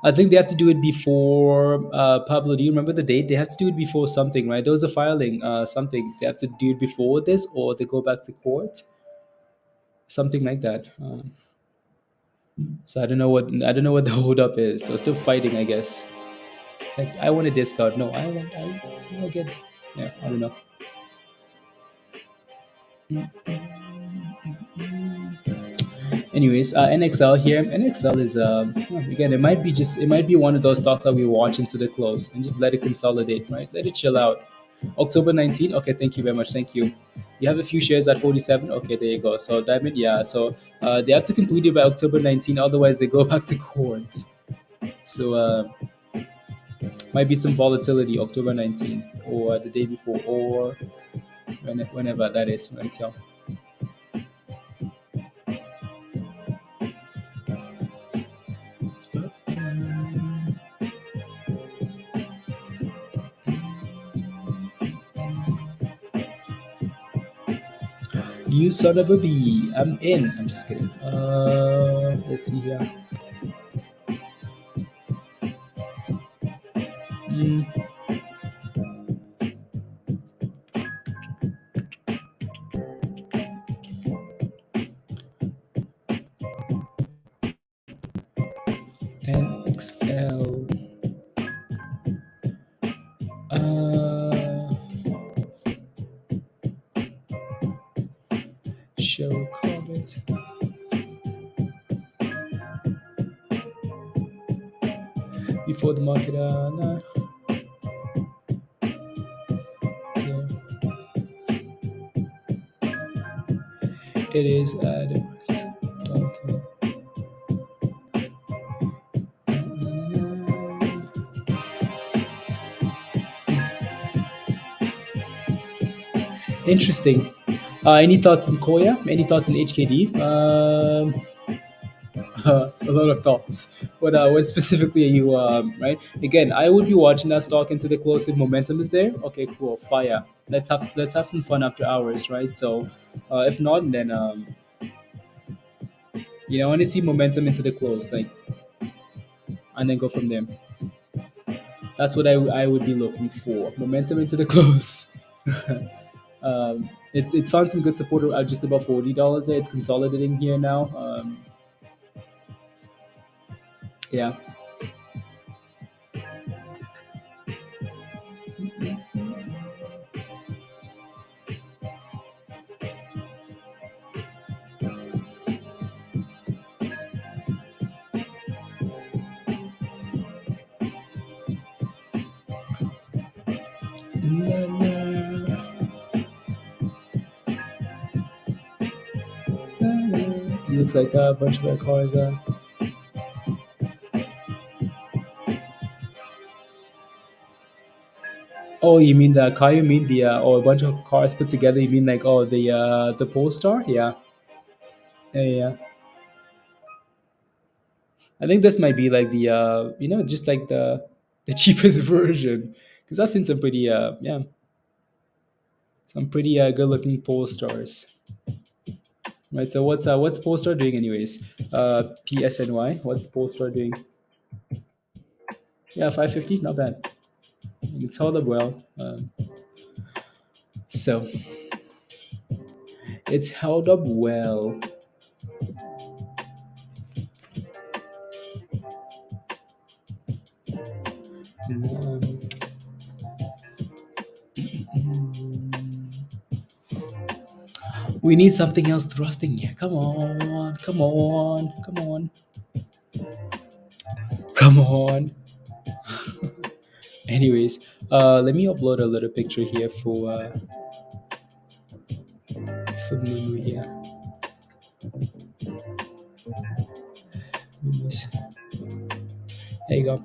I think they have to do it before Pablo. Do you remember the date? They have to do it before something, right? There was a filing, something. They have to do it before this, or they go back to court, something like that. So I don't know what the hold up is. They're still fighting, I guess. Like I want a discount. No, I want get. Yeah, I don't know. Anyways, NXL here. NXL is again, it might be one of those stocks that we watch into the close and just let it consolidate, right? Let it chill out. October 19th. Okay, thank you very much. Thank you. You have a few shares at 47. Okay, there you go. So Diamond, yeah. So they have to complete it by October 19th. Otherwise, they go back to court. So might be some volatility October 19th or the day before or whenever that is, right? So you son of a bee. I'm in. I'm just kidding. Let's see here. Mm, NXL. Uh, show comment. Before the market. No, yeah, it is at. Interesting. Any thoughts on Koya? Any thoughts on HKD? A lot of thoughts. What specifically are you right? Again, I would be watching that stock into the close if momentum is there. Okay, cool, fire. Let's have some fun after hours, right? So, if not, then I want to see momentum into the close, like, and then go from there. That's what I would be looking for. Momentum into the close. It's found some good support at just about $40 there. It's consolidating here now. Yeah. Looks like a bunch of our cars are. Oh, you mean the car? You mean the or a bunch of cars put together? You mean like the Polestar? Yeah, yeah, yeah. I think this might be like the just like the cheapest version because I've seen some pretty some pretty good looking Polestars. Right. So what's Polestar doing anyways? PSNY. What's Polestar doing? Yeah, 550. Not bad. It's held up well. So it's held up well. Um, we need something else thrusting here. Come on, come on, come on, come on. Anyways, let me upload a little picture here for Mumu here. There you go.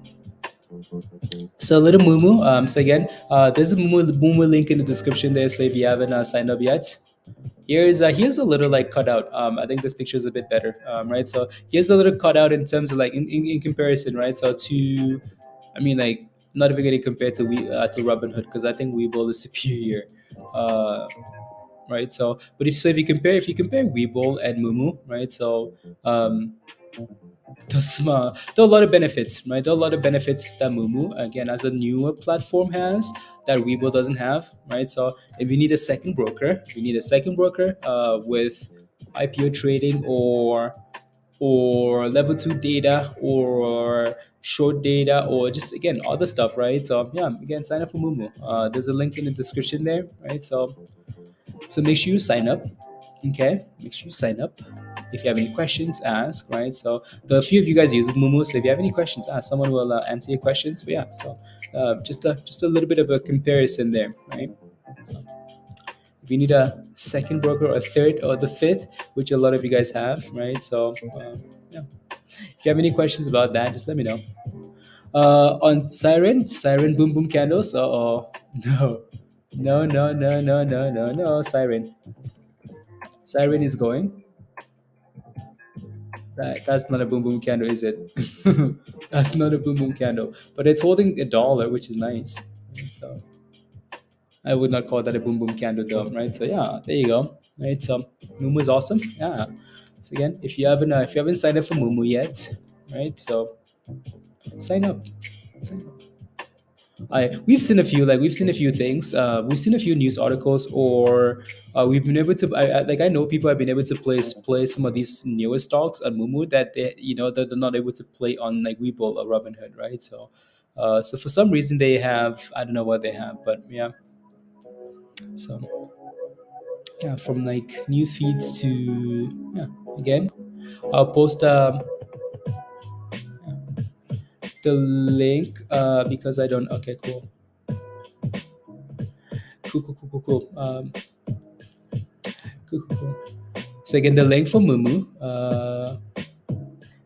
So little Mumu. So again, there's a Mumu link in the description there. So if you haven't signed up yet, here's a little like cutout. I think this picture is a bit better, right? So here's a little cutout in terms of like in comparison, right? So to, I mean, like not even going to compare to Robinhood because I think Webull is superior, right? So, but if you compare Webull and Mumu, right? So there are a lot of benefits, right? There are a lot of benefits that Mumu, again, as a newer platform has that Webull doesn't have, right? So if you need a second broker, with IPO trading or level 2 data or short data or just again other stuff, right? So yeah, again, sign up for Mumu. There's a link in the description there, right? So make sure you sign up. Okay, make sure you sign up. If you have any questions, ask, right? So the few of you guys use Mumu, so if you have any questions, ask. Someone will answer your questions. But yeah, so just a little bit of a comparison there, right? So if you need a second broker or a third or the fifth, which a lot of you guys have, right? So yeah, if you have any questions about that, just let me know. On siren boom boom candles. Oh no, siren is going. That's not a boom boom candle, is it? That's not a boom boom candle, but it's holding $1, which is nice. So I would not call that a boom boom candle though, right? So yeah, there you go. Right, so Mumu is awesome. Yeah. So again, if you haven't signed up for Mumu yet, right? So sign up. Sign up. We've seen a few things. We've seen a few news articles, or we've been able to. I know people have been able to play some of these newer stocks on Mumu that they're not able to play on like Webull or Robinhood, right? So, so for some reason they have. I don't know what they have, but yeah. So yeah, from like news feeds to yeah. Again, I'll post the link because I don't. Okay, cool. Cool. Cool. So again, the link for Mumu.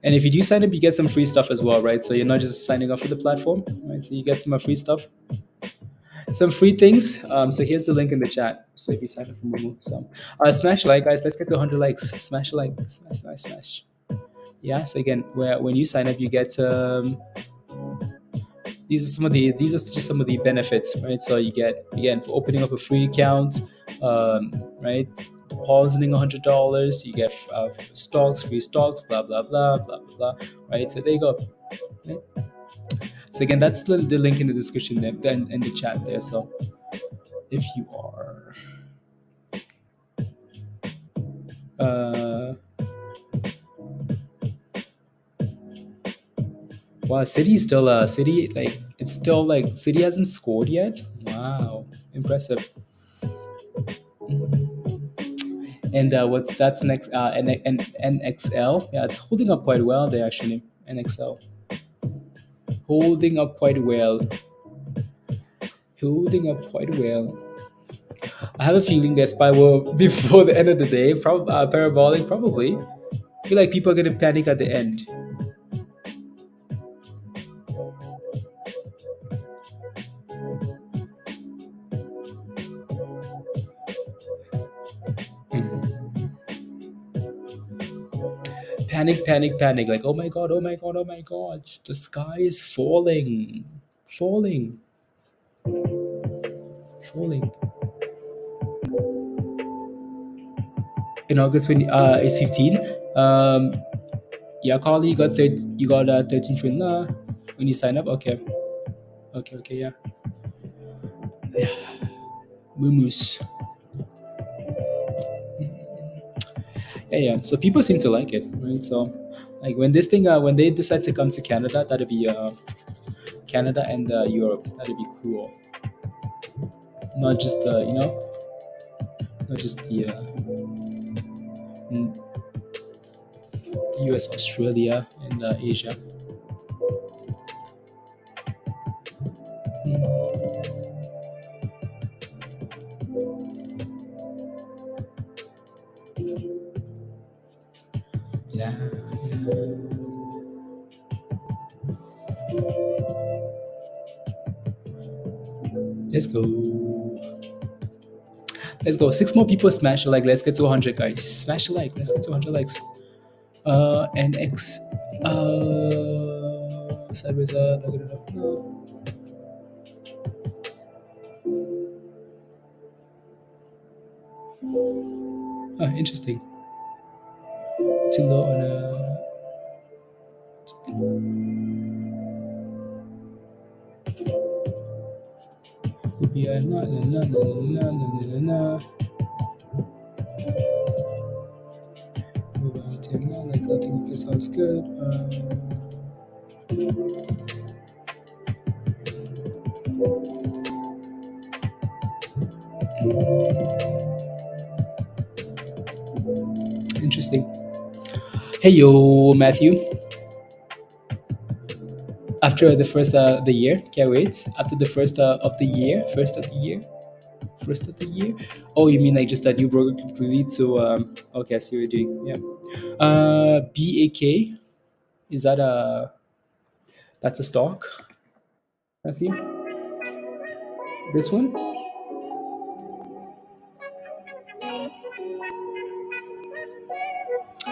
And if you do sign up, you get some free stuff as well, right? So you're not just signing up for the platform, right? So you get some free stuff, some free things. So here's the link in the chat. So if you sign up for Mumu, so smash like, guys. Let's get to 100 likes. Smash like, smash. Yeah. So again, when you sign up, you get these are just some of the benefits, right? So you get again for opening up a free account, right? Depositing $100, you get free stocks, blah blah blah blah blah, right? So there you go. Right? So again, that's the link in the description there and in the chat there. So if you are wow, City City hasn't scored yet. Wow, impressive. And that's next? NXL. Yeah, it's holding up quite well there actually. NXL holding up quite well. I have a feeling their SPY will before the end of the day. Parabolic probably. I feel like people are gonna panic at the end. Panic. Like, oh my god, the sky is falling. In August when it's 15. Yeah, Carly, you got 13 for when you sign up. Okay, yeah. Mumus. Yeah. So people seem to like it, right? So, like when this thing, when they decide to come to Canada, that'd be Canada and Europe. That'd be cool. Not just not just the U.S., Australia, and Asia. Yeah. Let's go. Let's go. 6 more people smash a like. Let's get to 100, guys. Smash a like. Let's get to 100 likes. NX. Sideways not good enough. Interesting. Too low on a. Would be a na na na na na na na na. Move on to now, like nothing sounds good. Interesting. Hey yo, Matthew. After the first the year, can't wait. After the first of the year, first of the year. Oh, you mean like just a new broker completely? So okay, I see what you're doing. Yeah. BAK, is that that's a stock? Matthew, this one.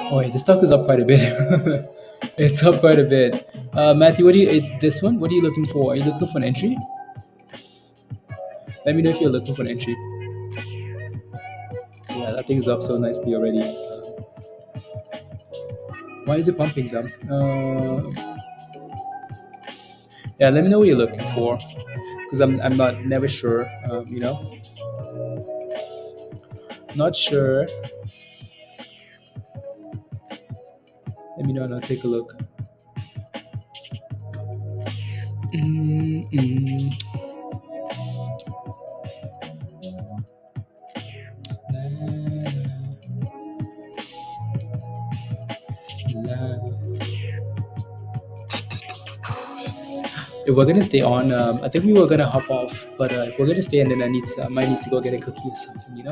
Oh, wait, the stock is up quite a bit. It's up quite a bit. Matthew, what do you this one? What are you looking for? Are you looking for an entry? Let me know if you're looking for an entry. Yeah, that thing's up so nicely already. Why is it pumping them? Yeah, let me know what you're looking for, because I'm not never sure. Not sure. Let me know and I'll take a look. If we're gonna stay on, I think we were gonna hop off, but if we're gonna stay, and then I might need to go get a cookie or something,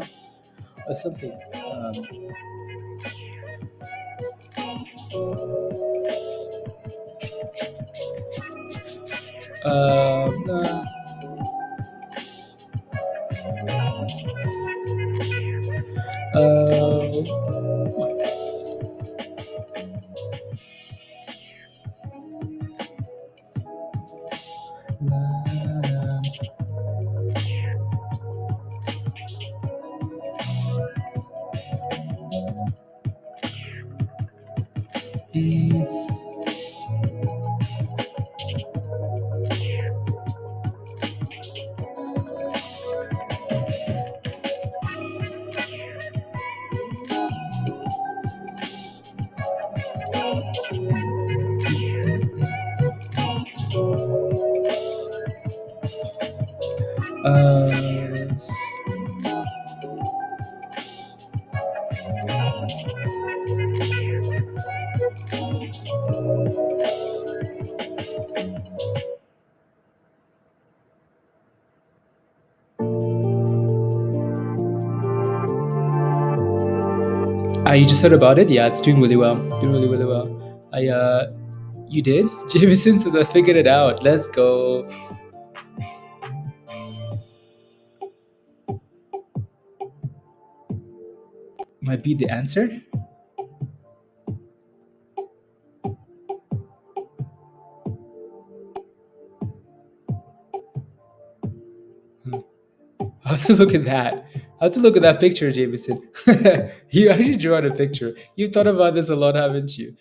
or something. You just heard about it? Yeah, it's doing really well. Doing really, really well. You did? Jameson says I figured it out. Let's go. Might be the answer. I have to look at that. I have to look at that picture, Jameson. You actually drew out a picture. You thought about this a lot, haven't you?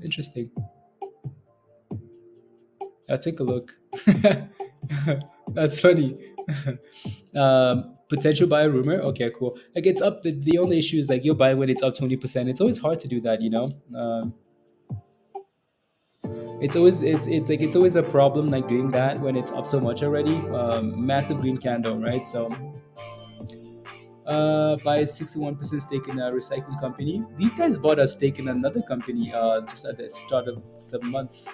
Interesting. I'll take a look. That's funny. Potential buy rumor. Okay, cool. Like it's up. The only issue is like you'll buy when it's up 20%. It's always hard to do that, you know. It's always a problem like doing that when it's up so much already. Massive green candle, right? So buy a 61% stake in a recycling company. These guys bought a stake in another company just at the start of the month,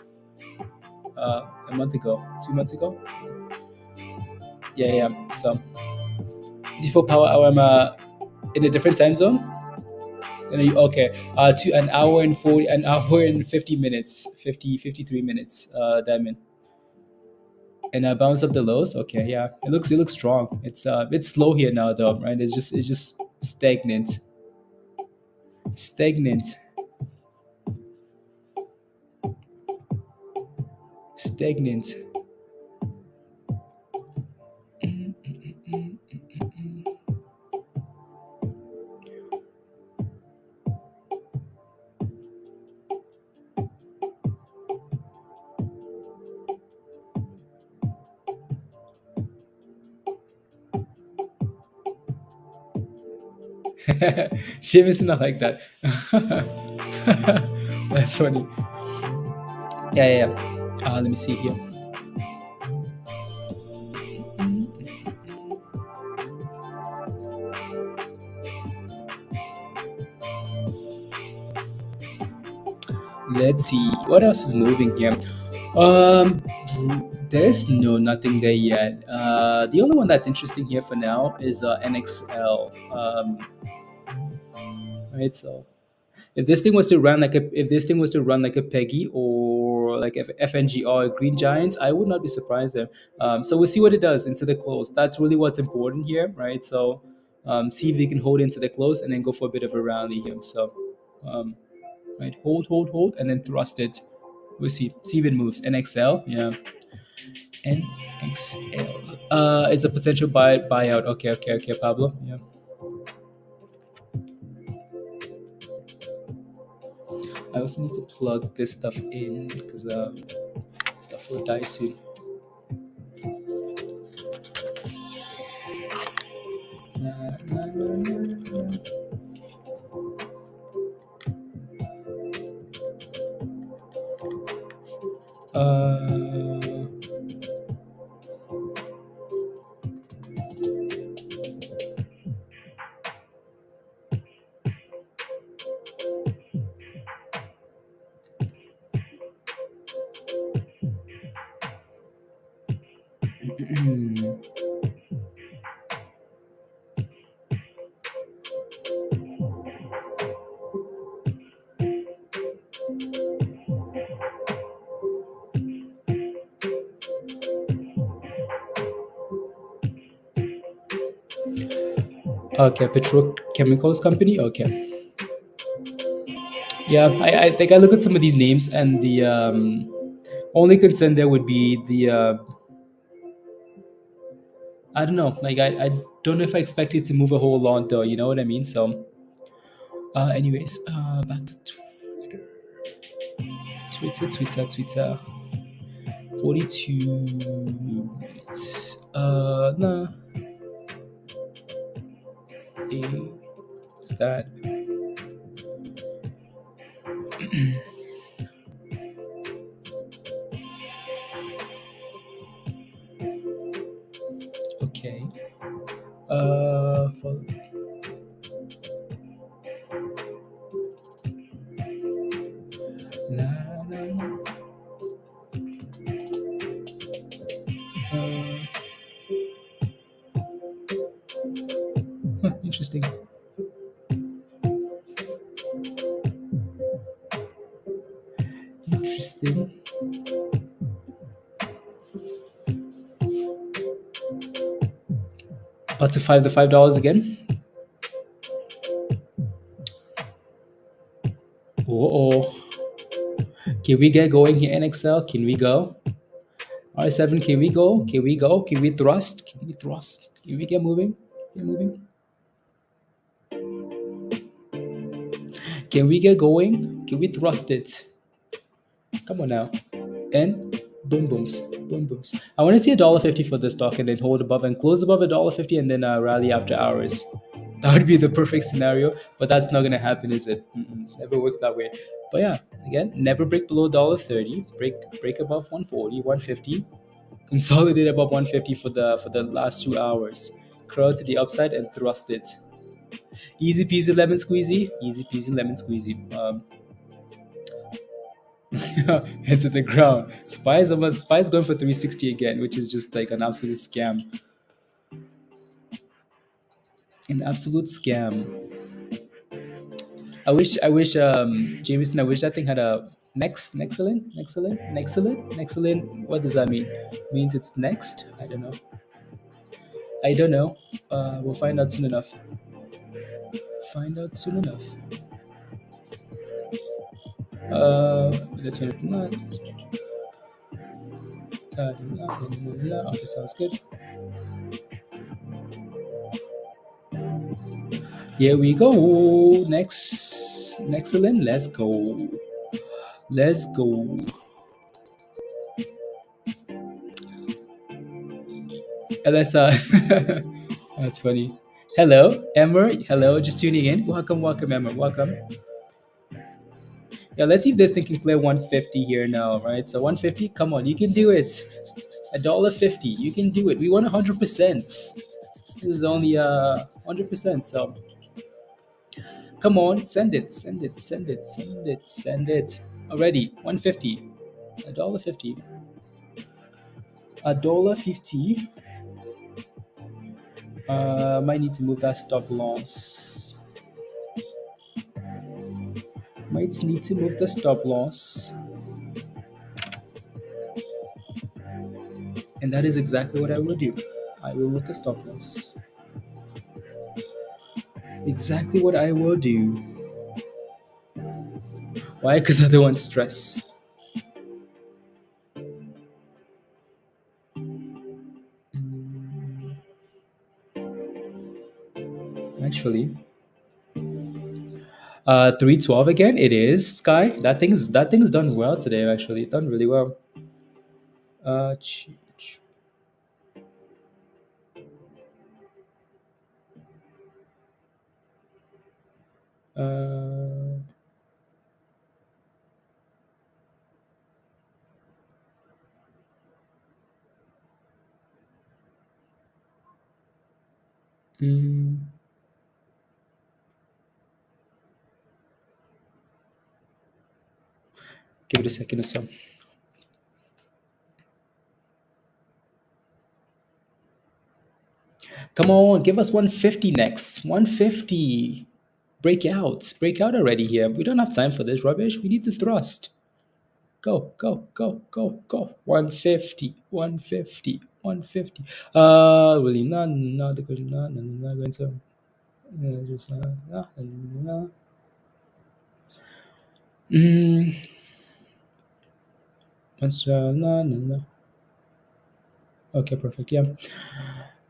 a month ago, 2 months ago. Yeah, yeah. So before power hour, I'm in a different time zone. And okay, to an hour and 40, an hour and 50 minutes, 53 minutes, diamond. And bounce up the lows. Okay, yeah, it looks strong. It's slow here now though, right? It's just stagnant, stagnant, stagnant. Shim is not like that. That's funny. Yeah, yeah, yeah. Let me see here. Let's see what else is moving here. Um, there's nothing there yet. The only one that's interesting here for now is NXL. Right, so if this thing was to run like a Peggy or like FNG or Green Giants, I would not be surprised there. So we'll see what it does into the close. That's really what's important here, right? So see if we can hold into the close and then go for a bit of a rally here. So um, right, hold, and then thrust it. We'll see if it moves. NXL, yeah. NXL is a potential buyout. Okay, Pablo. Yeah. I also need to plug this stuff in because stuff will die soon. Uh, okay, petrochemicals company. Okay. Yeah, I think I look at some of these names and the only concern there would be the I don't know. Like I don't know if I expect it to move a whole lot though. You know what I mean? So, anyways, back to Twitter. 42 minutes. Nah. Is that? Okay. For la, la, la. Interesting. Interesting. About to the $5 again. Oh, can we get going here, NXL? Can we go? R7, can we go? Can we go? Can we thrust? Can we thrust? Can we get moving? Get moving? Can we get going? Can we thrust it? Come on now. And Boom booms, boom booms. I want to see $1.50 for the stock and then hold above and close above $1.50 and then rally after hours. That would be the perfect scenario, but that's not gonna happen, is it? Never works that way. But yeah, again, never break below $1.30. Break above 140, 150. Consolidate above 150 for the last 2 hours. Curl to the upside and thrust it. Easy peasy lemon squeezy. Easy peasy lemon squeezy. Into the ground. Spy's going for 360 again, which is just like an absolute scam. An absolute scam. Jameson, I wish that thing had a excellent. What does that mean? Means it's next? I don't know. We'll find out soon enough. Let's okay, sounds good. Here we go. Excellent. Let's go. That's funny. Hello, Emmer. Hello, just tuning in. Welcome, Emmer. Welcome. Yeah, let's see if this thing can clear 150 here now, right? So 150, come on, you can do it. $1.50, you can do it. We won 100%. This is only 100%. So come on, send it. Already, 150, $1.50. $1.50. Might need to move that stop loss. And that is exactly what I will do. I will move the stop loss. Exactly what I will do. Why? Because I don't want stress. Actually, 312 again. It is Sky. That thing's done well today. Actually, it's done really well. Give it a second or so. Come on, give us 150 next. 150. Break out already here. We don't have time for this rubbish. We need to thrust. Go. 150. Really not the question. Not going to. Just no. Okay, perfect. Yeah,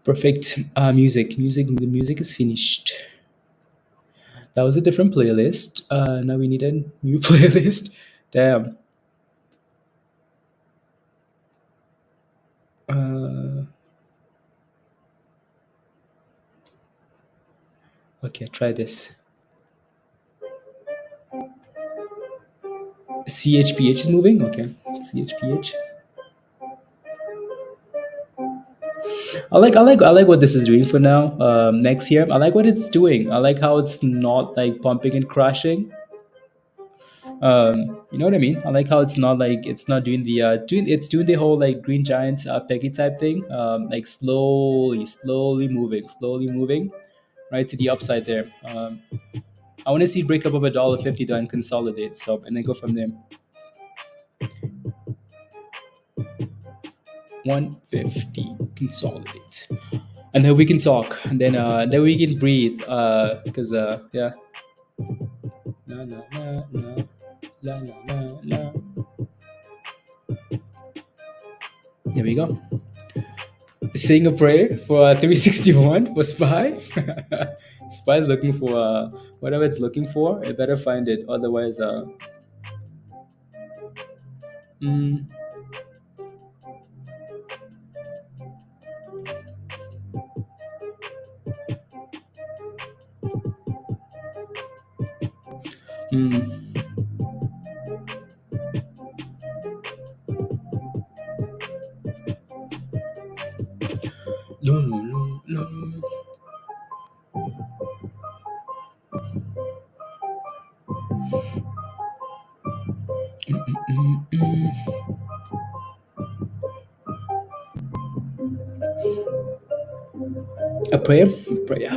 perfect. Music. The music is finished. That was a different playlist. Now we need a new playlist. Damn. Okay, try this. SHPH is moving. Okay, SHPH. I like what this is doing for now. Next year, I like what it's doing. I like how it's not like pumping and crashing. You know what I mean? I like how it's not doing the doing the whole like green giant pegy type thing. Like slowly moving, right to the upside there. I want to see break up of $1.50 and consolidate. So and then go from there. 150 consolidate, and then we can talk, and then we can breathe. Because yeah. La. There we go. Saying a prayer for 361 for Spy. Spy's looking for whatever it's looking for. It better find it, otherwise Mm. No, no, no, no. Mm. A prayer? Prayer.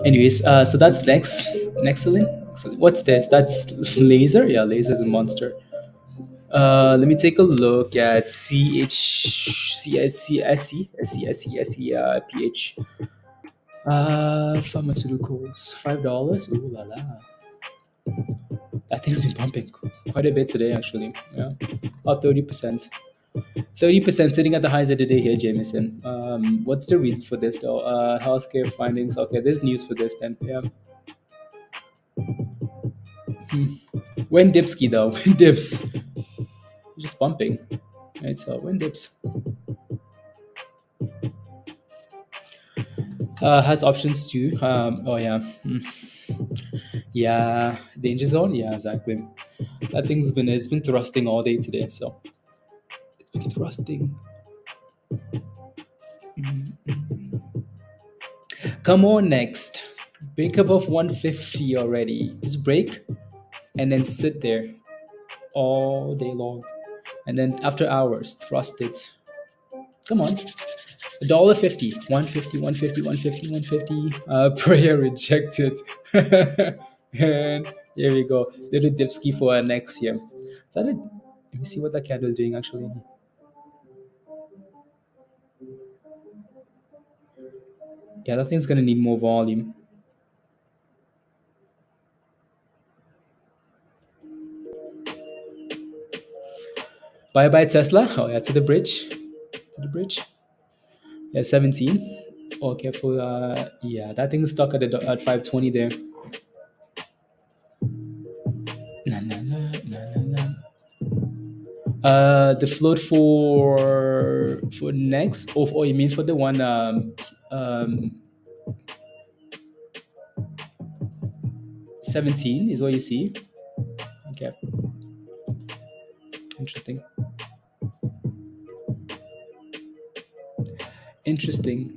Anyways, so that's next. Excellent. Excellent. What's this? That's laser? Yeah, laser is a monster. Let me take a look at PH. Pharmaceuticals, $5. Ooh la la. That thing's been pumping quite a bit today, actually. Yeah, up 30%. 30% sitting at the highs of the day here, Jameson. What's the reason for this, though? Healthcare findings. Okay, there's news for this then. Yeah. Hmm. When dipski, though? When dips? Just pumping. Right, so when dips. Has options too. Oh, yeah. Hmm. Yeah, danger zone. Yeah, exactly. That thing's been it's been thrusting all day today, so it's been thrusting. Come on, next. Break above 150 already. Just break and then sit there all day long. And then after hours, thrust it. Come on. $1.50. 150, 150, 150, 150. Prayer rejected. And here we go. Little dipski for our next year. Let me see what that candle is doing actually. Yeah, that thing's gonna need more volume. Bye bye Tesla. Oh yeah, to the bridge. To the bridge. Yeah, 17. Okay, for yeah, that thing's stuck at 520 there. Na, na, na, na, na, na. The float for next. Oh, you mean for the one um 17 is what you see. Okay, interesting. Interesting.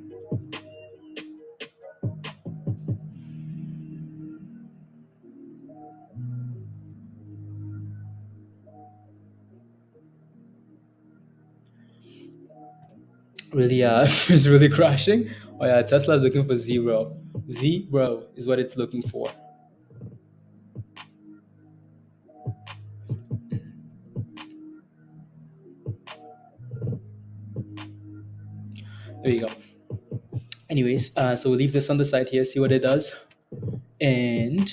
Really, it's really crashing. Oh yeah, Tesla's looking for zero. Zero is what it's looking for. There you go. Anyways, so we'll leave this on the side here, see what it does. And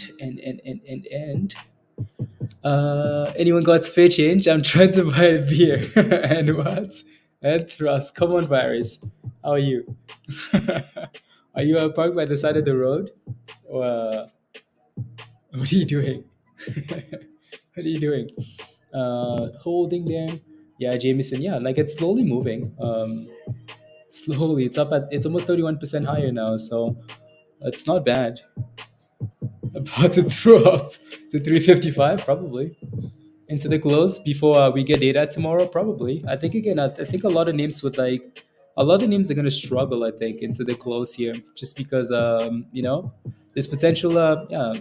anyone got spare change? I'm trying to buy a beer. And what? And thrust. Come on, virus. How are you? Are you parked by the side of the road? Or what are you doing? What are you doing? Holding there. Yeah, Jameson. Yeah, like it's slowly moving. Slowly. It's up at. It's almost 31% higher now. So it's not bad. About to throw up to 355 probably into the close before we get data tomorrow probably. I think again I think a lot of names would like a lot of names are going to struggle I think into the close here just because there's potential yeah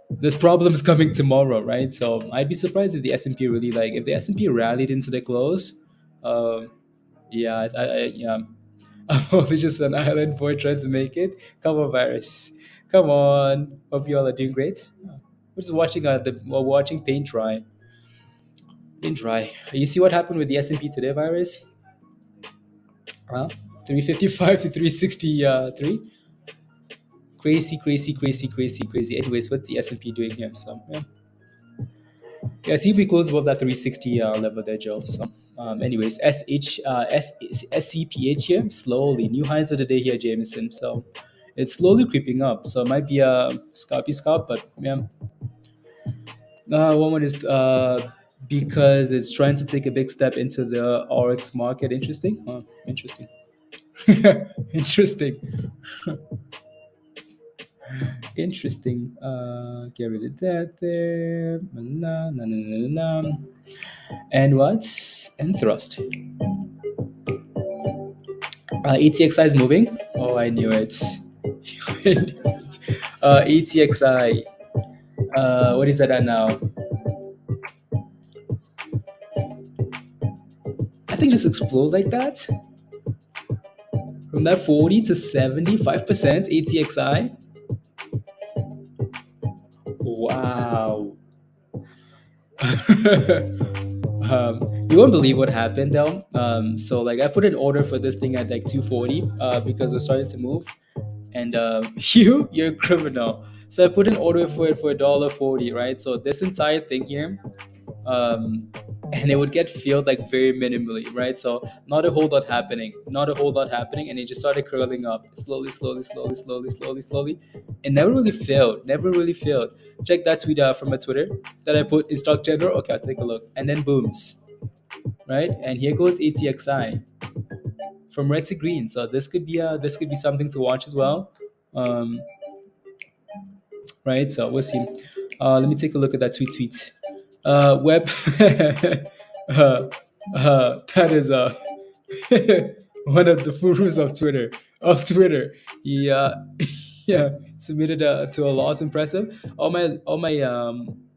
there's problems coming tomorrow, right? So I'd be surprised if the S&P really like if the S&P rallied into the close. um yeah yeah I'm only just an island boy trying to make it. Come on, virus. Come on. Hope you all are doing great. We're just watching we're watching paint dry. Paint dry. You see what happened with the S&P today, virus? Huh? 355 to 363. Crazy, crazy, crazy, crazy, crazy. Anyways, what's the S&P doing here? So yeah, see if we close above that 360 level there, Joe. So anyways, SCPH here slowly new highs of the day here, Jameson. So it's slowly creeping up. So it might be a scalpy scalp, but yeah. One is because it's trying to take a big step into the RX market. Interesting. Interesting. Interesting. Interesting. Get rid of that there. Na, na, na, na, na. And what? And thrust. ATXI is moving. Oh, I knew it. I knew it. ATXI. What is that at now? I think just explode like that. From that 40 to 75% ATXI. Wow. You won't believe what happened though. So like I put an order for this thing at like 240 because it started to move, and you're a criminal. So I put an order for it for $1.40, right? So this entire thing here, um, and it would get filled like very minimally, right? So not a whole lot happening, not a whole lot happening, and it just started curling up slowly, slowly, slowly, slowly, slowly, slowly. It never really failed, never really failed. Check that tweet out from my Twitter that I put in Stock General. Okay, I'll take a look, and then booms, right? And here goes ATXI from red to green. So this could be something to watch as well, um, right? So we'll see. Let me take a look at that tweet. Web. That is one of the gurus of Twitter. Of Twitter, he yeah submitted to a loss impressive. All my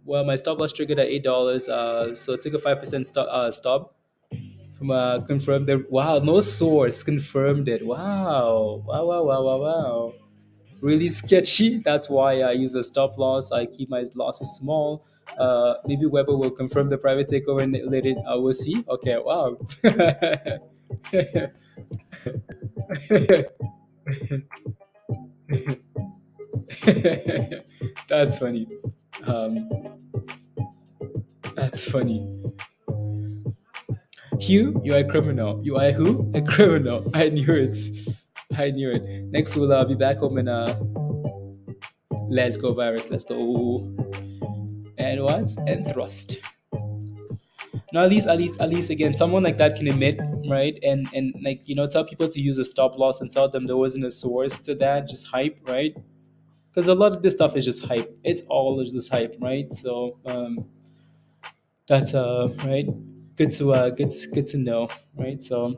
well, my stop loss triggered at $8. So it took a 5% stop from confirmed that. Wow, no source confirmed it. Wow, wow, wow, wow, wow, wow. Really sketchy. That's why I use a stop loss. I keep my losses small. Maybe Weber will confirm the private takeover and let it. We'll see. Okay. Wow. That's funny. Um, that's funny. Hugh, you are a criminal. You are who? A criminal. I knew it. I knew it. Next, we'll be back home and let's go virus. Let's go. And what? And thrust. Now, at least, again, someone like that can admit, right? And like tell people to use a stop loss and tell them there wasn't a source to that, just hype, right? Because a lot of this stuff is just hype. It's all just hype, right? So that's right. Good to know, right? So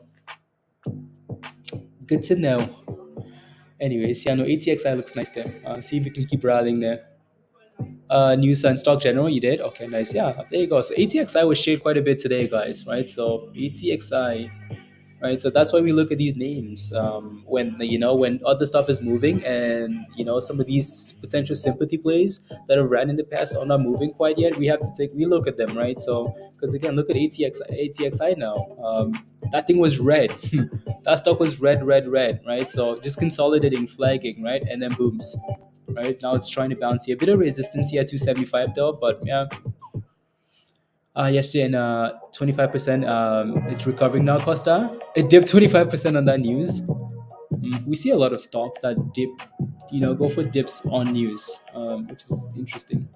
good to know. Anyways, yeah, no, ATXI looks nice there. See if you can keep rallying there. News and stock general, you did? Okay, nice. Yeah, there you go. So ATXI was shared quite a bit today, guys, right? So ATXI, right? So that's why we look at these names when when other stuff is moving, and some of these potential sympathy plays that have ran in the past are not moving quite yet. We have to take we look at them, right? So because again, look at ATXI now. That thing was red. That stock was red, red, red, right? So just consolidating, flagging, right, and then booms. Right now, it's trying to bounce here. A bit of resistance here at 275 though, but yeah, yesterday and 25%. It's recovering now, Costa. It dipped 25% on that news. We see a lot of stocks that dip, go for dips on news, which is interesting.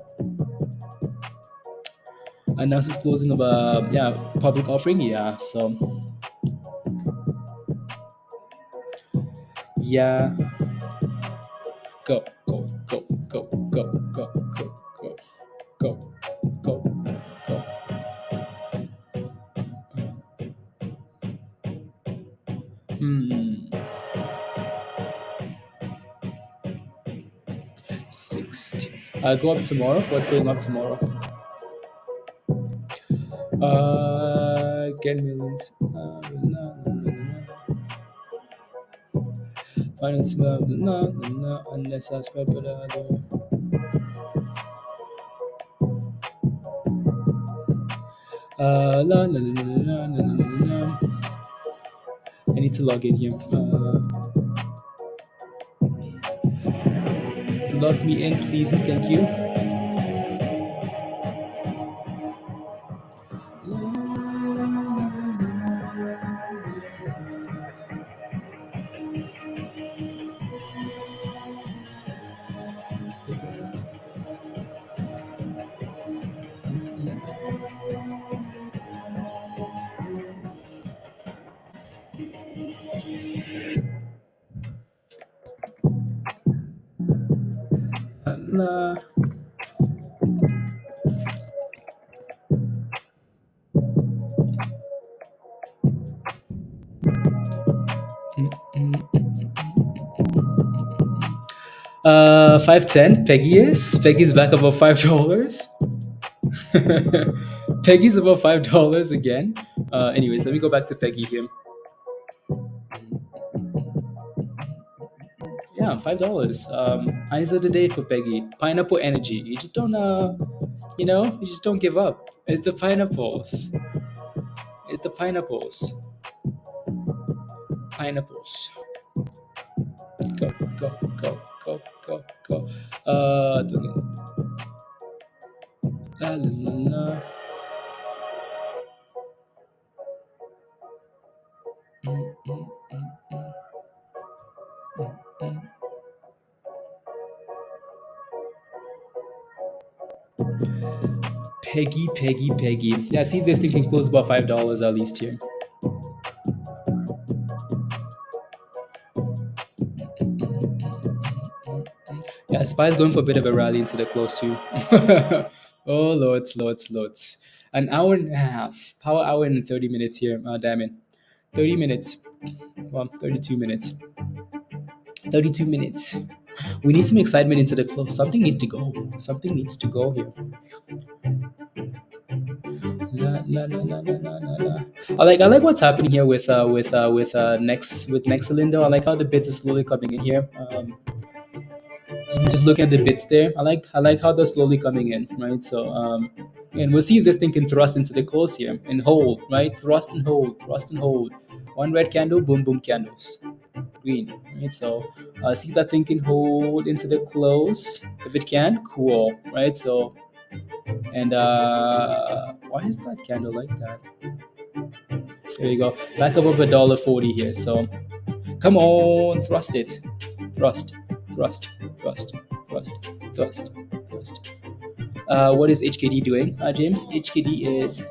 Announces closing of a public offering. Yeah, so yeah, go go go go go go go go go go go. Hmm. 60. Go up tomorrow. What's going up tomorrow? Get millions. Finance unless I spell la, la, la, la, la, la, la, la. I need to log in here. Log me in, please. Thank you. la. Mm, 510. Peggy's back above $5. Peggy's above $5 again. Anyways, let me go back to Peggy here. Yeah, $5. Eyes of the day for Peggy. Pineapple energy. You just don't you just don't give up. It's the pineapples. It's the pineapples. Pineapples. Go, go, go, go, go, go. La la la la. Mm, mm, mm, mm, mm, mm. Peggy, Peggy, Peggy. Yeah, see if this thing can close about $5 at least here. Yeah, SPY is going for a bit of a rally into the close too. Oh, loads, loads, loads. An hour and a half. Power hour and 30 minutes here. Damn it. 30 minutes. Well, 32 minutes. 32 minutes. We need some excitement into the close. Something needs to go. Something needs to go here. La, la, la, la, la, la, la, la. I like what's happening here with Nexalindo. I like how the bids are slowly coming in here. Just looking at the bits there, I like how they're slowly coming in, right? So and we'll see if this thing can thrust into the close here and hold, right? Thrust and hold, thrust and hold. One red candle, boom, boom candles, green, right? So see if that thing can hold into the close. If it can, cool, right? So and why is that candle like that? There you go, back above $1.40 here. So come on, thrust it, thrust, thrust, thrust, thrust, thrust, thrust. What is HKD doing, James? HKD is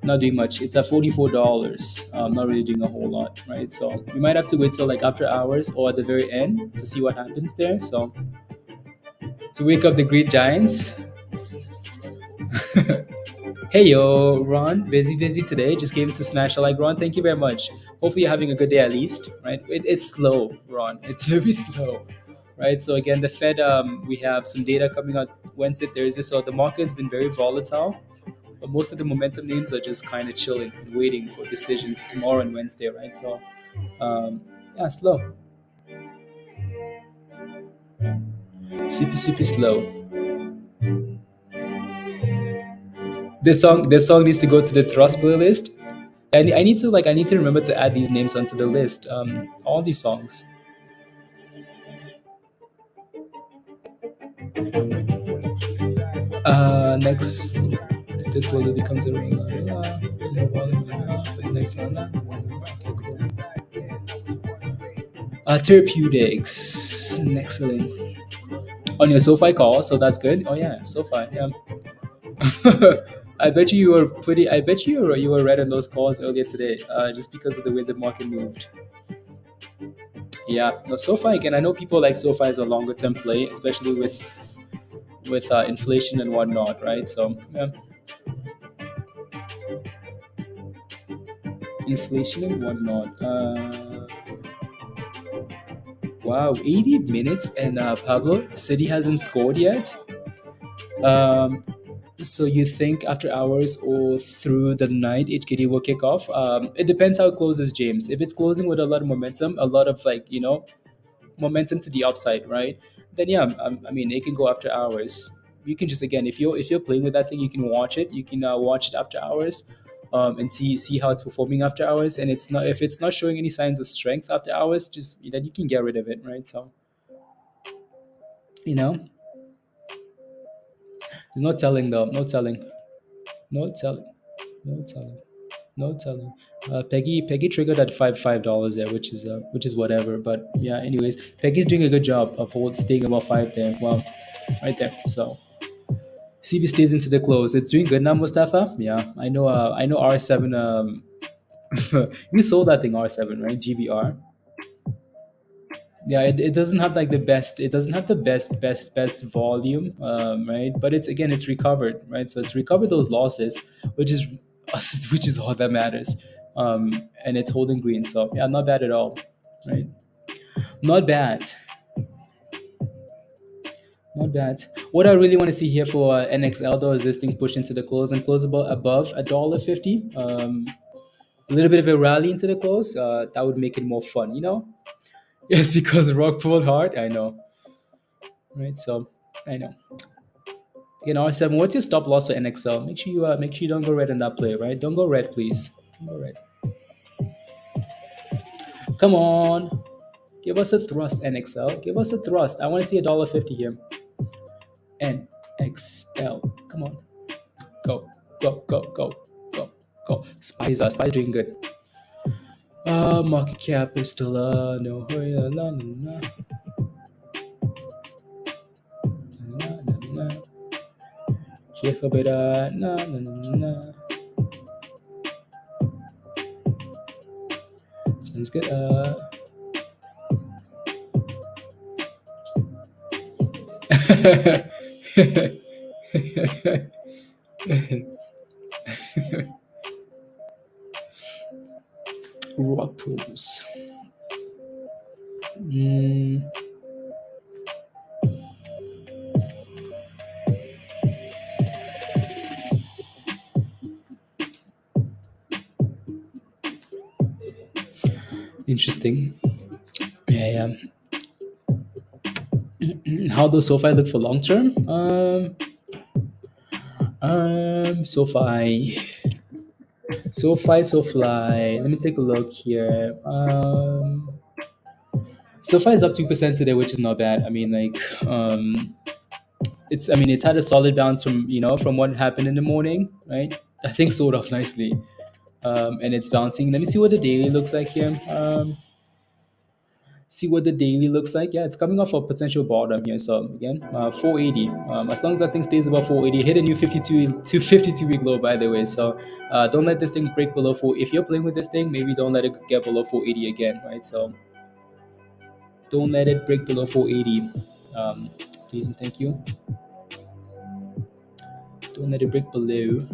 not doing much. It's at $44. Not really doing a whole lot, right? So we might have to wait till like after hours or at the very end to see what happens there. So to wake up the great giants. Hey yo, Ron, busy today. Just came to smash. I like Ron. Thank you very much. Hopefully you're having a good day at least, right? It's slow, Ron. It's very slow, right? So again, the Fed, we have some data coming out Wednesday, Thursday. So the market has been very volatile, but most of the momentum names are just kind of chilling and waiting for decisions tomorrow and Wednesday, right? So yeah, slow, super slow. This song needs to go to the Thrust playlist. I need to remember to add these names onto the list. All these songs. Next, this slowly becomes a next one. Therapeutics. Excellent. On your SoFi call, so that's good. Oh yeah, SoFi. Yeah. I bet you were pretty. I bet you were red on those calls earlier today, just because of the way the market moved. Yeah, no, SoFi again. I know people like SoFi as a longer term play, especially with inflation and whatnot, right? So yeah, inflation and whatnot. Wow, 80 minutes and Pablo City hasn't scored yet. Um, so you think after hours or through the night, HKD will kick off? It depends how it closes, James. If it's closing with a lot of momentum, a lot of momentum to the upside, right? Then yeah, I mean it can go after hours. You can just again, if you're playing with that thing, you can watch it. You can watch it after hours, and see how it's performing after hours. And it's not if it's not showing any signs of strength after hours, just then you can get rid of it, right? So you know, there's no telling though, no telling, no telling, no telling. No telling. Peggy triggered at $5 there, which is whatever. But yeah, anyways, Peggy's doing a good job of staying above five there. Well, right there. So CB stays into the close. It's doing good now, Mustafa. Yeah, I know. I know R7. You sold that thing R7, right? GBR. Yeah, it doesn't have like the best. It doesn't have the best volume, right? But it's again, it's recovered, right? So it's recovered those losses, which is which is all that matters. And it's holding green, so yeah, not bad at all, right? Not bad, not bad. What I really want to see here for NXL though is this thing push into the close and close above $1.50. A little bit of a rally into the close. That would make it more fun, you know. Yes, because rock pulled hard. I know, right? So I know. Again, R7. What's your stop loss for NXL? Make sure you don't go red on that play, right? Don't go red, please. Don't go red. Come on, give us a thrust, NXL. Give us a thrust. I want to see $1.50 here. NXL. Come on, go, go, go, go, go, go. Spy's doing good. Market cap is still no. La, la, la, la, la, la. Here for better. Na na na na. Sounds good. Rock pools. Interesting. Yeah, yeah. How does SoFi look for long term? SoFi. Let me take a look here. SoFi is up 2% today, which is not bad. I mean, like, it's had a solid bounce from from what happened in the morning, right? I think sold off nicely, and it's bouncing. Let me see what the daily looks like here. See what the daily looks like. Yeah, it's coming off a potential bottom here. So again, 480. As long as that thing stays above 480, hit a new 52 week low, by the way. So don't let this thing break below 4. If you're playing with this thing, maybe don't let it get below 480 again, right? So don't let it break below 480. Please and thank you. Don't let it break below.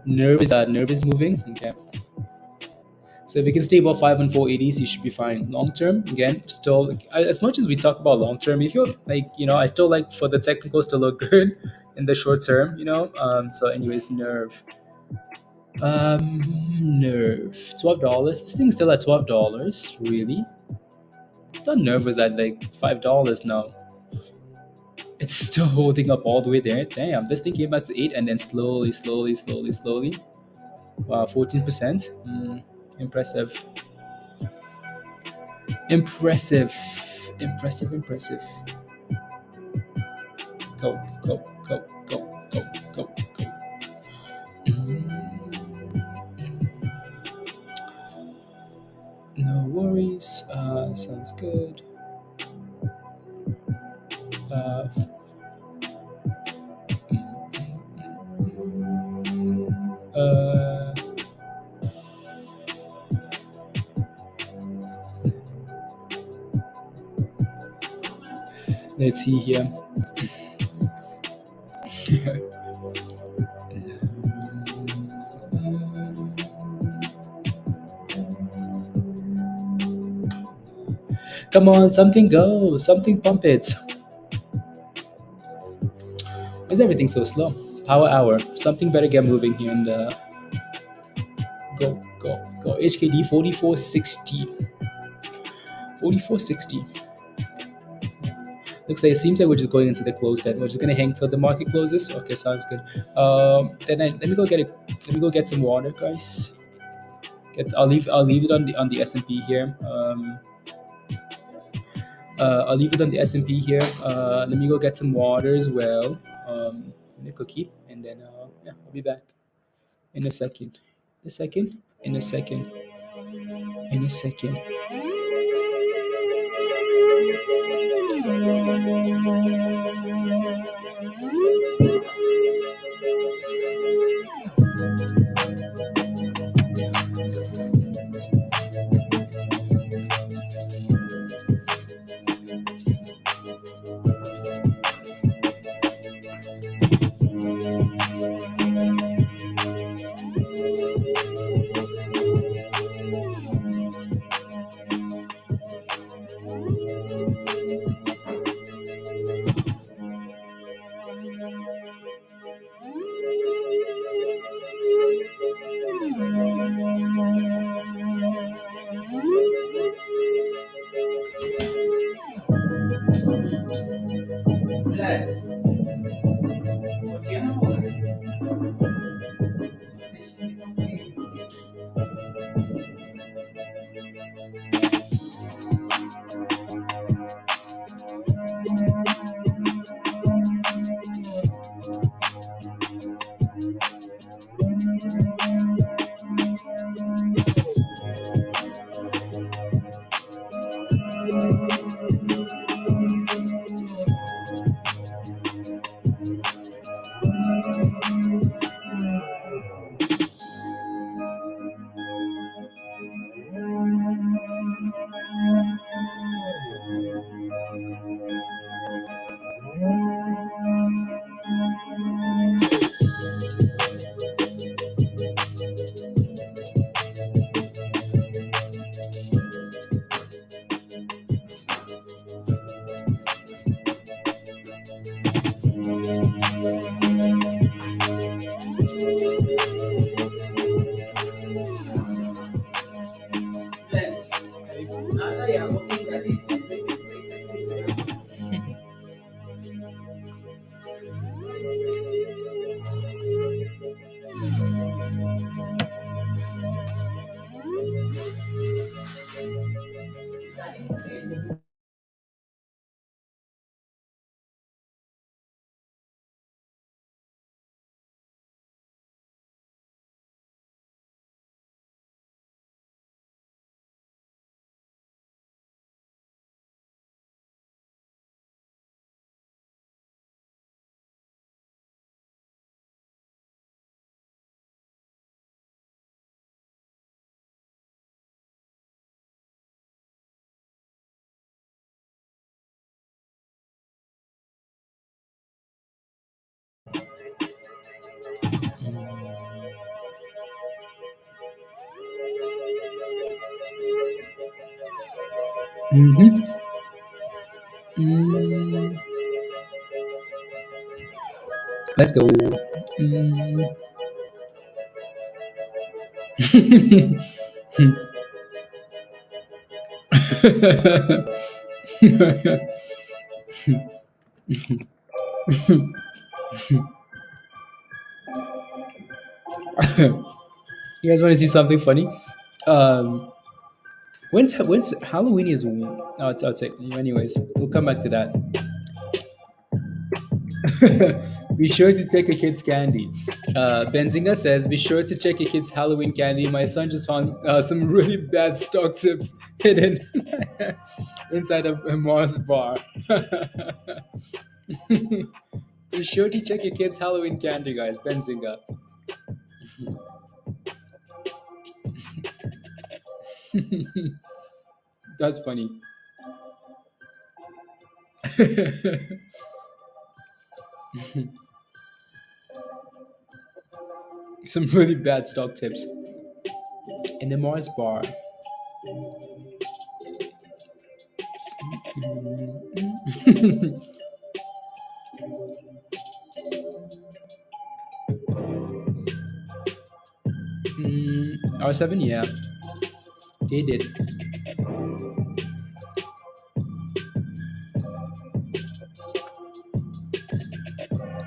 Nerve is moving. Okay. So if you can stay above 5 and 480s, you should be fine. Long term, again, still as much as we talk about long term, if you're like, I still like for the technicals to look good in the short term, So anyways, nerve. Nerve. $12. This thing's still at $12, really? I thought nerve was at like $5 now. It's still holding up all the way there. Damn, this thing came back to 8 and then slowly. Wow, 14%. Impressive. Impressive. Go. No worries. Sounds good. Let's see here. Come on, something go, something pump it. Why is everything so slow? Power hour. Something better get moving here and go. HKD 4460. 4460. Looks like it seems like we're just going into the close then. We're just gonna hang till the market closes. Okay, sounds good. Then let me go get some water, guys. I'll leave it on the S&P here. I'll leave it on the S&P here. Let me go get some water as well. And a cookie, and then yeah, I'll be back in a second. In a second. Mm-hmm. Mm, let's go. Mm. You guys want to see something funny? Um, when's Halloween is? I'll take. Anyways, we'll come back to that. Be sure to check your kid's candy. Benzinga says, be sure to check your kid's Halloween candy. My son just found some really bad stock tips hidden inside a Mars bar. Be sure to check your kid's Halloween candy, guys. Benzinga. That's funny. Some really bad stock tips in the Mars bar. R7, yeah, they did.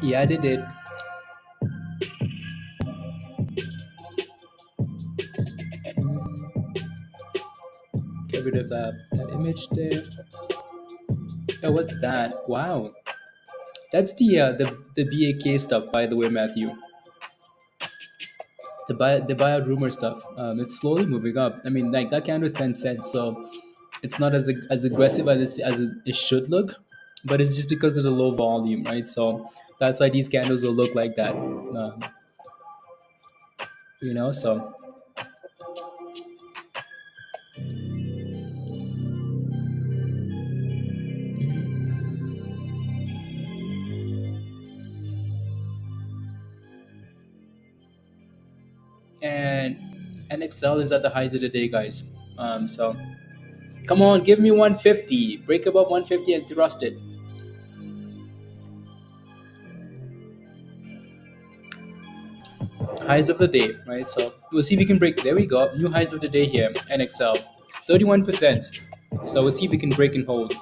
Yeah, they did. Get rid of that image there. Oh, what's that? Wow, that's the BAK stuff, by the way, Matthew. The buyout rumor stuff. It's slowly moving up. I mean, like that candle is 10 cents, so it's not as aggressive as it should look, but it's just because of the low volume, right? So that's why these candles will look like that. So and NXL is at the highs of the day, guys. So come on, give me 150. Break above 150 and thrust it. Highs of the day, right? So we'll see if we can break. There we go. New highs of the day here. NXL, 31%. So we'll see if we can break and hold.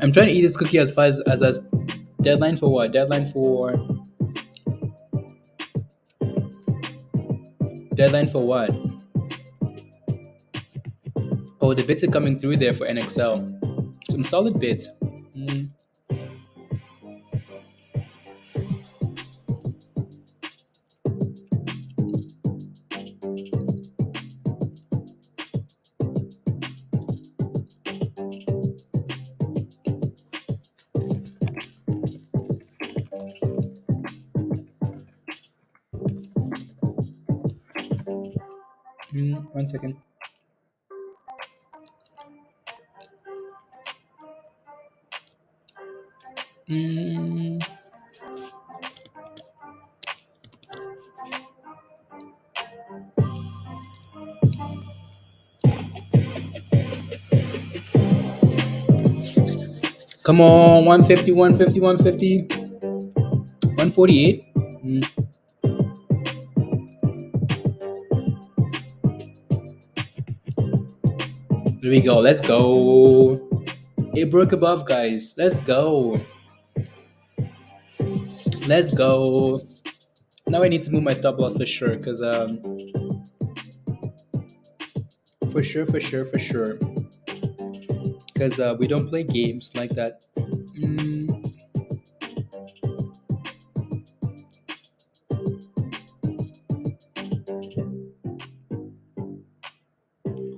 I'm trying to eat this cookie as fast as deadline for what? Deadline for what? Oh, the bits are coming through there for NXL. Some solid bits. Mm, 1 second. Mm, come on, 150, 150, 150, 148. There we go. Let's go. It broke above, guys. Let's go. Let's go. Now I need to move my stop loss for sure, because for sure, because we don't play games like that. Mm,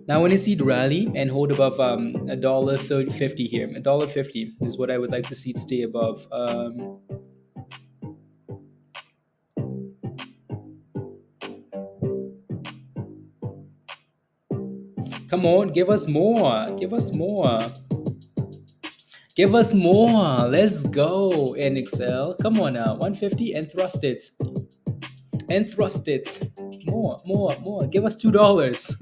Now I want to see it rally and hold above a dollar 50 here. A dollar 50 is what I would like to see it stay above. Come on, give us more. Give us more. Give us more. Let's go in Excel. Come on now. 150 and thrust it. And thrust it. More, more, more. Give us $2. $2,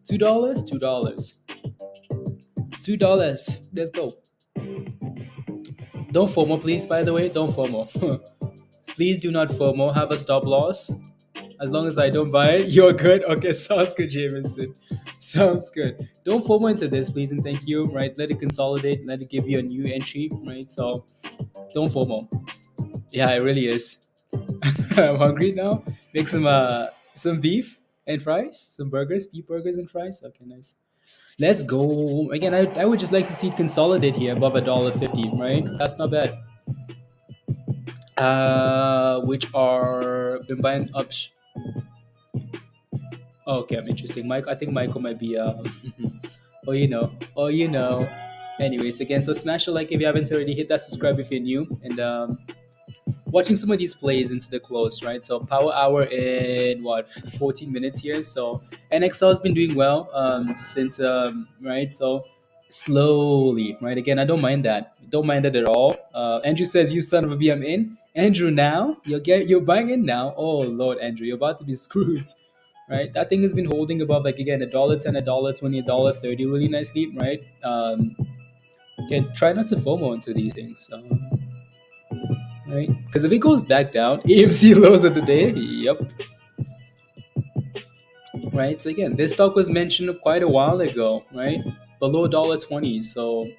$2. $2. Let's go. Don't FOMO, please, by the way. Don't FOMO. Please do not FOMO. Have a stop loss. As long as I don't buy it, you're good. Okay, sounds good, Jameson. Sounds good. Don't FOMO into this, please, and thank you. Right, let it consolidate. Let it give you a new entry. Right, so don't FOMO. Yeah, it really is. I'm hungry now. Make some beef and fries, some burgers, beef burgers and fries. Okay, nice. Let's go. Again, I would just like to see it consolidate here above $1.50. Right, that's not bad. Which are been buying up. Okay, I'm interesting. Mike, I think Michael might be oh you know. Oh you know. Anyways, again, so smash a like if you haven't already, hit that subscribe if you're new, and watching some of these plays into the close, right? So power hour in what 14 minutes here. So NXL has been doing well since right. So slowly, right? Again, I don't mind that. Don't mind that at all. Andrew says, "You son of a b, I'm in." Andrew, now you're buying in now. Oh Lord, Andrew, you're about to be screwed. Right, that thing has been holding above like again $1.10, $1.20, $1.30 really nicely, right? Again, try not to FOMO into these things. Right? Because if it goes back down, AMC lows of the day. Yep. Right. So again, this stock was mentioned quite a while ago, right? Below $1.20, so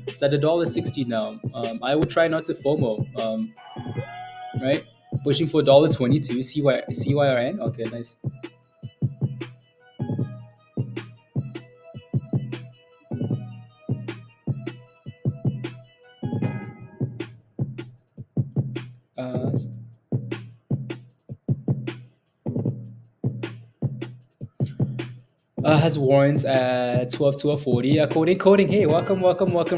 it's at $1.60 now. I would try not to FOMO. Right? Pushing for $1.22. CYRN. Okay, nice. Uh, has warrants at 12 to 40. Yeah, coding. Hey, welcome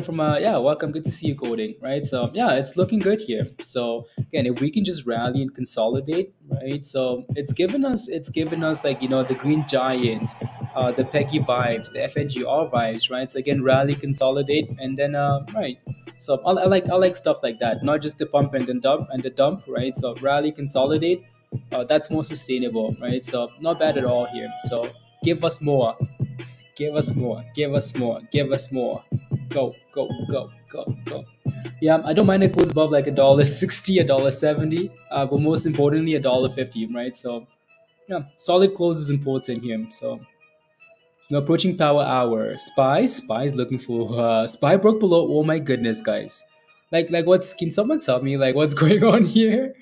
from yeah, welcome. Good to see you, coding. Right. So yeah, it's looking good here. So again, if we can just rally and consolidate, right? So it's given us like the green giants, the pegy vibes, the FNGR vibes, right? So again, rally, consolidate, and then right. So I like stuff like that, not just the pump and then dump, right? So rally, consolidate, that's more sustainable, right? So not bad at all here. So give us more, give us more, give us more, give us more. Go, go, go, go, go. Yeah, I don't mind it close above like $1.60, $1.70, but most importantly $1.50, right? So yeah, solid close is important here. So approaching power hour. Spy is looking for Spy broke below. Oh my goodness, guys! Like what's can someone tell me like what's going on here?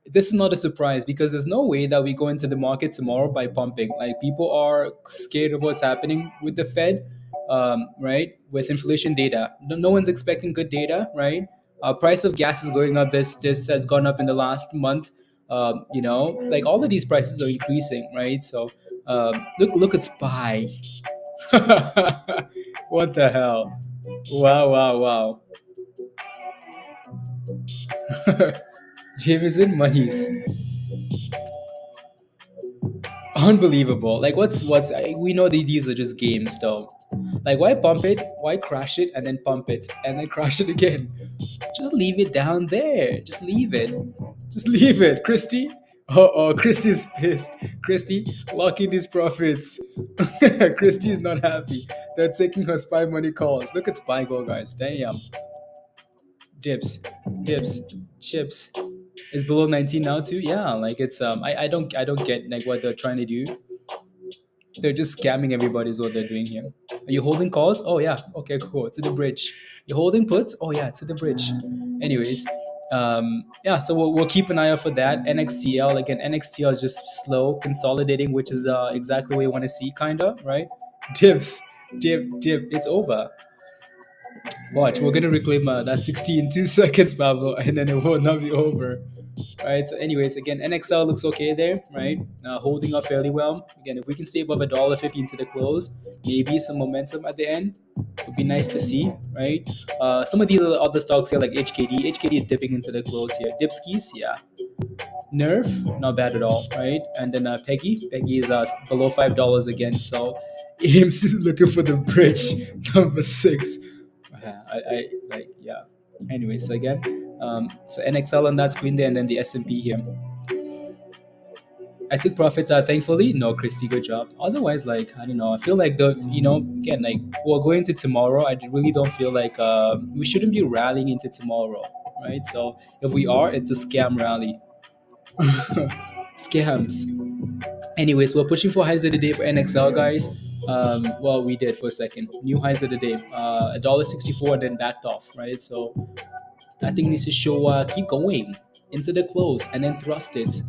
This is not a surprise because there's no way that we go into the market tomorrow by pumping. Like people are scared of what's happening with the Fed, right? With inflation data, no one's expecting good data, right? Price of gas is going up. This has gone up in the last month. Like all of these prices are increasing, right? So look at Spy. What the hell? Wow, wow, wow. Jameson monies. Unbelievable. Like we know these are just games though. Like why pump it? Why crash it and then pump it and then crash it again? Just leave it down there. Just leave it. Just leave it. Christy? Oh, Christy's pissed. Christy, locking these profits. Christy is not happy. They're taking her spy money calls. Look at spy go, guys. Damn. Dips, dips, chips. Is below 19 now too. Yeah, like it's I don't get like what they're trying to do. They're just scamming everybody is what they're doing here. Are you holding calls? Oh yeah. Okay, cool. To the bridge. You're holding puts? Oh yeah, to the bridge. Anyways, yeah, so we'll keep an eye out for that. NXTL, again, NXTL is just slow consolidating, which is exactly what you want to see, kind of, right? Dips, dip, dip. It's over. Watch, we're gonna reclaim that 60 in 2 seconds, Pablo, and then it will not be over. Right. So, anyways, again, NXL looks okay there, right? Holding up fairly well. Again, if we can stay above $1.50 into the close, maybe some momentum at the end would be nice to see, right? Some of these other stocks here, like HKD, HKD is dipping into the close here. Dipskis, yeah. Nerf, not bad at all, right? And then Peggy is below $5 again. So Ames is looking for the bridge number six. I like, yeah. Anyway, so again, so NXL on that screen there, and then the S&P here. I took profits. Thankfully, no, Christy, good job. Otherwise, like, I don't know. I feel like again, like, we're going to tomorrow. I really don't feel like we shouldn't be rallying into tomorrow, right? So if we are, it's a scam rally. Scams. Anyways, we're pushing for highs of the day for NXL, guys. Well, we did for a second. New highs of the day. $1.64 and then backed off, right? So I think this is show keep going into the close and then thrust it.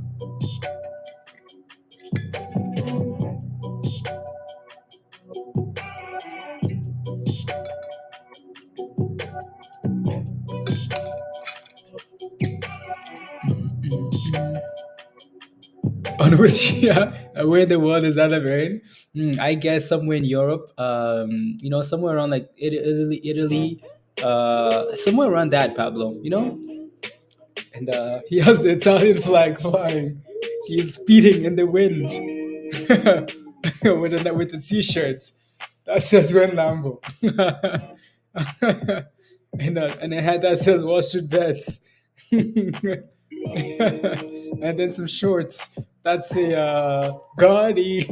On which, yeah, where in the world is that in? I guess somewhere in Europe. Somewhere around like Italy, somewhere around that, Pablo. And he has the Italian flag flying. He is speeding in the wind with a t-shirt that says "When Lambo," and a hat that says "Wall Street Bets," and then some shorts that say "Gotti."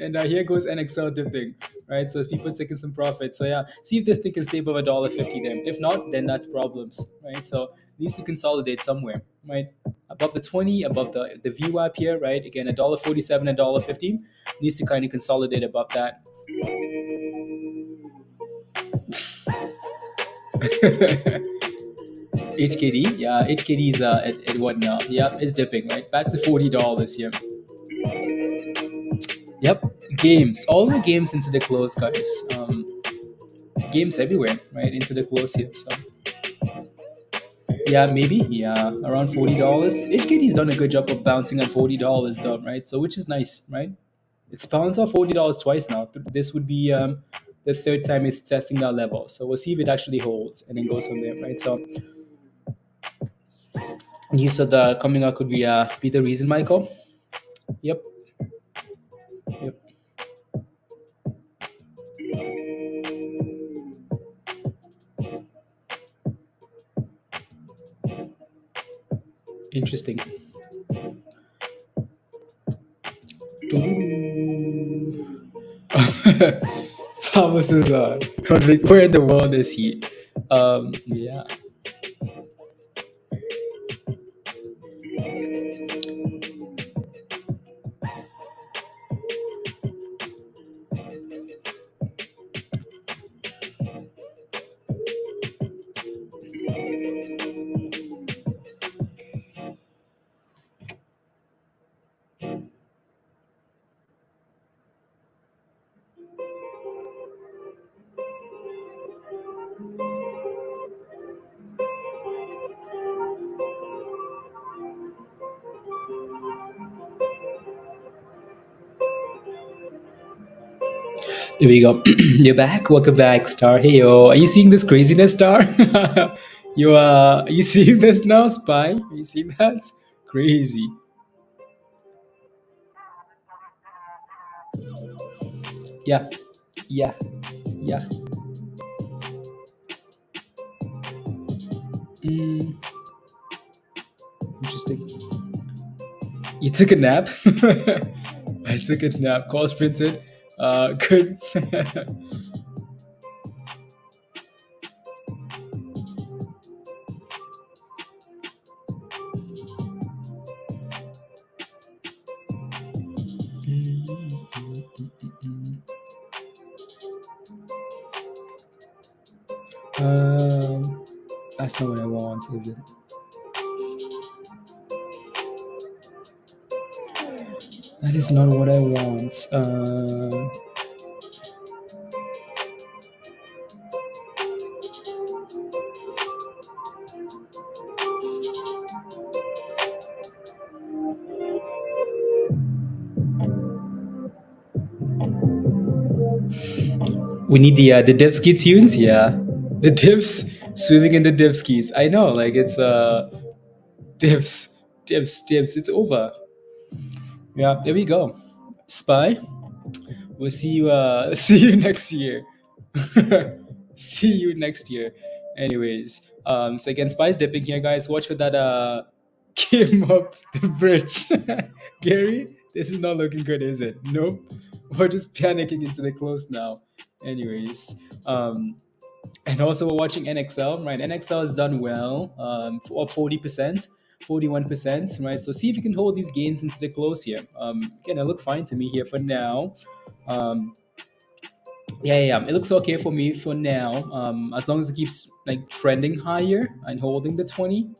And here goes NXL dipping, right? So people taking some profit. So yeah, see if this thing can stay above $1.50 then. If not, then that's problems, right? So needs to consolidate somewhere, right? Above the 20, above the VWAP here, right? Again, $1.47, $1.15 needs to kind of consolidate above that. HKD, yeah, HKD is at what now? Yep, it's dipping, right? Back to $40 here. Yep, games, all the games into the close, guys. Games everywhere, right? Into the close here. So yeah, maybe, yeah, around $40. HKD's done a good job of bouncing at $40 though, right? So which is nice, right? It's bounced off $40 twice now. This would be the third time it's testing that level. So we'll see if it actually holds and then goes from there, right? So you said the coming out could be the reason, Michael. Yep. Yep. Interesting. Thomas is where in the world is he? Yeah. There we go. You're back. Welcome back, Star. Hey yo, are you seeing this craziness, Star? Are you seeing this now, Spy? Are you seeing that? Crazy. Yeah. Yeah. Yeah. Mm, interesting. You took a nap? I took a nap. Calls printed. Good. That's not what I want, is it? That is not what I want. We need the Divsky tunes, yeah. The divs swimming in the Divskys. I know, like it's divs. It's over. Yeah, there we go. Spy. We'll see you. See you next year. See you next year. Anyways, so again, Spy's dipping here, guys. Watch for that. Came up the bridge. Gary, this is not looking good, is it? Nope. We're just panicking into the close now. Anyways, and also we're watching NXL, right? NXL has done well, up 40%, 41%, right? So see if you can hold these gains into the close here. Again, it looks fine to me here for now. Um, yeah, it looks okay for me for now. As long as it keeps like trending higher and holding the 20,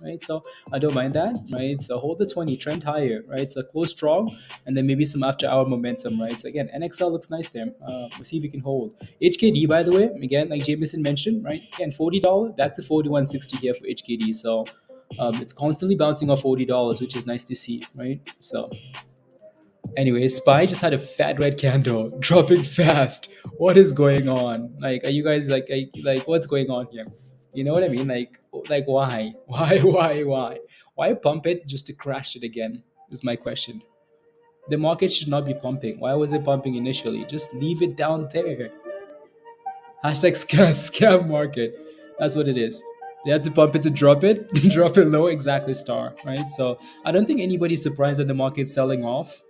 right? So I don't mind that, right? So hold the 20, trend higher, right? So close strong, and then maybe some after hour momentum, right? So again, NXL looks nice there. We'll see if we can hold. HKD, by the way, again, like Jameson mentioned, right? Again, $40 back to 41.60 here for HKD. So it's constantly bouncing off $40, which is nice to see, right? So anyway, Spy just had a fat red candle dropping fast. What is going on? Like, are you guys like what's going on here? You know what I mean? Like why? Why pump it just to crash it again? Is my question. The market should not be pumping. Why was it pumping initially? Just leave it down there. Hashtag scam market. That's what it is. They had to pump it to drop it, drop it low, exactly star, right? So I don't think anybody's surprised that the market's selling off.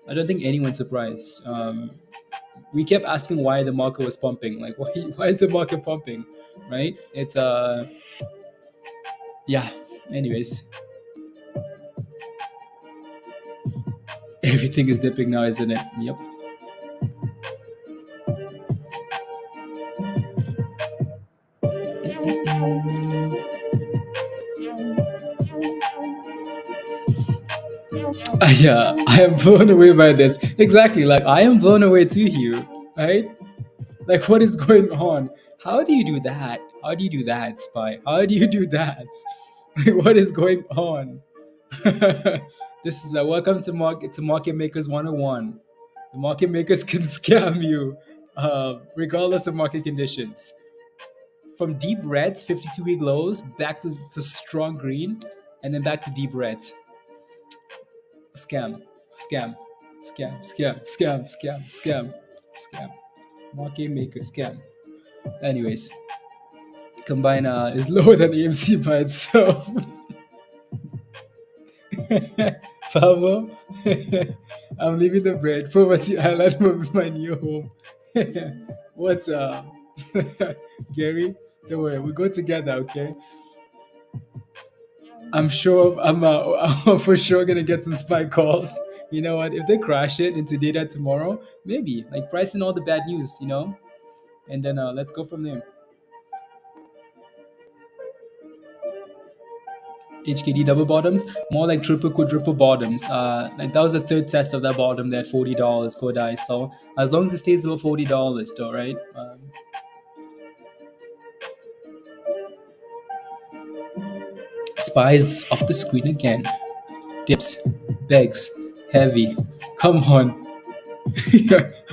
I don't think anyone's surprised. We kept asking why the market was pumping. Like, why is the market pumping? Right? It's yeah. Anyways, everything is dipping now, isn't it? Yep. I am blown away by this. Exactly, like I am blown away too here, right? Like, what is going on? How do you do that? How do you do that, Spy? How do you do that? What is going on? This is a welcome to Market Makers 101. The market makers can scam you, regardless of market conditions. From deep reds, 52-week lows, back to strong green, and then back to deep reds. Scam. Market maker scam. Anyways, combine is lower than AMC by itself. Pablo, I'm leaving the bread. Poverty Island will be my new home. What's up? Gary, don't worry, we go together, okay? I'm sure I'm for sure gonna get some spy calls. You know what? If they crash it into data tomorrow, maybe like pricing all the bad news, you know, and then let's go from there. HKD double bottoms, more like triple quadruple bottoms. Like that was the third test of that bottom there at $40 Kodai. So as long as it stays below $40, though, right? Spies off the screen again. Dips, begs, heavy. Come on.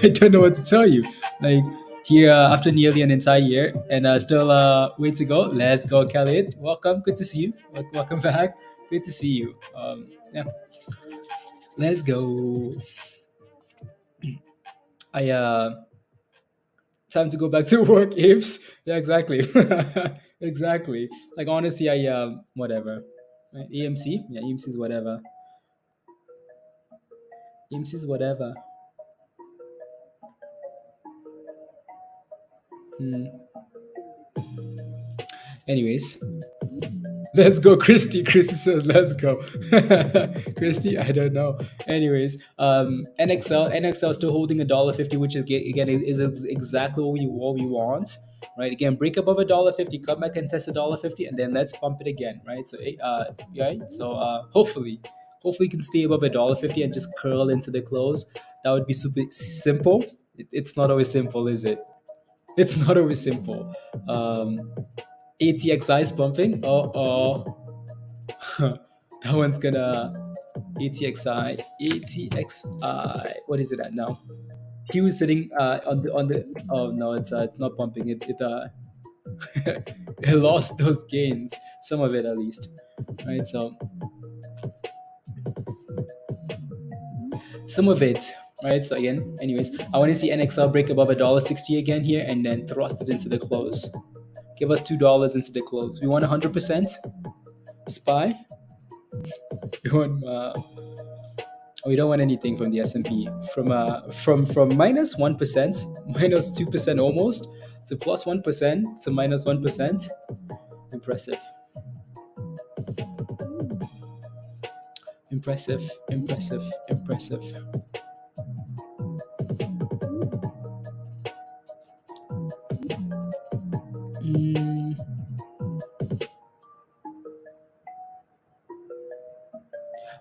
I don't know what to tell you. Like here after nearly an entire year and still way to go. Let's go, Khalid. Welcome. Good to see you. Welcome back. Good to see you. Yeah. Let's go. Time to go back to work, Apes. Yeah, exactly. Exactly. Like honestly, whatever. Right? EMC? Yeah, EMC is whatever. EMC is whatever. Anyways, let's go, Christy. Christy says, "Let's go." Christy, I don't know. Anyways, NXL still holding $1.50, which is again is exactly what we want, right? Again, break above $1.50, come back and test $1.50, and then let's pump it again, right? So, right. So, hopefully you can stay above $1.50 and just curl into the close. That would be super simple. It's not always simple, is it? It's not always simple. ATXI is pumping. That one's gonna ATXI. What is it at now? He was sitting on the. Oh no, it's not pumping. It lost those gains, some of it at least, right? So some of it, right? So again, anyways, I want to see NXL break above $1.60 again here, and then thrust it into the close. Give us $2 into the close. We want 100% SPY. We want. We don't want anything from the S&P. From -1%, -2% almost, to +1% to -1%. Impressive. Impressive, impressive, impressive.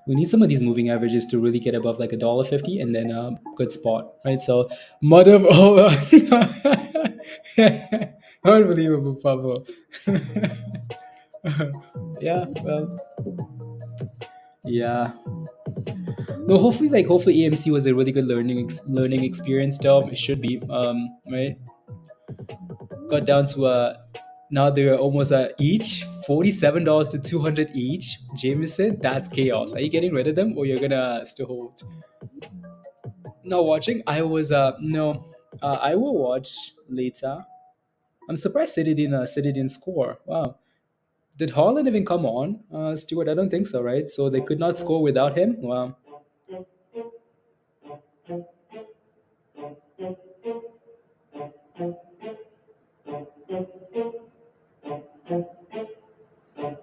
We need some of these moving averages to really get above like $1.50, and then good spot, right? So mother of all, unbelievable, Pablo. Yeah, well, yeah. No, hopefully AMC was a really good learning experience. Though it should be, right? Got down to now they're almost each $47 to 200 each. Jameson, that's chaos. Are you getting rid of them, or you're gonna still hold? No, watching. I was no. I will watch later. I'm surprised City didn't score. Wow. Did Haaland even come on, Stuart? I don't think so, right? So they could not score without him. Wow.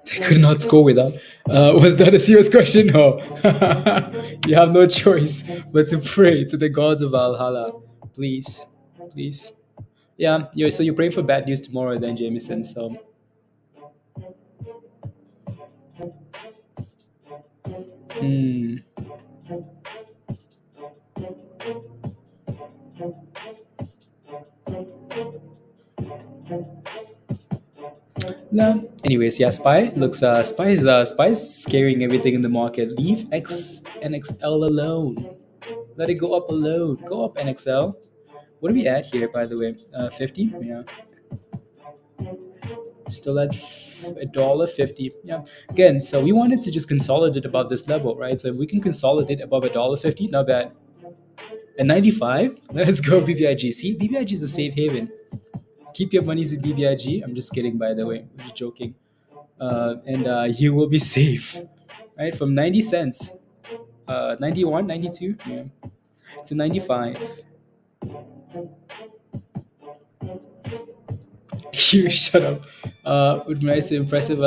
They could not score without. Was that a serious question? No. You have no choice but to pray to the gods of Valhalla. Please, please. Yeah. So you're praying for bad news tomorrow, then, Jameson. So. Hmm. No. Anyways, yeah, Spy's scaring everything in the market. Leave NXL alone. Let it go up alone. Go up NXL. What do we add here, by the way? 50. Yeah. Still at $1.50. Yeah. Again, so we wanted to just consolidate above this level, right? So if we can consolidate above $1.50, not bad. At 95, let's go BBIG. See, BBIG is a safe haven. Keep your monies in BBIG. I'm just kidding, by the way. I'm just joking. And you will be safe, right? From 90 cents, 91, 92, yeah, to 95. You shut up. Would I say impressive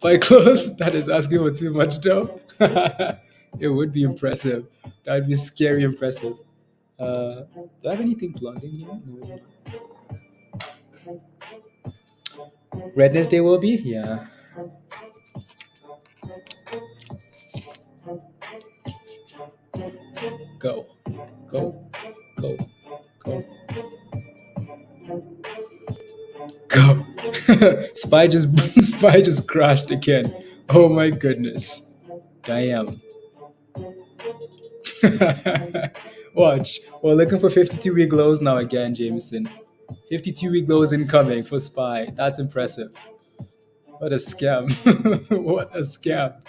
buy close? That is asking for too much, though. It would be impressive. That would be scary impressive. Do I have anything plugged in here? No. Redness Day will be? Yeah. Go. Go. Go. Go. Go. Spy just crashed again. Oh my goodness. Damn. Watch. We're looking for 52-week lows now again, Jameson. 52-week lows incoming for Spy. That's impressive. What a scam. What a scam.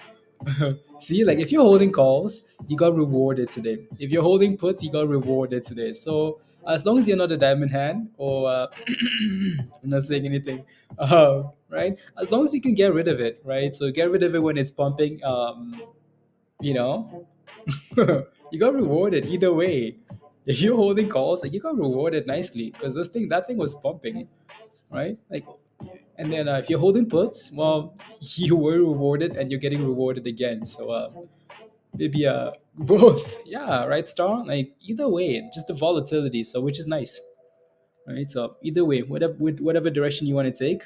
See, like if you're holding calls, you got rewarded today. If you're holding puts, you got rewarded today. So as long as you're not a diamond hand, or I'm not saying anything, right? As long as you can get rid of it, right? So get rid of it when it's pumping. You know, you got rewarded either way. If you're holding calls, like you got rewarded nicely because that thing was pumping, right? Like, and then if you're holding puts, well, you were rewarded and you're getting rewarded again. So maybe both, yeah, right, Star. Like either way, just the volatility. So which is nice, right? So either way, whatever direction you want to take,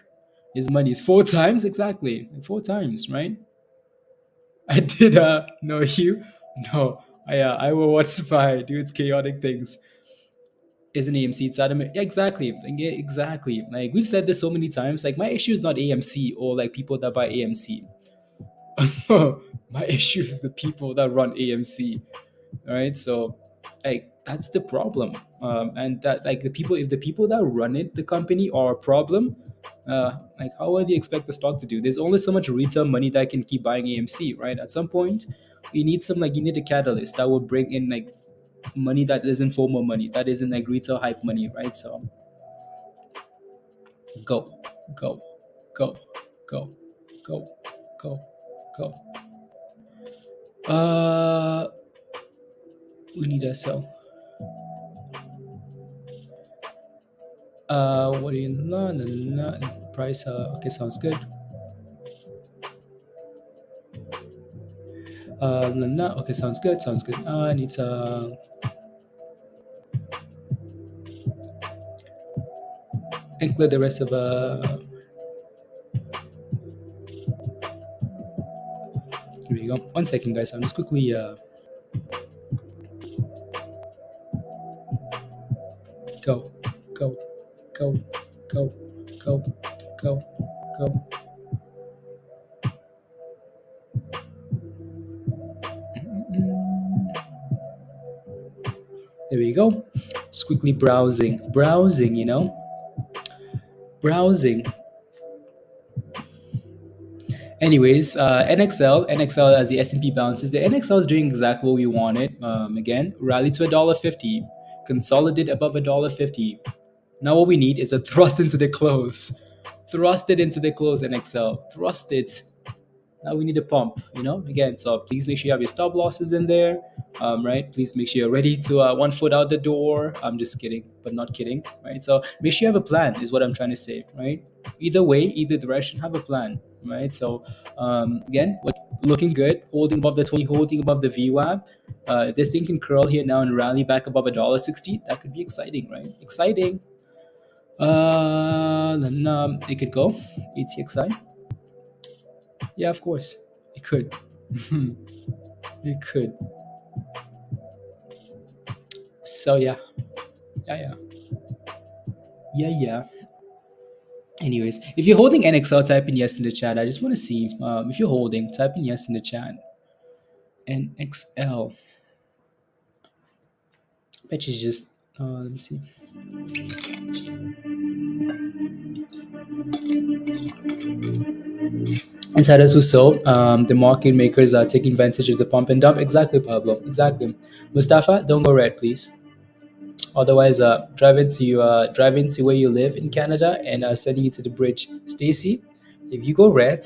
his money is 4 times exactly, like 4 times, right? I did know you. No, I will watch Spy do its chaotic things. Is an AMC. It's Adam. Yeah, exactly. Yeah, exactly. Like we've said this so many times. Like my issue is not AMC or like people that buy AMC. My issue is the people that run AMC. Right. So like That's the problem. And that, like, if the people that run it, the company, are a problem, like, how would they expect the stock to do? There's only so much retail money that can keep buying AMC, right? At some point, you need a catalyst that will bring in, like, money that isn't formal money, that isn't like retail hype money, right? So go, go, go, go, go, go, go. Uh, we need a sell. What do you no no no no. Price? Okay, sounds good. No, no, okay, sounds good, sounds good. I need to include the rest of here we go. 1 second, guys. I'm just quickly go, go, go, go, go, go, go. There we go. Just quickly browsing, browsing. Anyways, NXL as the S&P bounces. The NXL is doing exactly what we wanted. Again, rally to $1.50, consolidate above $1.50. Now what we need is a thrust into the close. Thrust it into the close, NXL. Thrust it. Now we need a pump, again. So please make sure you have your stop losses in there, right? Please make sure you're ready to 1 foot out the door. I'm just kidding, but not kidding, right? So make sure you have a plan, is what I'm trying to say, right? Either way, either direction, have a plan, right? So again, looking good, holding above the 20, holding above the VWAP. If this thing can curl here now and rally back above $1.60, that could be exciting, right? Exciting. Then it could go ATXI. Yeah, of course, it could. It could. So yeah. Anyways, if you're holding NXL, type in yes in the chat. I just want to see if you're holding. Type in yes in the chat. NXL. Bet you just let me see. Insiders who sold, the market makers are taking advantage of the pump and dump. Exactly, Pablo. Exactly. Mustafa, don't go red, please. Otherwise, drive into where you live in Canada and sending you to the bridge. Stacy, if you go red,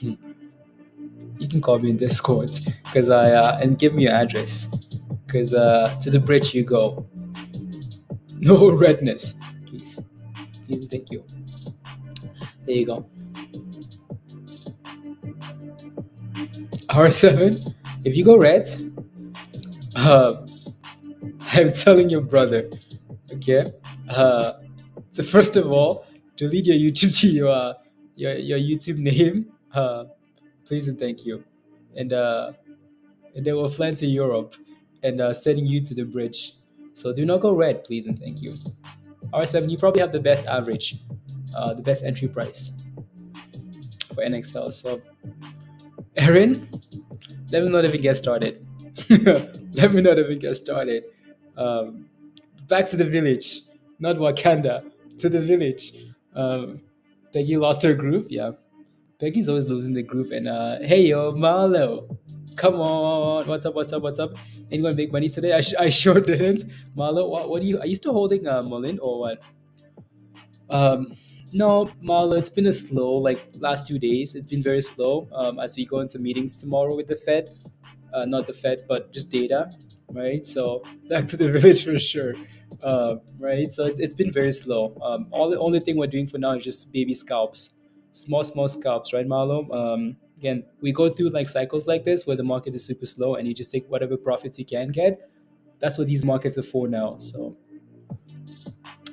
you can call me in Discord because and give me your address because to the bridge you go. No redness, please, and thank you. There you go. R7, if you go red, I'm telling your brother, okay? So first of all, delete your YouTube your YouTube name, please and thank you, and they will fly to Europe and sending you to the bridge. So do not go red, please and thank you. R7, you probably have the best average, the best entry price for NXL. So, Aaron, let me not even get started. Let me not even get started. Back to the village, not Wakanda, to the village. Peggy lost her groove. Yeah, Peggy's always losing the groove. And hey, yo, Marlo, come on. What's up? What's up? What's up? Anyone make money today? I sure didn't. Marlo, what are you still holding MULN or what? No, Marlo, it's been a slow, like last 2 days. It's been very slow as we go into meetings tomorrow with the Fed. Not the Fed, but just data, right? So back to the village for sure, right? So it's been very slow. The only thing we're doing for now is just baby scalps, small scalps, right, Marlo? Again, we go through like cycles like this where the market is super slow and you just take whatever profits you can get. That's what these markets are for now. So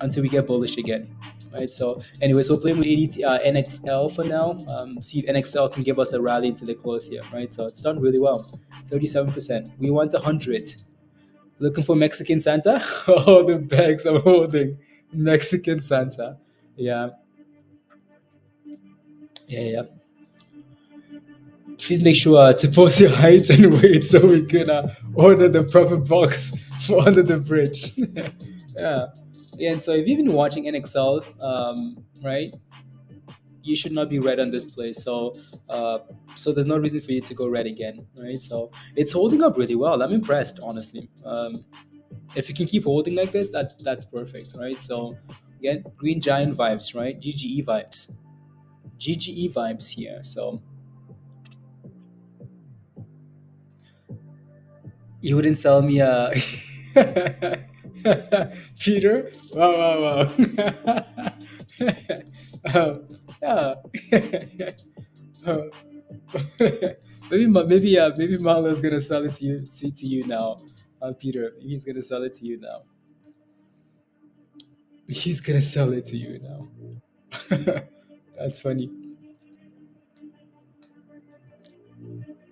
until we get bullish again. Right. So, anyways, we're playing with NXL for now. See if NXL can give us a rally into the close here. Right. So it's done really well. 37%. We want 100. Looking for Mexican Santa? Oh, the bags I'm holding. Mexican Santa. Yeah. Please make sure to post your height and weight so we can order the proper box for under the bridge. Yeah. Yeah, and so if you've been watching NXL, right, you should not be red on this place. So there's no reason for you to go red again, right? So it's holding up really well. I'm impressed, honestly. If you can keep holding like this, that's perfect, right? So again, green giant vibes, right? GGE vibes, GGE vibes here. So you wouldn't sell me a Peter? Wow, wow, wow. Yeah. Uh, maybe Marlo's gonna sell it to you, see to you now, Peter. He's gonna sell it to you now. He's gonna sell it to you now. That's funny.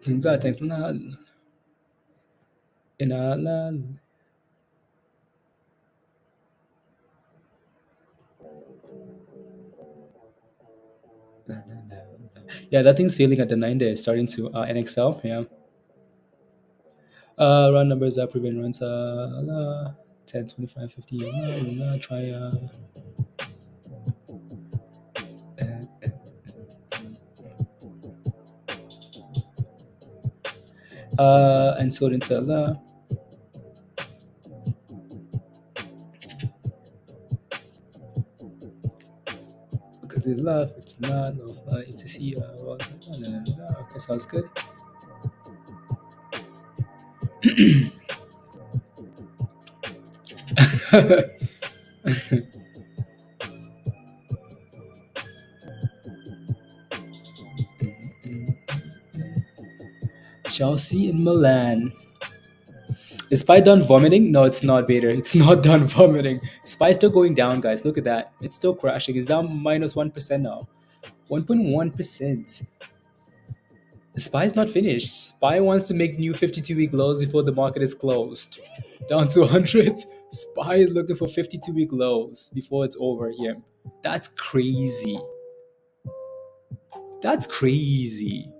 Thanks. Yeah, that thing's failing at the 9 there, starting to NXL. Yeah. Run numbers are prevent runs 10, 25, 50. Try and so into because they love it's not of to see okay, sounds good. Chelsea and Milan. Is Spy done vomiting? No, it's not, Vader. It's not done vomiting. Spy's still going down, guys. Look at that. It's still crashing. It's down minus 1% now. 1.1%. Spy's not finished. Spy wants to make new 52-week lows before the market is closed. Down to 100. Spy is looking for 52-week lows before it's over here. That's crazy. That's crazy.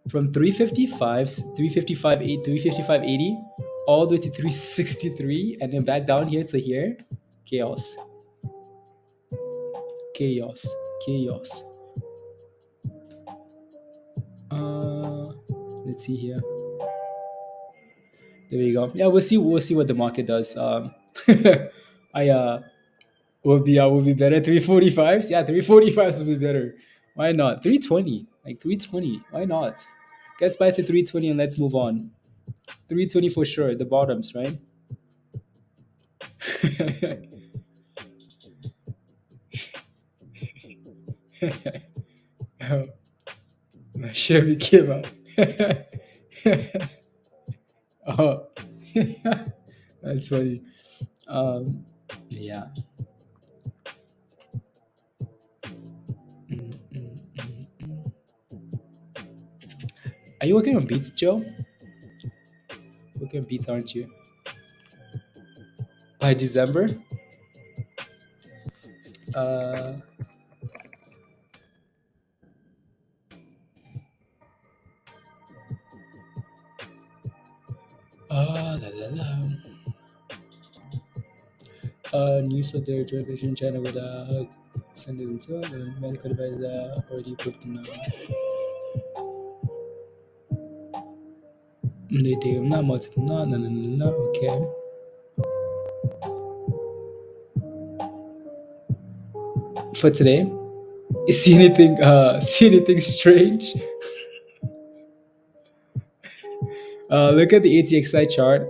From 355, 355.80, all the way to 363, and then back down here to here. Chaos. Chaos. Chaos. Let's see here. There we go. Yeah, we'll see what the market does. I will be better. 345s? Yeah, 345s will be better. Why not? 320. Like 320. Why not? Gets by to 320 and let's move on. 320 for sure. The bottoms, right? Oh, my Chevy came out. Oh, that's funny. Yeah. Are you working on beats, Joe? Working on beats, aren't you? By December? Uh, la la la. News of their joint venture in China with sentence the medical advisor already put in they take them no, okay. For today, see anything strange? Look at the ATXI chart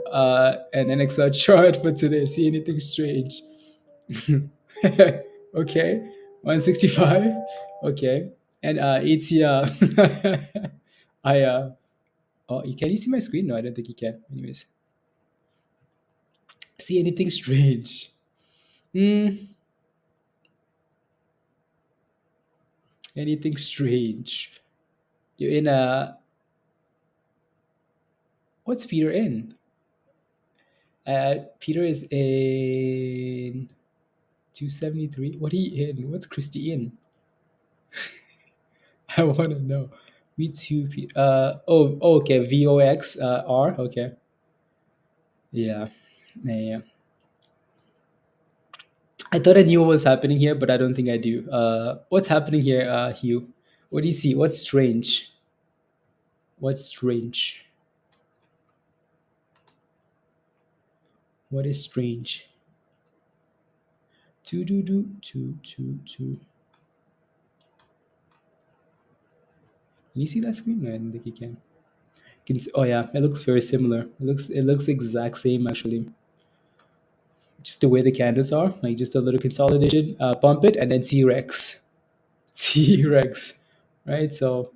and NXL chart for today. See anything strange? Okay, 165. Okay, and ATR. I oh, can you see my screen? No, I don't think you can. Anyways, see anything strange? Hmm. Anything strange? You're in a what's Peter in? Peter is in 273. What he in? What's Christy in? I want to know. V2P. Okay. VOXR. Okay. Yeah. Yeah. Yeah. I thought I knew what was happening here, but I don't think I do. What's happening here, Hugh? What do you see? What's strange? What's strange? What is strange? Two do do two two two. Can you see that screen? No, I don't think you can. Oh yeah, it looks very similar. It looks exact same actually. Just the way the candles are, like just a little consolidation. Pump it and then T-Rex, T-Rex, right? So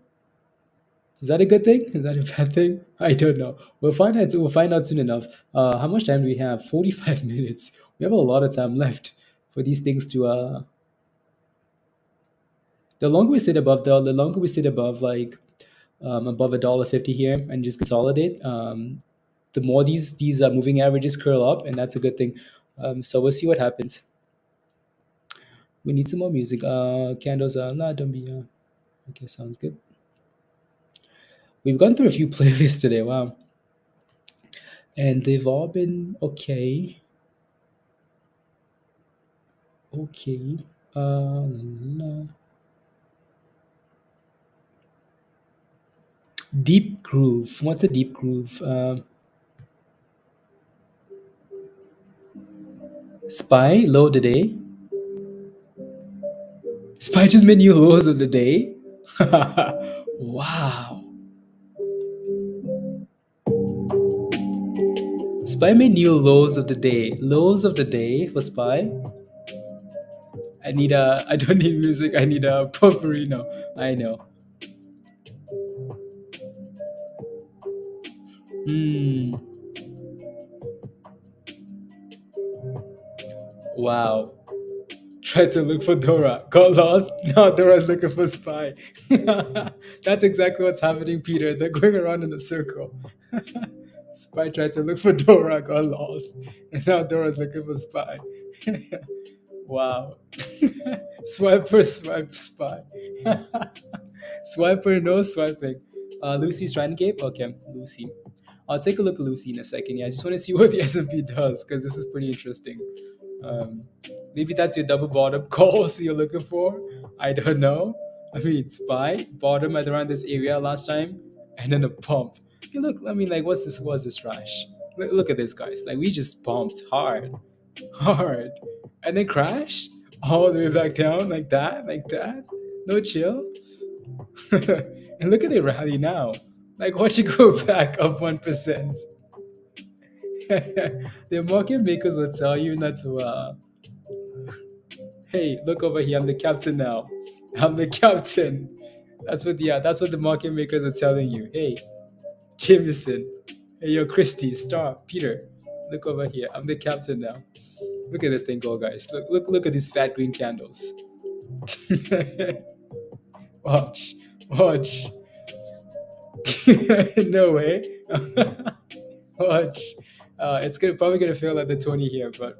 is that a good thing? Is that a bad thing? I don't know. We'll find out. We'll find out soon enough. How much time do we have? 45 minutes. We have a lot of time left for these things to. The longer we sit above the longer we sit above like above $1.50 here and just consolidate, the more these moving averages curl up, and that's a good thing. So we'll see what happens. We need some more music. Candles. Nah, don't be. Okay, sounds good. We've gone through a few playlists today. Wow, and they've all been okay. Okay. La, la. Deep groove. What's a deep groove? Spy low of the day. Spy just made new lows of the day. Wow. Spy made new lows of the day. Lows of the day for Spy. I need a. I don't need music. I need a pumperino. I know. Hmm. Wow. Tried to look for Dora. Got lost. Now Dora's looking for Spy. That's exactly what's happening, Peter. They're going around in a circle. Spy tried to look for Dora, got lost. And now Dora's looking for Spy. Wow. Swiper, swipe, Spy. Swiper, no swiping. Lucy's trying to cape? Okay, Lucy. I'll take a look at Lucy in a second. Yeah, I just want to see what the S&P does because this is pretty interesting. Um, Maybe that's your double bottom call so you're looking for. I don't know. I mean, Spy bottom at around this area last time, and then a pump. Okay, look. I mean, like, what's this rush? Look at this, guys. Like, we just pumped hard, hard, and then crashed all the way back down like that, like that. No chill. And look at the rally now. Like, watch it go back up 1%. The market makers will tell you not to. Hey, look over here. I'm the captain now. I'm the captain. That's what the market makers are telling you. Hey, Jameson. Hey, yo, Christy, Star, Peter. Look over here. I'm the captain now. Look at this thing go, guys. Look at these fat green candles. Watch. Watch. No way. Watch. It's probably gonna feel like the 20 here, but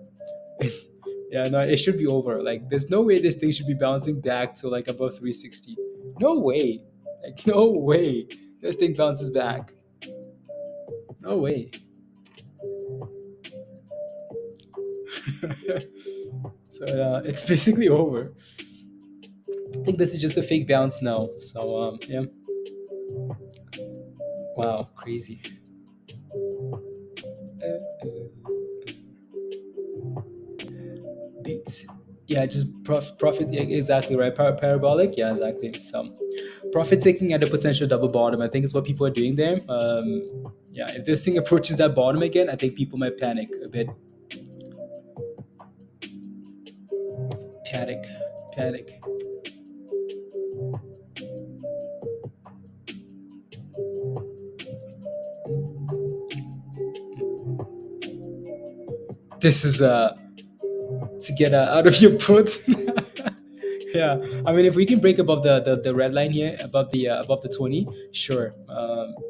yeah, no, it should be over. Like, there's no way this thing should be bouncing back to like above 360. No way. Like, no way. This thing bounces back. No way. So it's basically over. I think this is just a fake bounce now. So yeah. Wow, crazy. Beats. Yeah, just profit. Yeah, exactly right. Parabolic. Yeah, exactly. So profit taking at a potential double bottom, I think is what people are doing there. Yeah, if this thing approaches that bottom again, I think people might panic a bit. Panic. Panic. This is to get out of your put. Yeah, I mean, if we can break above the red line here, above the 20, sure.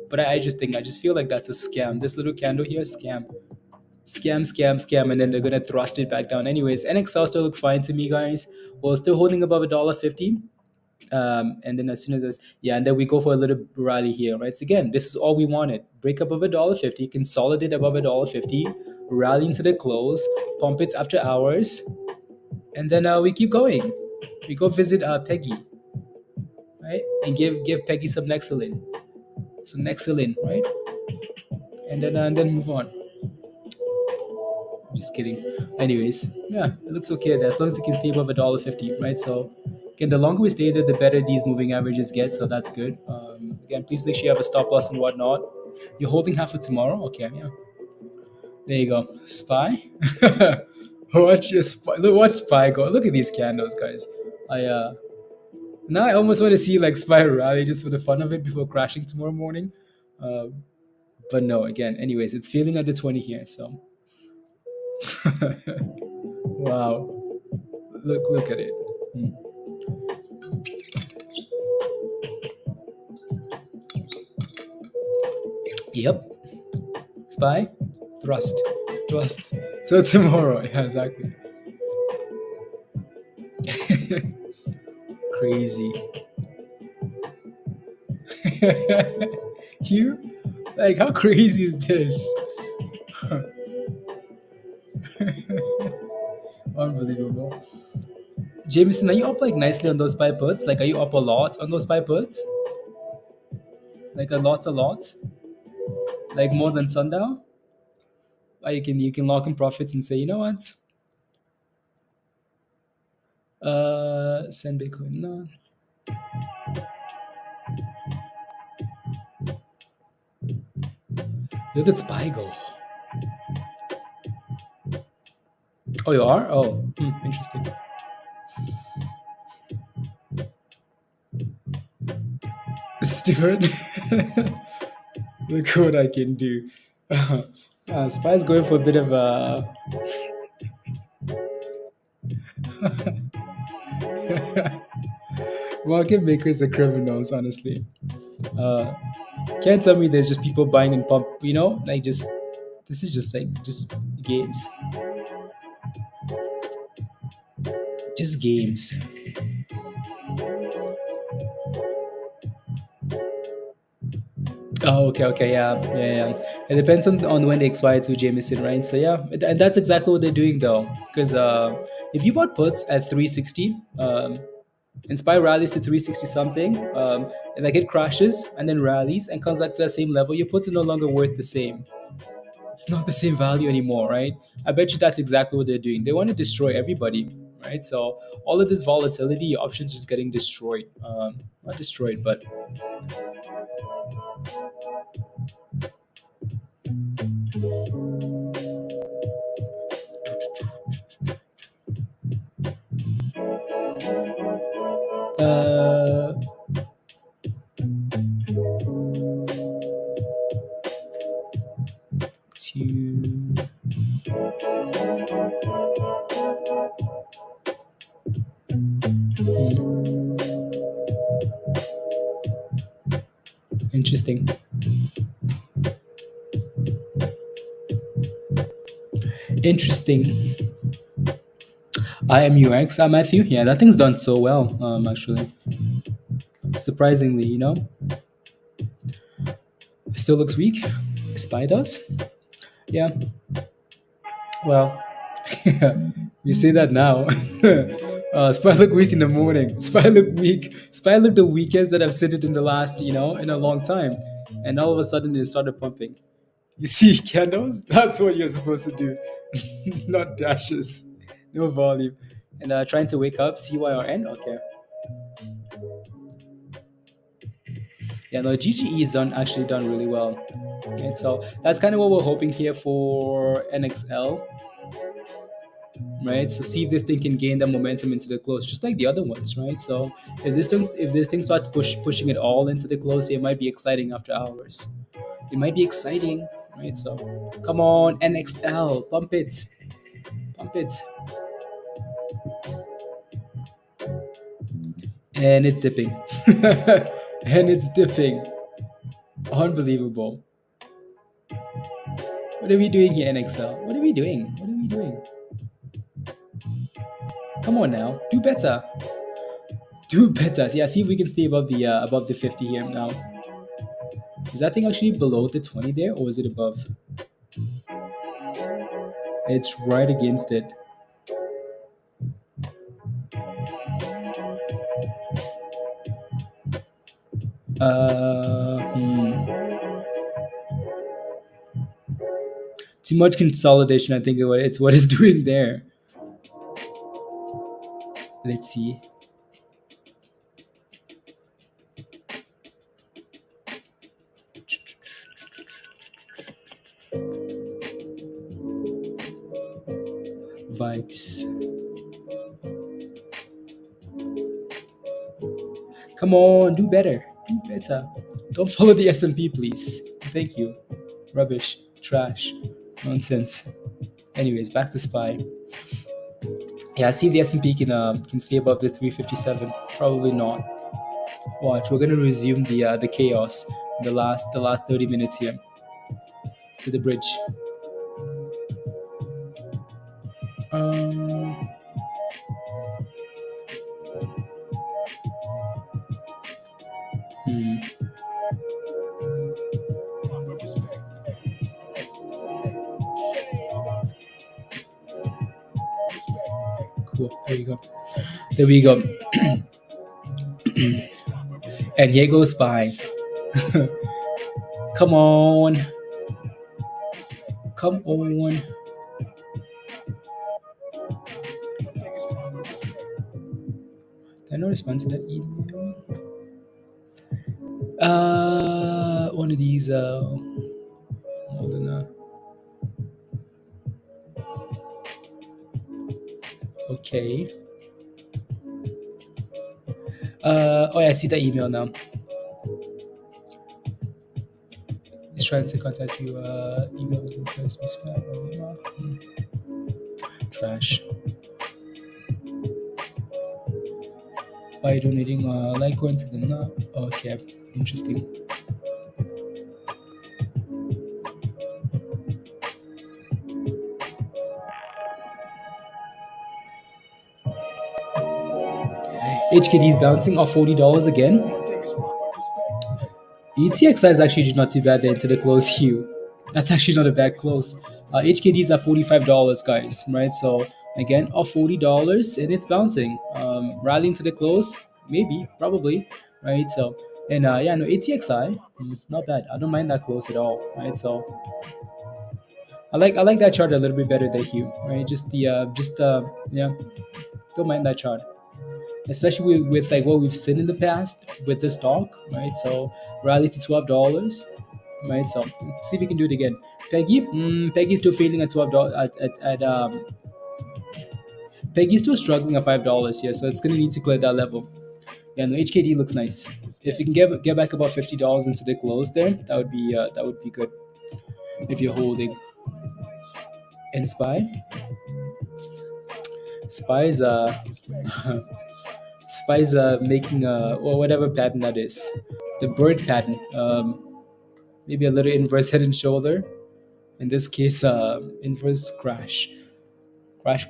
But I just feel like that's a scam. This little candle here, scam, scam, scam, scam, and then they're gonna thrust it back down. Anyways, NXL still looks fine to me, guys. Well, still holding above $1.50. And then as soon as this, yeah, and then we go for a little rally here, right? So again, this is all we wanted: break above $1.50, consolidate above $1.50, rally into the close, pump it after hours, and then we keep going. We go visit Peggy, right, and give Peggy some Nexilin, right, and then move on. Just kidding. Anyways, yeah, it looks okay there as long as it can stay above $1.50, right? So again, the longer we stay there, the better these moving averages get. So that's good. Again, please make sure you have a stop loss and whatnot. You're holding half for tomorrow, okay? Yeah, there you go. Spy. Watch your spy. Look, watch spy go. Look at these candles, guys. I Now I almost want to see like spy rally just for the fun of it before crashing tomorrow morning. But no, again, anyways, it's feeling at the 20 here, so. Wow. Look at it. Hmm. Yep. Spy, thrust. So tomorrow, yeah, exactly. Crazy. You, like, how crazy is this? Unbelievable. Jameson, are you up like nicely on those spy puts? Like, are you up a lot on those spy puts? Like a lot? Like more than sundown? Or you can lock in profits and say, you know what? Send Bitcoin. No. Look at SPY go. Oh, you are? Oh, interesting. Stuart, look what I can do. SPY's going for a bit of a. Market makers are criminals, honestly. Can't tell me there's just people buying and pump, like just, this is just like, just games. Just games. Oh, okay, yeah. It depends on when they expire to, Jameson, right? So yeah, and that's exactly what they're doing though, because if you bought puts at 360, Inspire rallies to 360 something, and like it crashes and then rallies and comes back to that same level, your puts are no longer worth the same. It's not the same value anymore, right? I bet you that's exactly what they're doing. They want to destroy everybody, right? So all of this volatility, your options are just getting destroyed. Not destroyed, but uh, to interesting. Interesting. IMUX, Matthew. Yeah, that thing's done so well, actually. Surprisingly, it still looks weak. SPY does. Yeah. Well, you say that now. SPY look weak in the morning. SPY look weak. SPY look the weakest that I've seen it in the last, in a long time. And all of a sudden it started pumping. You see candles? That's what you're supposed to do. Not dashes. No volume. And trying to wake up, CYRN? Okay. Yeah, no, GGE is actually done really well. Okay, so that's kind of what we're hoping here for NXL. Right, so see if this thing can gain the momentum into the close, just like the other ones, right? So if this thing starts pushing it all into the close, it might be exciting after hours. It might be exciting, right? So come on, NXL, pump it. And it's dipping. And it's dipping. Unbelievable. What are we doing here, NXL? What are we doing? Come on now, do better. Do better. Yeah, see if we can stay above the 50 here now. Is that thing actually below the 20 there, or is it above? It's right against it. Hmm. Too much consolidation. I think it's what it's doing there. Let's see. Vibes. Come on, do better. Do better. Don't follow the S&P, please. Thank you. Rubbish. Trash. Nonsense. Anyways, back to SPY. Yeah, I see if the S&P can stay above the 357. Probably not. Watch, we're gonna resume the chaos. The last 30 minutes here to the bridge. Um, hmm. Cool. There you go. There we go. And here goes SPY. Come on. Come on. Did I not respond to that email? One of these. Hold on. Okay. Oh, yeah, I see the email now. He's trying to contact you. Email was replaced with spam. Trash. Why are you donating LUNC Coin to them now? Okay, interesting. HKD is bouncing off $40 again. ATXI is actually not too bad there into the close hue. That's actually not a bad close. HKD is at $45, guys, right? So again, off $40 and it's bouncing. Rallying to the close, maybe, probably, right? So, and yeah, no, ATXI, not bad. I don't mind that close at all, right? So I like that chart a little bit better than Hue, right? Yeah, don't mind that chart, especially with like what we've seen in the past with the stock, right? So rally to $12, right? So let's see if we can do it again. Peggy, Peggy's still failing at $12 Peggy's still struggling at $5 here, so it's gonna need to clear that level. Yeah, no, HKD looks nice. If you can get back about $50 into the close there, that would be good. If you're holding. And Spy's Spy's making or whatever pattern that is, the bird pattern. Maybe a little inverse head and shoulder. In this case, inverse crash. Crash.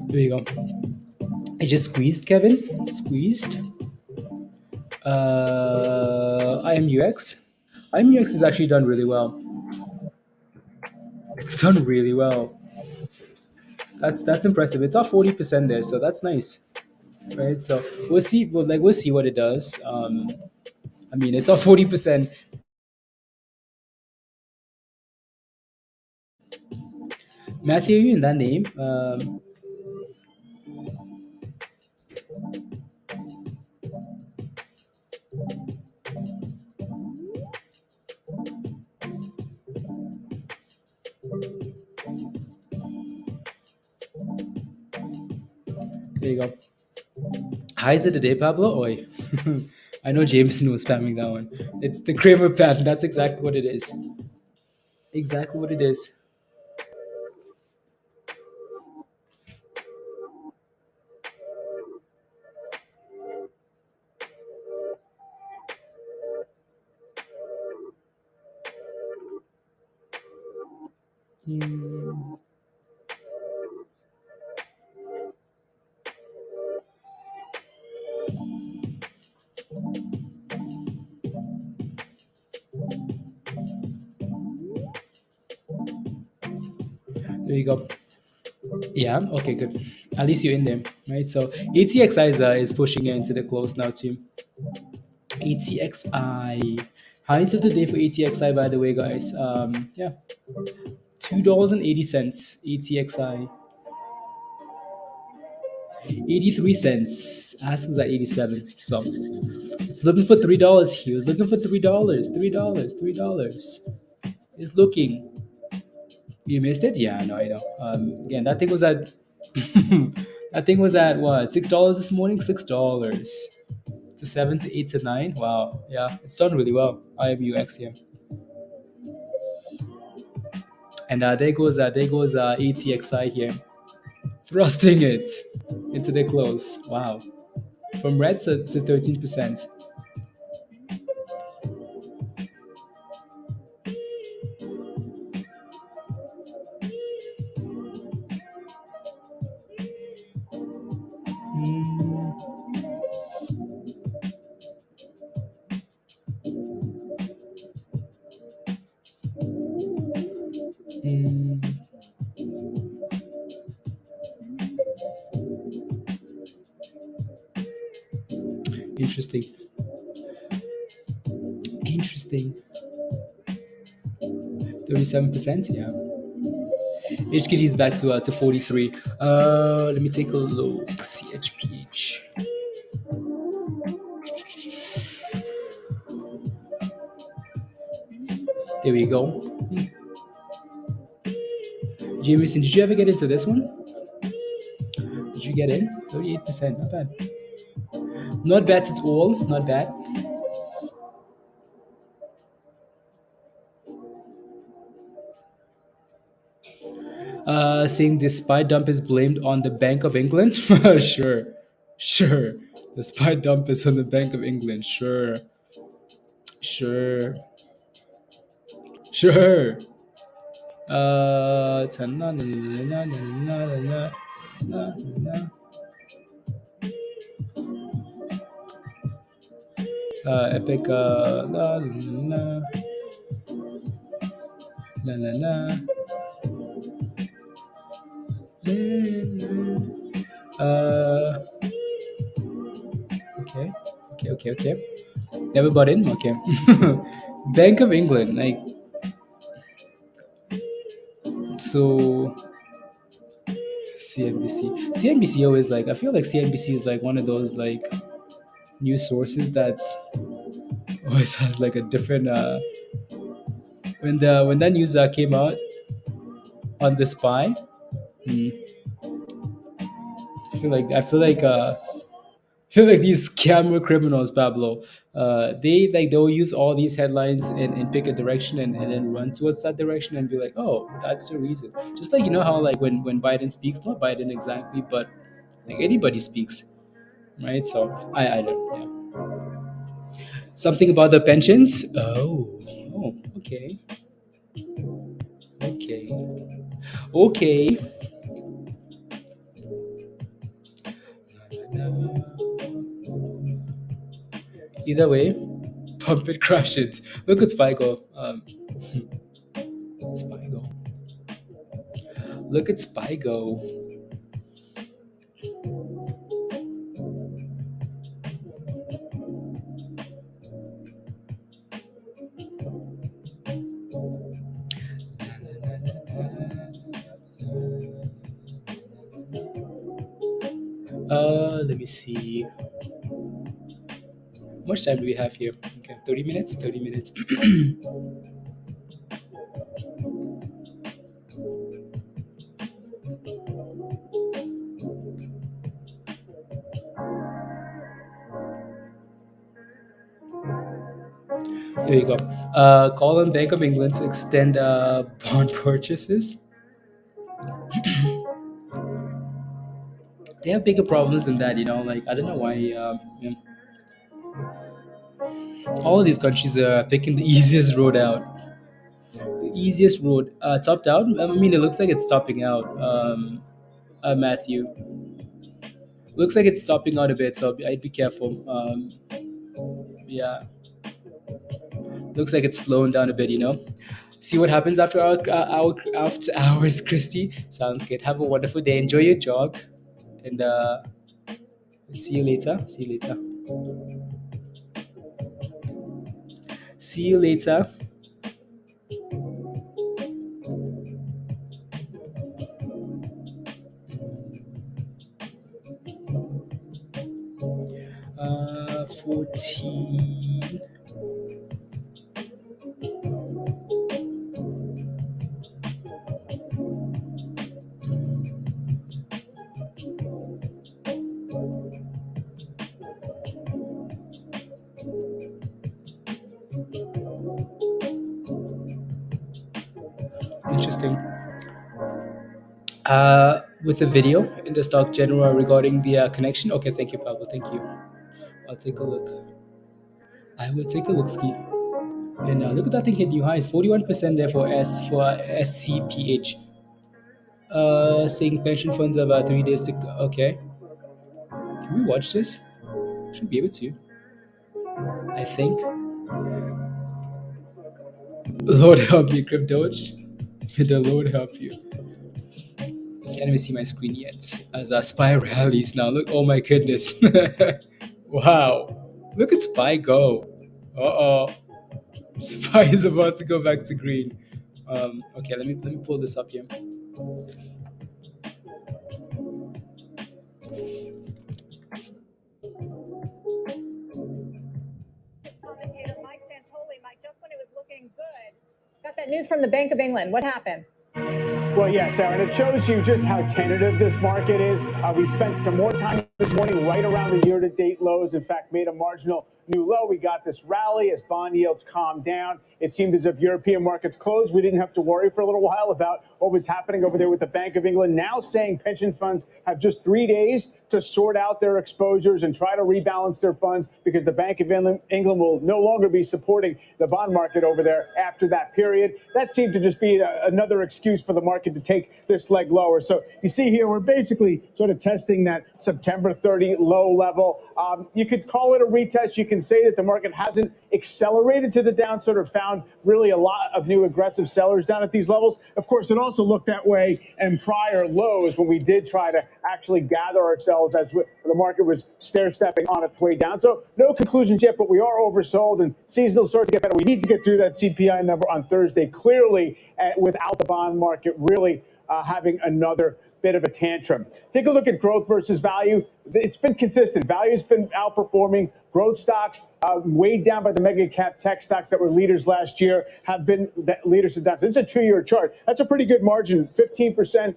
There you go. I just squeezed, Kevin. Squeezed. IMUX. IMUX is actually done really well. It's done really well. That's impressive. It's off 40% there, so that's nice, right? So we'll see. We'll see what it does. I mean, it's up 40%. Matthew, you in that name? There you go. Highs of the day, Pablo. Oi. I know Jameson was spamming that one. It's the Kramer pattern. That's exactly what it is. Exactly what it is. Hmm. There you go. Yeah. Okay. Good. At least you're in there, right? So ATXI is pushing into the close now too. ATXI. Highs of the day for ATXI, by the way, guys. Yeah, $2.80. ATXI. 83 cents. Ask is at 87. So it's looking for $3. He was looking for $3. $3. $3. It's looking. You missed it? Yeah, no, I know. Again, that thing was at that thing was at what, $6 this morning? $6 to 7 to 8 to 9. Wow, yeah, it's done really well. IMUX here, and there goes ATXI here, thrusting it into the close. Wow, from red to 13%. Mm, mm, interesting, interesting. 37%. Yeah. HKD is back to 43. Let me take a look. CHPH. There we go. Jameson, did you ever get into this one? Did you get in? 38%. Not bad. Not bad at all. Not bad. Saying the spy dump is blamed on the Bank of England? Sure. Sure. The spy dump is on the Bank of England. Sure. Sure. Sure. Epic. La, la, la. Uh, okay. Okay, okay, okay. Never bought in? Okay. Bank of England, like, so CNBC. CNBC always, like, I feel like CNBC is like one of those, like, news sources that's always has like a different when that news came out on the spy. mm, I feel like these camera criminals, Pablo, they'll use all these headlines and pick a direction and then run towards that direction and be like, oh, that's the reason. Just like, you know how, like, when Biden speaks, not Biden exactly, but like anybody speaks, right? So I don't, yeah. Something about the pensions. Oh, okay, okay, okay. Either way, pump it, crush it. Look at Spygo. Spygo. Look at Spygo. Let me see. How much time do we have here? Okay, 30 minutes. 30 minutes. There you go. Call on Bank of England to extend bond purchases. They have bigger problems than that, you know. Like I don't know why. All of these countries are picking the easiest road out. The easiest road, topped out. I mean, it looks like it's topping out. Matthew, looks like it's topping out a bit, so I'd be careful. Yeah, looks like it's slowing down a bit. You know. See what happens after after hours, Christy. Sounds good. Have a wonderful day. Enjoy your jog, and see you later. See you later. See you later. 14. Interesting. With the video in the stock general regarding the connection. Okay, thank you, Pablo. Thank you. I'll take a look. I will take a look, ski. And look at that thing hit new highs. 41% there for SCPH. Saying pension funds have 3 days to. Okay. Can we watch this? Should be able to. I think. Lord help you, Cryptoch. May the Lord help you. Can't even see my screen yet. As SPY rallies now. Look, oh my goodness. Wow. Look at SPY go. Uh-oh. SPY is about to go back to green. Okay, let me pull this up here. Got that news from the Bank of England. What happened? Well, yeah, Sarah, and it shows you just how tentative this market is. We spent some more time this morning right around the year-to-date lows. In fact, made a marginal new low. We got this rally as bond yields calmed down. It seemed as if European markets closed. We didn't have to worry for a little while about what was happening over there with the Bank of England. Now saying pension funds have just 3 days to sort out their exposures and try to rebalance their funds because the Bank of England will no longer be supporting the bond market over there after that period. That seemed to just be another excuse for the market to take this leg lower. So you see here, we're basically sort of testing that September 30 low level. You could call it a retest. You can say that the market hasn't accelerated to the downside or found really a lot of new aggressive sellers down at these levels. Of course, it also looked that way in prior lows when we did try to actually gather ourselves as the market was stair-stepping on its way down. So no conclusions yet, but we are oversold and seasonal start to get better. We need to get through that CPI number on Thursday, clearly without the bond market really having another bit of a tantrum. Take a look at growth versus value. It's been consistent. Value's been outperforming. Growth stocks, weighed down by the mega cap tech stocks that were leaders last year, have been leaders of that. So it's a 2-year chart. That's a pretty good margin, 15%.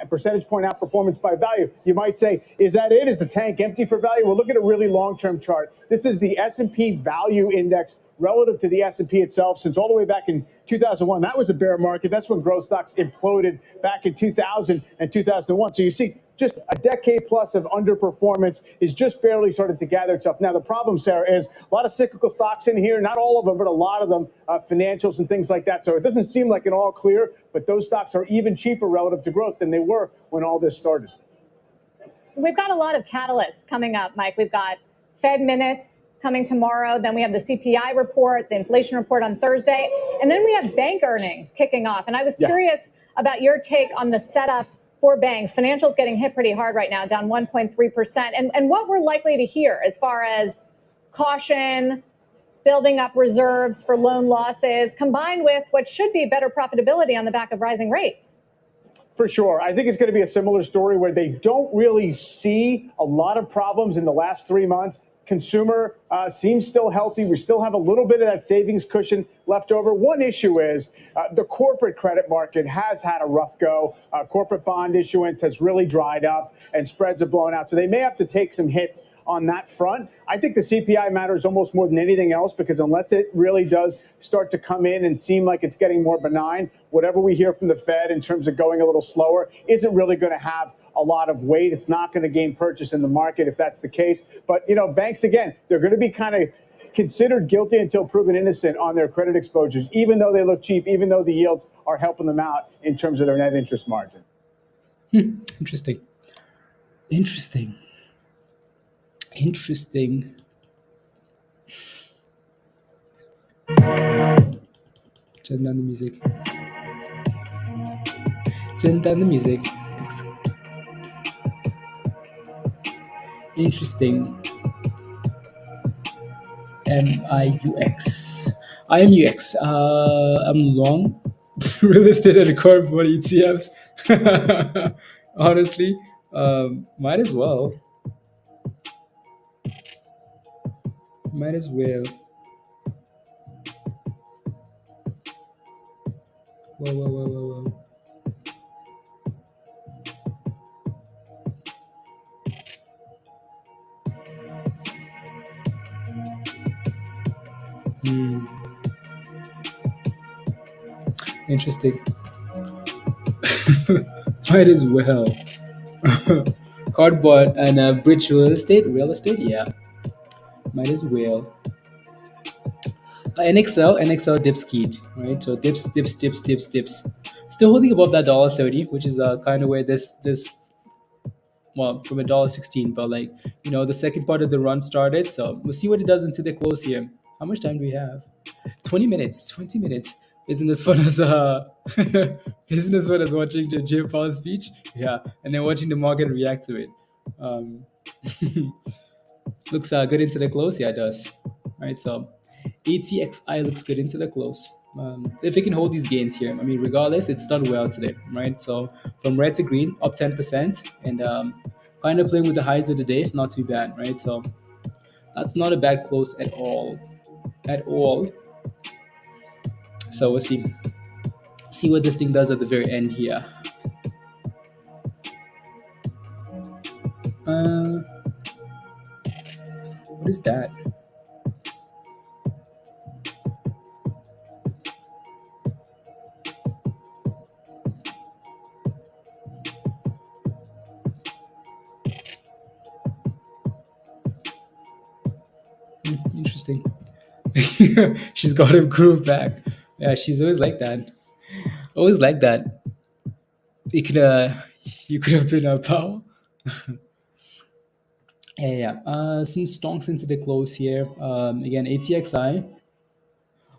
Percentage point outperformance by value. You might say, is that it? Is the tank empty for value? Well, look at a really long-term chart. This is the S&P Value Index relative to the S&P itself since all the way back in 2001. That was a bear market. That's when growth stocks imploded back in 2000 and 2001. So you see just a decade plus of underperformance is just barely started to gather itself. Now, the problem, Sarah, is a lot of cyclical stocks in here, not all of them, but a lot of them, financials and things like that. So it doesn't seem like an all clear, but those stocks are even cheaper relative to growth than they were when all this started. We've got a lot of catalysts coming up, Mike. We've got Fed minutes coming tomorrow. Then we have the CPI report, the inflation report on Thursday. And then we have bank earnings kicking off. And I was curious about your take on the setup for banks. Financials getting hit pretty hard right now, down 1.3%. And what we're likely to hear as far as caution, building up reserves for loan losses, combined with what should be better profitability on the back of rising rates. For sure. I think it's going to be a similar story where they don't really see a lot of problems in the last 3 months. Consumer seems still healthy. We still have a little bit of that savings cushion left over. One issue is the corporate credit market has had a rough go. Corporate bond issuance has really dried up and spreads have blown out. So they may have to take some hits on that front. I think the CPI matters almost more than anything else, because unless it really does start to come in and seem like it's getting more benign, whatever we hear from the Fed in terms of going a little slower isn't really going to have a lot of weight. It's not going to gain purchase in the market if that's the case. But, banks, again, they're going to be kind of considered guilty until proven innocent on their credit exposures, even though they look cheap, even though the yields are helping them out in terms of their net interest margin. Interesting. Turn down the music. Interesting. MIUX. IMUX. I'm long real estate and corporate ETFs. Honestly, might as well. Whoa. Interesting. Might as well. Cardboard and bridge real estate, yeah. Might as well. NXL dips keyed, right? So dips. Still holding above that $1.30, which is kind of where this well, from $1.16, but the second part of the run started. So we'll see what it does until the close here. How much time do we have? 20 minutes. Isn't this fun as watching the Jay Powell speech? Yeah, and then watching the market react to it. Looks good into the close. Yeah, it does. Right, so ATXI looks good into the close. If it can hold these gains here, I mean, regardless, it's done well today, right? So from red to green, up 10%, and kind of playing with the highs of the day, not too bad, right? So that's not a bad close at all. So we'll see what this thing does at the very end here. What is that? Interesting. She's got her groove back. Yeah, she's always like that. You could have been a Powell. Yeah. Some stonks into the close here. Again, ATXI.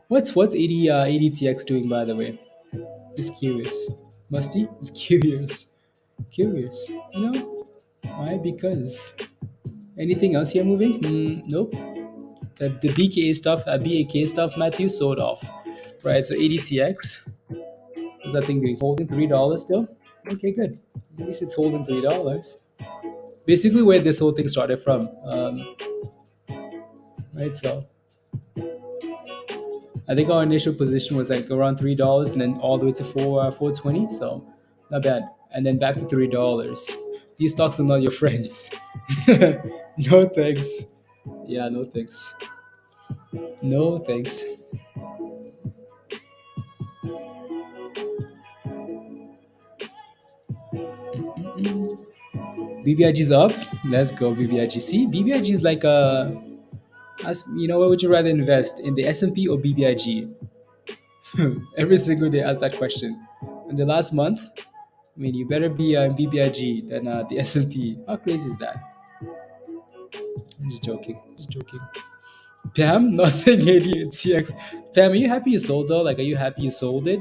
What's ADTX doing, by the way? Just curious. Musty? Just curious. Why? Because anything else here moving? Nope. The BK stuff, BAK stuff, Matthew sold off. Right, so ADTX. What's that thing doing? Holding $3 still? Okay, good. At least it's holding $3. Basically where this whole thing started from. Right, so I think our initial position was around $3 and then all the way to $4.20, so not bad. And then back to $3. These stocks are not your friends. No thanks. Yeah, no thanks. BBIG's up. Let's go, BBIG. See, BBIG is like where would you rather invest, in the S&P or BBIG? Every single day ask that question. In the last month, I mean, you better be in BBIG than the S&P. How crazy is that? I'm just joking. Pam, nothing ATX. Pam, are you happy you sold though? Are you happy you sold it?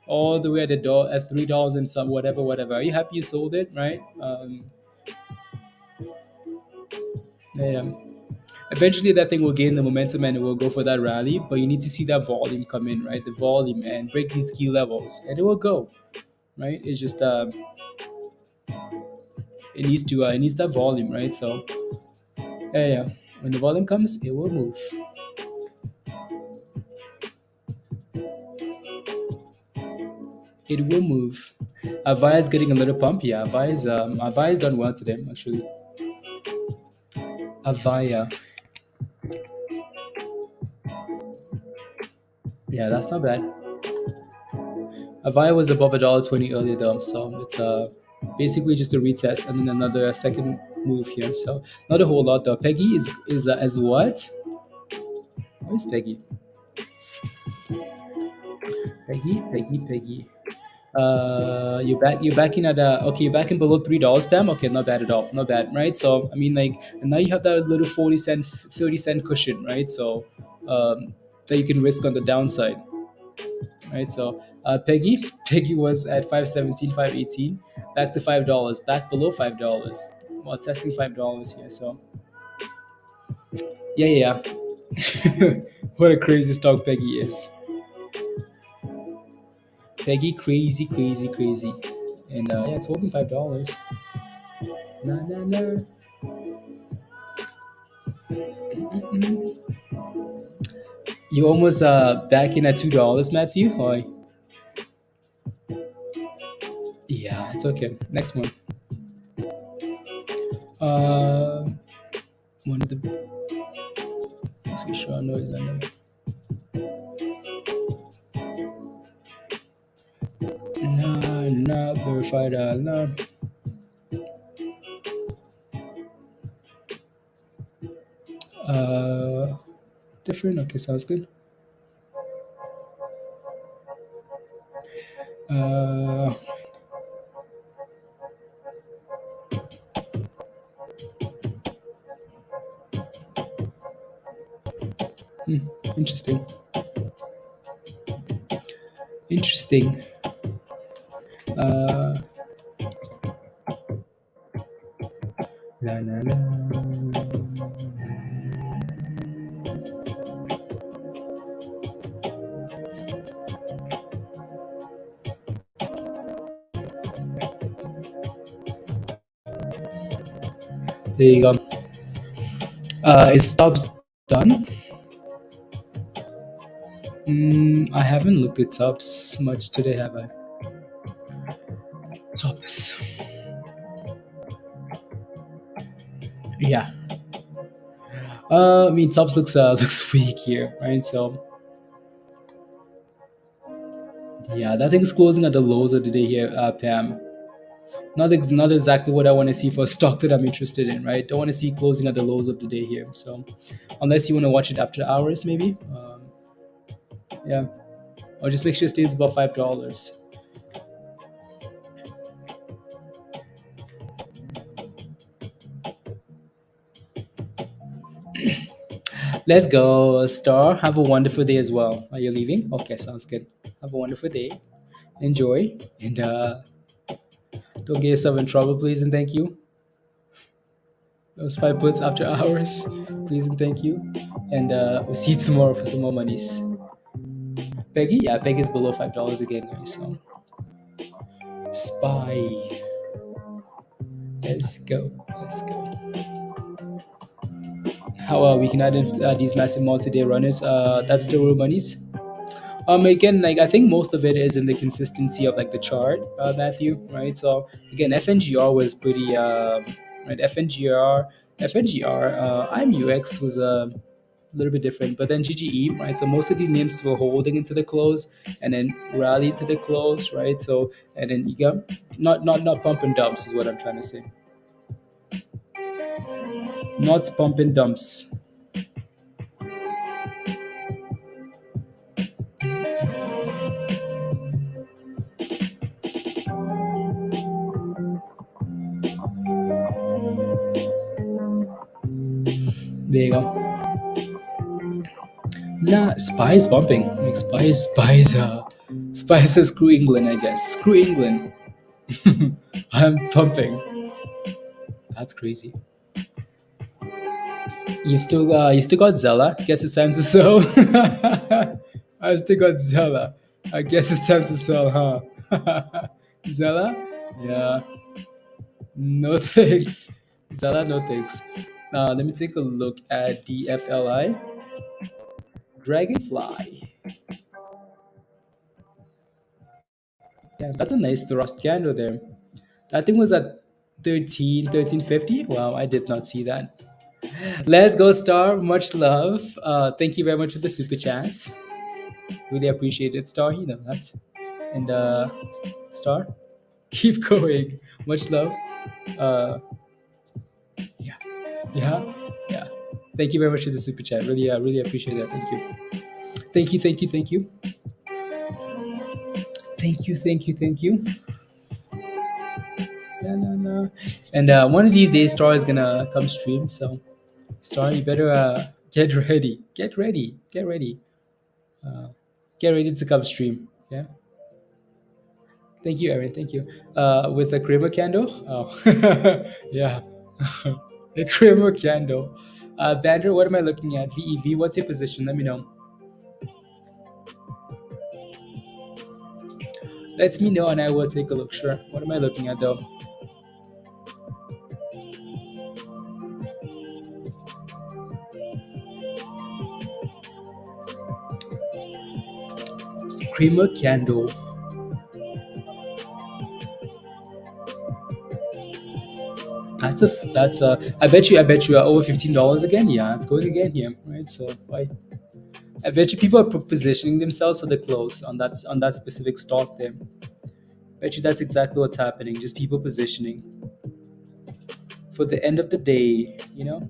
All the way at $3 and some whatever. Are you happy you sold it, right? Yeah. Eventually that thing will gain the momentum and it will go for that rally, but you need to see that volume come in, right? The volume, and break these key levels, and it will go. right? It's just it needs that volume, right? So yeah, when the volume comes, it will move. It will move. Avaya is getting a little pump. Yeah, Avaya's done well today, actually. Avaya. Yeah, that's not bad. Avaya was above $1.20 earlier though, so it's basically just a retest and then another second move here. So not a whole lot though. Pegy is as what? Where's Pegy? Pegy. You're back in at okay, you're back in below $3, Pam. Okay, not bad at all, not bad, right? So I mean, like, and now you have that little 40 cent, 30 cent cushion, right? So that you can risk on the downside, right? So Pegy was at 517, 518, back to $5, back below $5, while testing $5 here. So yeah. What a crazy stock Pegy is. Pegy, crazy, and yeah, it's holding $5. Nah. You almost back in at $2, Matthew. Hi. Yeah, it's okay. Next one. One of the. Let's be sure noise on them. Nah, verified. No. Different. Okay, sounds good. Interesting. La. There you go. Is stops done? I haven't looked at tops much today, have I? Tops. Yeah. I mean, tops looks weak here, right? So yeah, that thing's closing at the lows of the day here, Pam. Not exactly what I want to see for a stock that I'm interested in, right? Don't want to see closing at the lows of the day here. So unless you want to watch it after hours, maybe. Yeah, or just make sure it stays above $5. Let's go, Star. Have a wonderful day as well. Are you leaving? Okay, sounds good. Have a wonderful day. Enjoy, and don't get yourself in trouble, please and thank you. Those 5 puts after hours, please and thank you. And we'll see you tomorrow for some more monies. Pegy? Yeah, Pegy is below $5 again, guys. So SPY. Let's go. How we can add in these massive multi-day runners? That's the real monies. Again, like, I think most of it is in the consistency of like the chart, Matthew, right? So again, FNGR was pretty right. FNGR, IMUX was a little bit different, but then GGE, right? So most of these names were holding into the close and then rallied to the close, right? So and then you got not pump and dumps is what I'm trying to say. Not pump and dumps. There you go. SPY is bumping. Like SPY says screw England, I guess. Screw England. I'm pumping. That's crazy. You still got Zella. Guess it's time to sell. I've still got Zella. I guess it's time to sell, huh? Zella? Yeah. No thanks. Zella, no thanks. Let me take a look at the FLI. Dragonfly. Yeah, that's a nice thrust candle there. That thing was at 1350. Wow, I did not see that. Let's go, Star. Much love. Thank you very much for the super chat. Really appreciate it, Star. You know that. And Star, keep going. Much love. Uh, yeah, yeah, yeah. Thank you very much for the super chat. Really, really appreciate that. Thank you. Thank you. Thank you. Thank you. Thank you. Thank you. Thank you. No, no, no. And one of these days, Star is gonna come stream. So, Star, you better get ready. Get ready. Get ready. Uh, get ready to come stream. Yeah. Thank you, Aaron. Thank you. With a creamer candle. Oh, yeah. A creamer candle. Bandra, what am I looking at? VEV. What's your position? Let me know. Let me know, and I will take a look. Sure. What am I looking at, though? It's a creamer candle. That's a. I bet you are over $15 again. Yeah, it's going again here, right? So I bet you people are positioning themselves for the close on that specific stock there. Bet you that's exactly what's happening. Just people positioning for the end of the day. You know.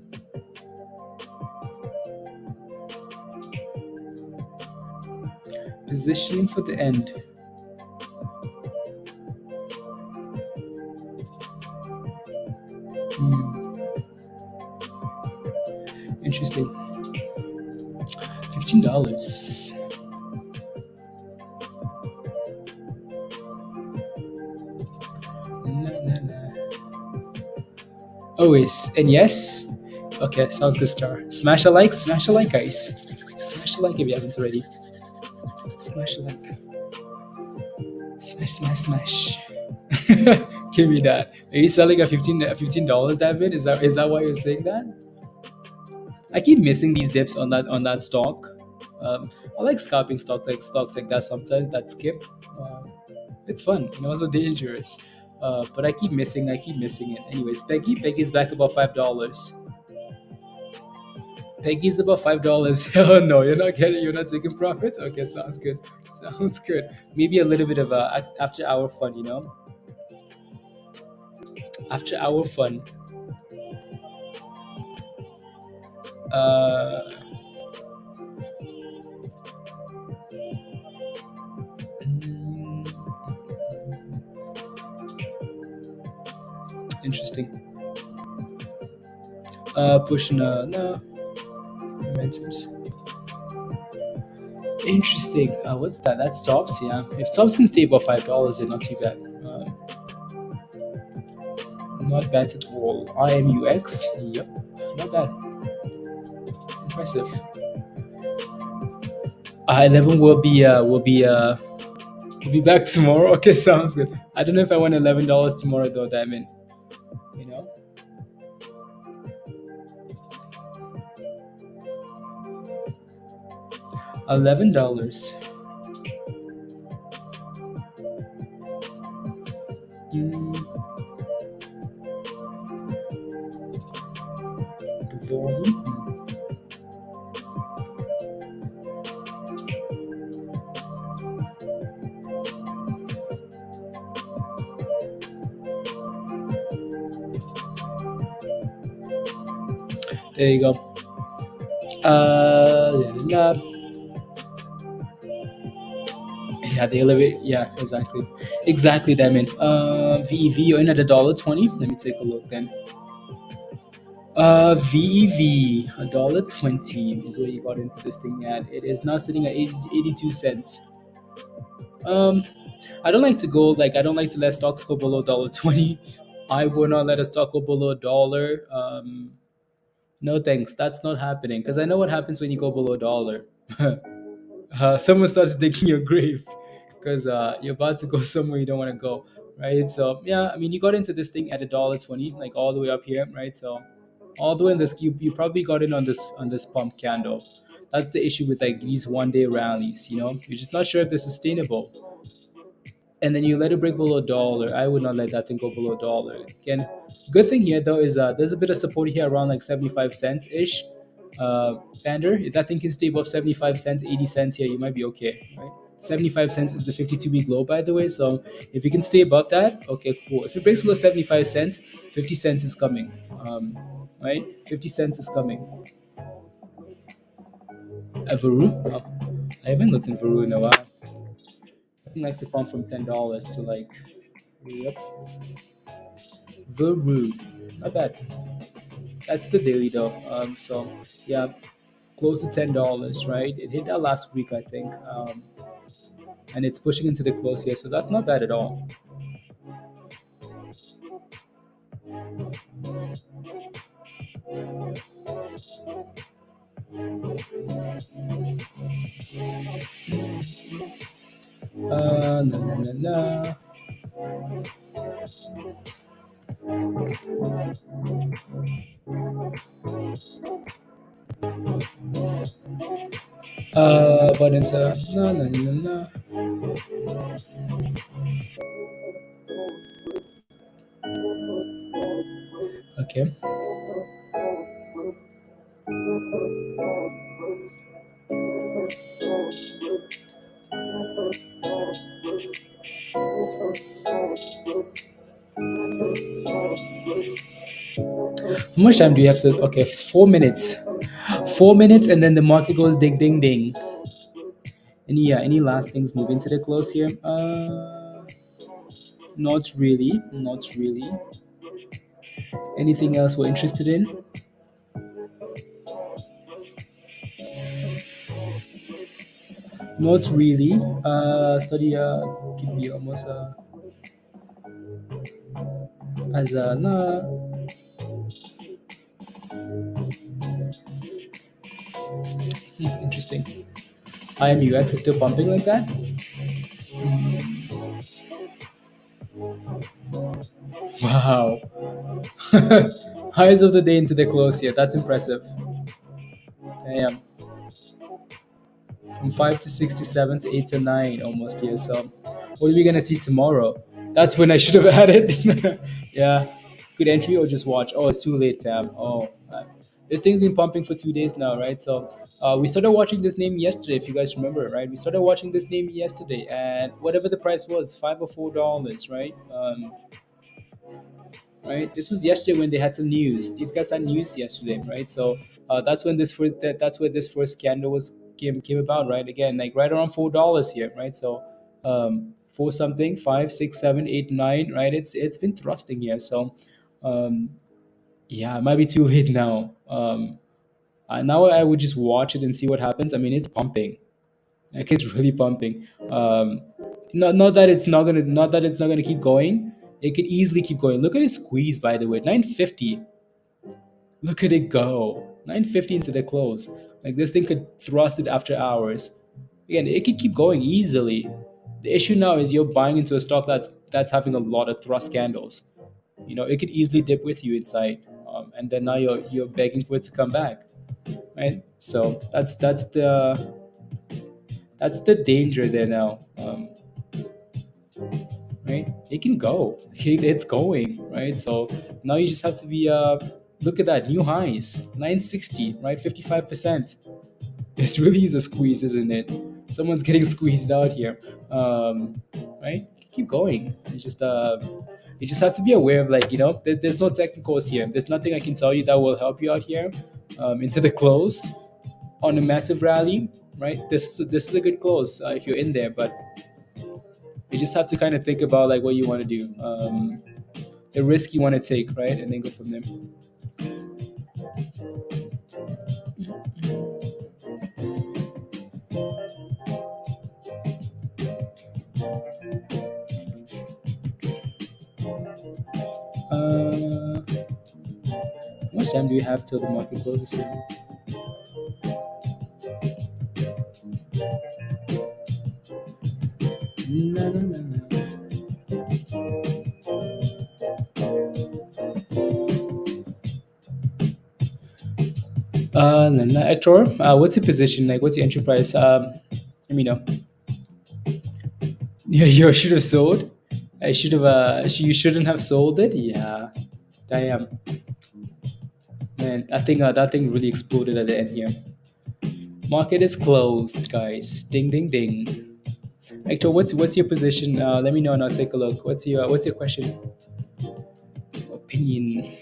Positioning for the end. Interesting. $15. Always. And yes. Okay, sounds good, Star. Smash a like, guys. Smash a like if you haven't already. Smash a like. Smash, smash, smash. Give me that. Are you selling at $15, David? Is that why you're saying that? I keep missing these dips on that stock. I like scalping stocks like that sometimes that skip. It's fun, also dangerous. But I keep missing it. Anyways, Peggy's back about $5. Peggy's about $5. Oh no, you're not taking profits? Okay, sounds good. Sounds good. Maybe a little bit of after hour fun, After hour fun. Interesting. Pushing no momentums. Interesting. What's that? That's tops, yeah. If tops can stay above $5, then not too bad. Not bad at all. IMUX, yep, not bad. Impressive. 11 will be back tomorrow. Okay, sounds good. I don't know if I want $11 tomorrow though, Diamond. $11. The volume. There you go. Yeah, they elevate. Yeah, exactly, Diamond. VEV, you're in at $1.20. Let me take a look then. VEV, $1.20 is where you got into this thing at. It is now sitting at 82 cents. I don't like to let stocks go below $1.20. I will not let a stock go below $1. No thanks, that's not happening, because I know what happens when you go below $1. Someone starts digging your grave because you're about to go somewhere you don't want to go. right? So yeah, I mean, you got into this thing at $1.20, like all the way up here, right? So all the way in this, you probably got in on this pump candle. That's the issue with like these 1 day rallies. You know, you're just not sure if they're sustainable, and then you let it break below $1. I would not let that thing go below $1. Again, good thing here though is there's a bit of support here around like 75 cents ish. Pander, if that thing can stay above 75 cents, 80 cents here, you might be okay, right? 75 cents is the 52-week low, by the way. So if you can stay above that, okay, cool. If it breaks below 75 cents, 50 cents is coming, right? 50 cents is coming. Varu? Oh, I haven't looked in Varu in a while. I likes to pump from $10 to like, yep, Varu. Not bad. That's the daily though. So yeah, close to $10, right? It hit that last week, I think, and it's pushing into the close here, so that's not bad at all. La, la, la, la. But it's la, la, la, la. Okay. How much time do you have to? Okay, it's 4 minutes. 4 minutes, and then the market goes ding, ding, ding. Any last things moving to the close here? Not really. Not really. Anything else we're interested in? Not really. Study could be almost as a nah. Interesting. IMUX is still pumping like that. Wow. Highs of the day into the close here. That's impressive. Damn. From 5 to 6 to 7 to 8 to 9 almost here. So what are we gonna see tomorrow? That's when I should have had it. Yeah. Good entry or just watch. Oh, it's too late, fam. Oh, man. This thing's been pumping for 2 days now, right? So we started watching this name yesterday, if you guys remember, right? We started watching this name yesterday, and whatever the price was, $5 or $4, right? Right. This was yesterday when they had some news. These guys had news yesterday, right? So that's when that's where this first scandal came about, right? Again, like right around $4 here, right? So four something, 5, 6, 7, 8, 9, right? It's been thrusting here. So yeah, it might be too late now. Now I would just watch it and see what happens. I mean, it's pumping. Like it's really pumping. Not that it's not gonna keep going. It could easily keep going. Look at it squeeze, by the way. 950. Look at it go. 950 into the close. Like this thing could thrust it after hours. Again, it could keep going easily. The issue now is you're buying into a stock that's having a lot of thrust candles. You know, it could easily dip with you inside, and then now you're begging for it to come back, right? So that's the danger there now. Right? It can go. It's going, right? So now you just have to be look at that, new highs, 960, right? 55%. This really is a squeeze, isn't it? Someone's getting squeezed out here. Right? Keep going. You just have to be aware of, like, there's no technicals here. There's nothing I can tell you that will help you out here into the close on a massive rally, right? This is a good close if you're in there, but you just have to kind of think about like what you want to do, the risk you want to take, right, and then go from there. How much time do we have till the market closes here? La, la, la, la. Hector, what's your position? Like, what's your entry price? Let me know. Yeah, you should have sold. I should have. You shouldn't have sold it. Yeah, damn, man. That thing really exploded at the end here. Market is closed, guys. Ding, ding, ding. Hector, what's your position? Let me know and I'll take a look. What's your question? Opinion.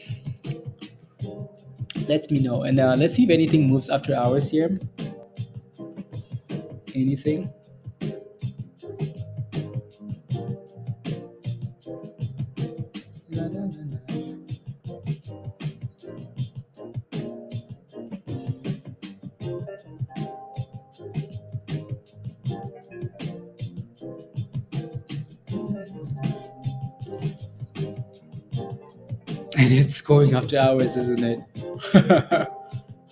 Let me know, and let's see if anything moves after hours here. Anything? La, la, la, la. And it's going after hours, isn't it?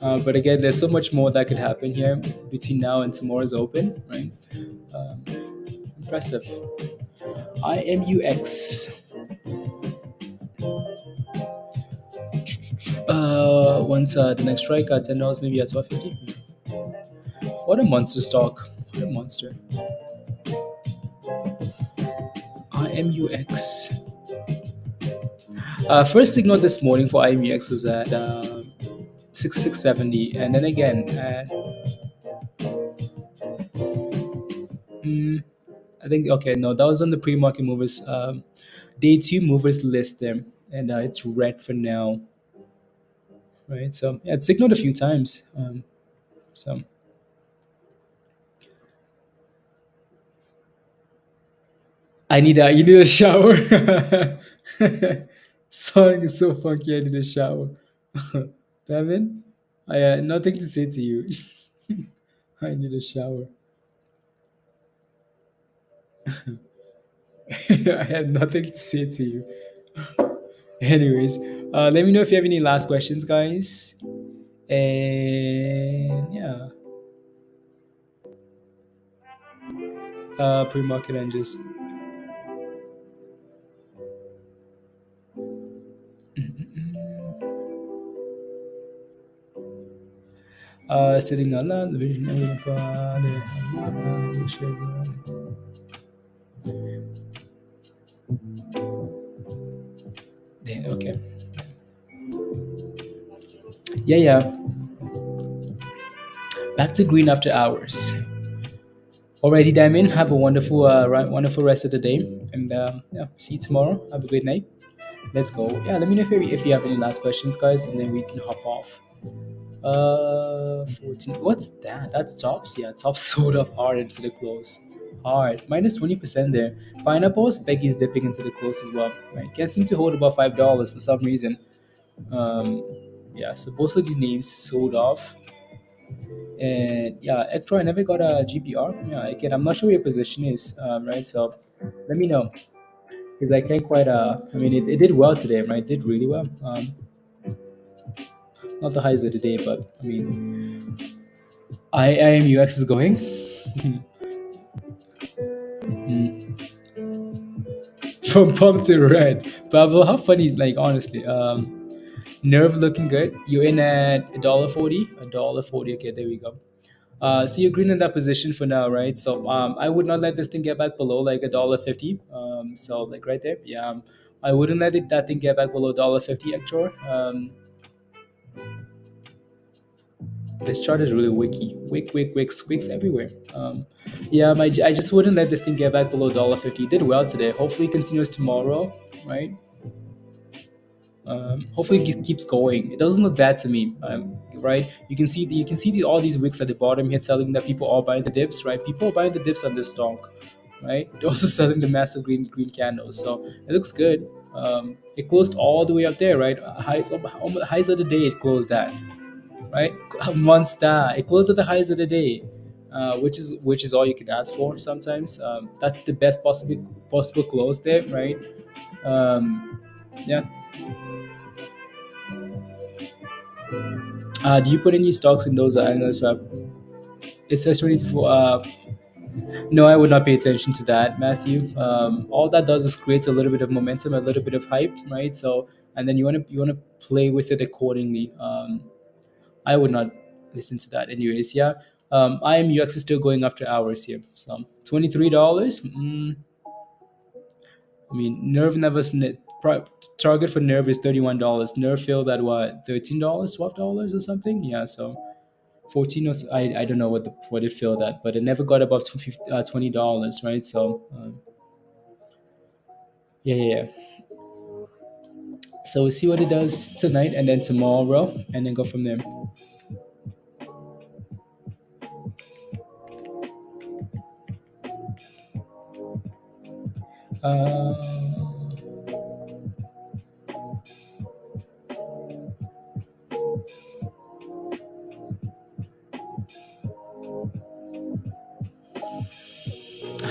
But again, there's so much more that could happen here between now and tomorrow's open, right? Um, Impressive. IMUX. Once the next strike at $10, maybe at $12.50. What a monster stock! What a monster. IMUX. First signal this morning for IMUX was at 670, and then again at I think okay, no, that was on the pre-market movers day 2 movers list there, and it's red for now, right? So yeah, it's signaled a few times. So you need a shower. Song is so funky. I need a shower. Damn it. I had nothing to say to you. I need a shower. I have nothing to say to you. Anyways, let me know if you have any last questions, guys. And yeah, pre-market and just sitting on the vision of the Father. Then okay. Yeah. Back to green after hours. Alrighty, Diamond. Have a wonderful, wonderful rest of the day, and yeah, see you tomorrow. Have a great night. Let's go. Yeah, let me know if you have any last questions, guys, and then we can hop off. 14. What's that? That's tops. Yeah, tops sold off hard into the close. Hard. Minus 20% there. Pineapples, Peggy's dipping into the close as well. Right. Can't seem to hold about $5 for some reason. Yeah, so both of these names sold off. And yeah, Ectro, I never got a GPR. Yeah, again, I'm not sure what your position is, right? So let me know. Because I can't quite, I mean, it did well today, right? It did really well. Not the highs of the day, but I mean, IMUX is going. From pump to red. Pablo, how funny, like, honestly. Nerve looking good. You're in at $1.40. $1.40. Okay, there we go. So you're green in that position for now, right? So I would not let this thing get back below like $1.50. So like right there, yeah. I wouldn't let that thing get back below $1.50, Hector. This chart is really wicky. Wicks everywhere. Yeah, I just wouldn't let this thing get back below $1.50. It did well today. Hopefully it continues tomorrow, right? Hopefully it keeps going. It doesn't look bad to me, right? You can see all these wicks at the bottom here telling that people are buying the dips, right? People are buying the dips on this stock, right? They're also selling the massive green candles, so it looks good. It closed all the way up there, right? Highs of the day. It closed at, right? Monster. It closed at the highs of the day. Which is all you can ask for sometimes. That's the best possible close there, right? Yeah. Do you put any stocks in those analyst web? It says 24. No, I would not pay attention to that, Matthew. All that does is creates a little bit of momentum, a little bit of hype, right? So, and then you want to play with it accordingly. I would not listen to that. Anyways, yeah. IMUX is still going after hours here. So $23. I mean, Nerve never target for Nerve is $31. Nerve filled at what, $13, $12 or something? Yeah, so 14 or I don't know what it filled at, but it never got above $20, right? So yeah. So we'll see what it does tonight and then tomorrow, and then go from there.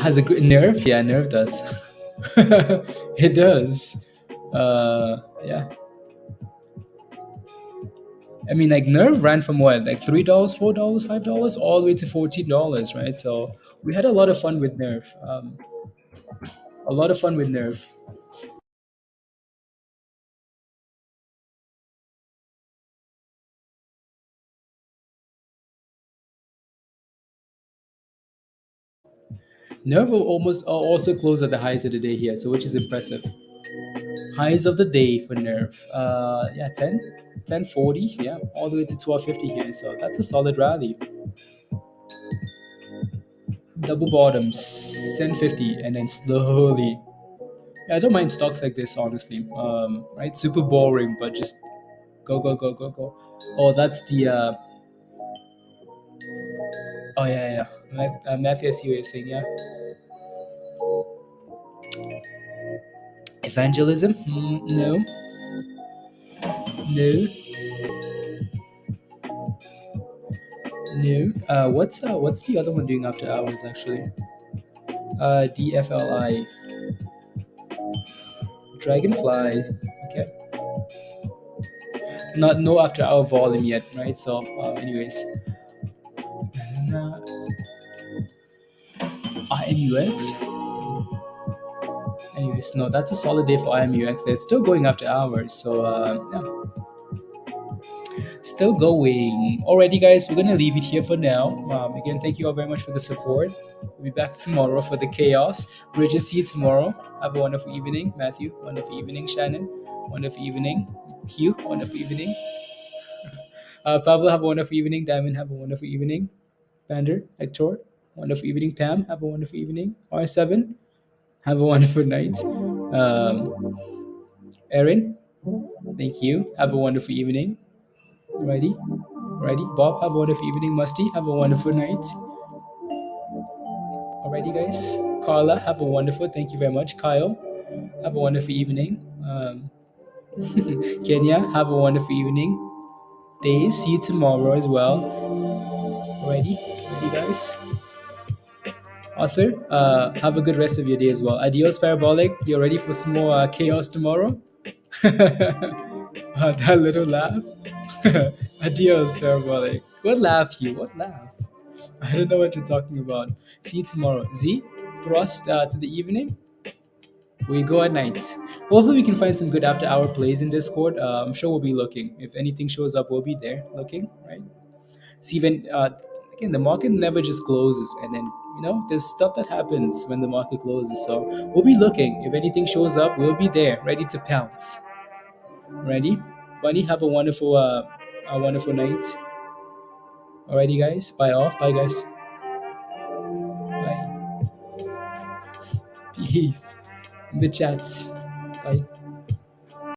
Has a good Nerve? Yeah, Nerve does. It does. Yeah. I mean, like Nerve ran from what, like $3, $4, $5, all the way to $14, right? So we had a lot of fun with Nerve. A lot of fun with Nerve. Nerve will almost also close at the highs of the day here, so which is impressive. Highs of the day for Nerve. Yeah, 1040, yeah, all the way to 1250 here. So that's a solid rally. Double bottoms, 1050, and then slowly. Yeah, I don't mind stocks like this, honestly. Right, super boring, but just go, go, go, go, go. Oh, that's the. Oh yeah. Matthew SU is saying, yeah. Evangelism? No. No. No. What's the other one doing after hours actually? DFLI. Dragonfly. Okay. Not no after hour volume yet, right? So, anyways. IMUX. Anyways, no, that's a solid day for IMUX. It's still going after hours, so yeah. Still going. Alrighty, guys, we're gonna leave it here for now. Again, thank you all very much for the support. We'll be back tomorrow for the chaos. Bridget, see you tomorrow. Have a wonderful evening. Matthew, wonderful evening. Shannon, wonderful evening. Hugh, wonderful evening. Pablo, have a wonderful evening. Diamond, have a wonderful evening. Pander, Hector, wonderful evening. Pam, have a wonderful evening. R7, have a wonderful night. Erin, thank you. Have a wonderful evening. Alrighty. Bob, have a wonderful evening. Musty, have a wonderful night. Alrighty, guys. Carla, have a wonderful. Thank you very much. Kyle, have a wonderful evening. Kenya, have a wonderful evening. Days, see you tomorrow as well. Alrighty, guys. Arthur, have a good rest of your day as well. Adios, Parabolic. You're ready for some more chaos tomorrow? That little laugh. Adios, Parabolic. What laugh, Hugh? What laugh? I don't know what you're talking about. See you tomorrow. Z, thrust to the evening. We go at night. Hopefully we can find some good after hour plays in Discord. I'm sure we'll be looking. If anything shows up, we'll be there looking, right? See, even again, the market never just closes, and then there's stuff that happens when the market closes. So we'll be looking. If anything shows up, we'll be there, ready to pounce. Ready? Bunny, have a wonderful night. Alrighty, guys. Bye all. Bye, guys. Bye. Behave in the chats. Bye.